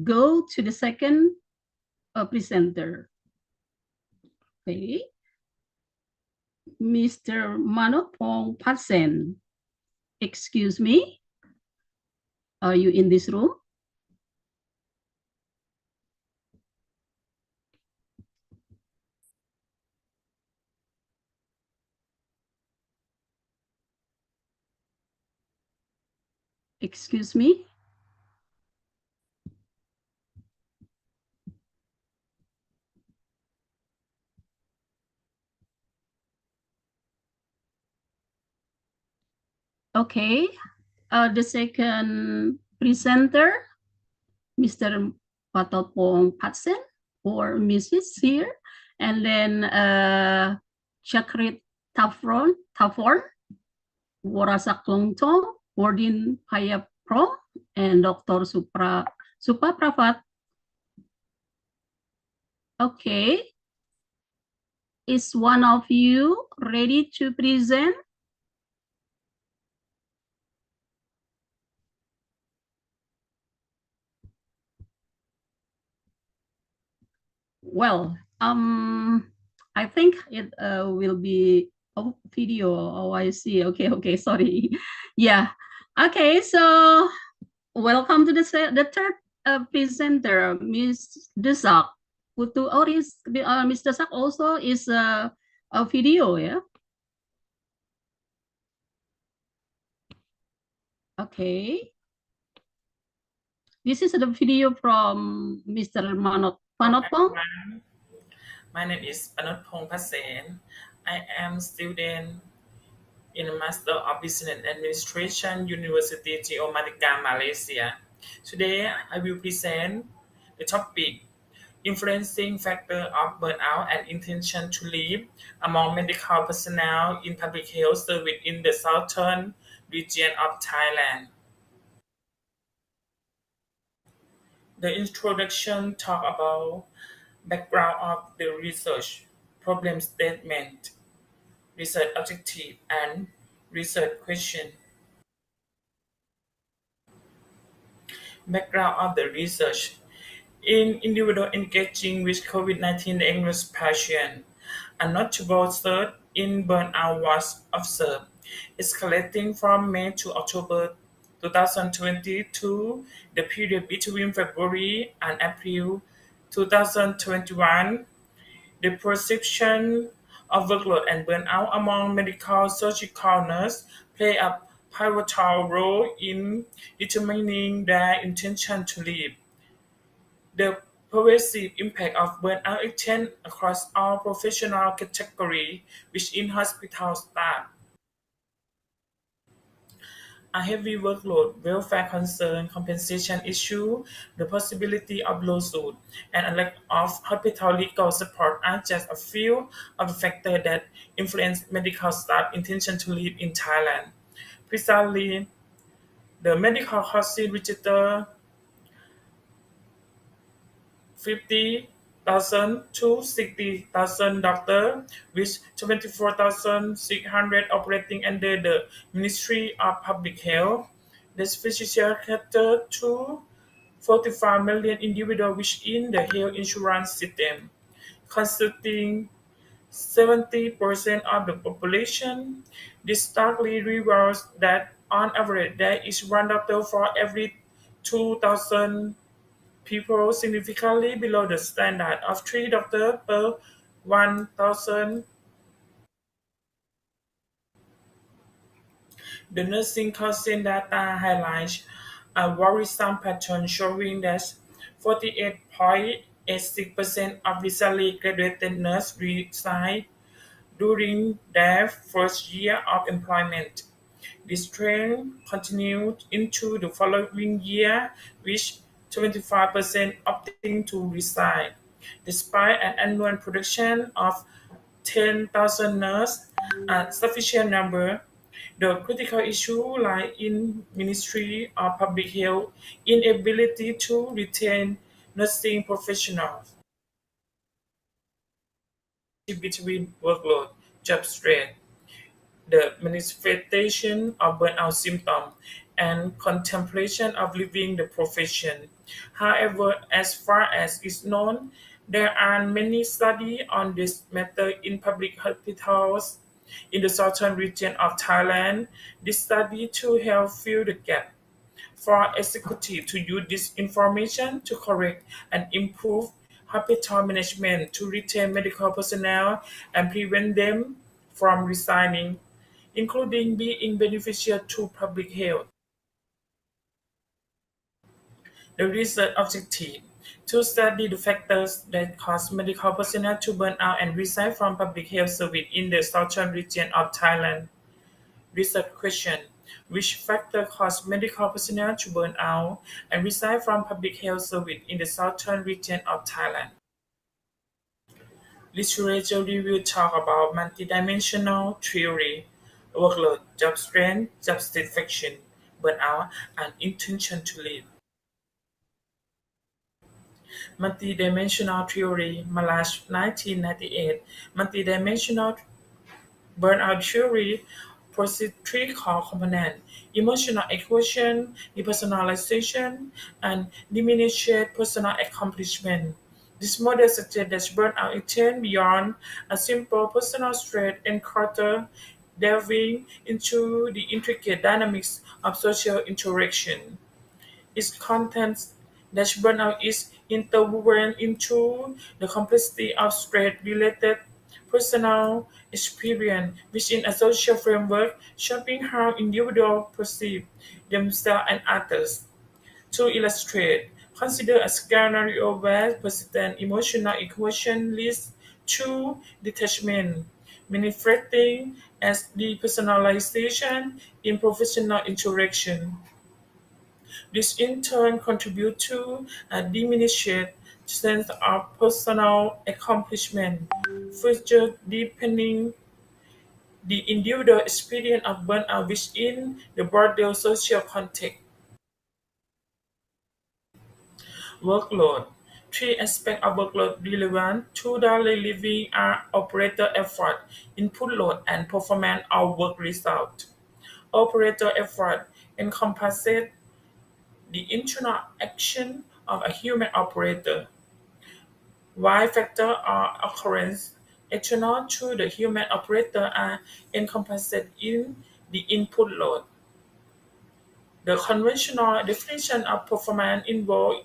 go to the second presenter. Okay, Mr. Manopong Patsen. Excuse me, are you in this room? Excuse me. Okay, the second presenter, Mr. Patopong Patsen or Mrs. here, and then Chakrit Tafron, Warasak Longtong, Wardin Payaprom, and Dr. Supa Pravat. Okay, is one of you ready to present? Well, I think it will be video. Oh, I see. Okay, sorry. Yeah. Okay, so welcome to the third presenter, Ms. Desak. Ms. Desak also is a video, yeah? Okay. This is the video from Mr. Manotpong. My name is Panotpong Pasen. I am student in the Master of Business Administration, University Geomatica, Malaysia. Today, I will present the topic influencing factor of burnout and intention to leave among medical personnel in public health service in the southern region of Thailand. The introduction talk about background of the research, problem statement, research objective, and research question. Background of the research. In individual engaging with COVID-19 diagnosed patient, a notable surge in burnout was observed, escalating from May to October 2020 to the period between February and April 2021. The perception of workload and burnout among medical surgical nurses play a pivotal role in determining their intention to leave. The pervasive impact of burnout extends across all professional categories within hospital staff. A heavy workload, welfare concern, compensation issue, the possibility of lawsuit, and a lack of hospital legal support are just a few of the factors that influence medical staff intention to live in Thailand. Precisely, the medical hospital registered 50,000 to 60,000 doctors, with 24,600 operating under the Ministry of Public Health. This physician cater to 45 million individuals within the health insurance system, constituting 70% of the population. This starkly reveals that on average there is one doctor for every 2,000 people, significantly below the standard of 3 doctors per 1,000. The nursing consent data highlights a worrisome pattern showing that 48.86% of recently graduated nurses resign during their first year of employment. This trend continued into the following year, with 25% opting to resign. Despite an annual production of 10,000 nurses, a sufficient number, The critical issue lie in Ministry of Public Health inability to retain nursing professionals between workload, job stress, the manifestation of burnout symptoms, and contemplation of leaving the profession. However, as far as is known, there are many studies on this matter in public hospitals in the southern region of Thailand. This study to help fill the gap for executives to use this information to correct and improve hospital management to retain medical personnel and prevent them from resigning, including being beneficial to public health. The research objective to study the factors that cause medical personnel to burn out and resign from public health service in the southern region of Thailand. Research question: which factor cause medical personnel to burn out and resign from public health service in the southern region of Thailand? Literature review talk about multidimensional theory, workload, job strength, job satisfaction, burnout, and intention to leave. Multidimensional theory, Malash 1998. Multidimensional burnout theory possesses three core components: emotional exhaustion, depersonalization, and diminished personal accomplishment. This model suggests that burnout extends beyond a simple personal stress encounter, delving into the intricate dynamics of social interaction. Its contents that burnout is interwoven into the complexity of stress-related personal experience within a social framework, shaping how individuals perceive themselves and others. To illustrate, consider a scenario where persistent emotional exhaustion leads to detachment, manifesting as depersonalization in professional interaction. This in turn contributes to a diminished sense of personal accomplishment, further deepening the individual experience of burnout within the broader social context. Workload. Three aspects of workload relevant to daily living are operator effort, input load, and performance of work result. Operator effort encompasses the internal action of a human operator, while factor or occurrence external to the human operator are encompassed in the input load. The conventional definition of performance involves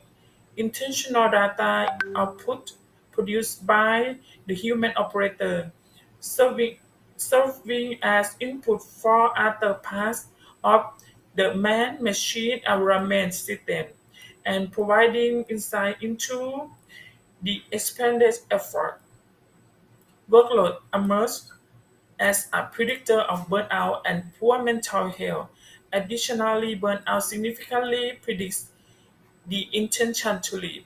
intentional data output produced by the human operator, serving, serving as input for other parts of the man-machine environment system, and providing insight into the expanded effort. Workload emerges as a predictor of burnout and poor mental health. Additionally, burnout significantly predicts the intention to leave.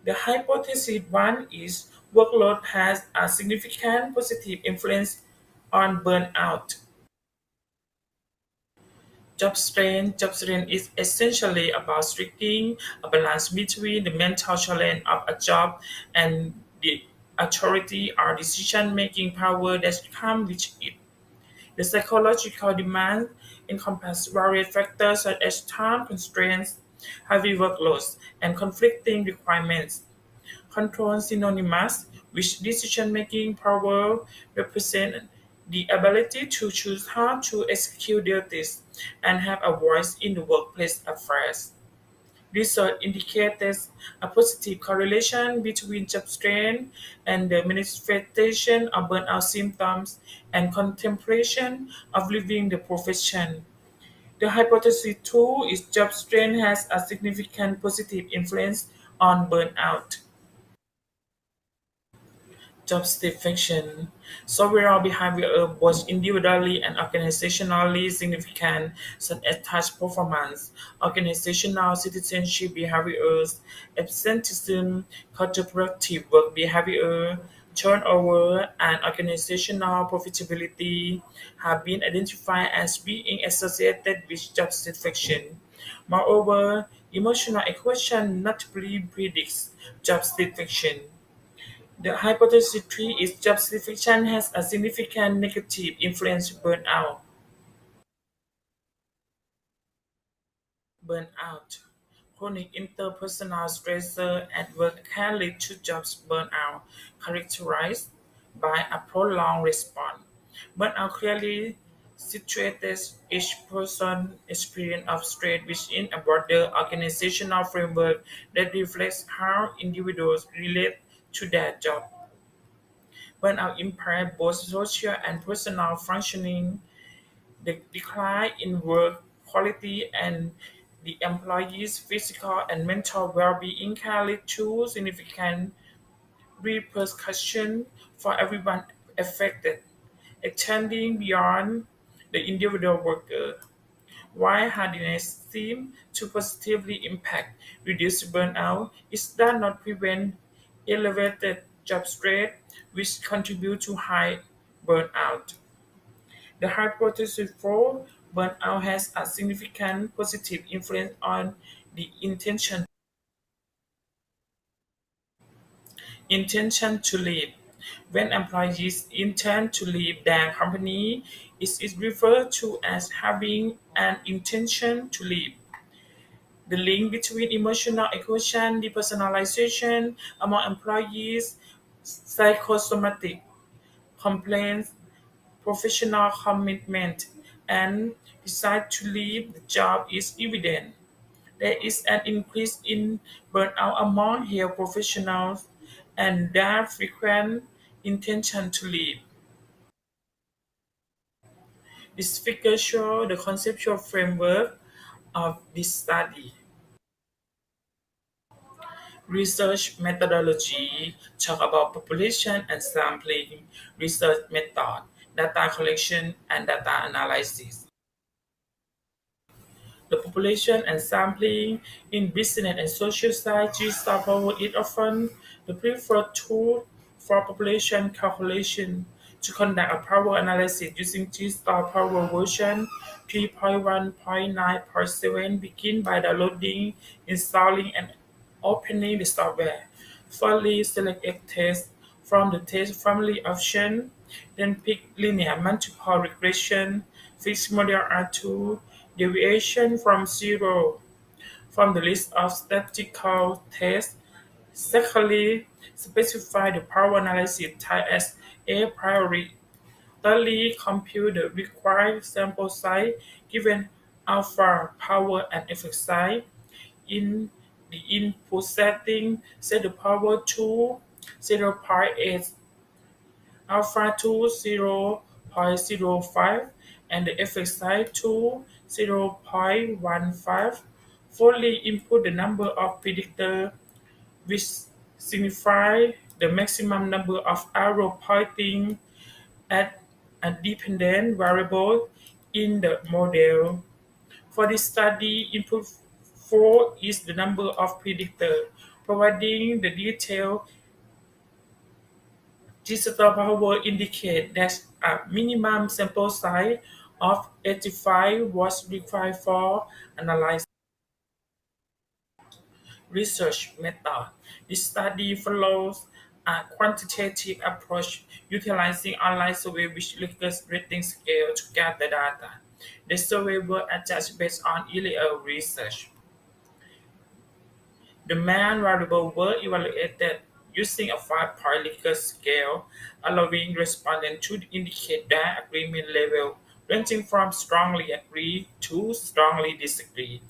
The hypothesis one is workload has a significant positive influence on burnout. Job strain is essentially about striking a balance between the mental challenge of a job and the authority or decision-making power that comes with it. The psychological demands encompass various factors such as time constraints, heavy workloads, and conflicting requirements. Control synonymous with decision-making power represent the ability to choose how to execute duties and have a voice in the workplace affairs. Research indicates a positive correlation between job strain and the manifestation of burnout symptoms and contemplation of leaving the profession. The hypothesis two is job strain has a significant positive influence on burnout. Job satisfaction. Several behaviors, both individually and organizationally significant, such as task performance, organizational citizenship behaviors, absenteeism, counterproductive work behavior, Turnover and organizational profitability have been identified as being associated with job satisfaction. Moreover, emotional equation notably predicts job satisfaction. The hypothesis 3 is job satisfaction has a significant negative influence burnout. Burnout. Chronic interpersonal stressor at work can lead to job burnout, characterized by a prolonged response. Burnout clearly situates each person's experience of stress within a broader organizational framework that reflects how individuals relate to their job. Burnout impairs both social and personal functioning. The decline in work quality and the employee's physical and mental well-being can lead to significant repercussions for everyone affected, extending beyond the individual worker. While hardiness seems to positively impact reduced burnout, it does not prevent elevated job stress, which contribute to high burnout. The hypothesis for burnout has a significant positive influence on the intention to leave. When employees intend to leave their company, it is referred to as having an intention to leave. The link between emotional equation, depersonalization among employees, psychosomatic complaints, professional commitment, and desire to leave the job is evident. There is an increase in burnout among health professionals and their frequent intention to leave. This figure shows the conceptual framework of this study. Research methodology talk about population and sampling, research method, data collection, and data analysis. The population and sampling in business and social sciences power is often the preferred tool for population calculation. To conduct a power analysis using G-star power version 3.1.9.7, begin by downloading, installing, and opening the software. Finally, select a test from the test family option, then pick linear multiple regression, fixed model R2, deviation from zero from the list of statistical tests. Secondly, specify the power analysis type as a priori. Thirdly, compute the required sample size given alpha, power, and effect size. In the input setting, set the power to 0.8, alpha to 0.05, and the effect size to 0.15. Fourthly, input the number of predictors, which signify the maximum number of arrow pointing at a dependent variable in the model. For this study, input 4 is the number of predictors, providing the detailed digital power indicate that a minimum sample size of 85 was required for analysis. Research method. This study follows a quantitative approach utilizing online survey which uses rating scale to gather data. The survey was adjusted based on earlier research. The main variables were evaluated using a 5-point Likert scale, allowing respondents to indicate their agreement level ranging from strongly agree to strongly disagree.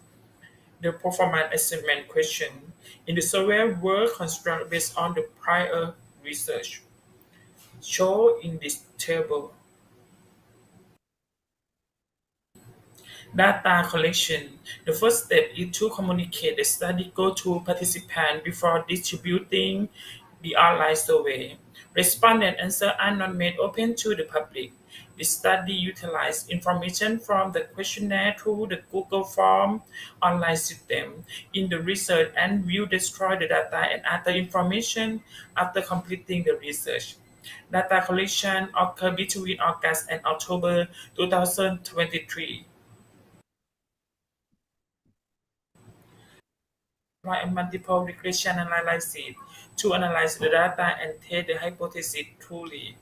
The performance assessment questions in the survey were constructed based on the prior research. Shown in this table. Data collection. The first step is to communicate the study goal to participants before distributing the online survey. Respondent answers are not made open to the public. The study utilized information from the questionnaire through the Google Form online system in the research and will destroy the data and other information after completing the research. Data collection occurred between August and October 2023. Apply a multiple regression analysis to analyze the data and test the hypothesis truly.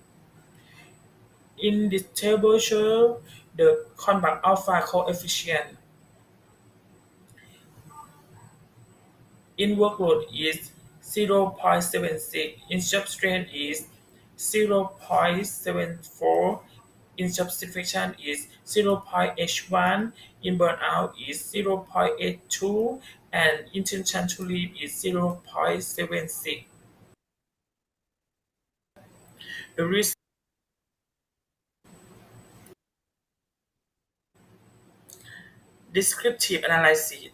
In this table show the Convac alpha coefficient in workload is 0.76, in substrate is 0.74, in substitution is 0.81, in burnout is 0.82, and intention to leave is 0.76. The risk descriptive analysis.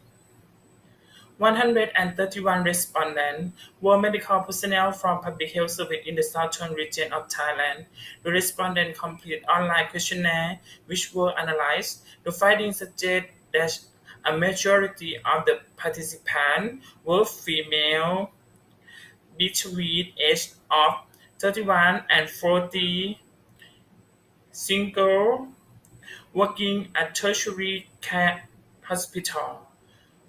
131 respondents were medical personnel from public health service in the southern region of Thailand. The respondents completed online questionnaire which were analyzed. The findings suggest that a majority of the participants were female between age of 31 and 40, single, working at tertiary care hospital,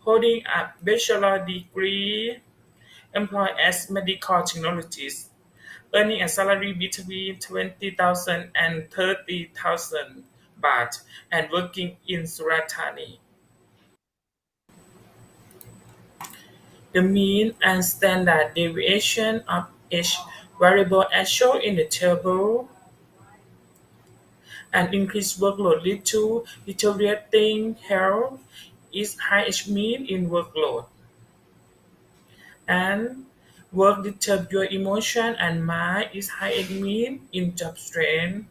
holding a bachelor degree, employed as medical technologists, earning a salary between 20,000 and 30,000 baht, and working in Surat Thani. The mean and standard deviation of each variable as shown in the table. An increased workload leads to deteriorating health is highest mean in workload. And work disturbs your emotion and mind is highest mean in job strain.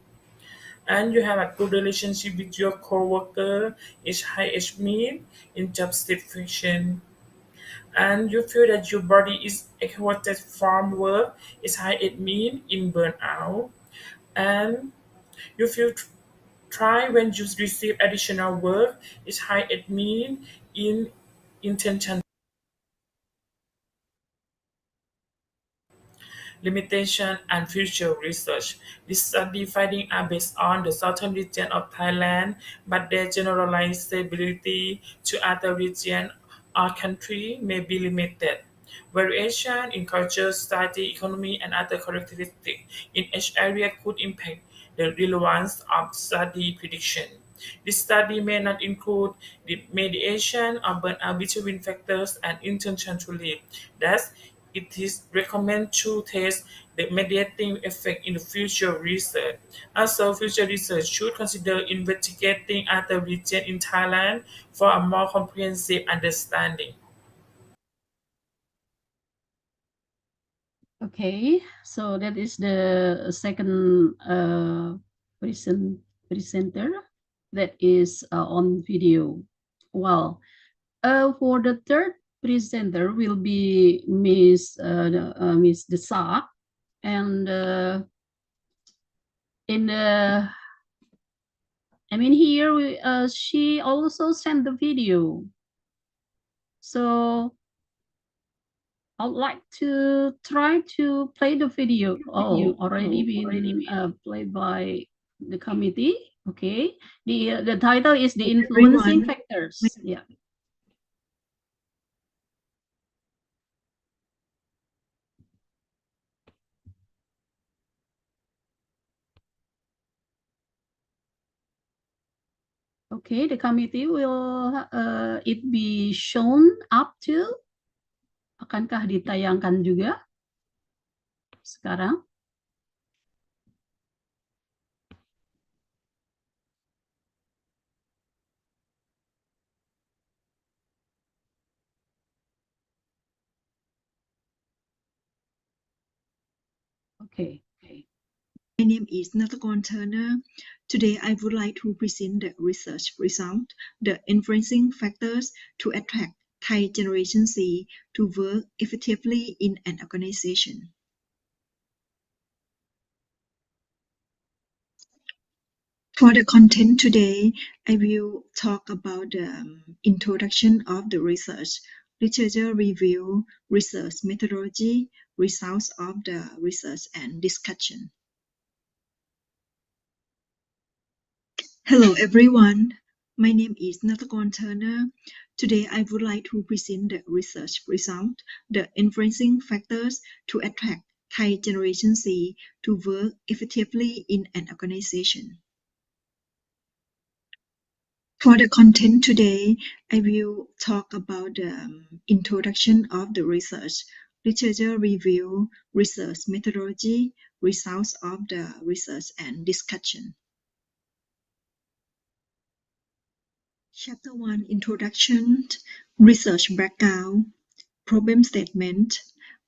And you have a good relationship with your coworker is highest mean in job satisfaction. And you feel that your body is exhausted from work is highest mean in burnout. And you feel try when you receive additional work is high admin in intention. Limitation and future research. This study findings are based on the southern region of Thailand, but their generalizability to other regions or country may be limited. Variation in culture, society, economy, and other characteristics in each area could impact the relevance of study prediction. This study may not include the mediation of burnout between factors and intention to leave. Thus, it is recommended to test the mediating effect in the future research. Also, future research should consider investigating other regions in Thailand for a more comprehensive understanding. Okay, so that is the second presenter that is on video. Well, for the third presenter will be Miss Desak, and in the here she also sent the video, so I'd like to try to play the video. Already been played by the committee. Okay, the title is the influencing factors. Yeah. Okay, the committee will it be shown up to? Akankah ditayangkan juga sekarang? Okay. My name is Natakon Turner. Today, I would like to present the research result, the influencing factors to attract Thai Generation Z to work effectively in an organization. For the content today, I will talk about the introduction of the research, literature review, research methodology, results of the research, and discussion. Hello everyone, my name is Natakon Turner. Today I would like to present the research result, the influencing factors to attract Thai Generation Z to work effectively in an organization. For the content today, I will talk about the introduction of the research, literature review, research methodology, results of the research, and discussion. Chapter 1, Introduction, Research Background, Problem Statement,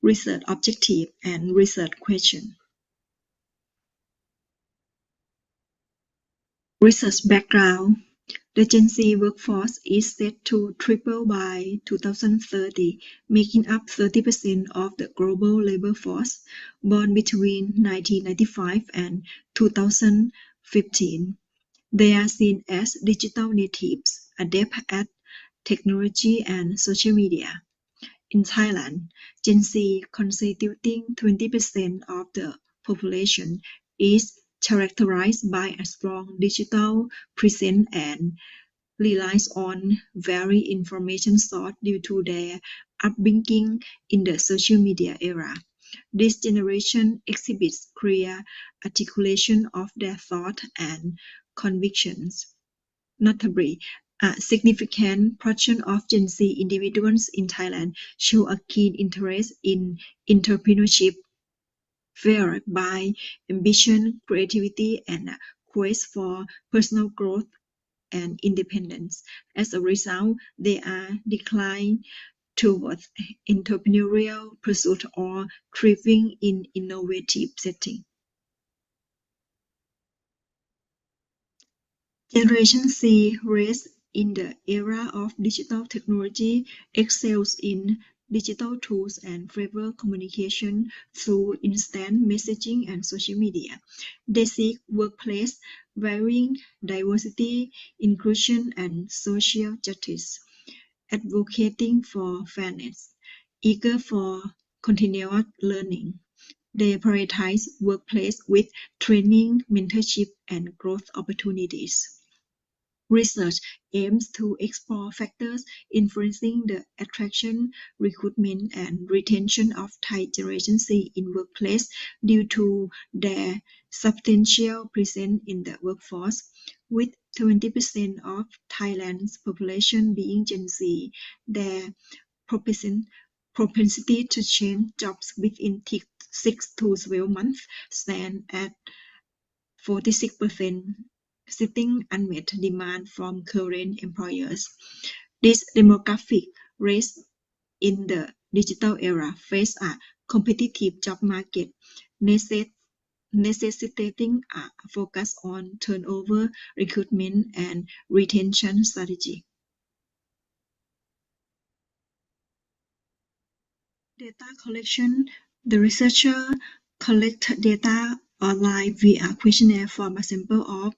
Research Objective, and Research Question. Research Background. The Gen Z workforce is set to triple by 2030, making up 30% of the global labor force, born between 1995 and 2015. They are seen as digital natives, adept at technology and social media. In Thailand, Gen Z, constituting 20% of the population, is characterized by a strong digital presence and relies on varied information sources due to their upbringing in the social media era. This generation exhibits clear articulation of their thoughts and convictions. Notably, a significant portion of Gen Z individuals in Thailand show a keen interest in entrepreneurship, fueled by ambition, creativity, and a quest for personal growth and independence. As a result, they are declining towards entrepreneurial pursuit or thriving in innovative settings. Generation Z, raised in the era of digital technology, excels in digital tools and favor communication through instant messaging and social media. They seek workplace varying diversity, inclusion, and social justice, advocating for fairness, eager for continuous learning. They prioritize workplace with training, mentorship, and growth opportunities. Research aims to explore factors influencing the attraction, recruitment, and retention of Thai Generation Z in workplace due to their substantial presence in the workforce. With 20% of Thailand's population being Gen Z, their propensity to change jobs within 6 to 12 months stand at 46%, citing unmet demand from current employers. This demographic race in the digital era face a competitive job market, necessitating a focus on turnover, recruitment, and retention strategy. Data collection. The researcher collect data online via questionnaire from a sample of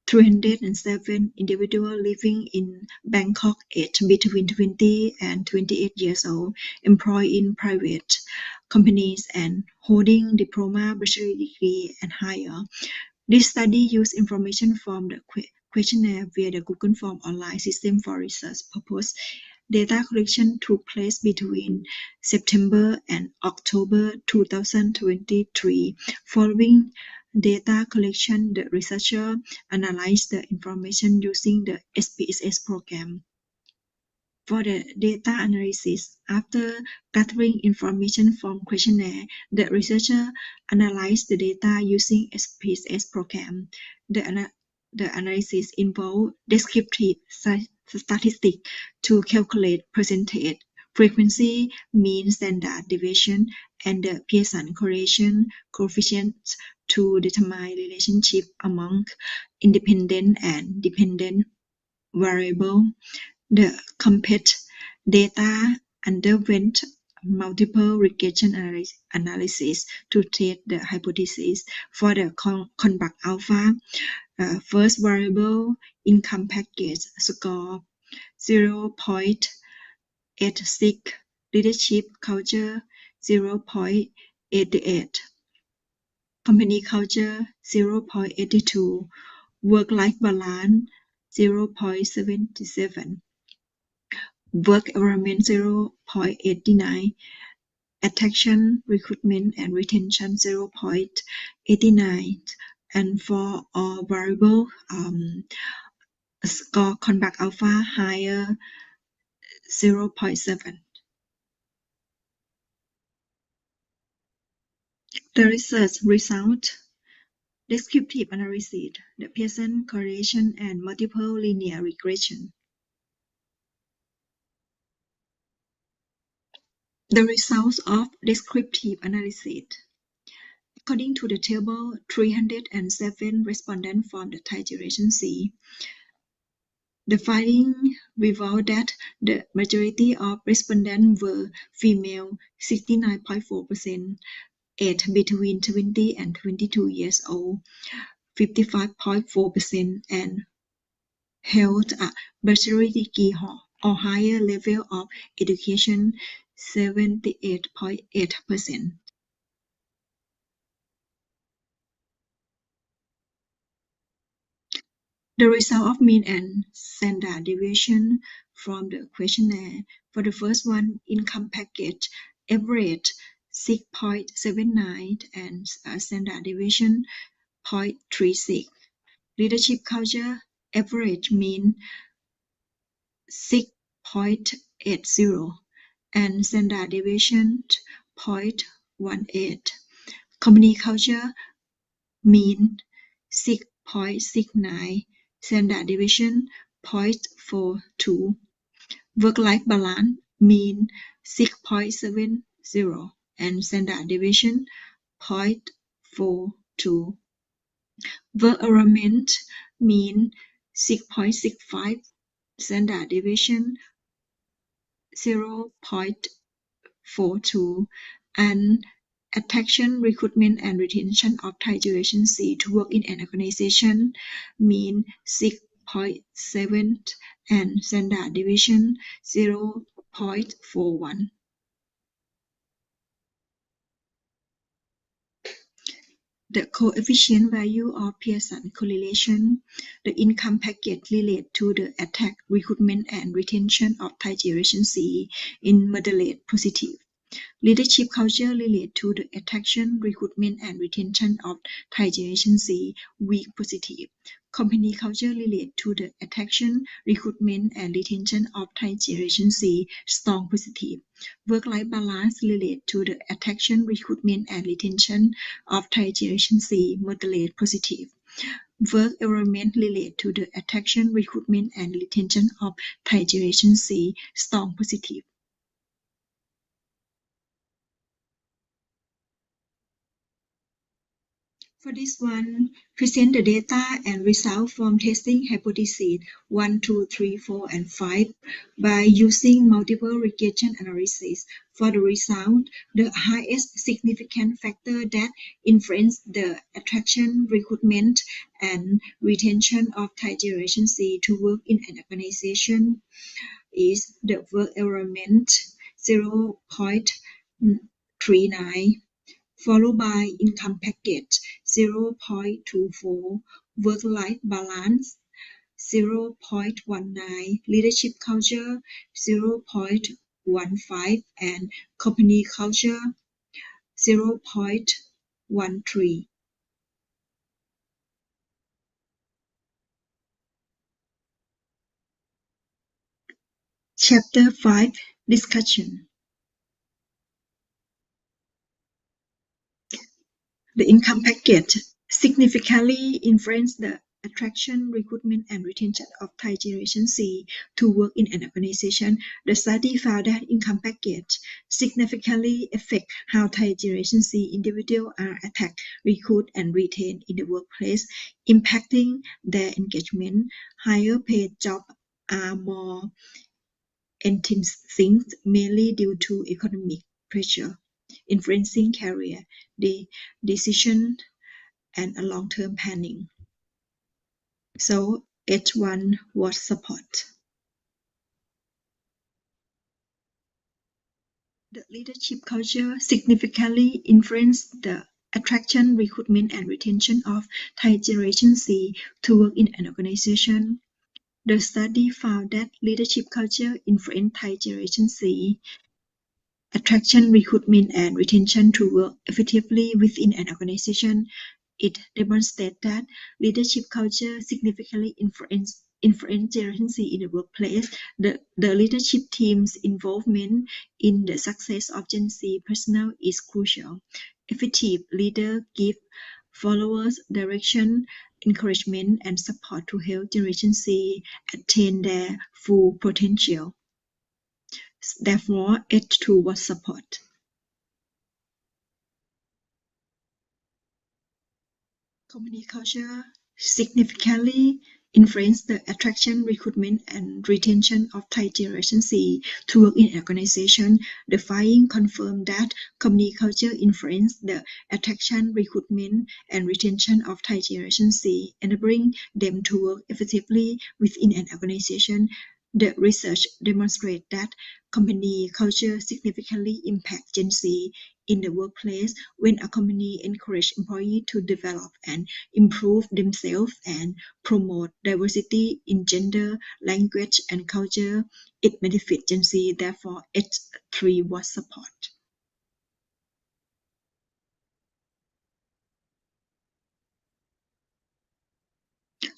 307 individuals living in Bangkok, aged between 20 and 28 years old, employed in private companies and holding diploma, bachelor degree, and higher. This study used information from the questionnaire via the Google Form online system for research purposes. Data collection took place between September and October 2023. Following data collection, the researcher analyzed the information using the SPSS program. For the data analysis, after gathering information from questionnaire, the researcher analyzed the data using SPSS program. The analysis involved descriptive statistics to calculate percentage, frequency, mean standard deviation, and the Pearson correlation coefficient to determine relationship among independent and dependent variables. The compared data underwent multiple regression analysis to test the hypothesis. For the conduct alpha, First variable, income package score 0.86, leadership culture 0.88, company culture 0.82, work-life balance 0.77, work environment 0.89, attraction, recruitment, and retention 0.89, and for all variable score contact alpha higher 0.7. The research result: descriptive analysis, the Pearson correlation, and multiple linear regression. The results of descriptive analysis. According to the table, 307 respondents from the Thai Generation C. The finding revealed that the majority of respondents were female, 69.4%, aged between 20 and 22 years old, 55.4%, and held a bachelor's degree or higher level of education, 78.8%. The result of mean and standard deviation from the questionnaire. For the first one, income package, average 6.79 and standard deviation 0.36. Leadership culture, average mean 6.80 and standard deviation 0.18. Company culture, mean 6.69, standard deviation 0.42. Work-life balance, mean 6.70 and standard deviation 0.42. Work environment, mean 6.65, standard deviation 0.42, and attraction, recruitment, and retention of Thai Generation C to work in an organization, mean 6.7 and standard deviation 0.41. The coefficient value of Pearson correlation, the income package relate to the attract, recruitment, and retention of Thai Generation C in moderate positive. Leadership culture relate to the attraction, recruitment, and retention of Thai Generation C, weak positive. Company culture relate to the attraction, recruitment, and retention of Thai Generation C, strong positive. Work-life balance relate to the attraction, recruitment, and retention of Thai Generation C, moderate positive. Work environment relate to the attraction, recruitment, and retention of Thai Generation C, strong positive. For this one, present the data and results from testing hypotheses 1, 2, 3, 4, and 5 by using multiple regression analysis. For the result, the highest significant factor that influence the attraction, recruitment, and retention of Thai Generation C to work in an organization is the work environment 0.39. Followed by income package 0.24, work-life balance 0.19, leadership culture 0.15, and company culture 0.13. Chapter 5, Discussion. The income package significantly influenced the attraction, recruitment, and retention of Thai Generation C to work in an organization. The study found that income package significantly affect how Thai Generation C individuals are attracted, recruited, and retained in the workplace, impacting their engagement. Higher paid jobs are more enticing, mainly due to economic pressure, influencing career decision and long-term planning. So H1 was support. The leadership culture significantly influenced the attraction, recruitment, and retention of Thai Generation C to work in an organization. The study found that leadership culture influenced Thai Generation C attraction, recruitment, and retention to work effectively within an organization. It demonstrates that leadership culture significantly influence Generation C in the workplace. The leadership team's involvement in the success of Gen Z personnel is crucial. Effective leaders give followers direction, encouragement, and support to help Generation C attain their full potential. Therefore, H2 was support. Company culture significantly influenced the attraction, recruitment, and retention of Thai Generation C to work in an organization. The finding confirmed that company culture influenced the attraction, recruitment, and retention of Thai Generation C, enabling them to work effectively within an organization. The research demonstrates that company culture significantly impacts Gen Z in the workplace. When a company encourages employees to develop and improve themselves and promote diversity in gender, language, and culture, it benefits Gen Z. Therefore, H3 was support.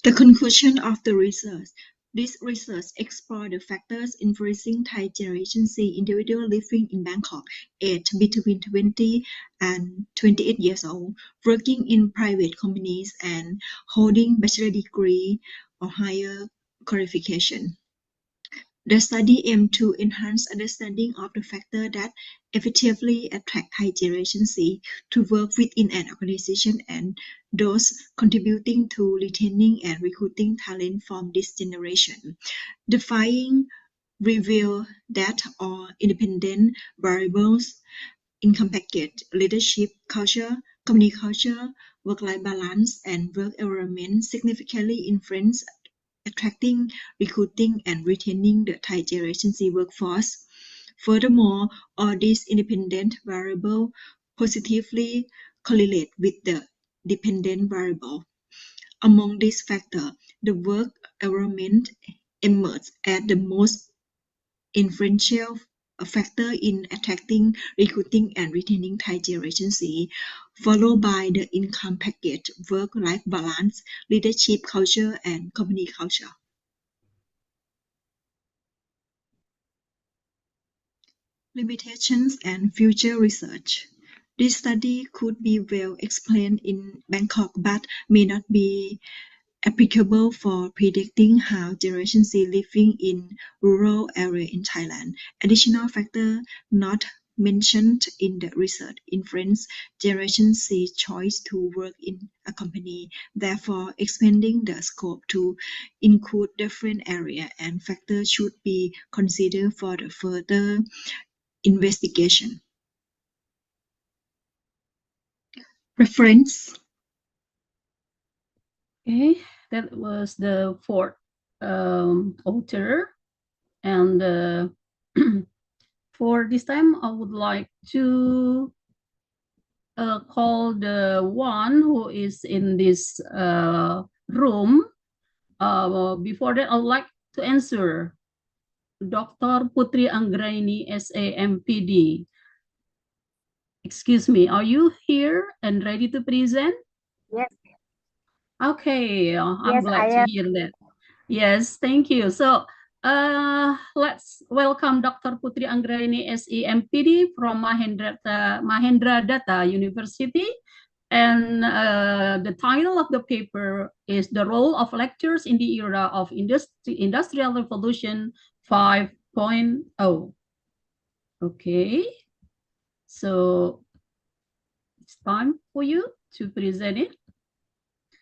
The conclusion of the research. This research explored the factors influencing Thai Generation C individuals living in Bangkok, aged between 20 and 28 years old, working in private companies, and holding bachelor degree or higher qualification. The study aimed to enhance understanding of the factors that effectively attract Thai Generation C to work within an organization and those contributing to retaining and recruiting talent from this generation. The findings reveal that all independent variables income package, leadership culture, company culture, work-life balance, and work environment significantly influence attracting, recruiting, and retaining the Thai Generation Z workforce. Furthermore, all these independent variables positively correlate with the dependent variable. Among these factors, the work environment emerged as the most influential factor in attracting, recruiting, and retaining Thai Generation Z, followed by the income package, work-life balance, leadership culture, and company culture. Limitations and future research. This study could be well explained in Bangkok but may not be applicable for predicting how Generation Z living in rural area in Thailand. Additional factors not mentioned in the research influence Generation Z choice to work in a company. Therefore, expanding the scope to include different areas and factors should be considered for the further investigation. Reference. Okay, that was the fourth author. And for this time, I would like to call the one who is in this room. Before that, I would like to answer Dr. Putri Anggraini, SAMPD. Excuse me, are you here and ready to present? Yes. Okay, I'm Yes, glad I to am. hear that. Yes, thank you. So let's welcome Dr. Putri Anggraini, SEMPD from Mahendra Data University. And the title of the paper is The Role of Lectures in the Era of Industrial Revolution 5.0. Okay, so it's time for you to present it.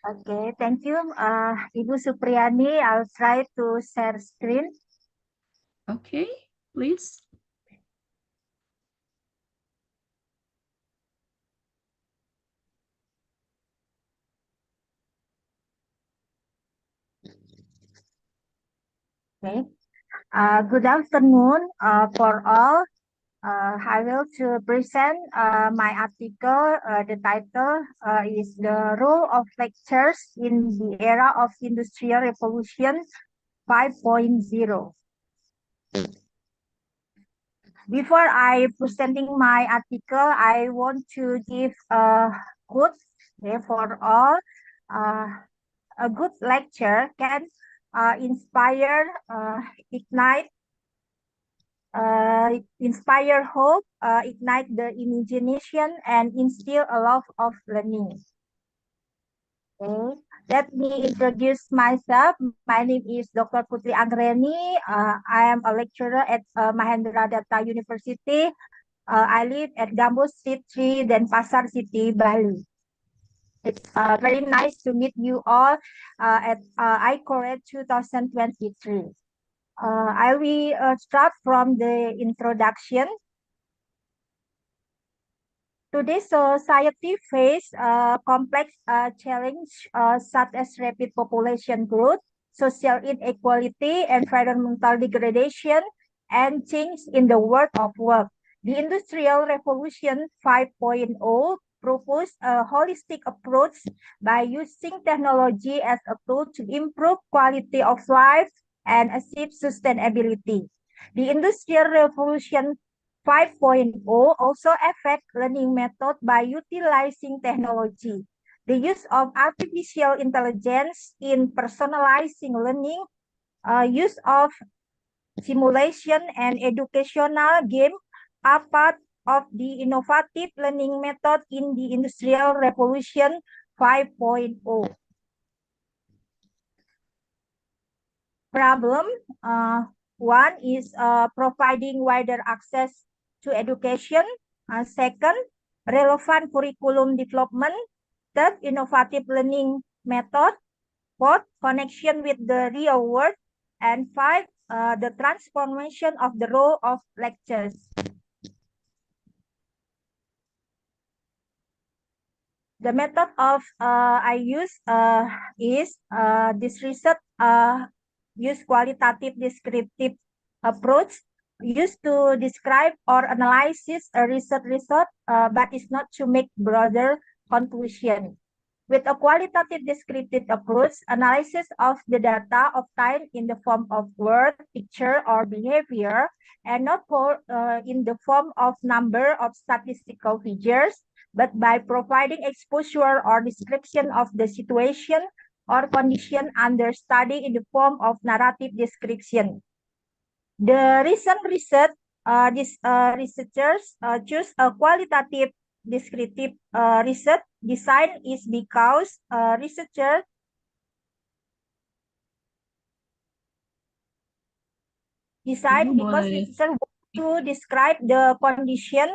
Okay, thank you, Ibu Supriyani. I'll try to share screen. Okay, please. Okay. Good afternoon for all. I will to present my article. The title is The Role of Lectures in the Era of Industrial Revolution 5.0. Before I presenting my article, I want to give a quote for all. A good lecture can inspire, ignite, inspire hope, ignite the imagination, and instill a love of learning. Okay, let me introduce myself. My name is Dr. Putri Anggreni. I am a lecturer at Mahendra Datta University. I live at Gambus Street 3, Denpasar City, Bali. It's very nice to meet you all at ICORAD 2023. I will start from the introduction. Today's society face complex challenge such as rapid population growth, social inequality, environmental degradation, and change in the world of work. The Industrial Revolution 5.0 proposed a holistic approach by using technology as a tool to improve quality of life and achieve sustainability. The Industrial Revolution 5.0 also affect learning method by utilizing technology. The use of artificial intelligence in personalizing learning, use of simulation and educational game are part of the innovative learning method in the Industrial Revolution 5.0. Problem, one is providing wider access to education. Second, relevant curriculum development. Third, innovative learning method. Fourth, connection with the real world. And five, the transformation of the role of lectures. The method of I use is this research use qualitative descriptive approach used to describe or analysis a research result, but is not to make broader conclusion. With a qualitative descriptive approach, analysis of the data obtained in the form of word, picture, or behavior, and not in the form of number of statistical figures, but by providing exposure or description of the situation or condition under study in the form of narrative description. The recent research, researchers choose a qualitative descriptive research design is because researchers want to describe the condition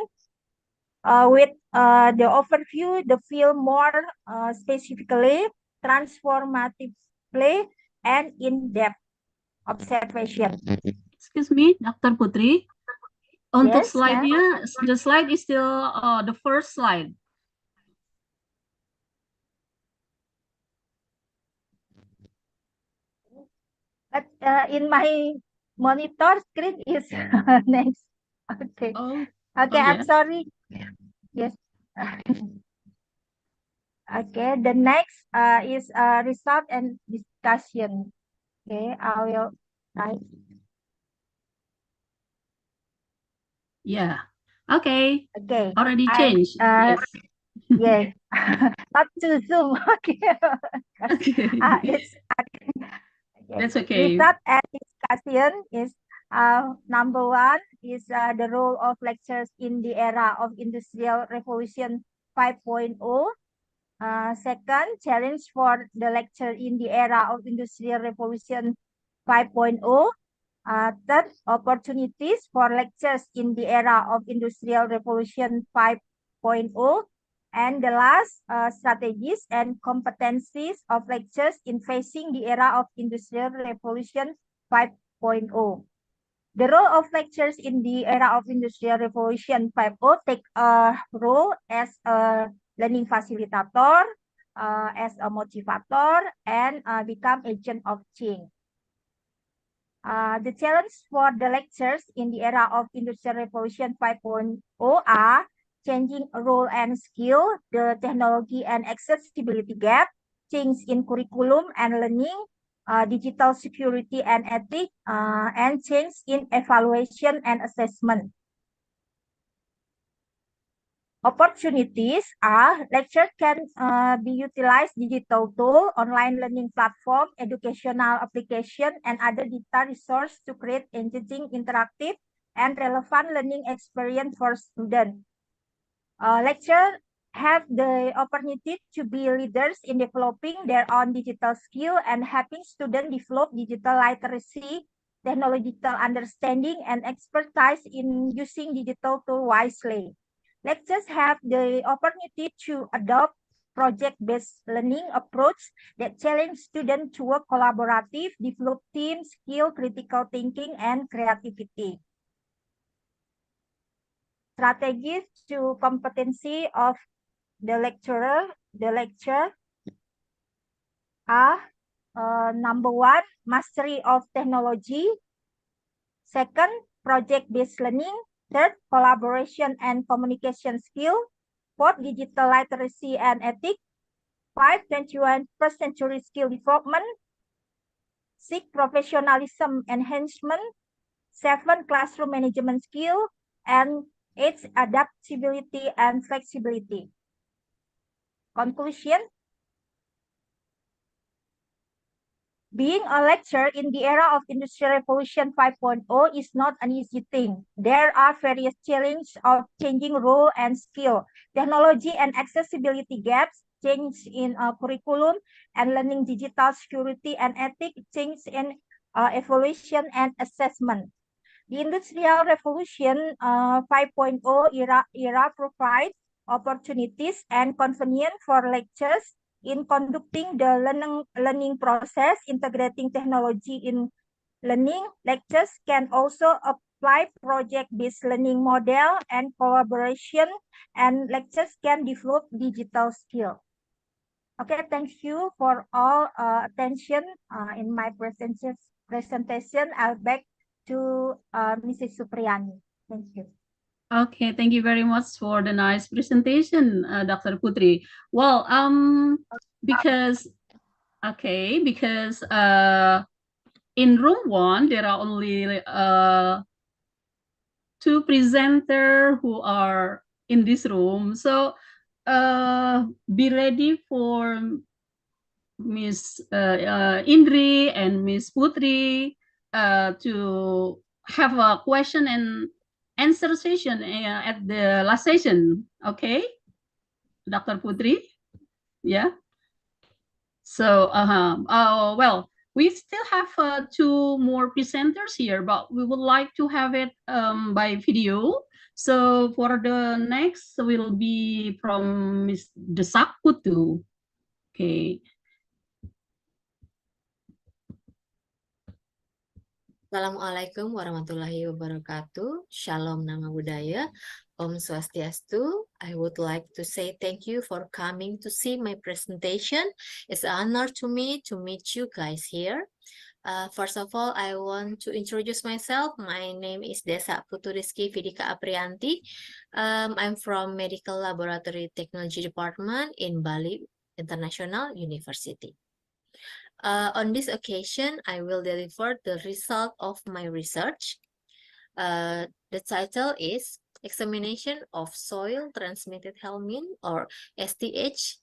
with the overview, the field more specifically, transformatively, and in-depth observation. Excuse me, Dr. Putri. Untuk Yes, slide-nya, the slide is still the first slide. But in my monitor screen is next. Okay. Oh, okay, I'm yeah. sorry. Yes. Okay, the next is result and discussion. Okay, I will type. Yeah. Okay. Okay. Already changed. Yes. Yes. Not to zoom. Okay. Okay. It's That's okay. Result and discussion is number one is the role of lectures in the era of Industrial Revolution 5.0. Second, challenge for the lecture in the era of Industrial Revolution 5.0. Third, opportunities for lectures in the era of Industrial Revolution 5.0. And the last, strategies and competencies of lectures in facing the era of Industrial Revolution 5.0. The role of lectures in the era of Industrial Revolution 5.0 take a role as a learning facilitator, as a motivator, and become agent of change. The challenge for the lectures in the era of Industrial Revolution 5.0 are changing role and skill, the technology and accessibility gap, change in curriculum and learning, digital security and ethics, and change in evaluation and assessment. Opportunities are lecture can be utilized digital tool, online learning platform, educational application, and other digital resource to create engaging, interactive, and relevant learning experience for students. Lecture have the opportunity to be leaders in developing their own digital skill and helping students develop digital literacy, technological understanding, and expertise in using digital tool wisely. Lectures have the opportunity to adopt project-based learning approach that challenge students to work collaborative, develop team skill, critical thinking, and creativity. Strategies to competency of the lecturer. The lecture are number one, mastery of technology. Second, project-based learning. Third, collaboration and communication skill. Fourth, digital literacy and ethics. 5, 21st century skill development. 6, professionalism enhancement. 7, classroom management skill. And 8, adaptability and flexibility. Conclusion. Being a lecturer in the era of Industrial Revolution 5.0 is not an easy thing. There are various challenges of changing role and skill, technology and accessibility gaps, change in curriculum and learning, digital security and ethics, change in evaluation and assessment. The Industrial Revolution 5.0 era provides opportunities and convenience for lectures in conducting the learning process, integrating technology in learning. Lectures can also apply project-based learning model and collaboration, and lectures can develop digital skill. Okay, thank you for all attention in my presentation. I'll back to Mrs. Supriyani. Thank you. Okay, thank you very much for the nice presentation, Dr. Putri. Well, because in room 1 there are only 2 presenters who are in this room, so be ready for Miss Indri and Miss Putri to have a question and answer session at the last session. Okay, Dr. Putri? Yeah. So, well, we still have 2 more presenters here, but we would like to have it by video. So for the next will be from Ms. Desak Putu. Okay. Assalamualaikum warahmatullahi wabarakatuh. Shalom Nama Budaya. Om Swastiastu. I would like to say thank you for coming to see my presentation. It's an honor to me to meet you guys here. First of all, I want to introduce myself. My name is Desa Puturiski Vidika Aprianti. I'm from Medical Laboratory Technology Department in Bali International University. On this occasion, I will deliver the result of my research. The title is Examination of Soil Transmitted Helminth or STH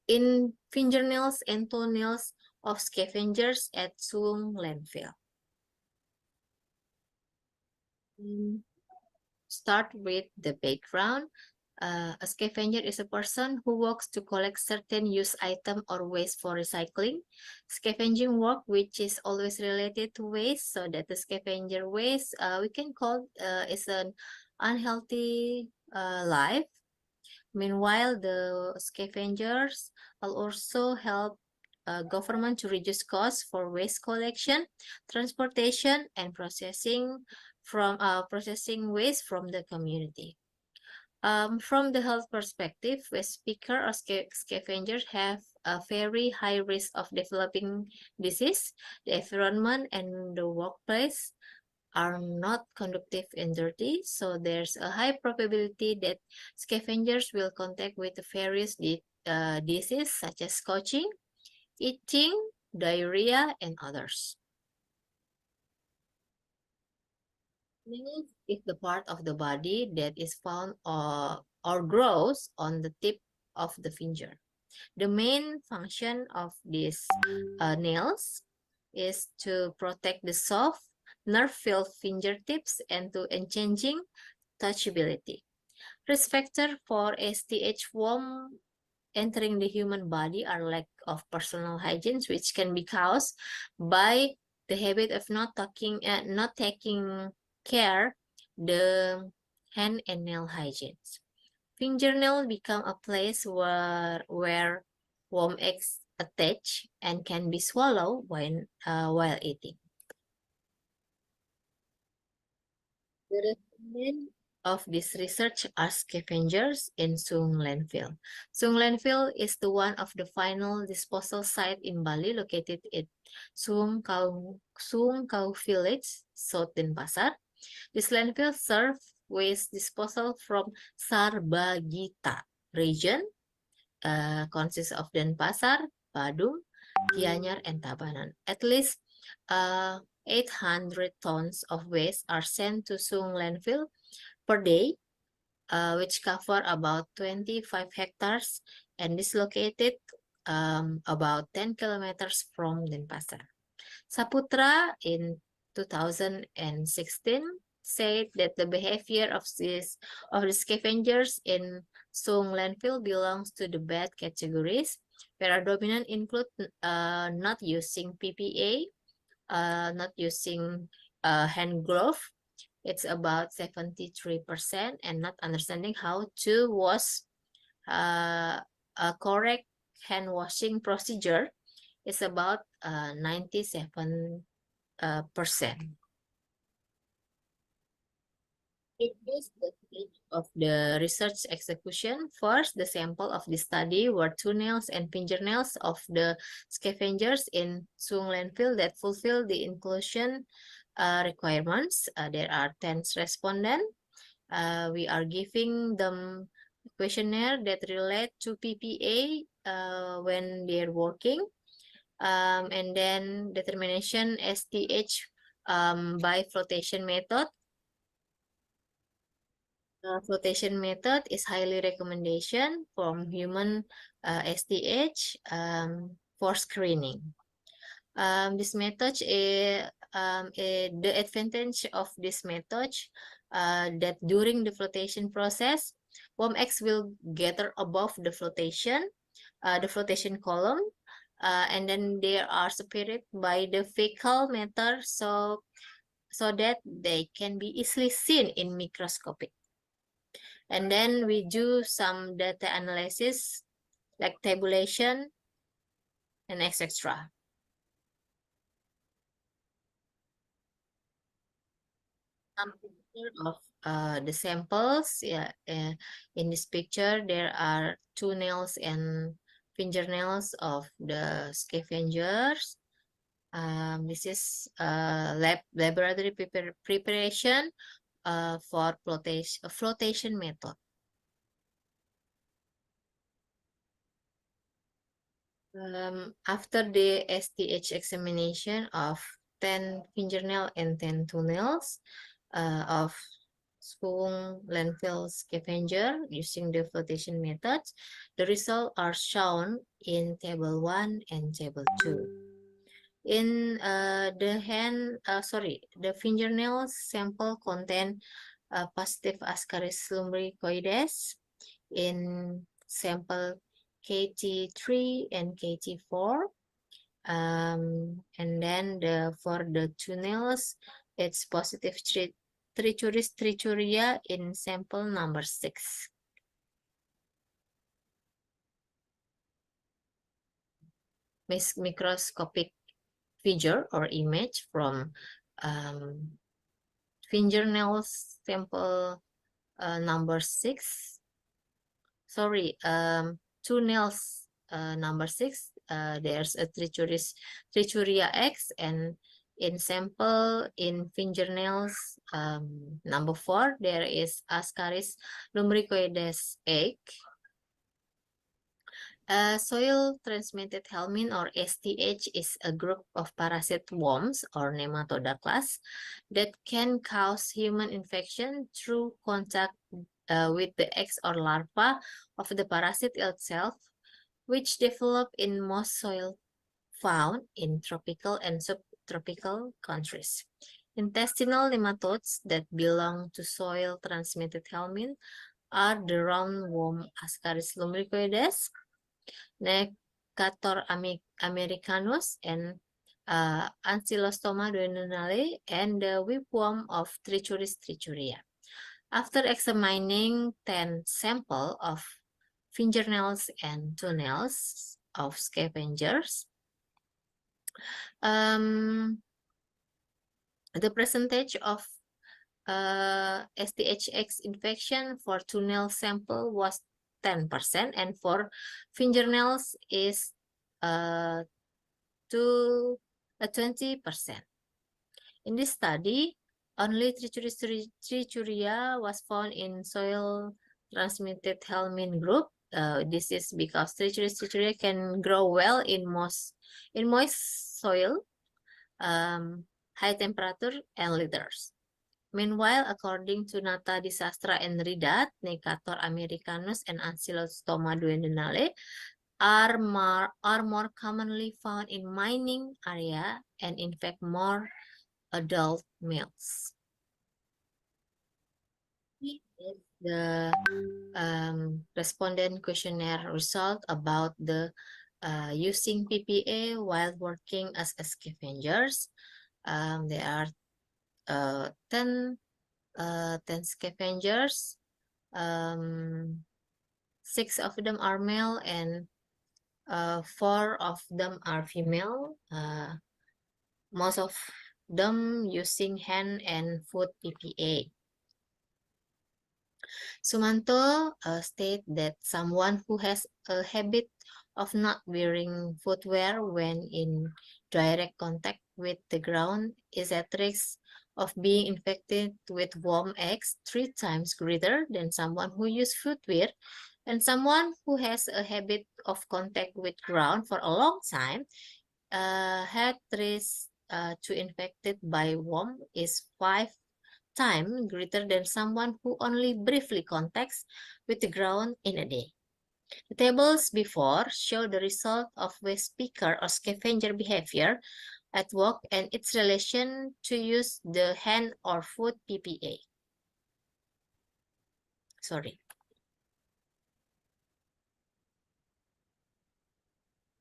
in Fingernails and Toenails of Scavengers at Suwung Landfill. Start with the background. A scavenger is a person who works to collect certain used item or waste for recycling. Scavenging work, which is always related to waste, so that the scavenger waste we can call is an unhealthy life. Meanwhile, the scavengers will also help government to reduce costs for waste collection, transportation, and processing waste from the community. From the health perspective, waste picker or scavengers have a very high risk of developing disease. The environment and the workplace are not conducive and dirty, so there's a high probability that scavengers will contact with the various diseases such as scorching, itching, diarrhea, and others. Nails is the part of the body that is found or grows on the tip of the finger. The main function of these nails is to protect the soft, nerve-filled fingertips and to enhancing touchability. Risk factor for STH worm entering the human body are lack of personal hygiene, which can be caused by the habit of not taking care the hand and nail hygiene. Fingernail become a place where worm eggs attach and can be swallowed while eating. The respondents of this research are scavengers in Sung landfill. Sung landfill is the one of the final disposal site in Bali, located at Sung Kau village, South Denpasar. This landfill serves waste disposal from Sarbagita region, consists of Denpasar, Badung, Gianyar, and Tabanan. At least 800 tons of waste are sent to Sung landfill per day, which cover about 25 hectares and is located about 10 kilometers from Denpasar. Saputra in 2016 said that the behavior of the scavengers in Sung landfill belongs to the bad categories, where dominant include not using PPA, not using hand glove. It's about 73%, and not understanding how to wash a correct hand washing procedure is about 97%. It is the stage of the research execution. First, the sample of the study were toenails and fingernails of the scavengers in Sung landfill that fulfill the inclusion requirements. There are 10 respondents. We are giving them questionnaire that relate to PPA when they're working, and then determination STH by flotation method. Flotation method is highly recommendation from human STH for screening. This method is the advantage of this method that during the flotation process, worm eggs will gather above the flotation column, and then they are separated by the fecal matter, so that they can be easily seen in microscopic. And then we do some data analysis like tabulation and etc. Some picture of the samples. In this picture there are toenails and fingernails of the scavengers. This is laboratory preparation for flotation method. After the STH examination of 10 fingernail and 10 toenails of Sung landfill scavenger using the flotation method, the results are shown in table 1 and table 2. In the fingernail sample contain positive Ascaris lumbricoides. In sample KT3 and KT4, and then for the toenails, it's positive Trichuris trichuria in sample number 6. Microscopic figure or image from fingernails sample number 6. Sorry, toenails number 6, there's a Trichuria X, and in sample in fingernails, number 4, there is Ascaris lumbricoides egg. Soil transmitted helminth or STH is a group of parasite worms or nematoda class that can cause human infection through contact with the eggs or larva of the parasite itself, which develop in most soil found in tropical and subtropical countries. Intestinal nematodes that belong to soil transmitted helminth are the roundworm Ascaris lumbricoides, Necator americanus, and Ancylostoma duodenale, and the whipworm of Trichuria. After examining 10 samples of fingernails and toenails of scavengers, the percentage of STHX infection for toenail sample was 10%, and for fingernails is to 20%. In this study, only Trichuria was found in soil transmitted helminth group. This is because Trichuria can grow well in moist soil, high temperature, and litters. Meanwhile, according to Nata Disastra and Ridat, Necator americanus and Ancylostoma duodenale are more commonly found in mining area and infect more adult males. This is the respondent questionnaire result about the using PPA while working as scavengers. There are 10 scavengers. 6 of them are male and 4 of them are female. Most of them using hand and foot PPA. Sumanto stated that someone who has a habit of not wearing footwear when in direct contact with the ground is at risk of being infected with worm eggs 3 times greater than someone who uses footwear, and someone who has a habit of contact with ground for a long time had risk to infected by worm is 5 times greater than someone who only briefly contacts with the ground in a day. The tables before show the result of waste picker or scavenger behavior at work and its relation to use the hand or foot PPA. Sorry.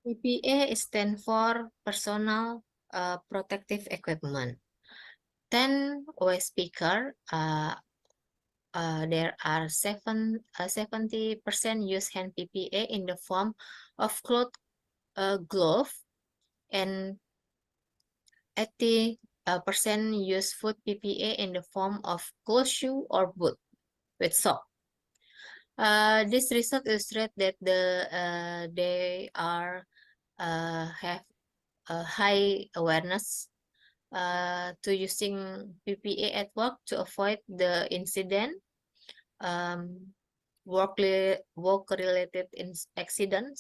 PPA stands for personal protective equipment. 10 waste picker, there are 70% use hand PPA in the form of cloth glove, and 80% use foot PPA in the form of closed shoe or boot with sock. This result illustrates that they are have a high awareness to using PPA at work to avoid the incident, work-related accident.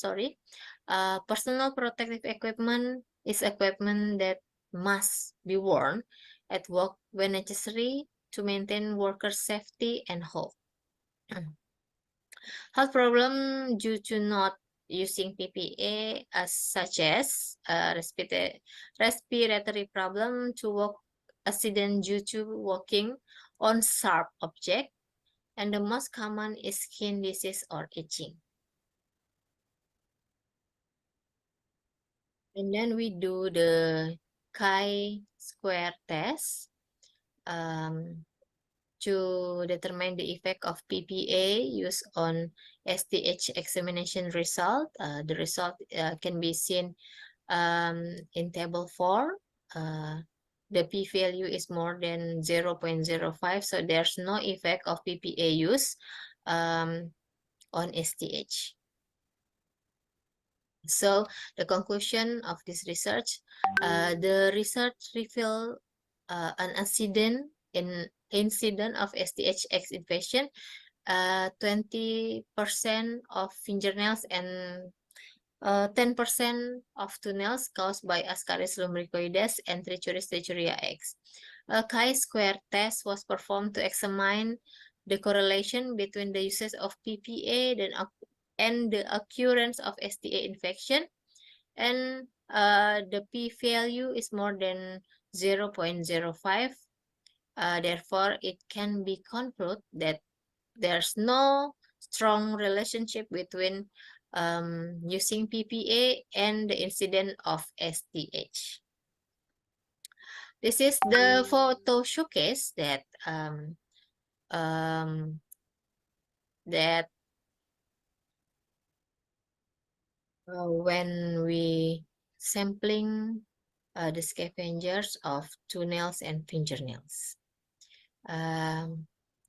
Personal protective equipment is equipment that must be worn at work when necessary to maintain worker safety and health. Health problem due to not using PPA, such as respiratory problem to work accident due to walking on sharp object, and the most common is skin disease or itching. And then we do the chi-square test to determine the effect of PPA used on STH examination result. The result can be seen in table 4. The p-value is more than 0.05, so there's no effect of PPA use on STH. So the conclusion of this research, the research revealed an incident of STHX infection, 20% of fingernails and 10% of toenails caused by Ascaris lumbricoides and Trichuris trichuria X. A chi-square test was performed to examine the correlation between the usage of PPA and the occurrence of STA infection, and the p-value is more than 0.05. Therefore, it can be concluded that there's no strong relationship between using PPA and the incidence of STH. This is the photo showcase that when we sampling the scavengers of toenails and fingernails.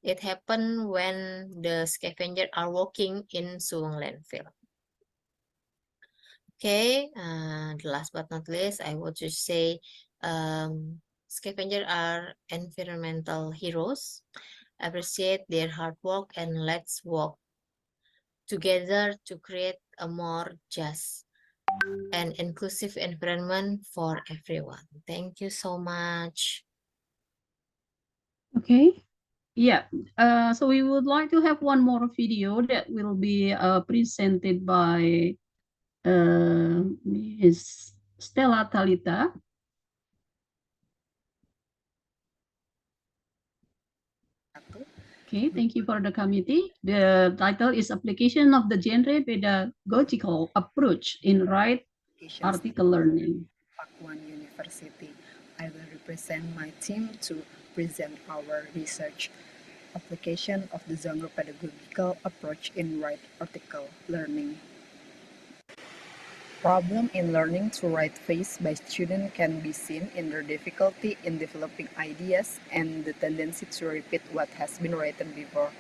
It happened when the scavengers are walking in Suwon landfill. Okay, the last but not least, I want to say scavengers are environmental heroes. Appreciate their hard work and let's work together to create a more just and inclusive environment for everyone. Thank you so much. Okay. Yeah. So we would like to have one more video that will be presented by Ms. Stella Talita. Okay, thank you for the committee. The title is Application of the Genre Pedagogical Approach in Right Article Learning. Pakuan University. I will represent my team to present our research application of the genre pedagogical approach in right article learning. Problem in learning to write faced by students can be seen in their difficulty in developing ideas and the tendency to repeat what has been written before.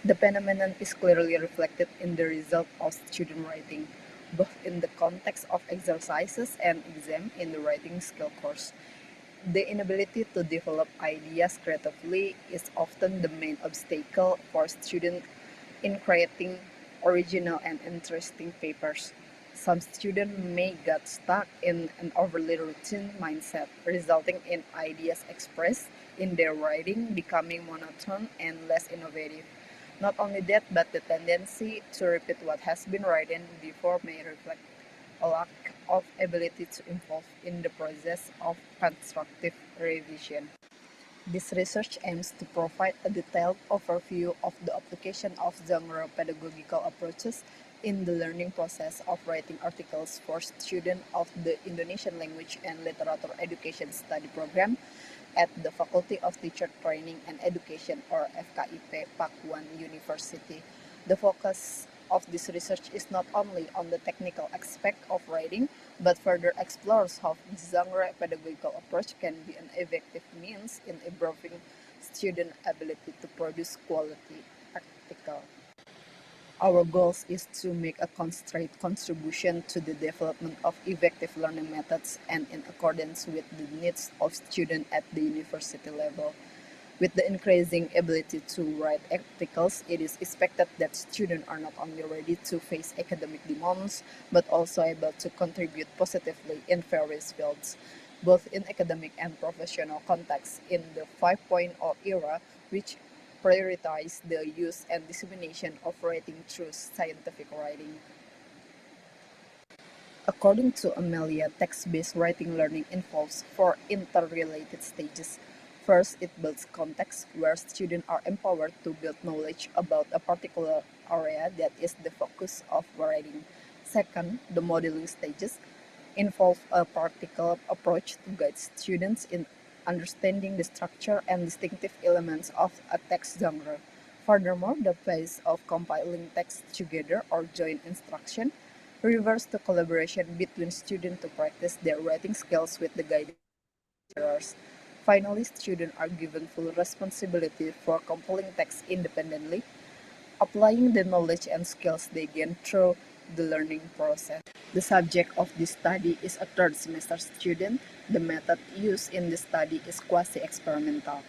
The phenomenon is clearly reflected in the result of student writing, both in the context of exercises and exam in the writing skill course. The inability to develop ideas creatively is often the main obstacle for students in creating original and interesting papers. Some students may get stuck in an overly routine mindset, resulting in ideas expressed in their writing becoming monotone and less innovative. Not only that, but the tendency to repeat what has been written before may reflect a lack of ability to involve in the process of constructive revision. This research aims to provide a detailed overview of the application of genre pedagogical approaches in the learning process of writing articles for students of the Indonesian Language and Literature Education Study Program at the Faculty of Teacher Training and Education, or FKIP, Pakuan University. The focus of this research is not only on the technical aspect of writing, but further explores how the genre pedagogical approach can be an effective means in improving student ability to produce quality article. Our goal is to make a concentrated contribution to the development of effective learning methods and in accordance with the needs of students at the university level. With the increasing ability to write articles, it is expected that students are not only ready to face academic demands, but also able to contribute positively in various fields, both in academic and professional contexts in the 5.0 era, which prioritize the use and dissemination of writing through scientific writing. According to Amelia, text-based writing learning involves 4 interrelated stages. First, it builds context, where students are empowered to build knowledge about a particular area that is the focus of writing. Second, the modeling stages involve a practical approach to guide students in understanding the structure and distinctive elements of a text genre. Furthermore, the phase of compiling text together or joint instruction refers to collaboration between students to practice their writing skills with the guidance lecturers. Finally, students are given full responsibility for compiling text independently, applying the knowledge and skills they gain through the learning process. The subject of this study is a third semester student. The method used in the study is quasi-experimental.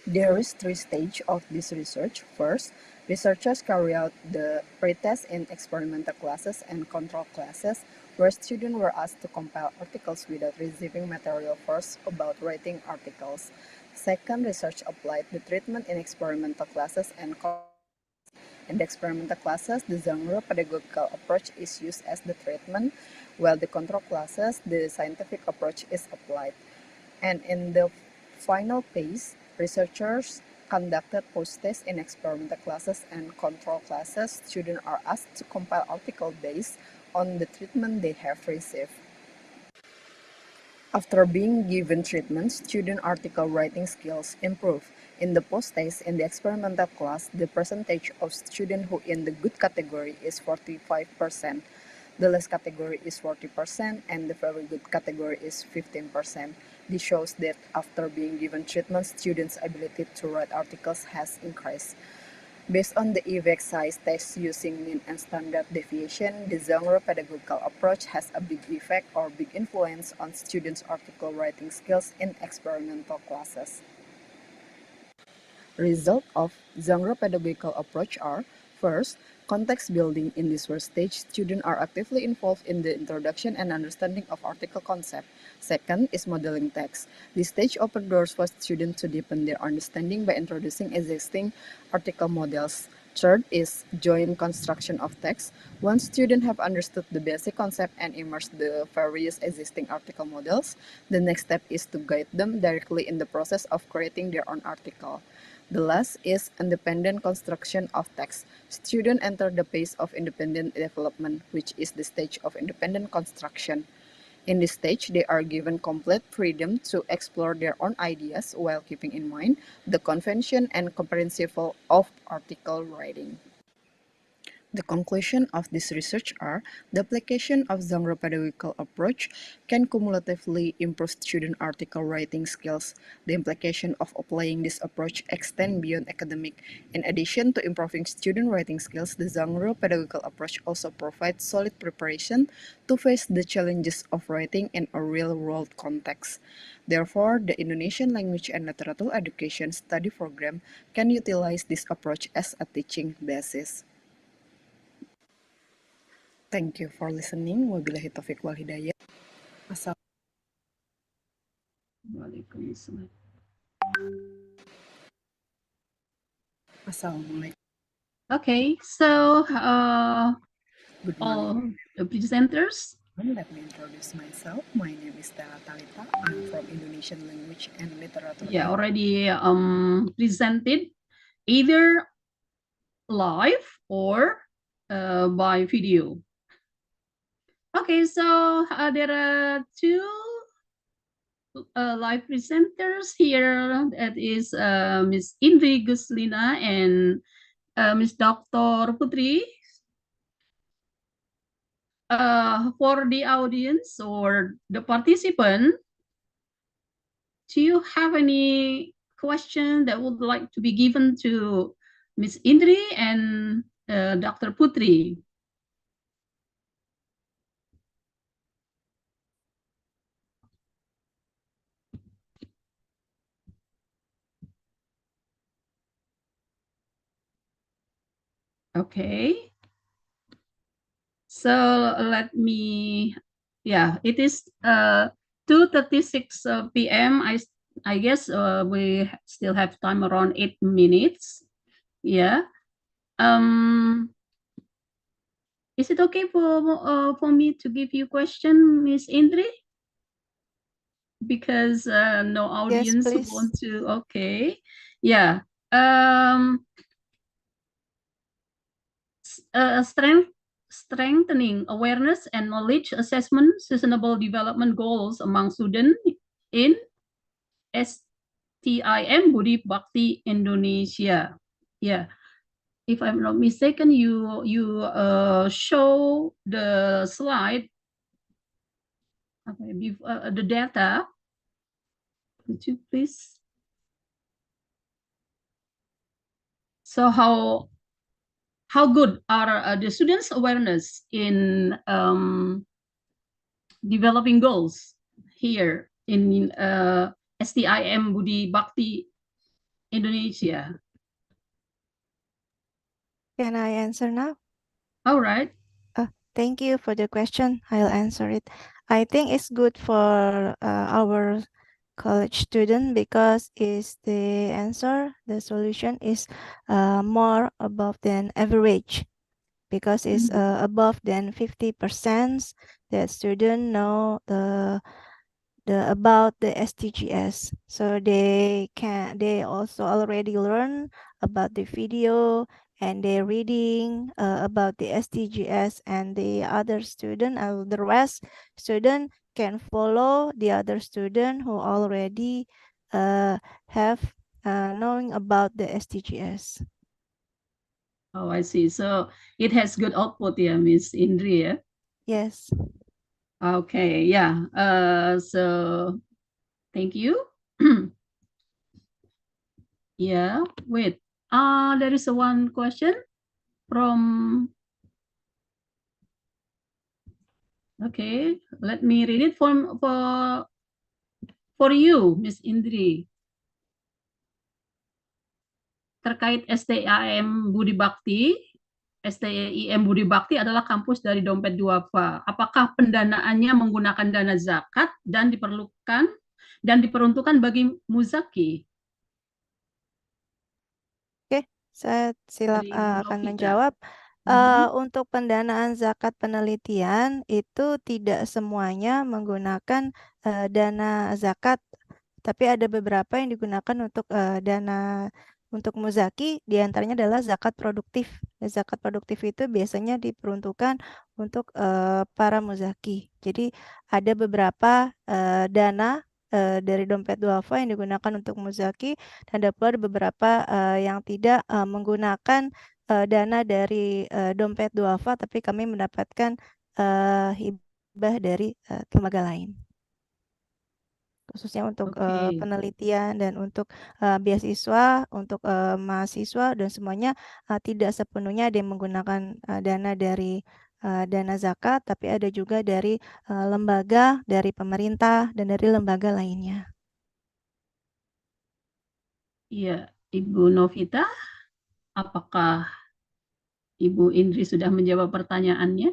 There is three stages of this research. First, researchers carry out the pretest in experimental classes and control classes, where students were asked to compile articles without receiving material first about writing articles. Second, research applied the treatment in experimental classes and in the experimental classes, the genre pedagogical approach is used as the treatment, while the control classes, the scientific approach is applied. And in the final phase, researchers conducted post-tests in experimental classes and control classes. Students are asked to compile articles based on the treatment they have received. After being given treatment, student article writing skills improve. In the post-test in the experimental class, the percentage of students who in the good category is 45%, the less category is 40%, and the very good category is 15%. This shows that after being given treatment, students' ability to write articles has increased. Based on the effect size test using mean and standard deviation, the genre pedagogical approach has a big effect or big influence on students' article writing skills in experimental classes. Results of genre pedagogical approach are: first, context building. In this first stage, students are actively involved in the introduction and understanding of article concept. Second is modeling text. This stage opens doors for students to deepen their understanding by introducing existing article models. Third is joint construction of text. Once students have understood the basic concept and immerse the various existing article models, the next step is to guide them directly in the process of creating their own article. The last is independent construction of text. Students enter the phase of independent development, which is the stage of independent construction. In this stage, they are given complete freedom to explore their own ideas while keeping in mind the convention and comprehensible of article writing. The conclusion of this research are: the application of genre pedagogical approach can cumulatively improve student article writing skills. The implication of applying this approach extend beyond academic. In addition to improving student writing skills, the genre pedagogical approach also provides solid preparation to face the challenges of writing in a real-world context. Therefore, the Indonesian Language and Literature Education Study Program can utilize this approach as a teaching basis. Thank you for listening. Wabillahi taufiq wal hidayah. Assalamualaikum. Okay, so Good all morning. the presenters. Let me introduce myself. My name is Stella Talita. I'm from Indonesian Language and Literature. Yeah, already presented either live or by video. Okay, so there are two live presenters here. That is Miss Indri Guslina and Miss Dr. Putri. For the audience or the participant, do you have any question that would like to be given to Miss Indri and Dr. Putri? Okay. So let me, yeah, it is 2:36 p.m. I guess we still have time around 8 minutes. Yeah. Is it okay for me to give you question, Miss Indri? Because no audience please. want to. Okay. Yeah. Strengthening awareness and knowledge assessment, sustainable development goals among students in STIM Budi Bakti Indonesia. Yeah, if I'm not mistaken, you show the slide. Okay, the data. Could you please? So how how good are the students' awareness in developing goals here in STIM Budi Bakti Indonesia? Can I answer now? All right. Thank you for the question. I'll answer it. I think it's good for our college student because is the answer, the solution is more above than average because it's above than 50% that student know about the SDGs. So they also already learn about the video and they're reading about the SDGs, and the other student, the rest student can follow the other student who already have knowing about the SDGs. Oh, I see. So it has good output, yeah, Miss Indri, yeah? Yes. Okay, yeah. So thank you. Yeah, wait. There is one question from. Okay, let me read it for you, Miss Indri. Terkait STIM Budi Bakti, STIM Budi Bakti adalah kampus dari Dompet Duafa. Apakah pendanaannya menggunakan dana zakat dan diperuntukkan bagi muzaki? Oke, saya Dari Bu akan Novita. menjawab. Untuk pendanaan zakat penelitian itu tidak semuanya menggunakan dana zakat, tapi ada beberapa yang digunakan untuk dana untuk muzaki, diantaranya adalah zakat produktif. Zakat produktif itu biasanya diperuntukkan untuk para muzaki. Jadi ada beberapa dana dari dompet duafa yang digunakan untuk muzaki, dan ada pula beberapa yang tidak menggunakan dana dari dompet duafa, tapi kami mendapatkan hibah dari lembaga lain, khususnya untuk penelitian dan untuk beasiswa untuk mahasiswa, dan semuanya tidak sepenuhnya ada yang menggunakan dana dari dana zakat, tapi ada juga dari lembaga, dari pemerintah, dan dari lembaga lainnya. Iya, Ibu Novita, apakah Ibu Indri sudah menjawab pertanyaannya?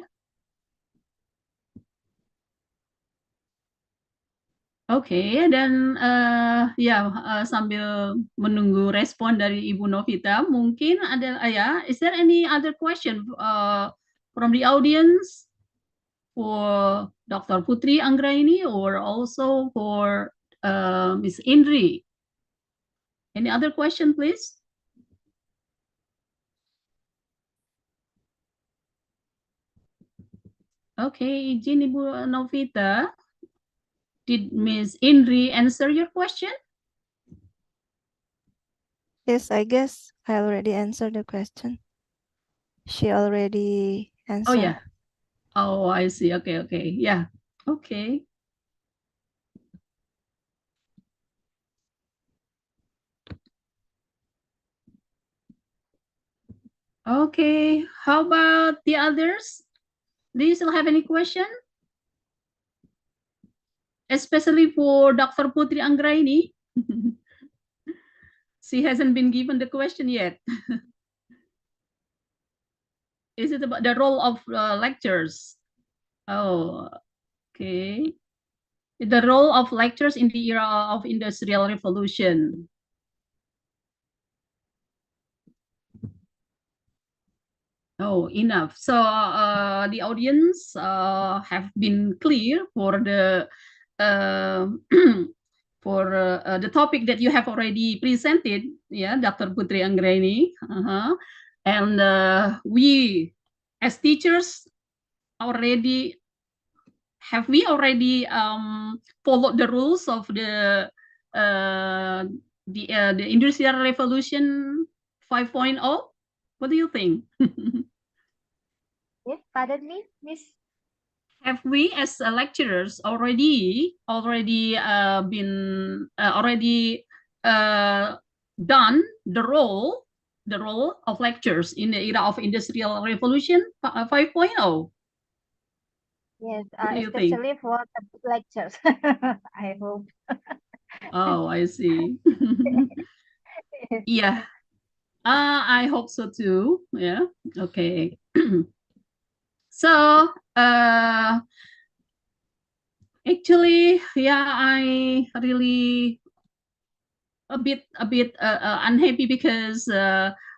Oke, dan sambil menunggu respon dari Ibu Novita, mungkin ada is there any other question from the audience for Dr. Putri Anggraini or also for Miss Indri? Any other question, please? Okay, izin Ibu Novita. Did Miss Indri answer your question? Yes, I guess I already answered the question. She already answered. Oh yeah. Oh, I see. Okay. Yeah. Okay. Okay. How about the others? Do you still have any question? Especially for Dr. Putri Anggraini. She hasn't been given the question yet. Is it about the role of lectures? Oh, okay. The role of lectures in the era of Industrial Revolution. Oh, enough. So the audience have been clear for the the topic that you have already presented, yeah, Dr. Putri Anggraini. And we, as teachers, have we already followed the rules of the Industrial Revolution 5.0? What do you think? Yes, pardon me, Miss. Have we, as lecturers, already done the role the role of lectures in the era of Industrial Revolution 5.0? Yes, What do you think? especially for the lectures. I hope. Oh, I see. Yeah, I hope so too. Yeah, okay. So, actually, yeah, I really a bit unhappy because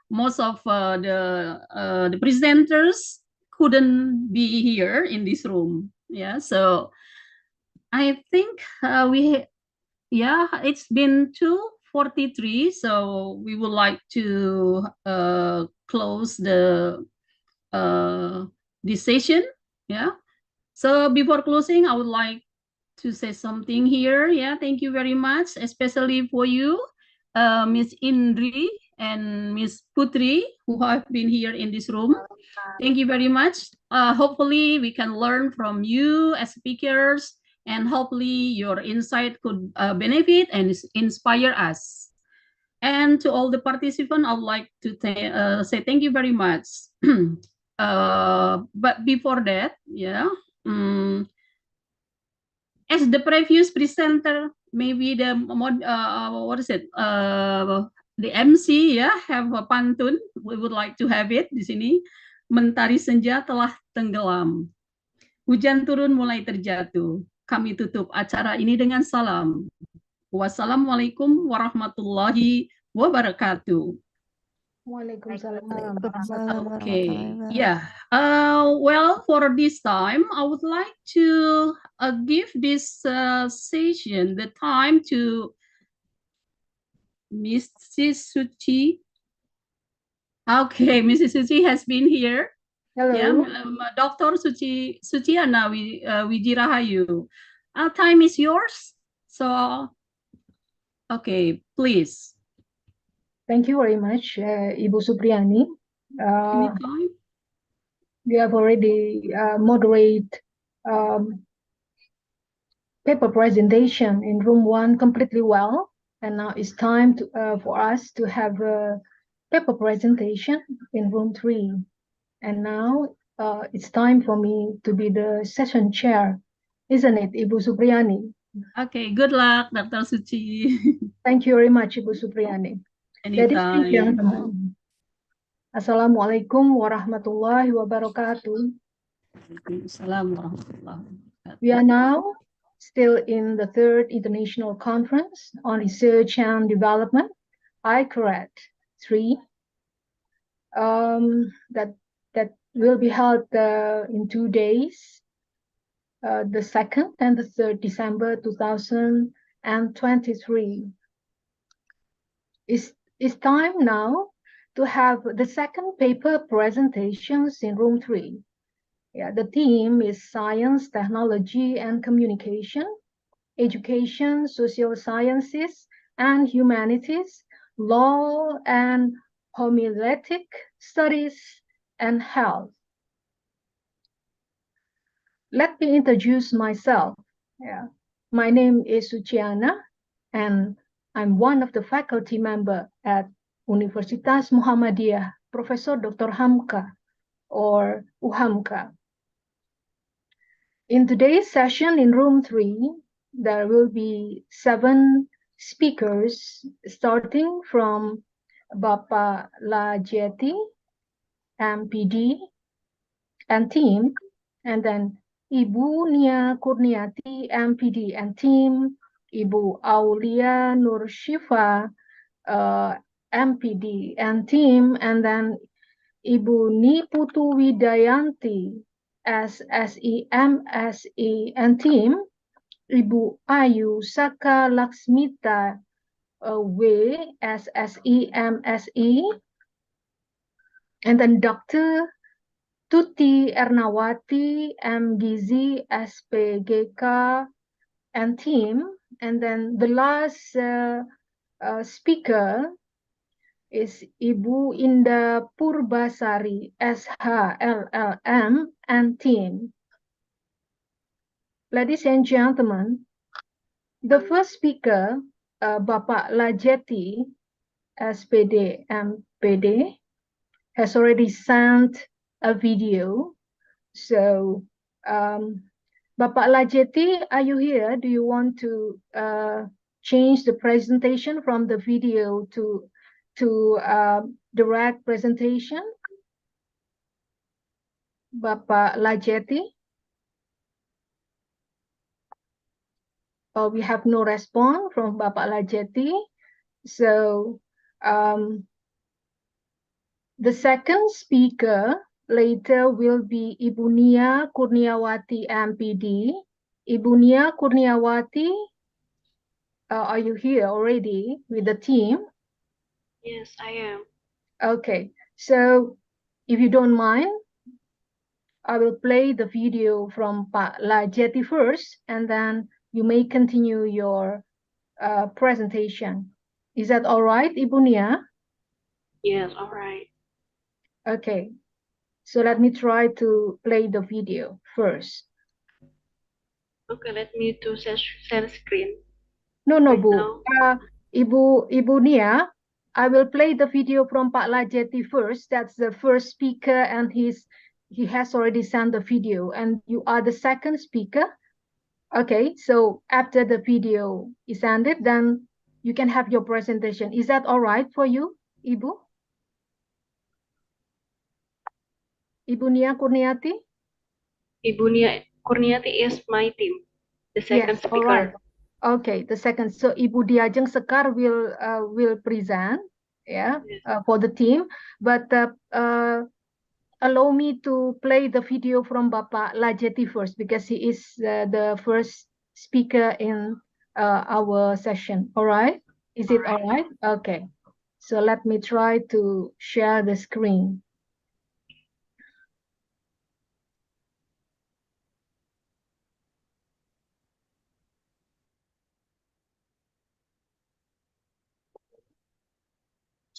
most of the presenters couldn't be here in this room. Yeah, so I think yeah, it's been 2:43, so we would like to close this session. Yeah. So before closing, I would like to say something here. Yeah, thank you very much, especially for you, Miss Indri and Miss Putri, who have been here in this room. Thank you very much. Hopefully, we can learn from you as speakers, and hopefully, your insight could benefit and inspire us. And to all the participants, I would like to say thank you very much. But before that, yeah. As the previous presenter, maybe the what is it? The MC ya have a pantun. We would like to have it di sini. Mentari senja telah tenggelam. Hujan turun mulai terjatuh. Kami tutup acara ini dengan salam. Wassalamualaikum warahmatullahi wabarakatuh. Waalaikumsalam Waalaikumsalam warahmatullahi Okay, warahmatullahi yeah. Well, for this time, I would like to give this session the time to Mrs. Suchi. Okay, Mrs. Suchi has been here. Yeah, Hello. Dr. Suciana Wijirahayu. Time is yours. So, okay, please. Thank you very much, Ibu Supriyani. Anytime. We have already moderate paper presentation in room 1 completely well, and now it's time for us to have a paper presentation in room 3. And now it's time for me to be the session chair, isn't it, Ibu Supriyani? Okay, good luck, Dr. Suci. Thank you very much, Ibu Supriyani. Ladies and Anytime. gentlemen, Assalamualaikum warahmatullahi wabarakatuh. Waalaikumsalam warahmatullahi wabarakatuh. We are now still in the 3rd International Conference on Research and Development, ICORAD 3, that will be held in 2 days, the 2nd and the 3rd December 2023. It's time now to have the second paper presentations in room 3. Yeah, the theme is Science, Technology, and Communication, Education, Social Sciences, and Humanities, Law and Homiletic Studies, and Health. Let me introduce myself. Yeah. My name is Suciana, and I'm one of the faculty member at Universitas Muhammadiyah, Professor Dr. Hamka, or UHAMKA. In today's session in room 3, there will be 7 speakers, starting from Bapak Lajeti, MPD, and team, and then Ibu Nia Kurniati, MPD, and team, Ibu Aulia Nurshifa, MPD, and team, and then Ibu Niputu Widayanti, SSE, MSE, and team, Ibu Ayu Saka Laksmita, W, SSE, MSE, and then Dr. Tuti Ernawati, MGZ, SPGK, and team. And then the last speaker is Ibu Indah Purbasari, SHLLM, and team. Ladies and gentlemen, the first speaker, Bapak Lajeti, SPD MPD has already sent a video. So, Bapak Lajeti, are you here? Do you want to change the presentation from the video to direct presentation? Bapak Lajeti? We have no response from Bapak Lajeti. So, the second speaker later will be Ibu Nia Kurniawati MPD. Ibu Nia Kurniawati, are you here already with the team? Yes, I am. Okay, so if you don't mind, I will play the video from Pak Lajeti first, and then you may continue your presentation. Is that all right, Ibu Nia? Yes, all right. Okay, so let me try to play the video first. Okay, let me to share screen. No, Right Bu. now. Ibu Nia, I will play the video from Pak Lajeti first. That's the first speaker, and he has already sent the video, and you are the second speaker. Okay, so after the video is ended, then you can have your presentation. Is that all right for you, Ibu? Ibu Nia Kurniati? Ibu Nia Kurniati is my team, the second Yes, all right. speaker. Okay, the second. So Ibu Diajeng Sekar will present, yeah, for the team. But allow me to play the video from Bapak Lajeti first because he is the first speaker in our session. All right? Is it all right? Okay. So let me try to share the screen.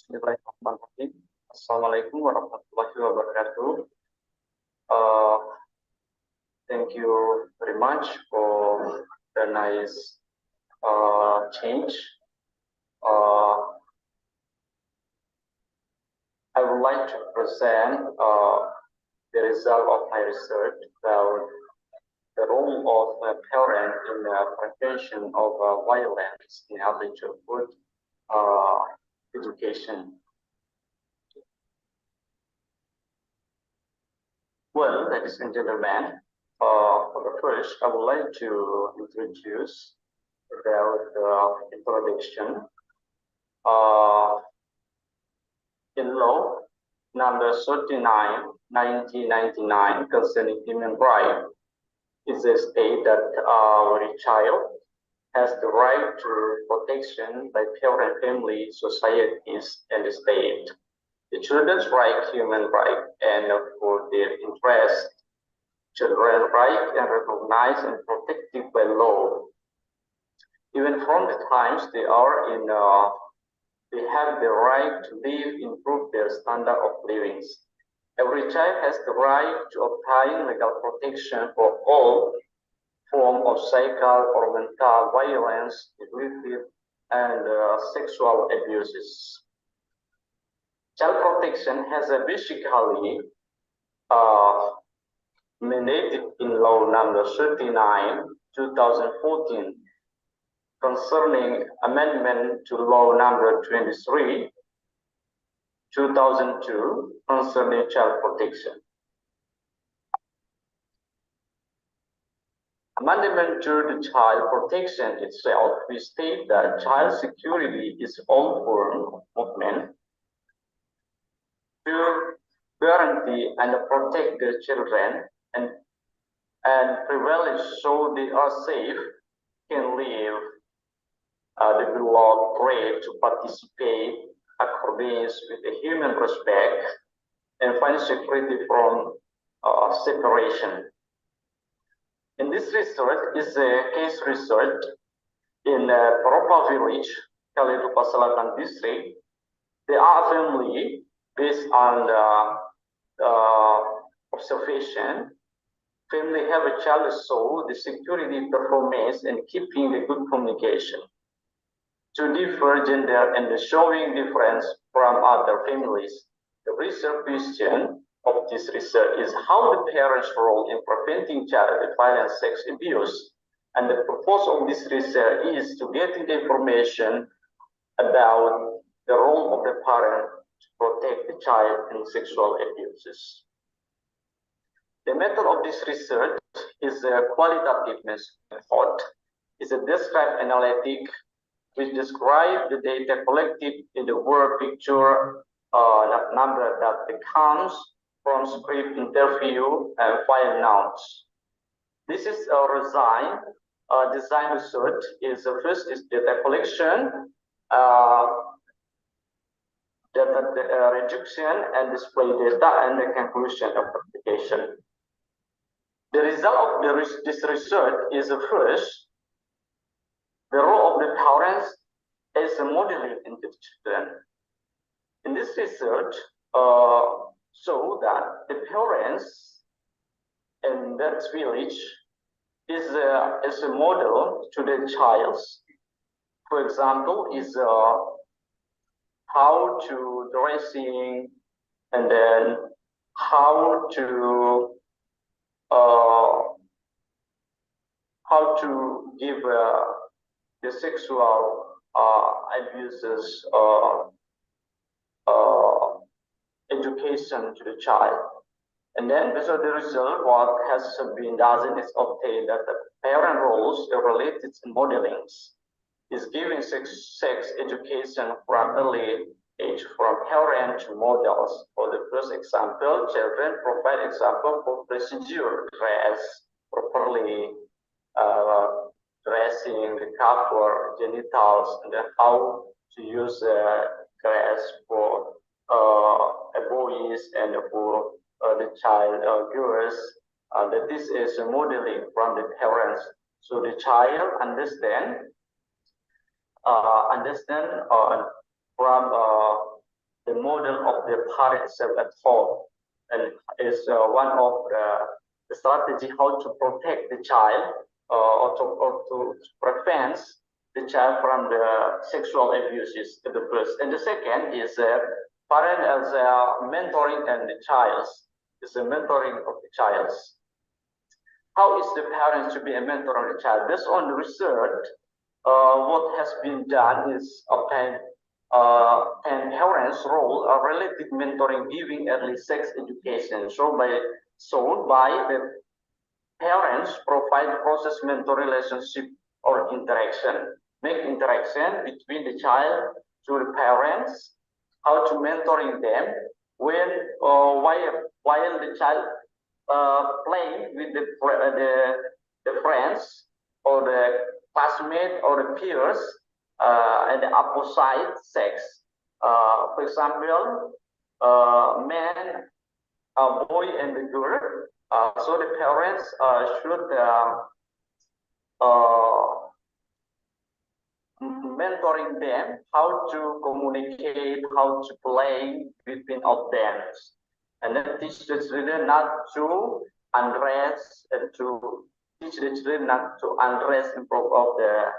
Bismillahirrahmanirrahim. Assalamualaikum warahmatullahi wabarakatuh. Thank you very much for the nice change. I would like to present the result of my research about the role of a parent in the prevention of violence in early childhood education. Well, ladies and gentlemen, for the first, I would like to introduce about the introduction. In law number 39, 1999, concerning human rights, it says that every child has the right to protection by parent, family, societies, and the state. The children's right, human right, and for their interest, children's right and recognized and protected by law. Even from the times they are in, they have the right to live, improve their standard of living. Every child has the right to obtain legal protection for all forms of psychical or mental violence, neglected, and sexual abuses. Child protection has a basically mandated in law number 39, 2014, concerning amendment to law number 23, 2002, concerning child protection. Amendment to the child protection itself, we state that child security is all form of movement to guarantee and protect the children and privilege so they are safe, can live, develop, pray to participate according with the human respect and find security from separation. In this research is a case research in Paropa village, Kalidupa Selatan district. There are family based on observation. Family have a child, so the security performance and keeping the good communication. to differ gender and showing difference from other families. The research question of this research is how the parents' role in preventing child violence, sex abuse. And the purpose of this research is to get the information about the role of the parent to protect the child in sexual abuses. The method of this research is a qualitative method. It's a descriptive analytic which describe the data collected in the word picture that number that comes from script interview and file nouns. This is a design research is the first is data collection, data reduction and display data and the conclusion of application. The result of this research is first, the role of the parents is a modeling in the children. In this research, show that the parents in that village is a model to the child. For example, is how to dressing and then how to give the sexual abuses education to the child. And then based on the result, what has been done is obtained that the parent roles are related to modelings is giving sex education from early age from parent to models. For the first example, children provide example for procedure, dress properly, dressing, the cover, genitals, and then how to use dress for boys and for the child girls. That this is modeling from the parents, so the child understand from the model of the parents at home, and is one of the strategy how to protect the child or to prevent the child from the sexual abuses. The first, and the second is parent as mentoring and the child is a mentoring of the child. How is the parents to be a mentor of the child? Based on the research, what has been done is obtain and parents' role a relative mentoring, giving early sex education. Shown by the parents provide process mentor relationship or interaction, make interaction between the child to the parents, how to mentoring them when while the child playing with the friends or the classmate or the peers and the opposite sex. For example, man, boy and the girl. So the parents should mentoring them how to communicate, how to play between of them, and then teach the children not to undress and to teach the children not to undress in front of the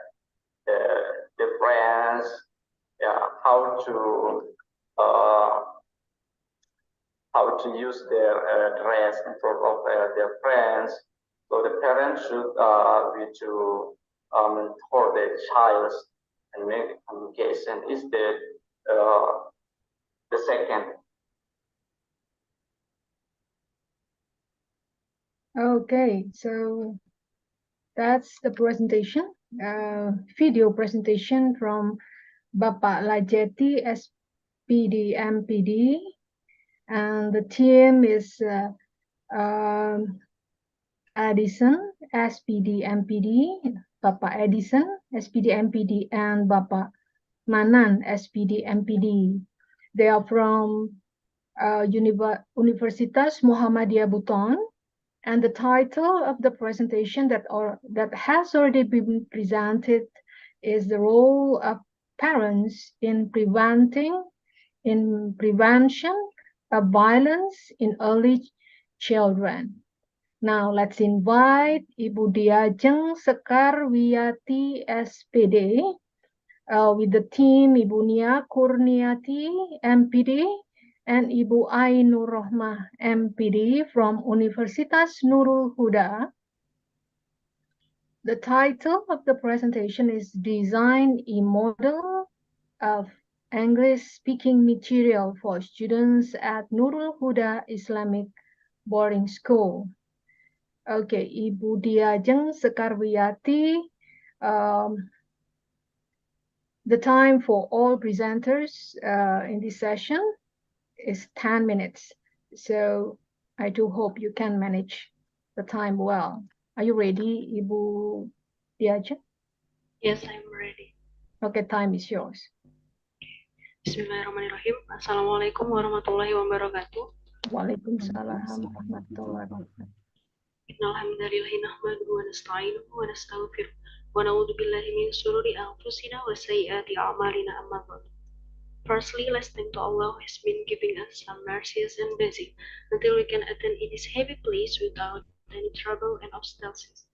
friends, how to use their dress in front of their friends. So the parents should be to for the child and make communication is the second. Okay, so that's the presentation, video presentation from Bapak Lajeti, SPD, MPD, and the team is Edison, SPD, MPD, Bapak Edison, SPD, MPD, and Bapak Manan, SPD, MPD. They are from Universitas Muhammadiyah Buton, and the title of the presentation that has already been presented is the role of parents in prevention of violence in early children. Now let's invite Ibu Diajeng Sekarwiyati SPD with the team Ibu Nia Kurniati, MPD, and Ibu Ainur Rohmah, MPD from Universitas Nurul Huda. The title of the presentation is Design a Model of English-Speaking Material for Students at Nurul Huda Islamic Boarding School. Okay, Ibu Diajeng Sekarwiyati. The time for all presenters in this session is 10 minutes. So I do hope you can manage the time well. Are you ready, Ibu Diajeng? Yes, I'm ready. Okay, time is yours. Bismillahirrahmanirrahim. Assalamualaikum warahmatullahi wabarakatuh. Waalaikumsalam warahmatullahi wabarakatuh. Innal hamdalillahi nahmaduhu wa nasta'inuhu wa nastaghfiruh wa na'udzu billahi min shururi anfusina wa sayyiati a'malina amma ba'du. Firstly, let's thank to Allah who has been giving us some mercies and blessings until we can attend in this heavy place without any trouble and obstacles.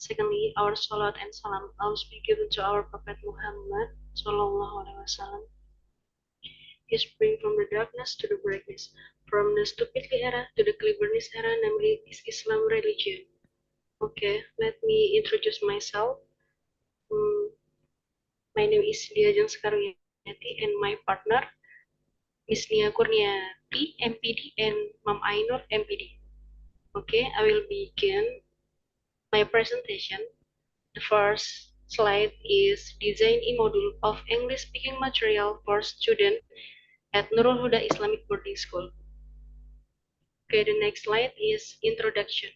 Secondly, our salat and salam always be given to our Prophet Muhammad sallallahu alaihi wasallam. He spring from the darkness to the brightness, from the stupidity era to the cleverness era, namely is Islam religion. Okay, let me introduce myself. My name is Diajeng Sekarwiyati and my partner Miss Nia Kurniati, MPD, and Mam Ainur, MPD. Okay, I will begin my presentation. The first slide is design a module of English speaking material for students at Nurul Huda Islamic Boarding School. Okay, the next slide is introduction.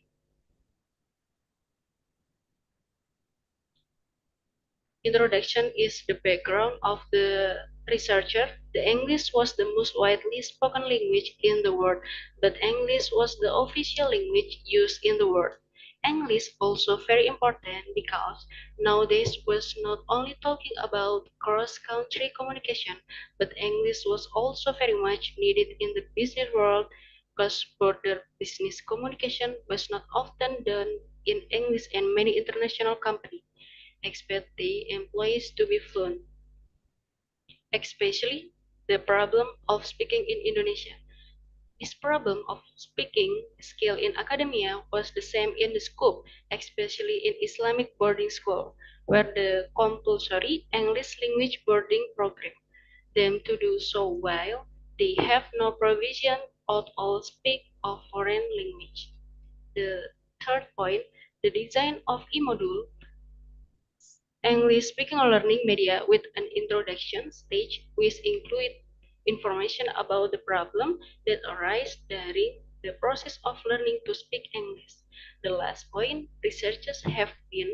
Introduction is the background of the researcher. The English was the most widely spoken language in the world, but English was the official language used in the world. English also very important because nowadays was not only talking about cross-country communication, but English was also very much needed in the business world because border business communication was not often done in English, and many international companies expect the employees to be fluent, especially the problem of speaking in Indonesia. This problem of speaking skill in academia was the same in the school, especially in Islamic boarding school, where the compulsory English language boarding program them to do so while they have no provision at all speak of foreign language. The third point, the design of e-module English speaking learning media with an introduction stage which include information about the problem that arise during the process of learning to speak English. The last point, researchers have been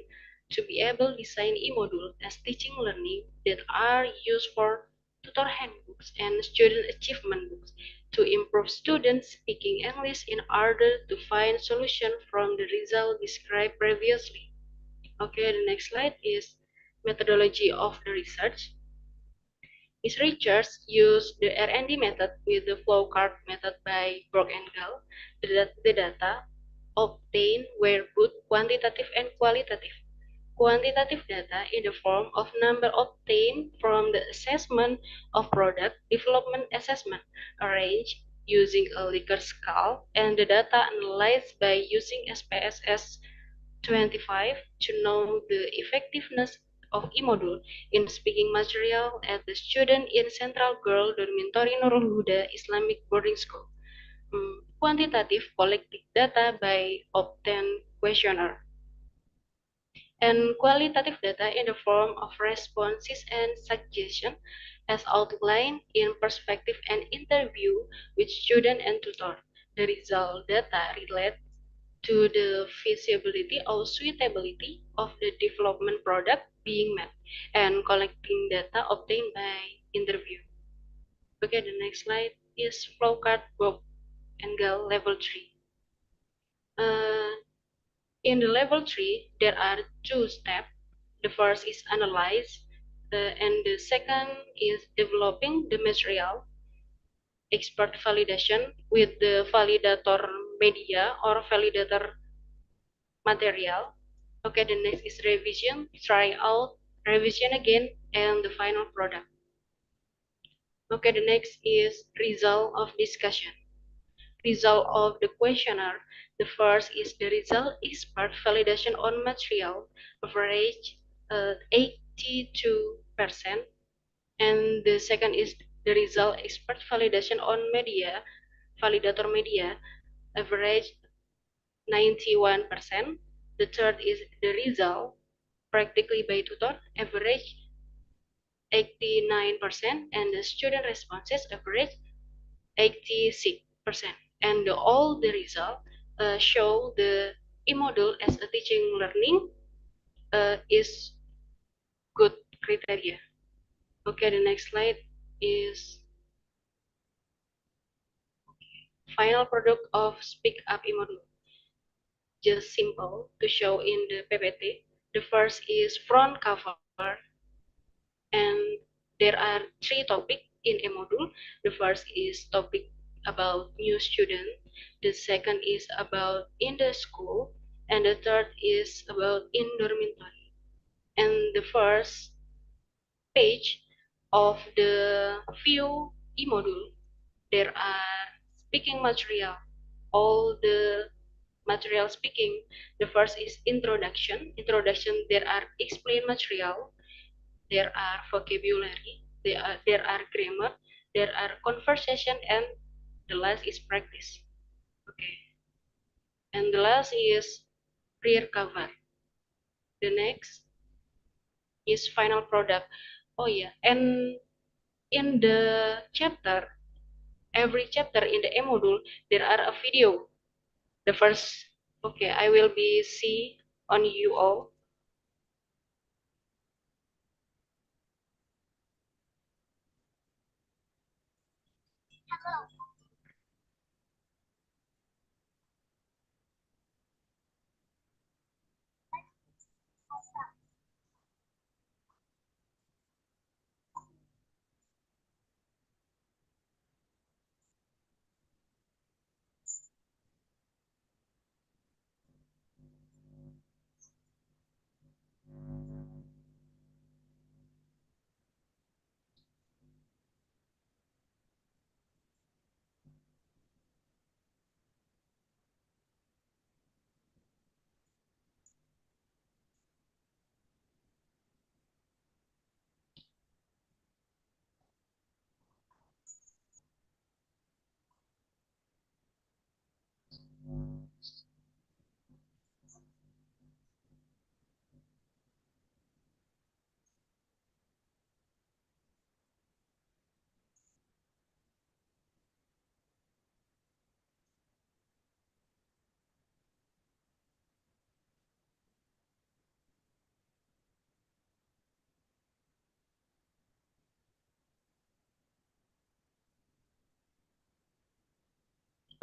to be able to design e-module as teaching learning that are used for tutor handbooks and student achievement books to improve students speaking English in order to find solution from the result described previously. Okay, the next slide is methodology of the research. Researchers use the R&D method with the flowchart method by Brock and Gall. The data obtained were both quantitative and qualitative. Quantitative data in the form of number obtained from the assessment of product development assessment arranged using a Likert scale, and the data analyzed by using SPSS 25 to know the effectiveness of e-module in speaking material at the student in Central Girl Dormitory Nurul Huda Islamic Boarding School. Quantitative collected data by obtained questionnaire. And qualitative data in the form of responses and suggestions as outlined in perspective and interview with student and tutor. The result data relate to the feasibility or suitability of the development product being met and collecting data obtained by interview. Okay, the next slide is flowchart Bob and Gall level 3. In the level 3, there are two steps. The first is analyze, and the second is developing the material. Expert validation with the validator media or validator material. Okay, the next is revision, try out, revision again and the final product. Okay, the next is result of discussion. Result of the questionnaire. The first is the result expert validation on material, average 82%, and the second is the result expert validation on media, validator media, average 91%. The third is the result practically by tutor, average 89%, and the student responses average 86%. And all the results show the e-module as a teaching learning is good criteria. Okay, the next slide is final product of Speak Up e-module. Just simple to show in the PPT. The first is front cover, and there are 3 topics in a module. The first is topic about new student, the second is about in the school, and the third is about in dormitory. And the first page of the view e-module, there are speaking material, all the material speaking. The first is introduction. There are explain material, there are vocabulary, there are grammar, there are conversation, and the last is practice. Okay. And the last is rear cover. The next is final product. Oh yeah, and in the chapter, every chapter in the M module, there are a video. The first, okay, I will be see on you all.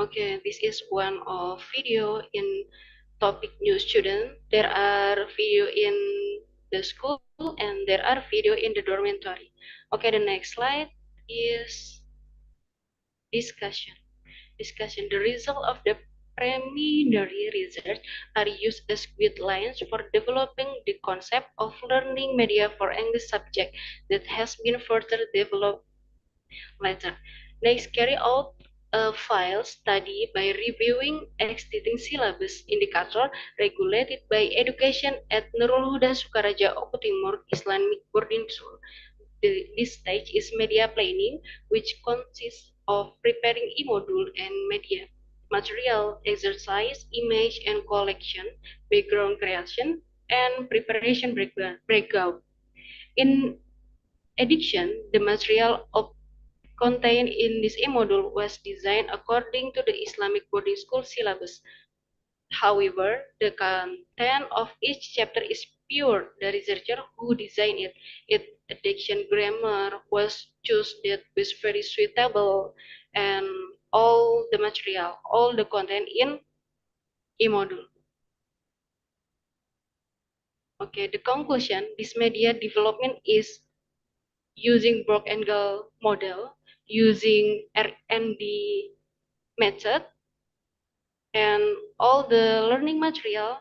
Okay, this is one of video in topic new student. There are video in the school and there are video in the dormitory. Okay, the next slide is discussion. Discussion. The result of the preliminary research are used as guidelines for developing the concept of learning media for English subject that has been further developed later. Next, carry out a file study by reviewing existing syllabus indicator regulated by education at Nurul Huda Sukaraja Oku Timur Islamic Boarding School. This stage is media planning, which consists of preparing e-module and media material, exercise, image and collection, background creation, and preparation breakout. In addition, the material contained in this e-module was designed according to the Islamic boarding school syllabus. However, the content of each chapter is pure the researcher who designed it. Its addiction grammar was chosen that was very suitable, and all the material, all the content in e-module. Okay, the conclusion, this media development is using Brock-Engel model, using R&D method, and all the learning material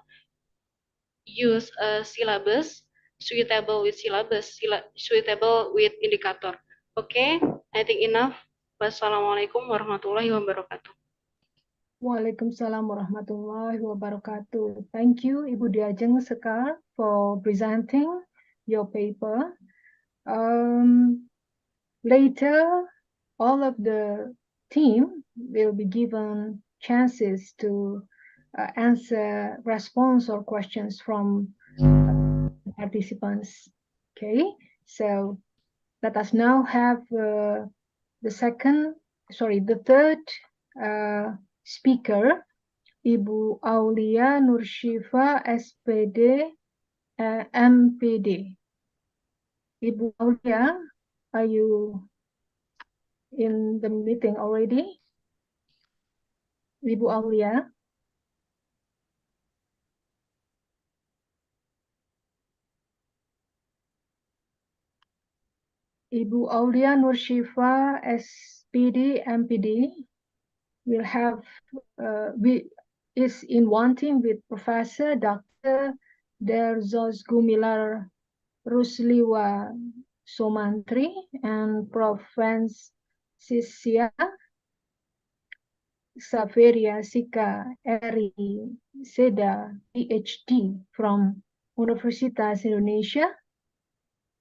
use a syllabus suitable with syllabus, suitable with indicator. Okay, I think enough. Wassalamualaikum warahmatullahi wabarakatuh. Waalaikumsalam warahmatullahi wabarakatuh. Thank you, Ibu Diajeng Sekar, for presenting your paper. Later, all of the team will be given chances to answer response or questions from participants. Okay, so let us now have the third speaker, Ibu Aulia Nurshifa, SPD, MPD. Ibu Aulia, are you in the meeting already? Ibu Aulia? Ibu Aulia Nurshifa, SPD, MPD, will have is in one team with Professor Dr. Derzos Gumilar Rusliwa Somantri and Prof. Francisia Saveria Sika Eri Seda, PhD from Universitas Indonesia.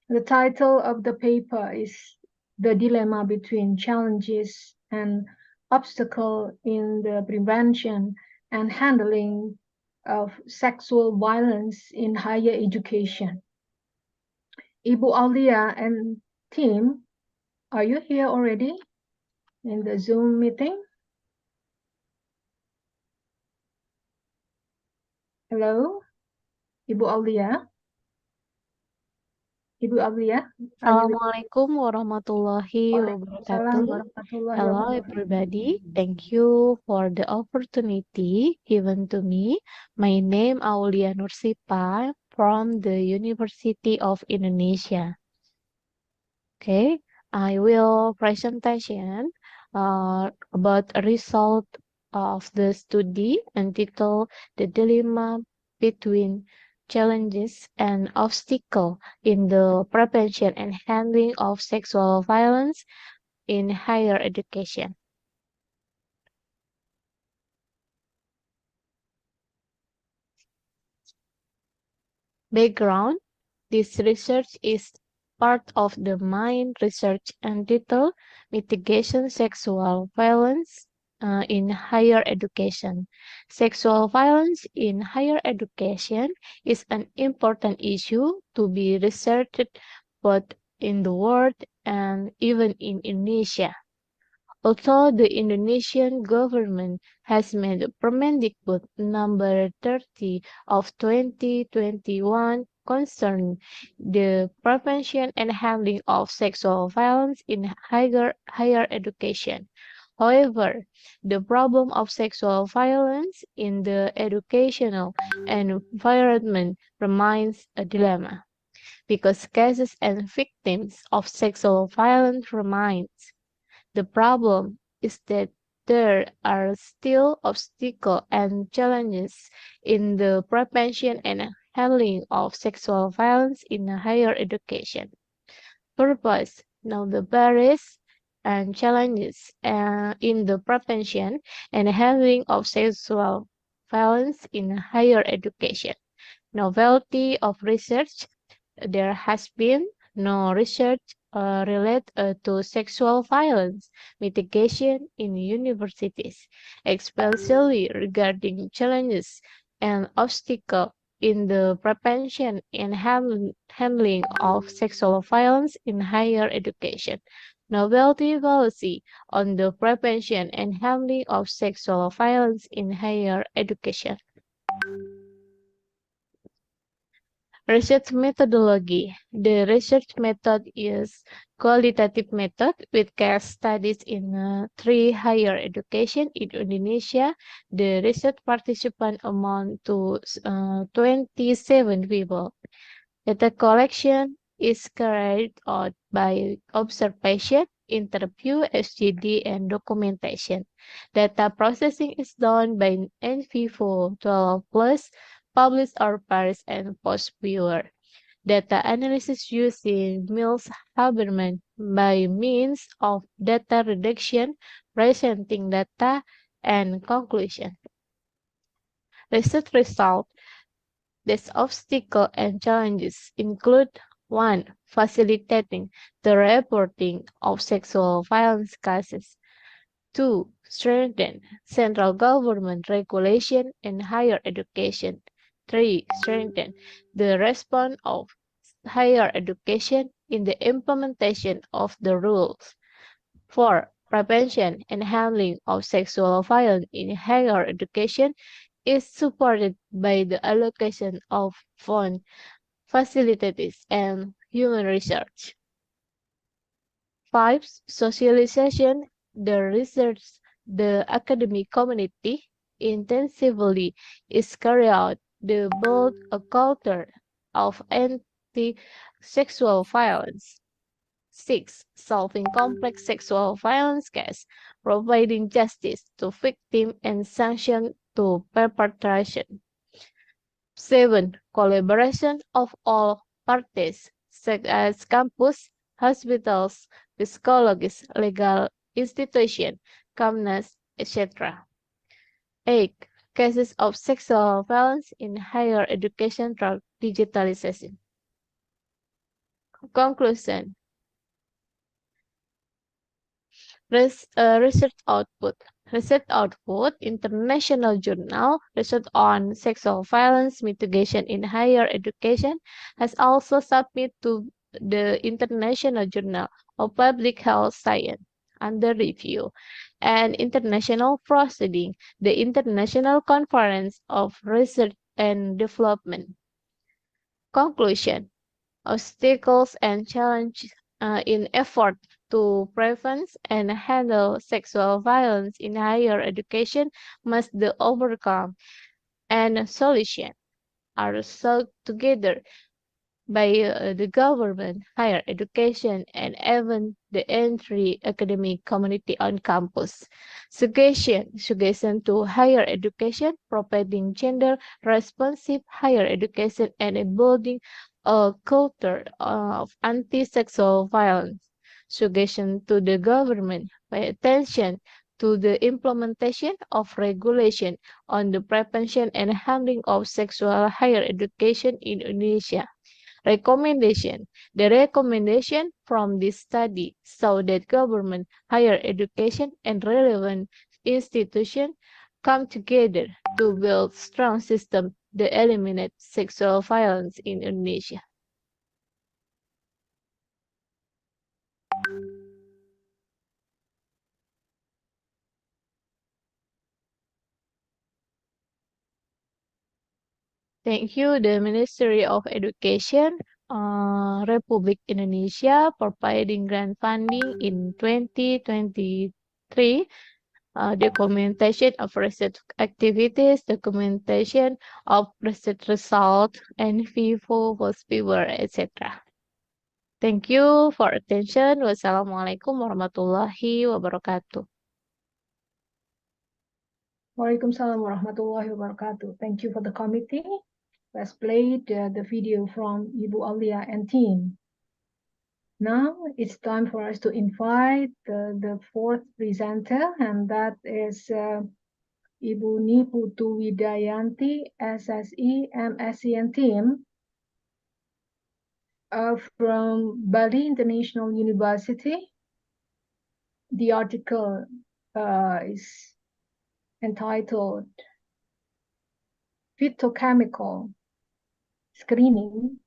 The title of the paper is The Dilemma Between Challenges and Obstacle in the Prevention and Handling of Sexual Violence in Higher Education. Ibu Aulia and team, are you here already in the Zoom meeting? Hello, Ibu Aulia? Ibu Aulia, are you? Assalamualaikum warahmatullahi Waalaikumsalam wabarakatuh. warahmatullahi Hello, wabarakatuh. everybody. Thank you for the opportunity given to me. My name Aulia Nursipa from the University of Indonesia. Okay, I will presentation about a result of the study entitled The Dilemma Between Challenges and Obstacle in the Prevention and Handling of Sexual Violence in Higher Education. Background: this research is part of the main research entitled Mitigation Sexual Violence in Higher Education. Sexual violence in higher education is an important issue to be researched both in the world and even in Indonesia. Although the Indonesian government has made Permendikbud number 30 of 2021 concerning the prevention and handling of sexual violence in higher education. However, the problem of sexual violence in the educational environment remains a dilemma because cases and victims of sexual violence remains. The problem is that there are still obstacles and challenges in the prevention and handling of sexual violence in higher education. Purpose: know the barriers and challenges in the prevention and handling of sexual violence in higher education. Novelty of research: there has been no research related to sexual violence mitigation in universities, especially regarding challenges and obstacles in the prevention and handling of sexual violence in higher education. Novelty policy on the prevention and handling of sexual violence in higher education. Research methodology. The research method is qualitative method with case studies in 3 higher education in Indonesia. The research participant amount to 27 people. Data collection is carried out by observation, interview, SGD, and documentation. Data processing is done by NVivo 12 Plus, publish or pares and post viewer. Data analysis using Mills Haberman by means of data reduction, presenting data, and conclusion. Research results. These obstacles and challenges include 1. Facilitating the reporting of sexual violence cases. 2. Strengthen central government regulation in higher education. 3. Strengthen the response of higher education in the implementation of the rules. 4. Prevention and handling of sexual violence in higher education is supported by the allocation of funds, facilities, and human research. 5. Socialization. The academic community intensively is carried out to build a culture of anti-sexual violence. 6. Solving complex sexual violence cases, providing justice to victims and sanction to perpetration. 7. Collaboration of all parties, such as campus, hospitals, psychologists, legal institutions, communities, etc. 8. Cases of sexual violence in higher education through digitalization. Conclusion. Research output. Research output, international journal, research on sexual violence mitigation in higher education has also submitted to the International Journal of Public Health Science under review. And international proceeding, the International Conference of Research and Development. Conclusion. Obstacles and challenges in effort to prevent and handle sexual violence in higher education must be overcome, and solutions are sought together by the government, higher education, and even the entry academic community on campus. Suggestion to higher education, providing gender-responsive higher education and building a culture of anti-sexual violence. Suggestion to the government, pay attention to the implementation of regulation on the prevention and handling of sexual higher education in Indonesia. Recommendation. The recommendation from this study show that government, higher education, and relevant institutions come together to build strong systems that eliminate sexual violence in Indonesia. Thank you, the Ministry of Education, Republik Indonesia, providing grant funding in 2023, documentation of research activities, documentation of research results, and vivo post paper, etc. Thank you for attention. Wassalamualaikum warahmatullahi wabarakatuh. Waalaikumsalam warahmatullahi wabarakatuh. Thank you for the committee who has played the video from Ibu Alia and team. Now it's time for us to invite the fourth presenter, and that is Ibu Niputu Widayanti, SSE, MSc and team from Bali International University. The article is entitled Phytochemical Screening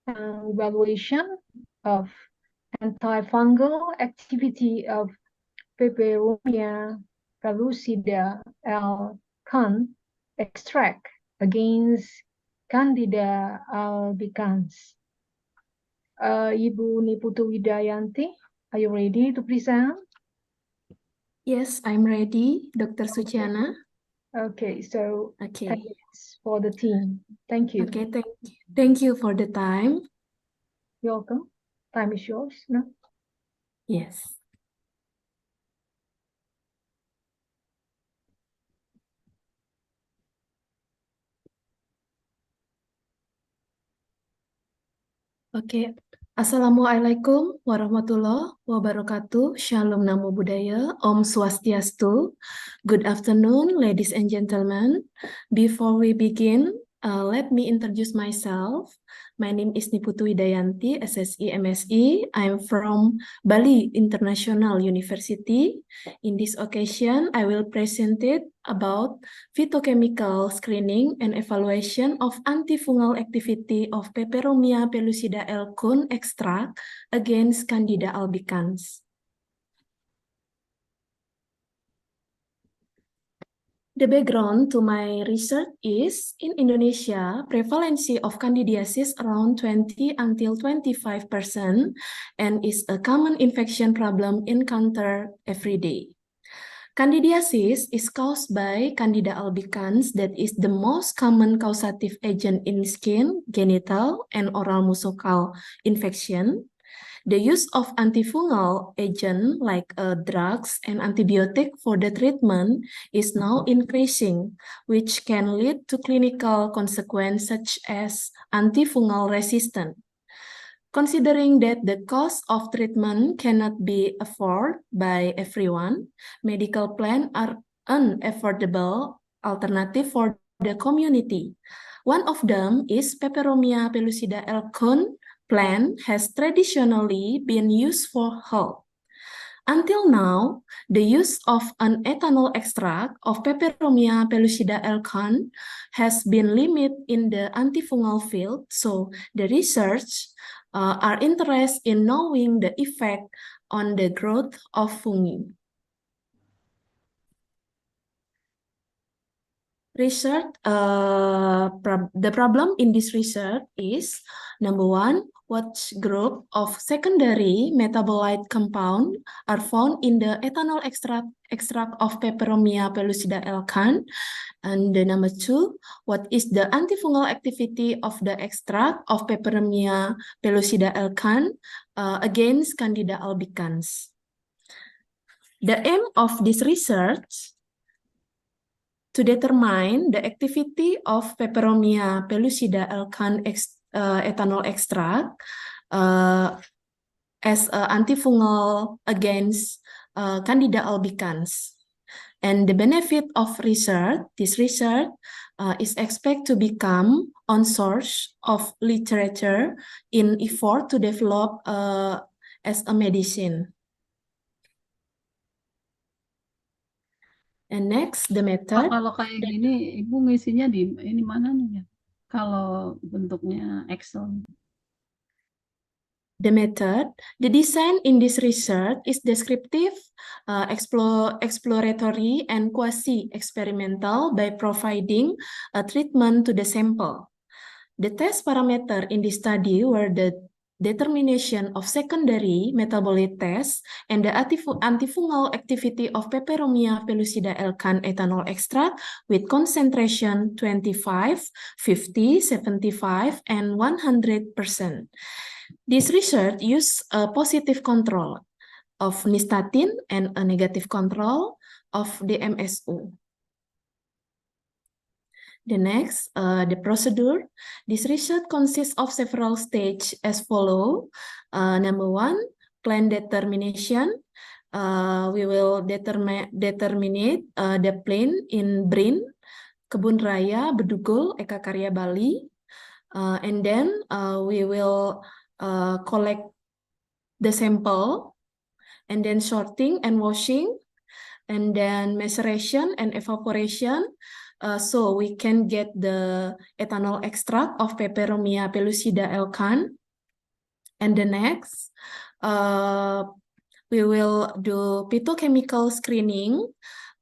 and Evaluation of Antifungal Activity of Peperomia pellucida L. Con extract against Candida albicans. Ibu Niputu Widayanti, are you ready to present? Yes, I'm ready, Dr. Suciana. Okay, so 10 Okay. minutes for the team. Thank you. Okay, thank you for the time. You're welcome. Time is yours. No? Yes. Oke, Assalamualaikum warahmatullahi wabarakatuh. Shalom Namo Buddhaya. Om Swastiastu. Good afternoon, ladies and gentlemen. Before we begin, let me introduce myself. My name is Niputu Widayanti, SSI MSI. I'm from Bali International University. In this occasion, I will present it about phytochemical screening and evaluation of antifungal activity of Peperomia pellucida L. extract against Candida albicans. The background to my research is, in Indonesia, prevalency of candidiasis around 20 until 25% and is a common infection problem encountered every day. Candidiasis is caused by Candida albicans that is the most common causative agent in skin, genital, and oral mucosal infection. The use of antifungal agent like drugs and antibiotic for the treatment is now increasing, which can lead to clinical consequences such as antifungal resistance. Considering that the cost of treatment cannot be afforded by everyone, medical plans are an affordable alternative for the community. One of them is Peperomia pellucida L. plan has traditionally been used for health. Until now, the use of an ethanol extract of Peperomia pellucida L. has been limited in the antifungal field, so the research are interested in knowing the effect on the growth of fungi. The problem in this research is, number one, what group of secondary metabolite compound are found in the ethanol extract of Peperomia pellucida L. And the number two, what is the antifungal activity of the extract of Peperomia pellucida L. Against Candida albicans. The aim of this research to determine the activity of Peperomia pellucida L. ethanol extract as antifungal against Candida albicans. And the benefit of this research is expected to become on source of literature in effort to develop as a medicine. And next, the method. Kalau kayak gini, Ibu ngisinya di ini mana nih ya? Kalau bentuknya Excel. The method, the design in this research is descriptive, exploratory, and quasi-experimental by providing a treatment to the sample. The test parameter in this study were the determination of secondary metabolite tests and the antifungal activity of Peperomia pellucida L. ethanol extract with concentration 25, 50, 75, and 100%. This research used a positive control of nystatin and a negative control of the MSO. The next, the procedure. This research consists of several stages as follow. Number one, plan determination. We will determine the plan in Brin, Kebun Raya, Bedugul, Eka Karya, Bali. And then we will collect the sample, and then sorting and washing, and then maceration and evaporation, so we can get the ethanol extract of Peperomia pellucida L. And the next, we will do phytochemical screening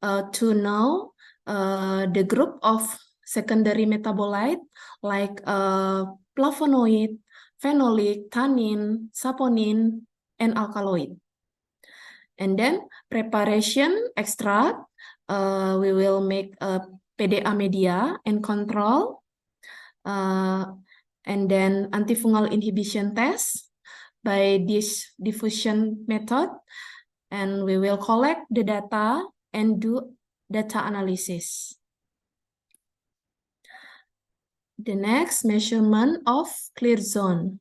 to know the group of secondary metabolite like flavonoid, phenolic, tannin, saponin, and alkaloid. And then preparation extract, we will make a PDA media and control, and then antifungal inhibition test by this diffusion method, and we will collect the data and do data analysis. The next, measurement of clear zone.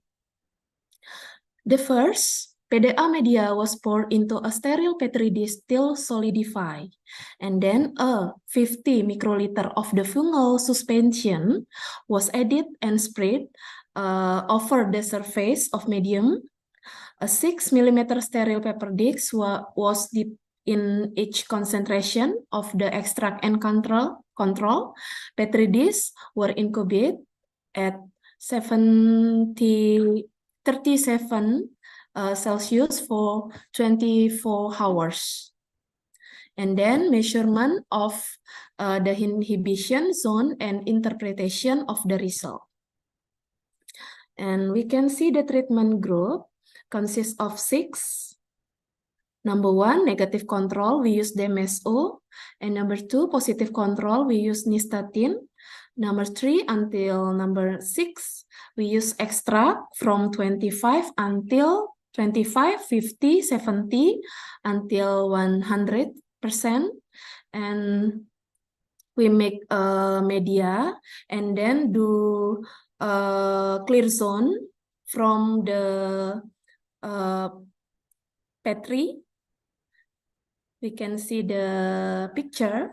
The first, PDA media was poured into a sterile Petri dish till solidified, and then a 50 microliter of the fungal suspension was added and spread over the surface of medium. A 6 millimeter sterile paper disc was dipped in each concentration of the extract and control. Petri discs were incubated at 37 Celsius for 24 hours. And then measurement of the inhibition zone and interpretation of the result. And we can see the treatment group consists of 6. Number 1, negative control, we use DMSO. And number 2, positive control, we use nystatin. Number 3 until number 6, we use extract from 25 until 25, 50, 70 until 100%. And we make a media and then do a clear zone from the Petri. We can see the picture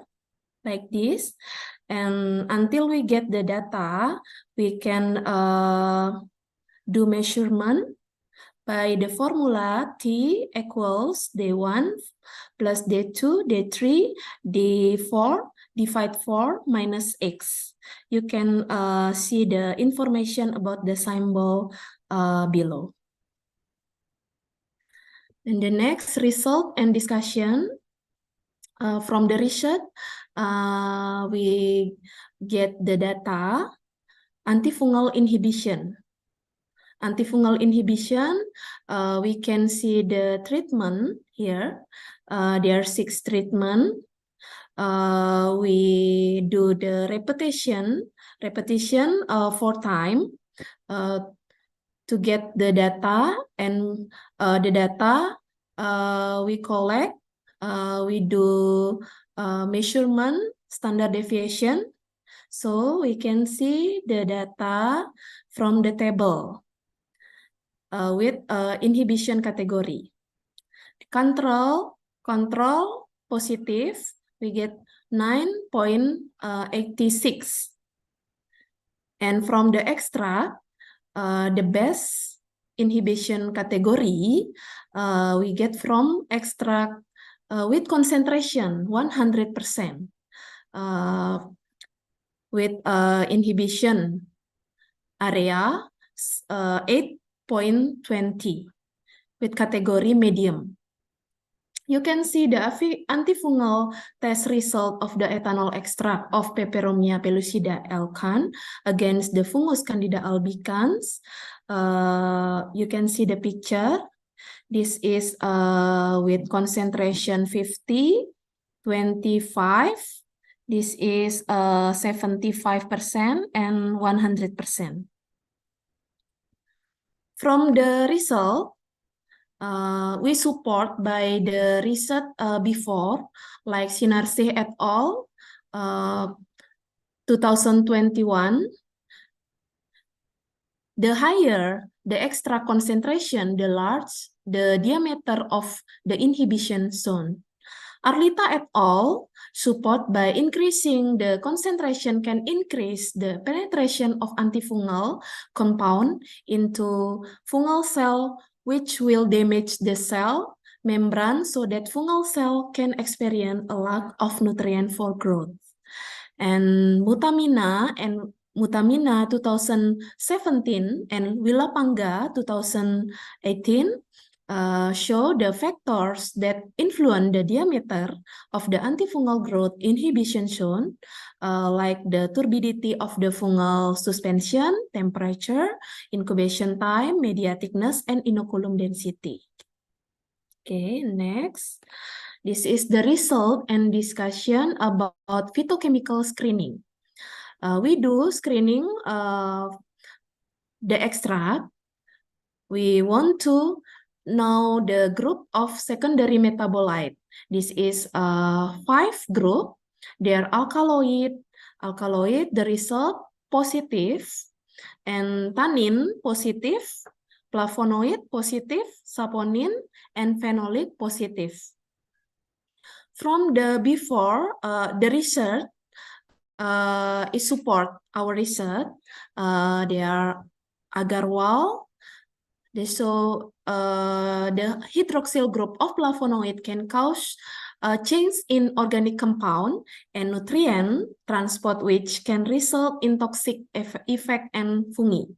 like this. And until we get the data, we can do measurement by the formula T equals D1 plus D2, D3, D4, divide 4 minus X. You can see the information about the symbol below. And the next result and discussion from the research, we get the data antifungal inhibition. Antifungal inhibition, we can see the treatment here. There are 6 treatments. We do the repetition 4 times to get the data, and the data we collect, we do measurement standard deviation, so we can see the data from the table with inhibition category. Control positive, we get 9.86, and from the extract, the best inhibition category, we get from extract with concentration 100%, with inhibition area 8.20 with category medium. You can see the antifungal test result of the ethanol extract of Peperomia pellucida L-can against the fungus Candida albicans. You can see the picture. This is with concentration 50, 25. This is 75% and 100%. From the result, we support by the research before, like Sinarsih et al. 2021. The higher the extra concentration, the large the diameter of the inhibition zone. Arlita et al. Support by increasing the concentration can increase the penetration of antifungal compound into fungal cell, which will damage the cell membrane so that fungal cell can experience a lack of nutrient for growth. And Mutamina 2017 and Willapanga 2018 show the factors that influence the diameter of the antifungal growth inhibition zone, like the turbidity of the fungal suspension, temperature, incubation time, media thickness, and inoculum density. Okay, next. This is the result and discussion about phytochemical screening. We do screening the extract. We want to know the group of secondary metabolite. This is 5 group. They are alkaloid, the result positive, and tannin positive, flavonoid positive, saponin, and phenolic positive. From the before, the research is support our research. They are Agarwal. So the hydroxyl group of flavonoid can cause change in organic compound and nutrient transport, which can result in toxic effect and fungi.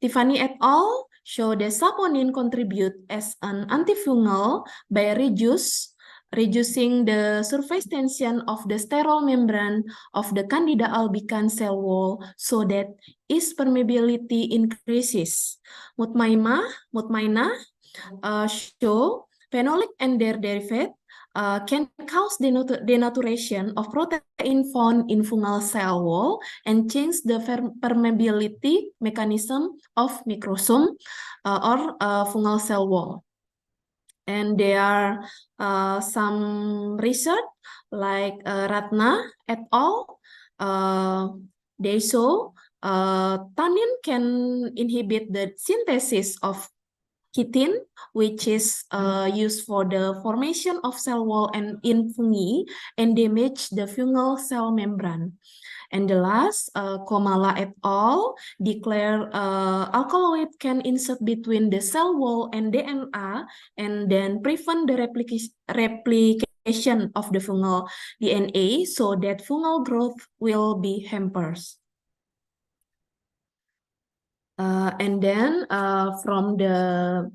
Tiffany et al. Show that saponin contribute as an antifungal by reducing the surface tension of the sterile membrane of the Candida albicans cell wall so that its permeability increases. Mutmainah show phenolic and their derivative can cause denaturation of protein found in fungal cell wall and change the permeability mechanism of microsome or fungal cell wall. And there are some research like Ratna et al. They show tannin can inhibit the synthesis of chitin, which is used for the formation of cell wall and in fungi and damage the fungal cell membrane. And the last, Komala et al. Declare alkaloid can insert between the cell wall and DNA and then prevent the replication of the fungal DNA so that fungal growth will be hampered. And then from the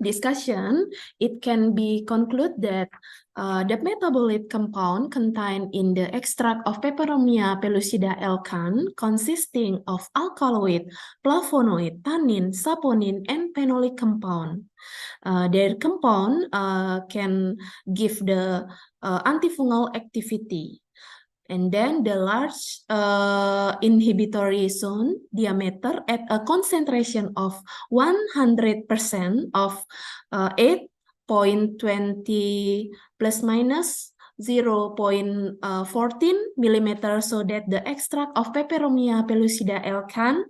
discussion, it can be concluded that the metabolite compound contained in the extract of Peperomia pellucida L-can consisting of alkaloid, flavonoid, tannin, saponin, and phenolic compound. Their compound can give the antifungal activity. And then the large inhibitory zone diameter at a concentration of 100% of 8.20 plus minus 0.14 millimeter, so that the extract of Peperomia pellucida L-can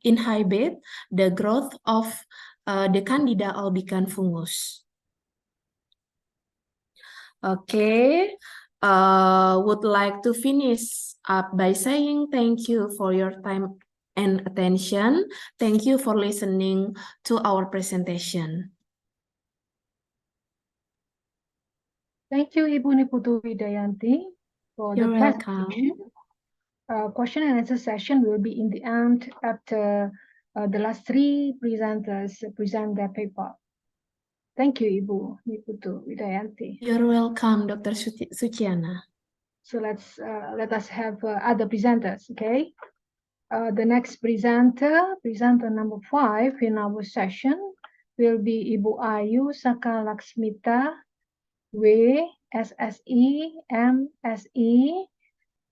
inhibit the growth of the Candida albicans fungus. Okay. Would like to finish up by saying thank you for your time and attention. Thank you for listening to our presentation. Thank you, Ibu Niputu Widayanti, for You're the presentation. welcome. Question and answer session will be in the end after the last three presenters present their paper. Thank you, Ibu Niputu Widayanti. You're welcome, Dr. Suciana. So let us have other presenters, okay? The next presenter number 5 in our session, will be Ibu Ayu Sakalaksmita, W, SSI, MSI,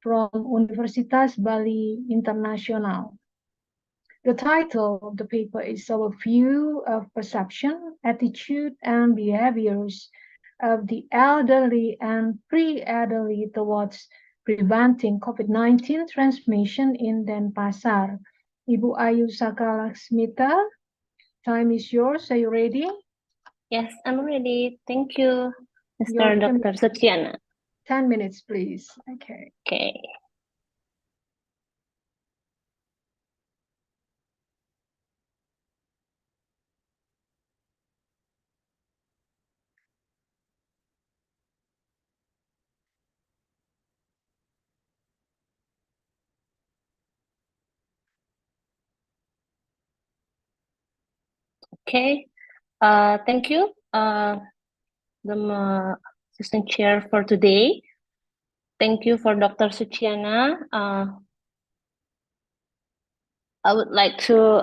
from Universitas Bali Internasional. The title of the paper is Our View of Perception, Attitude, and Behaviors of the Elderly and Pre-Elderly Towards Preventing COVID-19 Transmission in Denpasar. Ibu Ayu Sakalaksmita, time is yours. Are you ready? Yes, I'm ready. Thank you, Mr. Dr. Suciana. 10 minutes, please. Okay. Okay. Okay. Thank you, the assistant chair for today. Thank you for Dr. Suciana. I would like to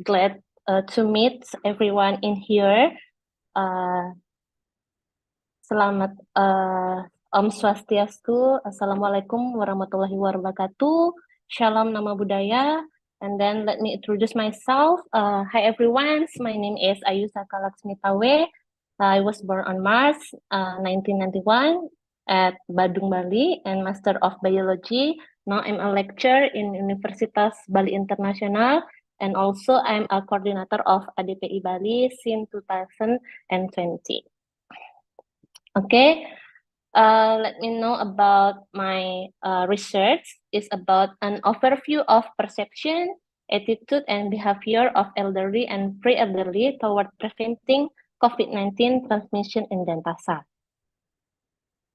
glad to meet everyone in here. Selamat Om Swastiastu. Assalamualaikum warahmatullahi wabarakatuh. Shalom Nama Budaya. And then let me introduce myself. Hi everyone, my name is Ayu Sakalaksmitawe. I was born on March 1991 at Badung, Bali, and Master of Biology. Now I'm a lecturer in Universitas Bali Internasional and also I'm a coordinator of ADPI Bali since 2020. Okay, let me know about my research. It's about an overview of perception, attitude, and behavior of elderly and pre-elderly toward preventing COVID-19 transmission in Denpasar.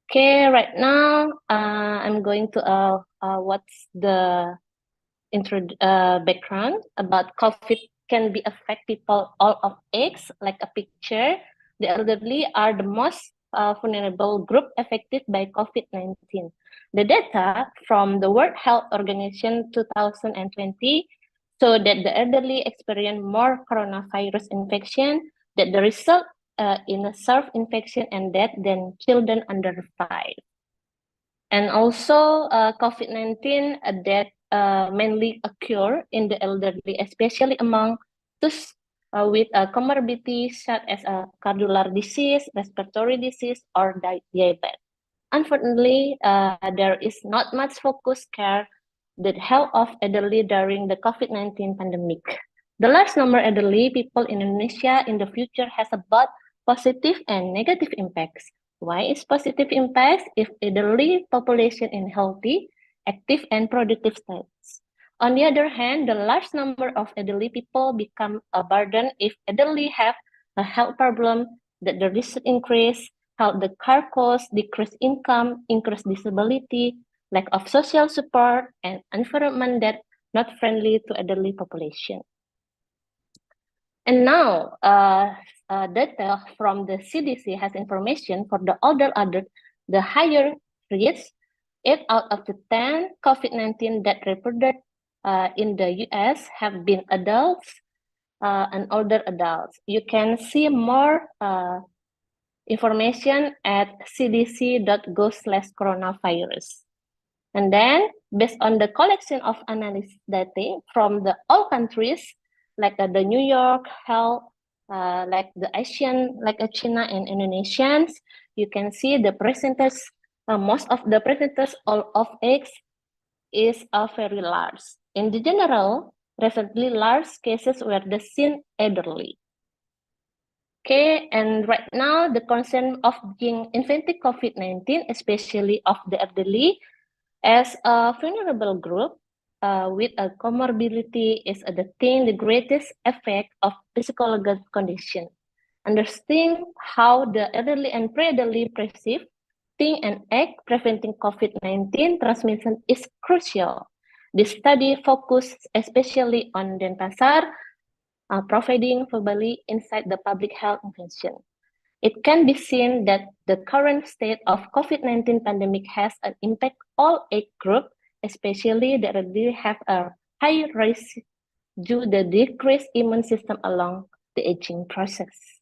Okay, right now I'm going to what's the background about COVID can be affect people all of age, like a picture. The elderly are the most vulnerable group affected by COVID-19. The data from the World Health Organization 2020 show that the elderly experience more coronavirus infection, that the result in a self-infection and death than children under 5. And also COVID-19 death mainly occur in the elderly, especially among those with comorbidities such as cardiovascular disease, respiratory disease, or diabetes. Unfortunately, there is not much focused care that health of elderly during the COVID-19 pandemic. The large number of elderly people in Indonesia in the future has about positive and negative impacts. Why is positive impacts if elderly population in healthy, active, and productive states? On the other hand, the large number of elderly people become a burden if elderly have a health problem, that the risk increase, how the care costs, decreased income, increased disability, lack of social support, and environment that not friendly to elderly population. And now, data from the CDC has information for the older adult, the higher risk. 8 out of the 10 COVID-19 that reported in the US have been adults and older adults. You can see more information at cdc.go/coronavirus. And then, based on the collection of analysis data from all countries, like the New York Health, like the Asian, like China and Indonesians, you can see the percentage, most of the percentage of age is very large. In the general, recently large cases were seen elderly. Okay, and right now the concern of being infected COVID-19, especially of the elderly, as a vulnerable group with a comorbidity is the greatest effect of physiological condition. Understanding how the elderly and pre-elderly perceive, think, and act preventing COVID-19 transmission is crucial. This study focused especially on Denpasar, providing verbally inside the public health intervention. It can be seen that the current state of COVID-19 pandemic has an impact all age group, especially that they have a high risk due to the decreased immune system along the aging process.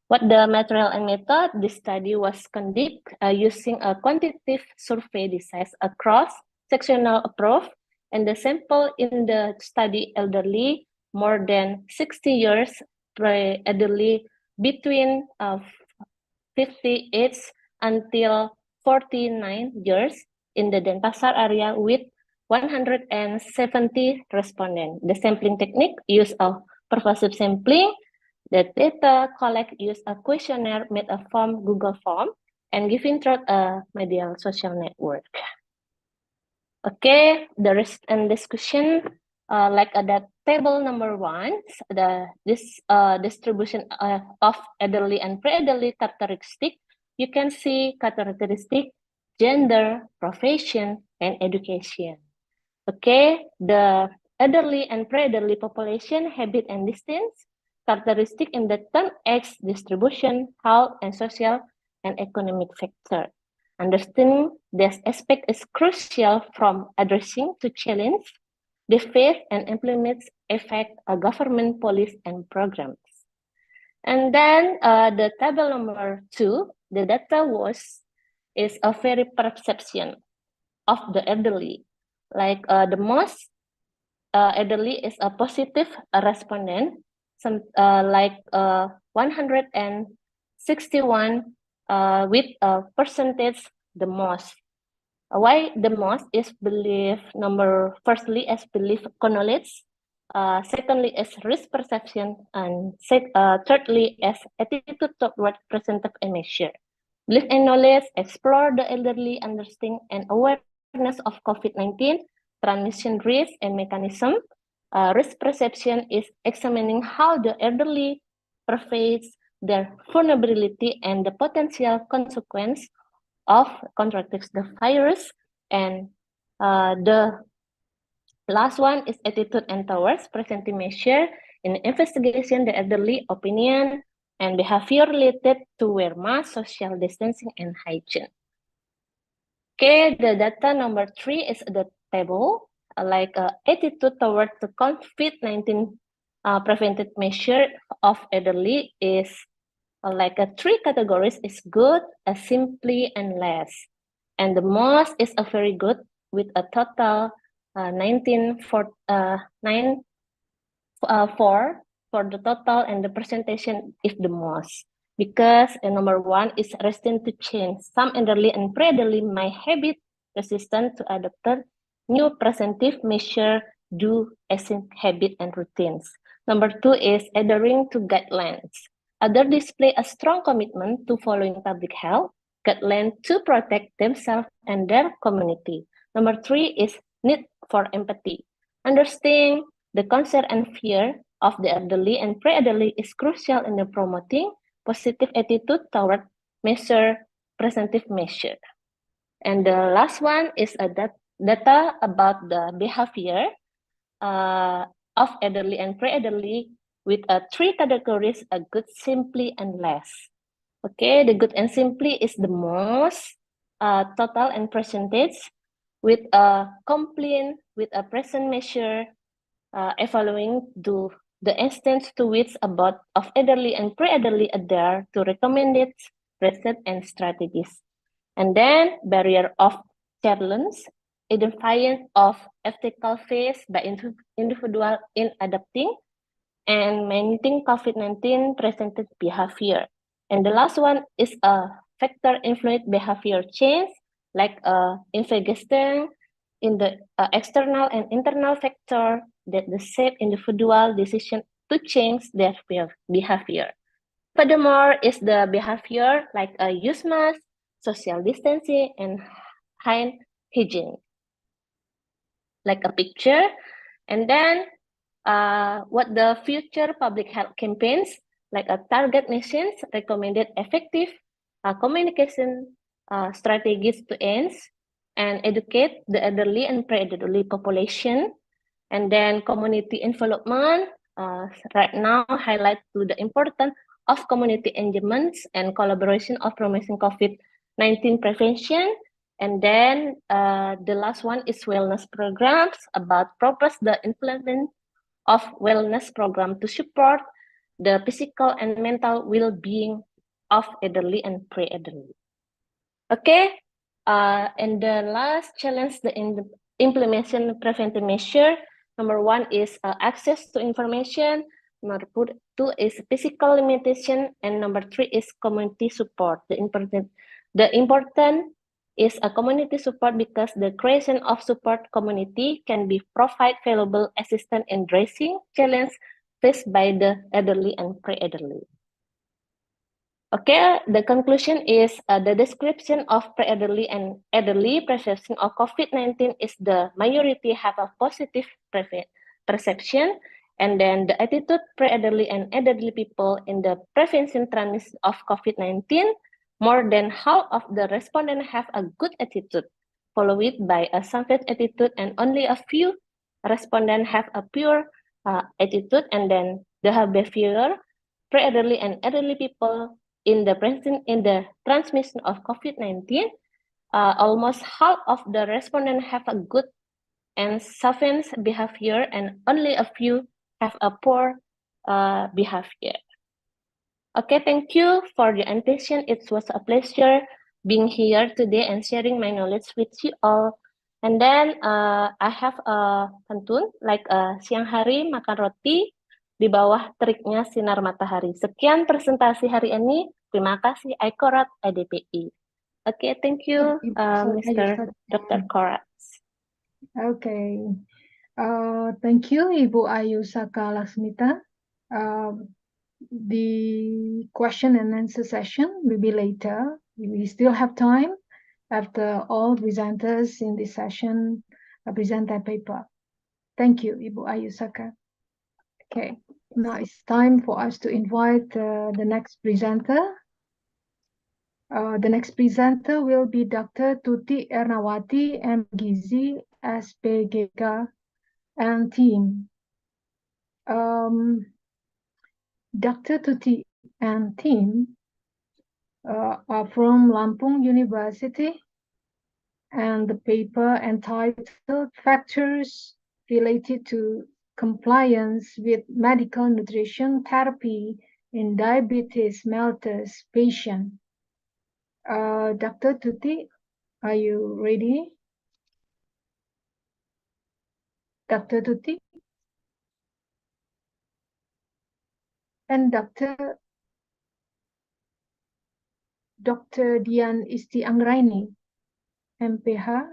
What the material and method? This study was conducted using a quantitative survey design across sectional approach, and the sample in the study elderly more than 60 years, elderly between 58 until 49 years in the Denpasar area with 170 respondents. The sampling technique use of pervasive sampling. The data collect use a questionnaire made a form Google form and giving through a media social network. Okay, the rest and discussion like that table number 1, this distribution of elderly and pre-elderly characteristic. You can see characteristic, gender, profession, and education. Okay, the elderly and pre-elderly population, habit and distance, characteristic in the term age distribution, health and social and economic factor. Understanding this aspect is crucial from addressing to challenge the face and implement effect government policy and programs. And then the table number 2, the data is a very perception of the elderly. Like the most elderly is a positive respondent, like 161 with a percentage the most. Why the most is belief number, firstly as belief knowledge, Secondly, as risk perception, and thirdly, as attitude toward presentive measure. Belief and knowledge explore the elderly understanding and awareness of COVID-19, transmission risk and mechanism. Risk perception is examining how the elderly perceive their vulnerability and the potential consequence of contracting the virus. And the last one is attitude and towards presenting measure in investigation the elderly opinion and behavior related to wear mask, social distancing, and hygiene. Okay, the data number 3 is the table, like attitude toward the COVID-19 preventive measure of elderly is like 3 categories is good, simply, and less. And the most is a very good with a total 4 for the total, and the presentation is the most. Because number 1 is resistant to change. Some elderly and pre-elderly may habit resistant to adopt new preventive measure due existing habit and routines. Number 2 is adhering to guidelines. Others display a strong commitment to following public health guidelines to protect themselves and their community. Number 3 is need for empathy. Understanding the concern and fear of the elderly and pre-elderly is crucial in the promoting positive attitude toward preventive measure. And the last one is a data about the behavior of elderly and pre-elderly with 3 categories: a good, simply, and less. Okay, the good and simply is the most total and percentage with a complaint with a present measure evaluating the instance to which about of elderly and pre-elderly adhere to recommended research and strategies. And then barrier of challenge, identifying of ethical phase by individual in adapting and managing COVID-19 presented behavior. And the last one is a factor influence behavior change, like investigation in the external and internal factor that the shape individual decision to change their behavior. Furthermore, is the behavior like use mask, social distancing, and hand hygiene, like a picture. And then what the future public health campaigns, like a target missions, recommended effective communication strategies to end and educate the elderly and pre-elderly population. And then community involvement, right now highlight to the importance of community engagements and collaboration of promoting COVID-19 prevention. And then the last one is wellness programs about propose the implement of wellness program to support the physical and mental well-being of elderly and pre-elderly. Okay, and the last challenge, the implementation preventive measure. Number 1 is access to information. Number 2 is physical limitation, and number 3 is community support. The important is a community support because the creation of support community can be provide valuable assistance in addressing challenge faced by the elderly and pre-elderly. Okay, the conclusion is the description of pre-elderly and elderly perception of COVID-19 is the majority have a positive perception, and then the attitude pre-elderly and elderly people in the prevention transmission of COVID-19, more than half of the respondents have a good attitude, followed by a savage attitude, and only a few respondents have a pure attitude, and then the behavior pre-elderly and elderly people in the transmission of COVID-19, almost half of the respondents have a good and savage behavior, and only a few have a poor behavior. Okay, thank you for the attention. It was a pleasure being here today and sharing my knowledge with you all. And then I have a pantun, like siang hari makan roti, di bawah teriknya sinar matahari. Sekian presentasi hari ini. Terima kasih ICORAD IDPI. Okay, thank you, Mr. Dr. Korat. Okay. Thank you, Ibu Ayu Saka Lasmita. The question and answer session will be later. We still have time after all presenters in this session present their paper. Thank you, Ibu Ayu Saka. Okay, now it's time for us to invite the next presenter. The next presenter will be Dr. Tuti Ernawati, MGizi, SPGK, and team. Dr. Tuti and team are from Lampung University, and the paper entitled Factors Related to Compliance with Medical Nutrition Therapy in Diabetes mellitus Patient. Dr. Tuti, are you ready? Dr. Tuti? And Dr. Dian Isti Anggraini, MPH,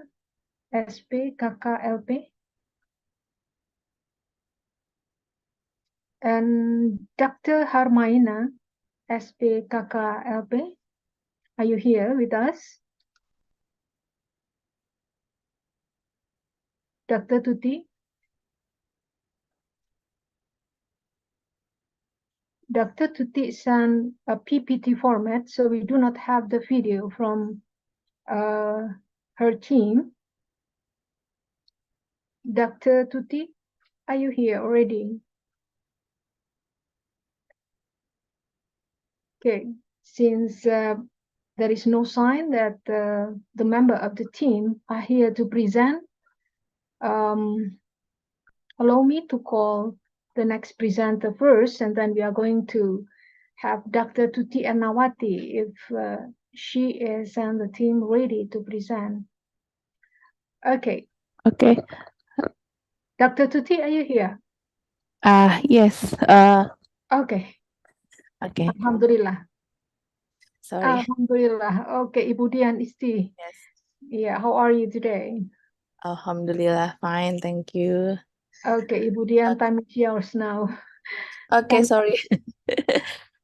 SP, KKLP. And Dr. Harmaina, SP, KKLP. Are you here with us? Dr. Tuti? Dr. Tuti sent a PPT format, so we do not have the video from her team. Dr. Tuti, are you here already? Okay, since there is no sign that the member of the team are here to present, allow me to call the next presenter first, and then we are going to have Dr. Tuti Ernawati if she is and the team ready to present. Okay. Okay. Dr. Tuti, are you here? Yes. Okay. Okay. Alhamdulillah. Sorry. Alhamdulillah. Okay, Ibu Dian Isti. Yes. Yeah, how are you today? Alhamdulillah, fine. Thank you. Okay, Ibu Dian, time is yours now. Okay, sorry.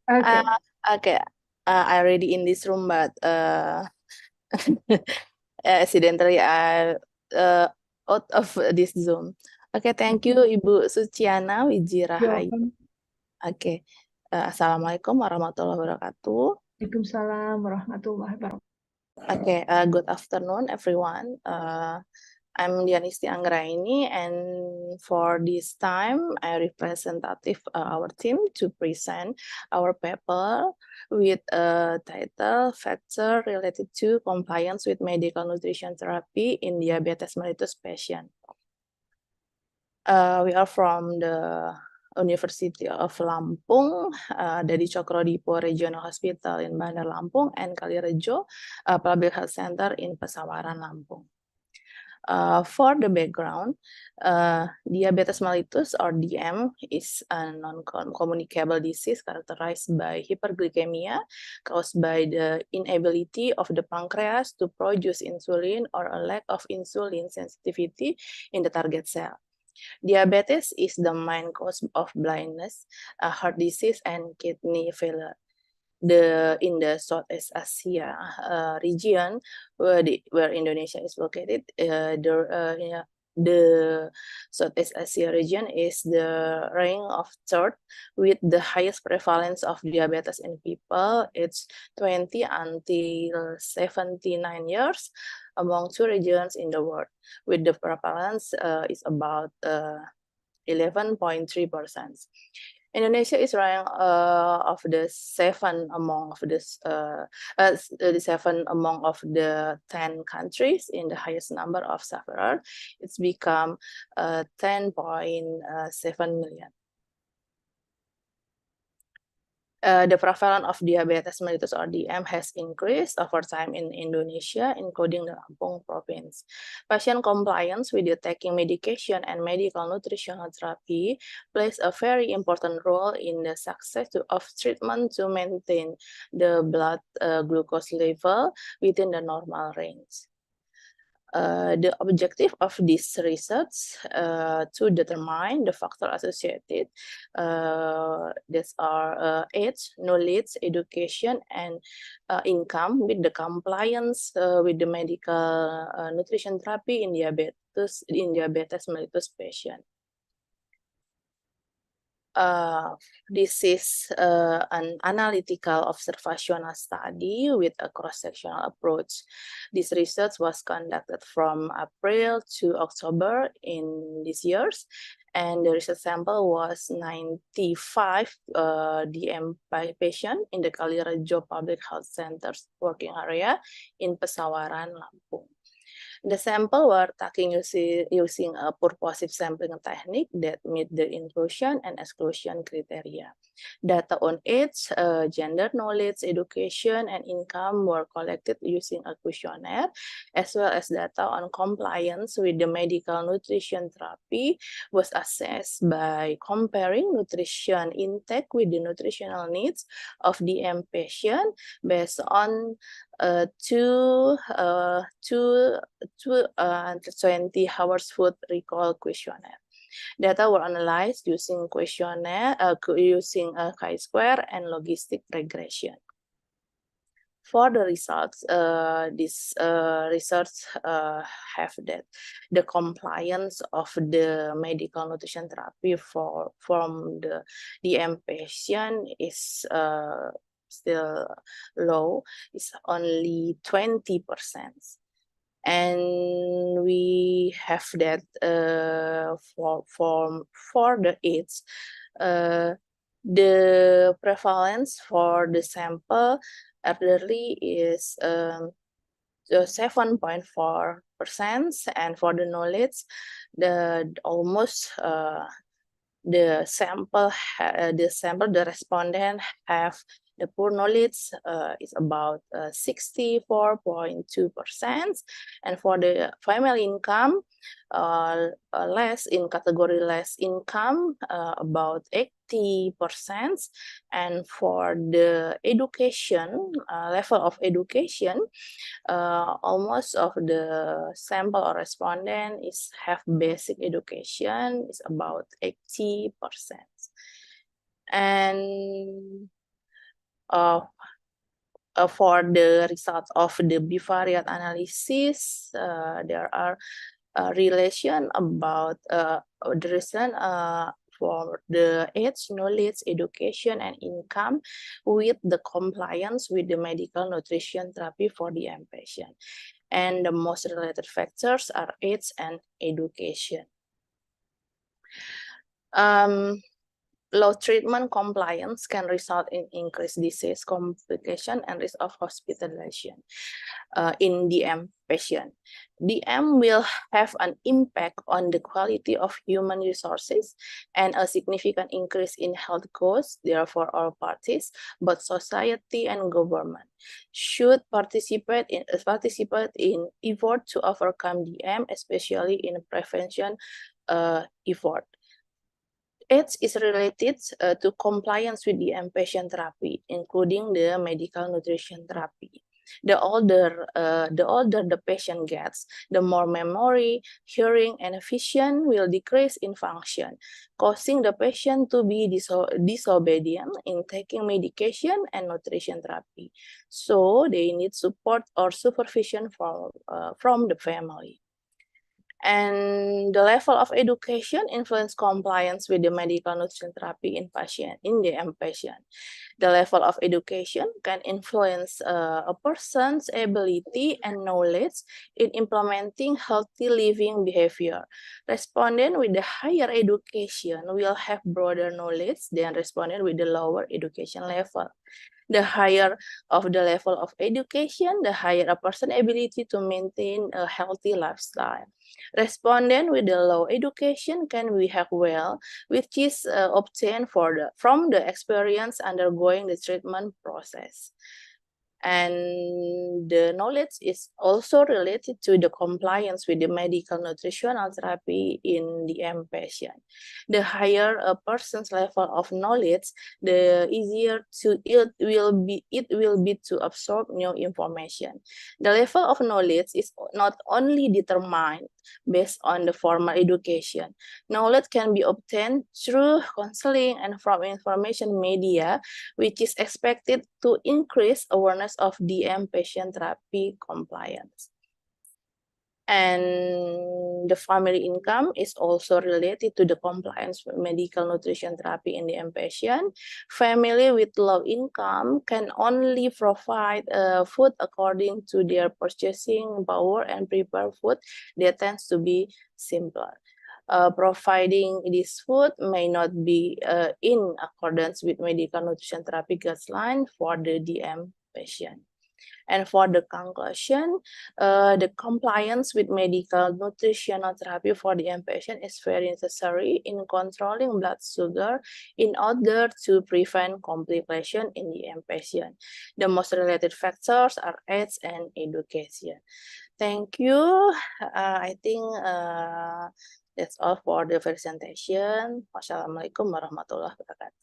Okay. Okay. I already in this room, but accidentally I out of this Zoom. Okay, thank you Ibu Suciana Wijirahayu. Oke, Assalamualaikum warahmatullahi wabarakatuh. Waalaikumsalam warahmatullahi wabarakatuh. Okay, good afternoon everyone. I'm Dianisti Anggraini, and for this time, I representative our team to present our paper with a title "Factor Related to Compliance with Medical Nutrition Therapy in Diabetes mellitus Patient." We are from the University of Lampung, dari Cokro-Dipo Regional Hospital in Bandar Lampung, and Kalirejo Public Health Center in Pesawaran, Lampung. For the background, diabetes mellitus or DM is a non-communicable disease characterized by hyperglycemia caused by the inability of the pancreas to produce insulin or a lack of insulin sensitivity in the target cell. Diabetes is the main cause of blindness, heart disease, and kidney failure. In the Southeast Asia region where Indonesia is located, the Southeast Asia region is the rank of third with the highest prevalence of diabetes in people aged 20 until 79 years among two regions in the world, with the prevalence is about 11.3%. Indonesia is ranked of the seven among of this the seven among of the 10 countries in the highest number of sufferers. It's become 10.7 million. The prevalence of diabetes mellitus or DM has increased over time in Indonesia, including the Lampung province. Patient compliance with the taking medication and medical nutritional therapy plays a very important role in the success of treatment to maintain the blood glucose level within the normal range. The objective of this research to determine the factor associated that are age, knowledge, education, and income with the compliance with the medical nutrition therapy in diabetes mellitus patient. This is an analytical observational study with a cross-sectional approach. This research was conducted from April to October in these years, and the research sample was 95 DM patient in the Kalirejo Public Health Center's working area in Pesawaran, Lampung. The sample were taken using a purposive sampling technique that meet the inclusion and exclusion criteria. Data on age, gender, knowledge, education, and income were collected using a questionnaire, as well as data on compliance with the medical nutrition therapy was assessed by comparing nutrition intake with the nutritional needs of DM patient based on 20 hours food recall questionnaire. Data were analyzed using questionnaire, using a chi-square and logistic regression. For the results, this research have that the compliance of the medical nutrition therapy from the DM patient is still low, it's only 20%. And we have that for the age, the prevalence for the sample elderly is 7.4%, and for the knowledge, the respondent have the poor knowledge is about 64.2%, and for the family income, less in category less income, about 80%, and for the education level of education, almost of the sample or respondent have basic education is about 80%, and for the results of the bivariate analysis, there are relation about the reason for the age, knowledge, education, and income with the compliance with the medical nutrition therapy for the patient. And the most related factors are age and education. Low treatment compliance can result in increased disease complication and risk of hospitalization in DM patient. DM will have an impact on the quality of human resources and a significant increase in health costs. Therefore, all parties, both society and government, should participate in effort to overcome DM, especially in prevention effort. Age is related to compliance with the patient therapy, including the medical nutrition therapy. The older the patient gets, the more memory, hearing, and vision will decrease in function, causing the patient to be disobedient in taking medication and nutrition therapy. So they need support or supervision from the family. And the level of education influence compliance with the medical nutrition therapy in the patient. The level of education can influence a person's ability and knowledge in implementing healthy living behavior. Respondent with the higher education will have broader knowledge than respondent with the lower education level. The higher of the level of education, the higher a person's ability to maintain a healthy lifestyle. Respondent with the low education can behave well, which is obtained from the experience undergoing the treatment process. And the knowledge is also related to the compliance with the medical nutritional therapy in the DM patient. The higher a person's level of knowledge, the easier it will be to absorb new information. The level of knowledge is not only determined based on the formal education. Knowledge can be obtained through counseling and from information media, which is expected to increase awareness of DM patient therapy compliance. And the family income is also related to the compliance with medical nutrition therapy in the patient. Family with low income can only provide food according to their purchasing power and prepare food that tends to be simpler. Providing this food may not be in accordance with medical nutrition therapy guideline for the DM patient. And for the conclusion, the compliance with medical nutritional therapy for the patient is very necessary in controlling blood sugar in order to prevent complication in the patient. The most related factors are age and education. Thank you. I think that's all for the presentation. Wassalamualaikum warahmatullahi wabarakatuh.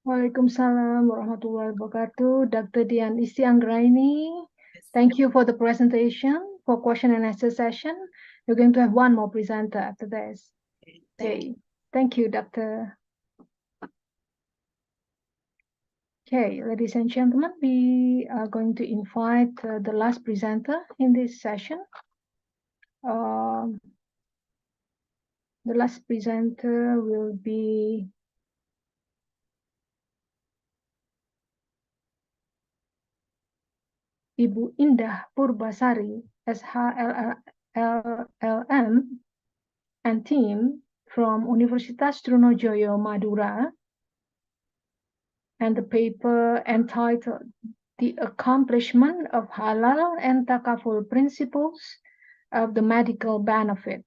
Waalaikumsalam warahmatullahi wabarakatuh. Dr. Dian Isti Anggraini, thank you for the presentation. For question and answer session, you're going to have one more presenter after this. Okay, thank you, Doctor. Okay, ladies and gentlemen, we are going to invite the last presenter in this session. The last presenter will be Ibu Indah Purbasari, SHLLM, and team from Universitas Trunojoyo, Madura, and the paper entitled The Accomplishment of Halal and Takaful Principles of the Medical Benefit.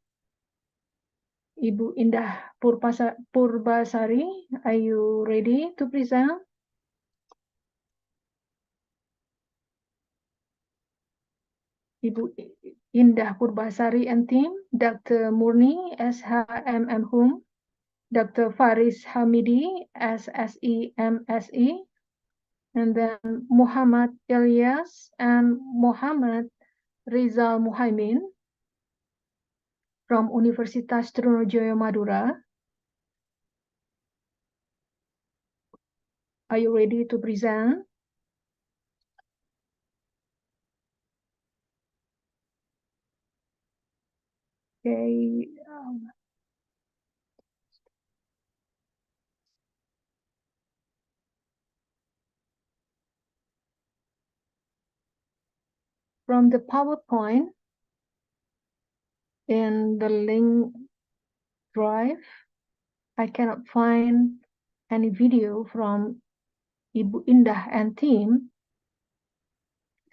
Ibu Indah Purbasari, are you ready to present? Ibu Indah Purbasari and team, Dr. Murni, SHMM, Dr. Faris Hamidi, SSE, MSE, and then Muhammad Ilyas and Muhammad Rizal Muhaimin from Universitas Trunojoyo, Madura. Are you ready to present? Okay. From the PowerPoint in the link drive, I cannot find any video from Ibu Indah and team,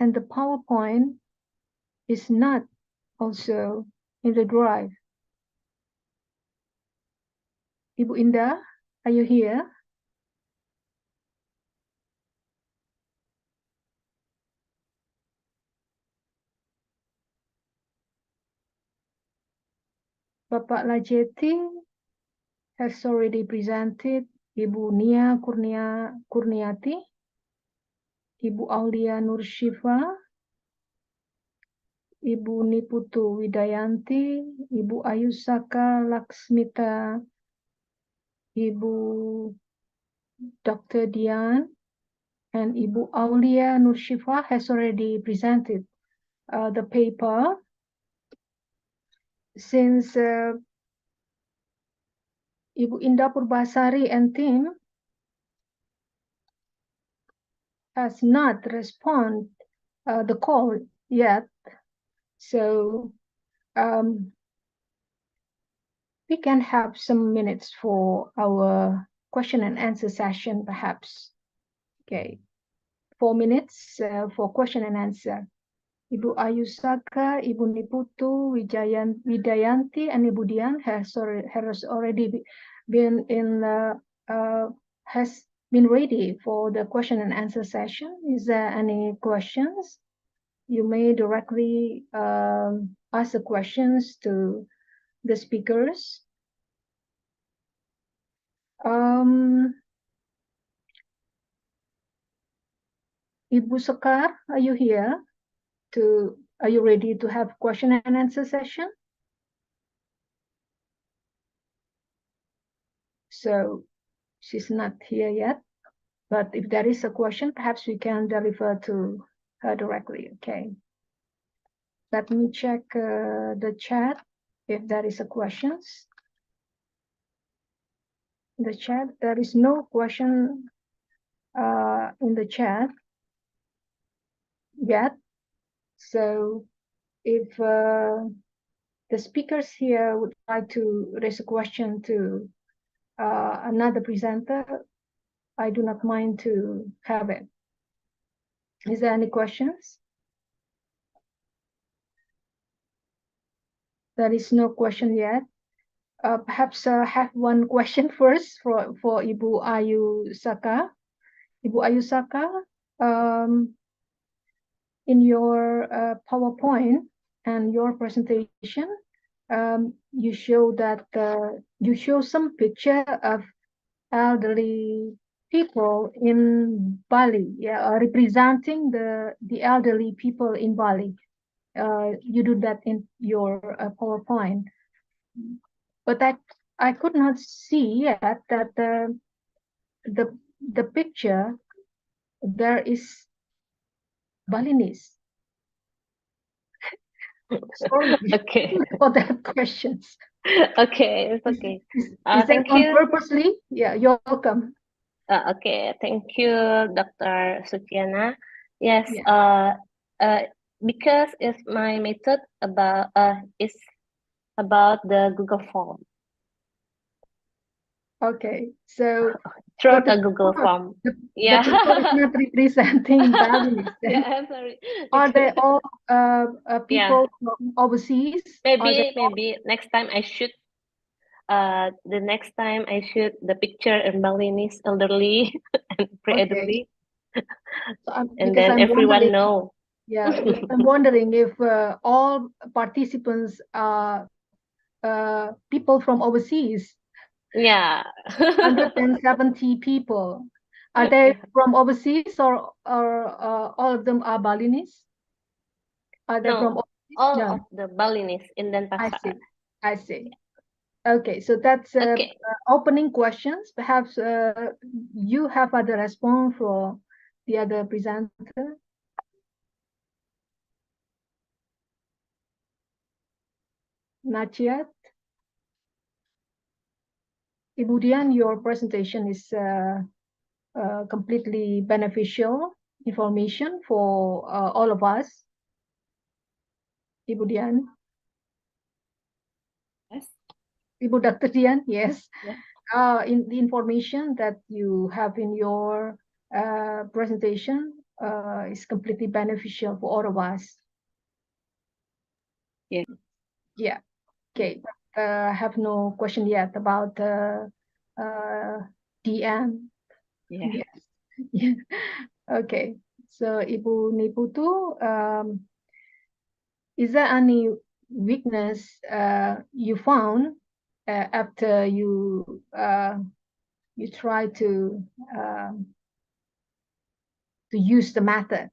and the PowerPoint is not also in the drive. Ibu Indah, are you here? Bapak Lajeti has already presented Ibu Nia Kurniati, Ibu Aulia Nurshifa, Ibu Niputu Widayanti, Ibu Ayusaka Laksmita, Ibu Dr. Dian, and Ibu Aulia Nurshifa has already presented the paper. Since Ibu Indah Purbasari and team has not responded the call yet, so we can have some minutes for our question and answer session, perhaps. Okay, 4 minutes for question and answer. Ibu Ayusaka, Ibu Niputu, Widayanti, and Ibu Dian has already been been ready for the question and answer session. Is there any questions? You may directly ask the questions to the speakers. Ibu Sekar, are you here? Are you ready to have question and answer session? So she's not here yet, but if there is a question, perhaps we can deliver to her directly. Okay. Let me check the chat if there is a questions. The chat, there is no question in the chat yet. So if the speakers here would like to raise a question to another presenter, I do not mind to have it. Is there any questions? There is no question yet. Perhaps I have one question first for Ibu Ayu Saka. Ibu Ayu Saka, in your PowerPoint and your presentation, you show that you show some picture of elderly people in Bali, representing the elderly people in Bali. You do that in your PowerPoint, but I could not see yet that the picture there is Balinese. Sorry Okay. for that questions. Okay, it's okay. Is that Thank on you. purposely? Yeah, you're welcome. Okay, thank you, Dr. Sutyana. Yes, because it's my method about is about the Google Form. Okay, so Through the the Google picture, Form. the Yeah. picture is not representing Balinese. Yeah, I'm sorry. Are they all people Yeah. from overseas? Are they all? Maybe next time I should the next time I shoot the picture in Balinese elderly and Okay. pre-elderly, So and because then I'm everyone wondering, know. yeah, because I'm wondering if all participants are people from overseas. Yeah. 170 people. Are they from overseas or all of them are Balinese? Are they from No, overseas? all No, of the Balinese in I Denpasar. see. I see. Okay, so that's Okay. opening questions. Perhaps you have other response for the other presenter. Not yet. Ibu Dian, your presentation is completely beneficial information for all of us. Ibu Dian. Yes. Ibu Dr. Dian, yes. Yeah. In the information that you have in your presentation is completely beneficial for all of us. Yeah. Yeah. Okay. I have no question yet about DM. Yeah. Yes. Yeah. Okay. So Ibu Niputu, is there any weakness you found after you try to use the method,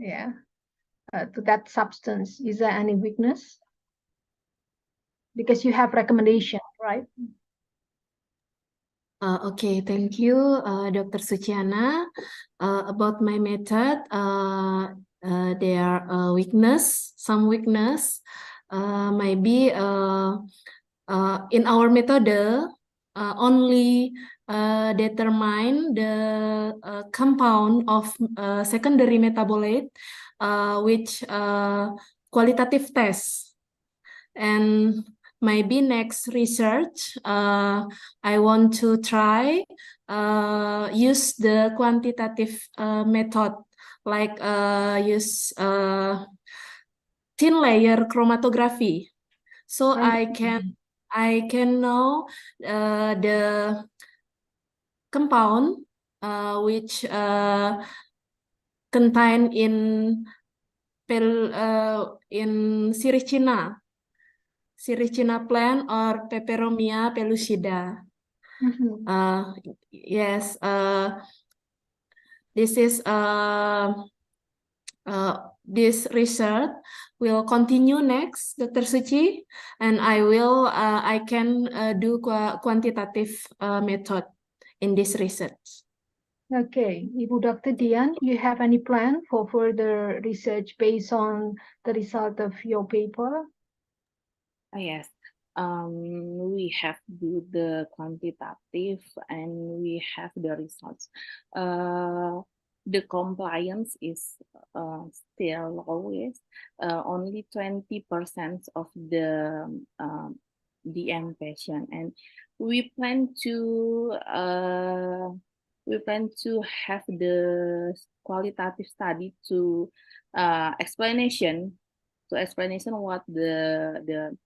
to that substance? Is there any weakness? Because you have recommendation, right? Okay, thank you, Dr. Suciana. About my method, there are some weakness. Maybe in our method, only determine the compound of secondary metabolite, which qualitative test. And maybe next research, I want to try use the quantitative method, like use thin layer chromatography, so I can know the compound which contain in Siricina plant or Peperomia pellucida. Yes, this is this research will continue next, Dr. Suci, and I can do quantitative method in this research. Okay, Ibu Dr. Dian, you have any plan for further research based on the result of your paper? Yes, we have do the quantitative and we have the results. The compliance is still always only 20% of the DM patient, and we plan to have the qualitative study to explanation what the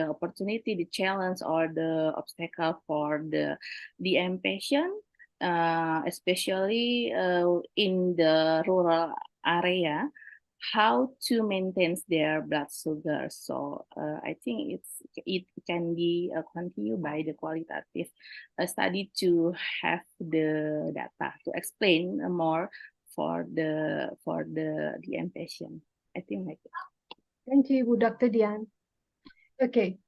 opportunity, the challenge, or the obstacle for the DM patient, especially in the rural area, how to maintain their blood sugar. So I think it can be continued by the qualitative study to have the data to explain more for the DM patient. I think like that. Thank you, Ibu Dr. Dian. Okay,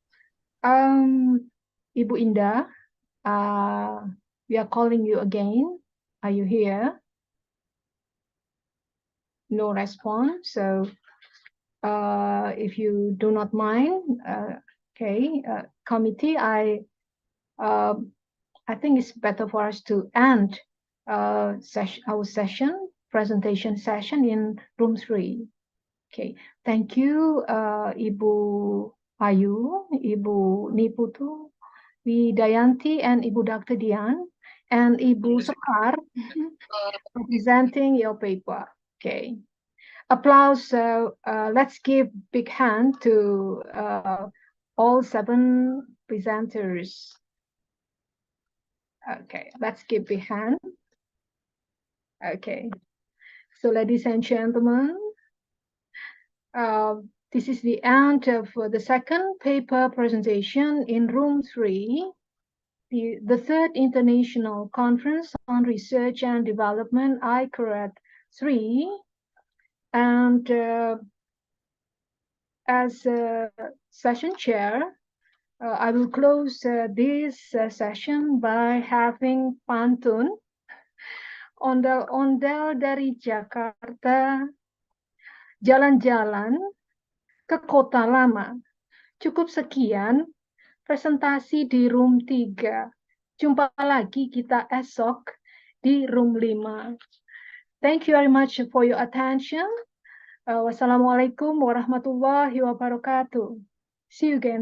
Ibu Indah, we are calling you again. Are you here? No response. So if you do not mind, okay, committee, I think it's better for us to end our presentation session in room 3. Okay, thank you, Ibu Ayu, Ibu Niputu, Widayanti, and Ibu Dr. Dian, and Ibu Sekar presenting your paper. Okay, applause. Let's give big hand to all 7 presenters. Okay, let's give big hand. Okay, so ladies and gentlemen, this is the end of the second paper presentation in room 3, the third International Conference on Research and Development, ICORAD 3. And as session chair, I will close this session by having pantun. Ondel-ondel dari Jakarta, jalan-jalan ke kota lama. Cukup sekian presentasi di room 3. Jumpa lagi kita esok di room 5. Thank you very much for your attention. Wassalamualaikum warahmatullahi wabarakatuh. See you again.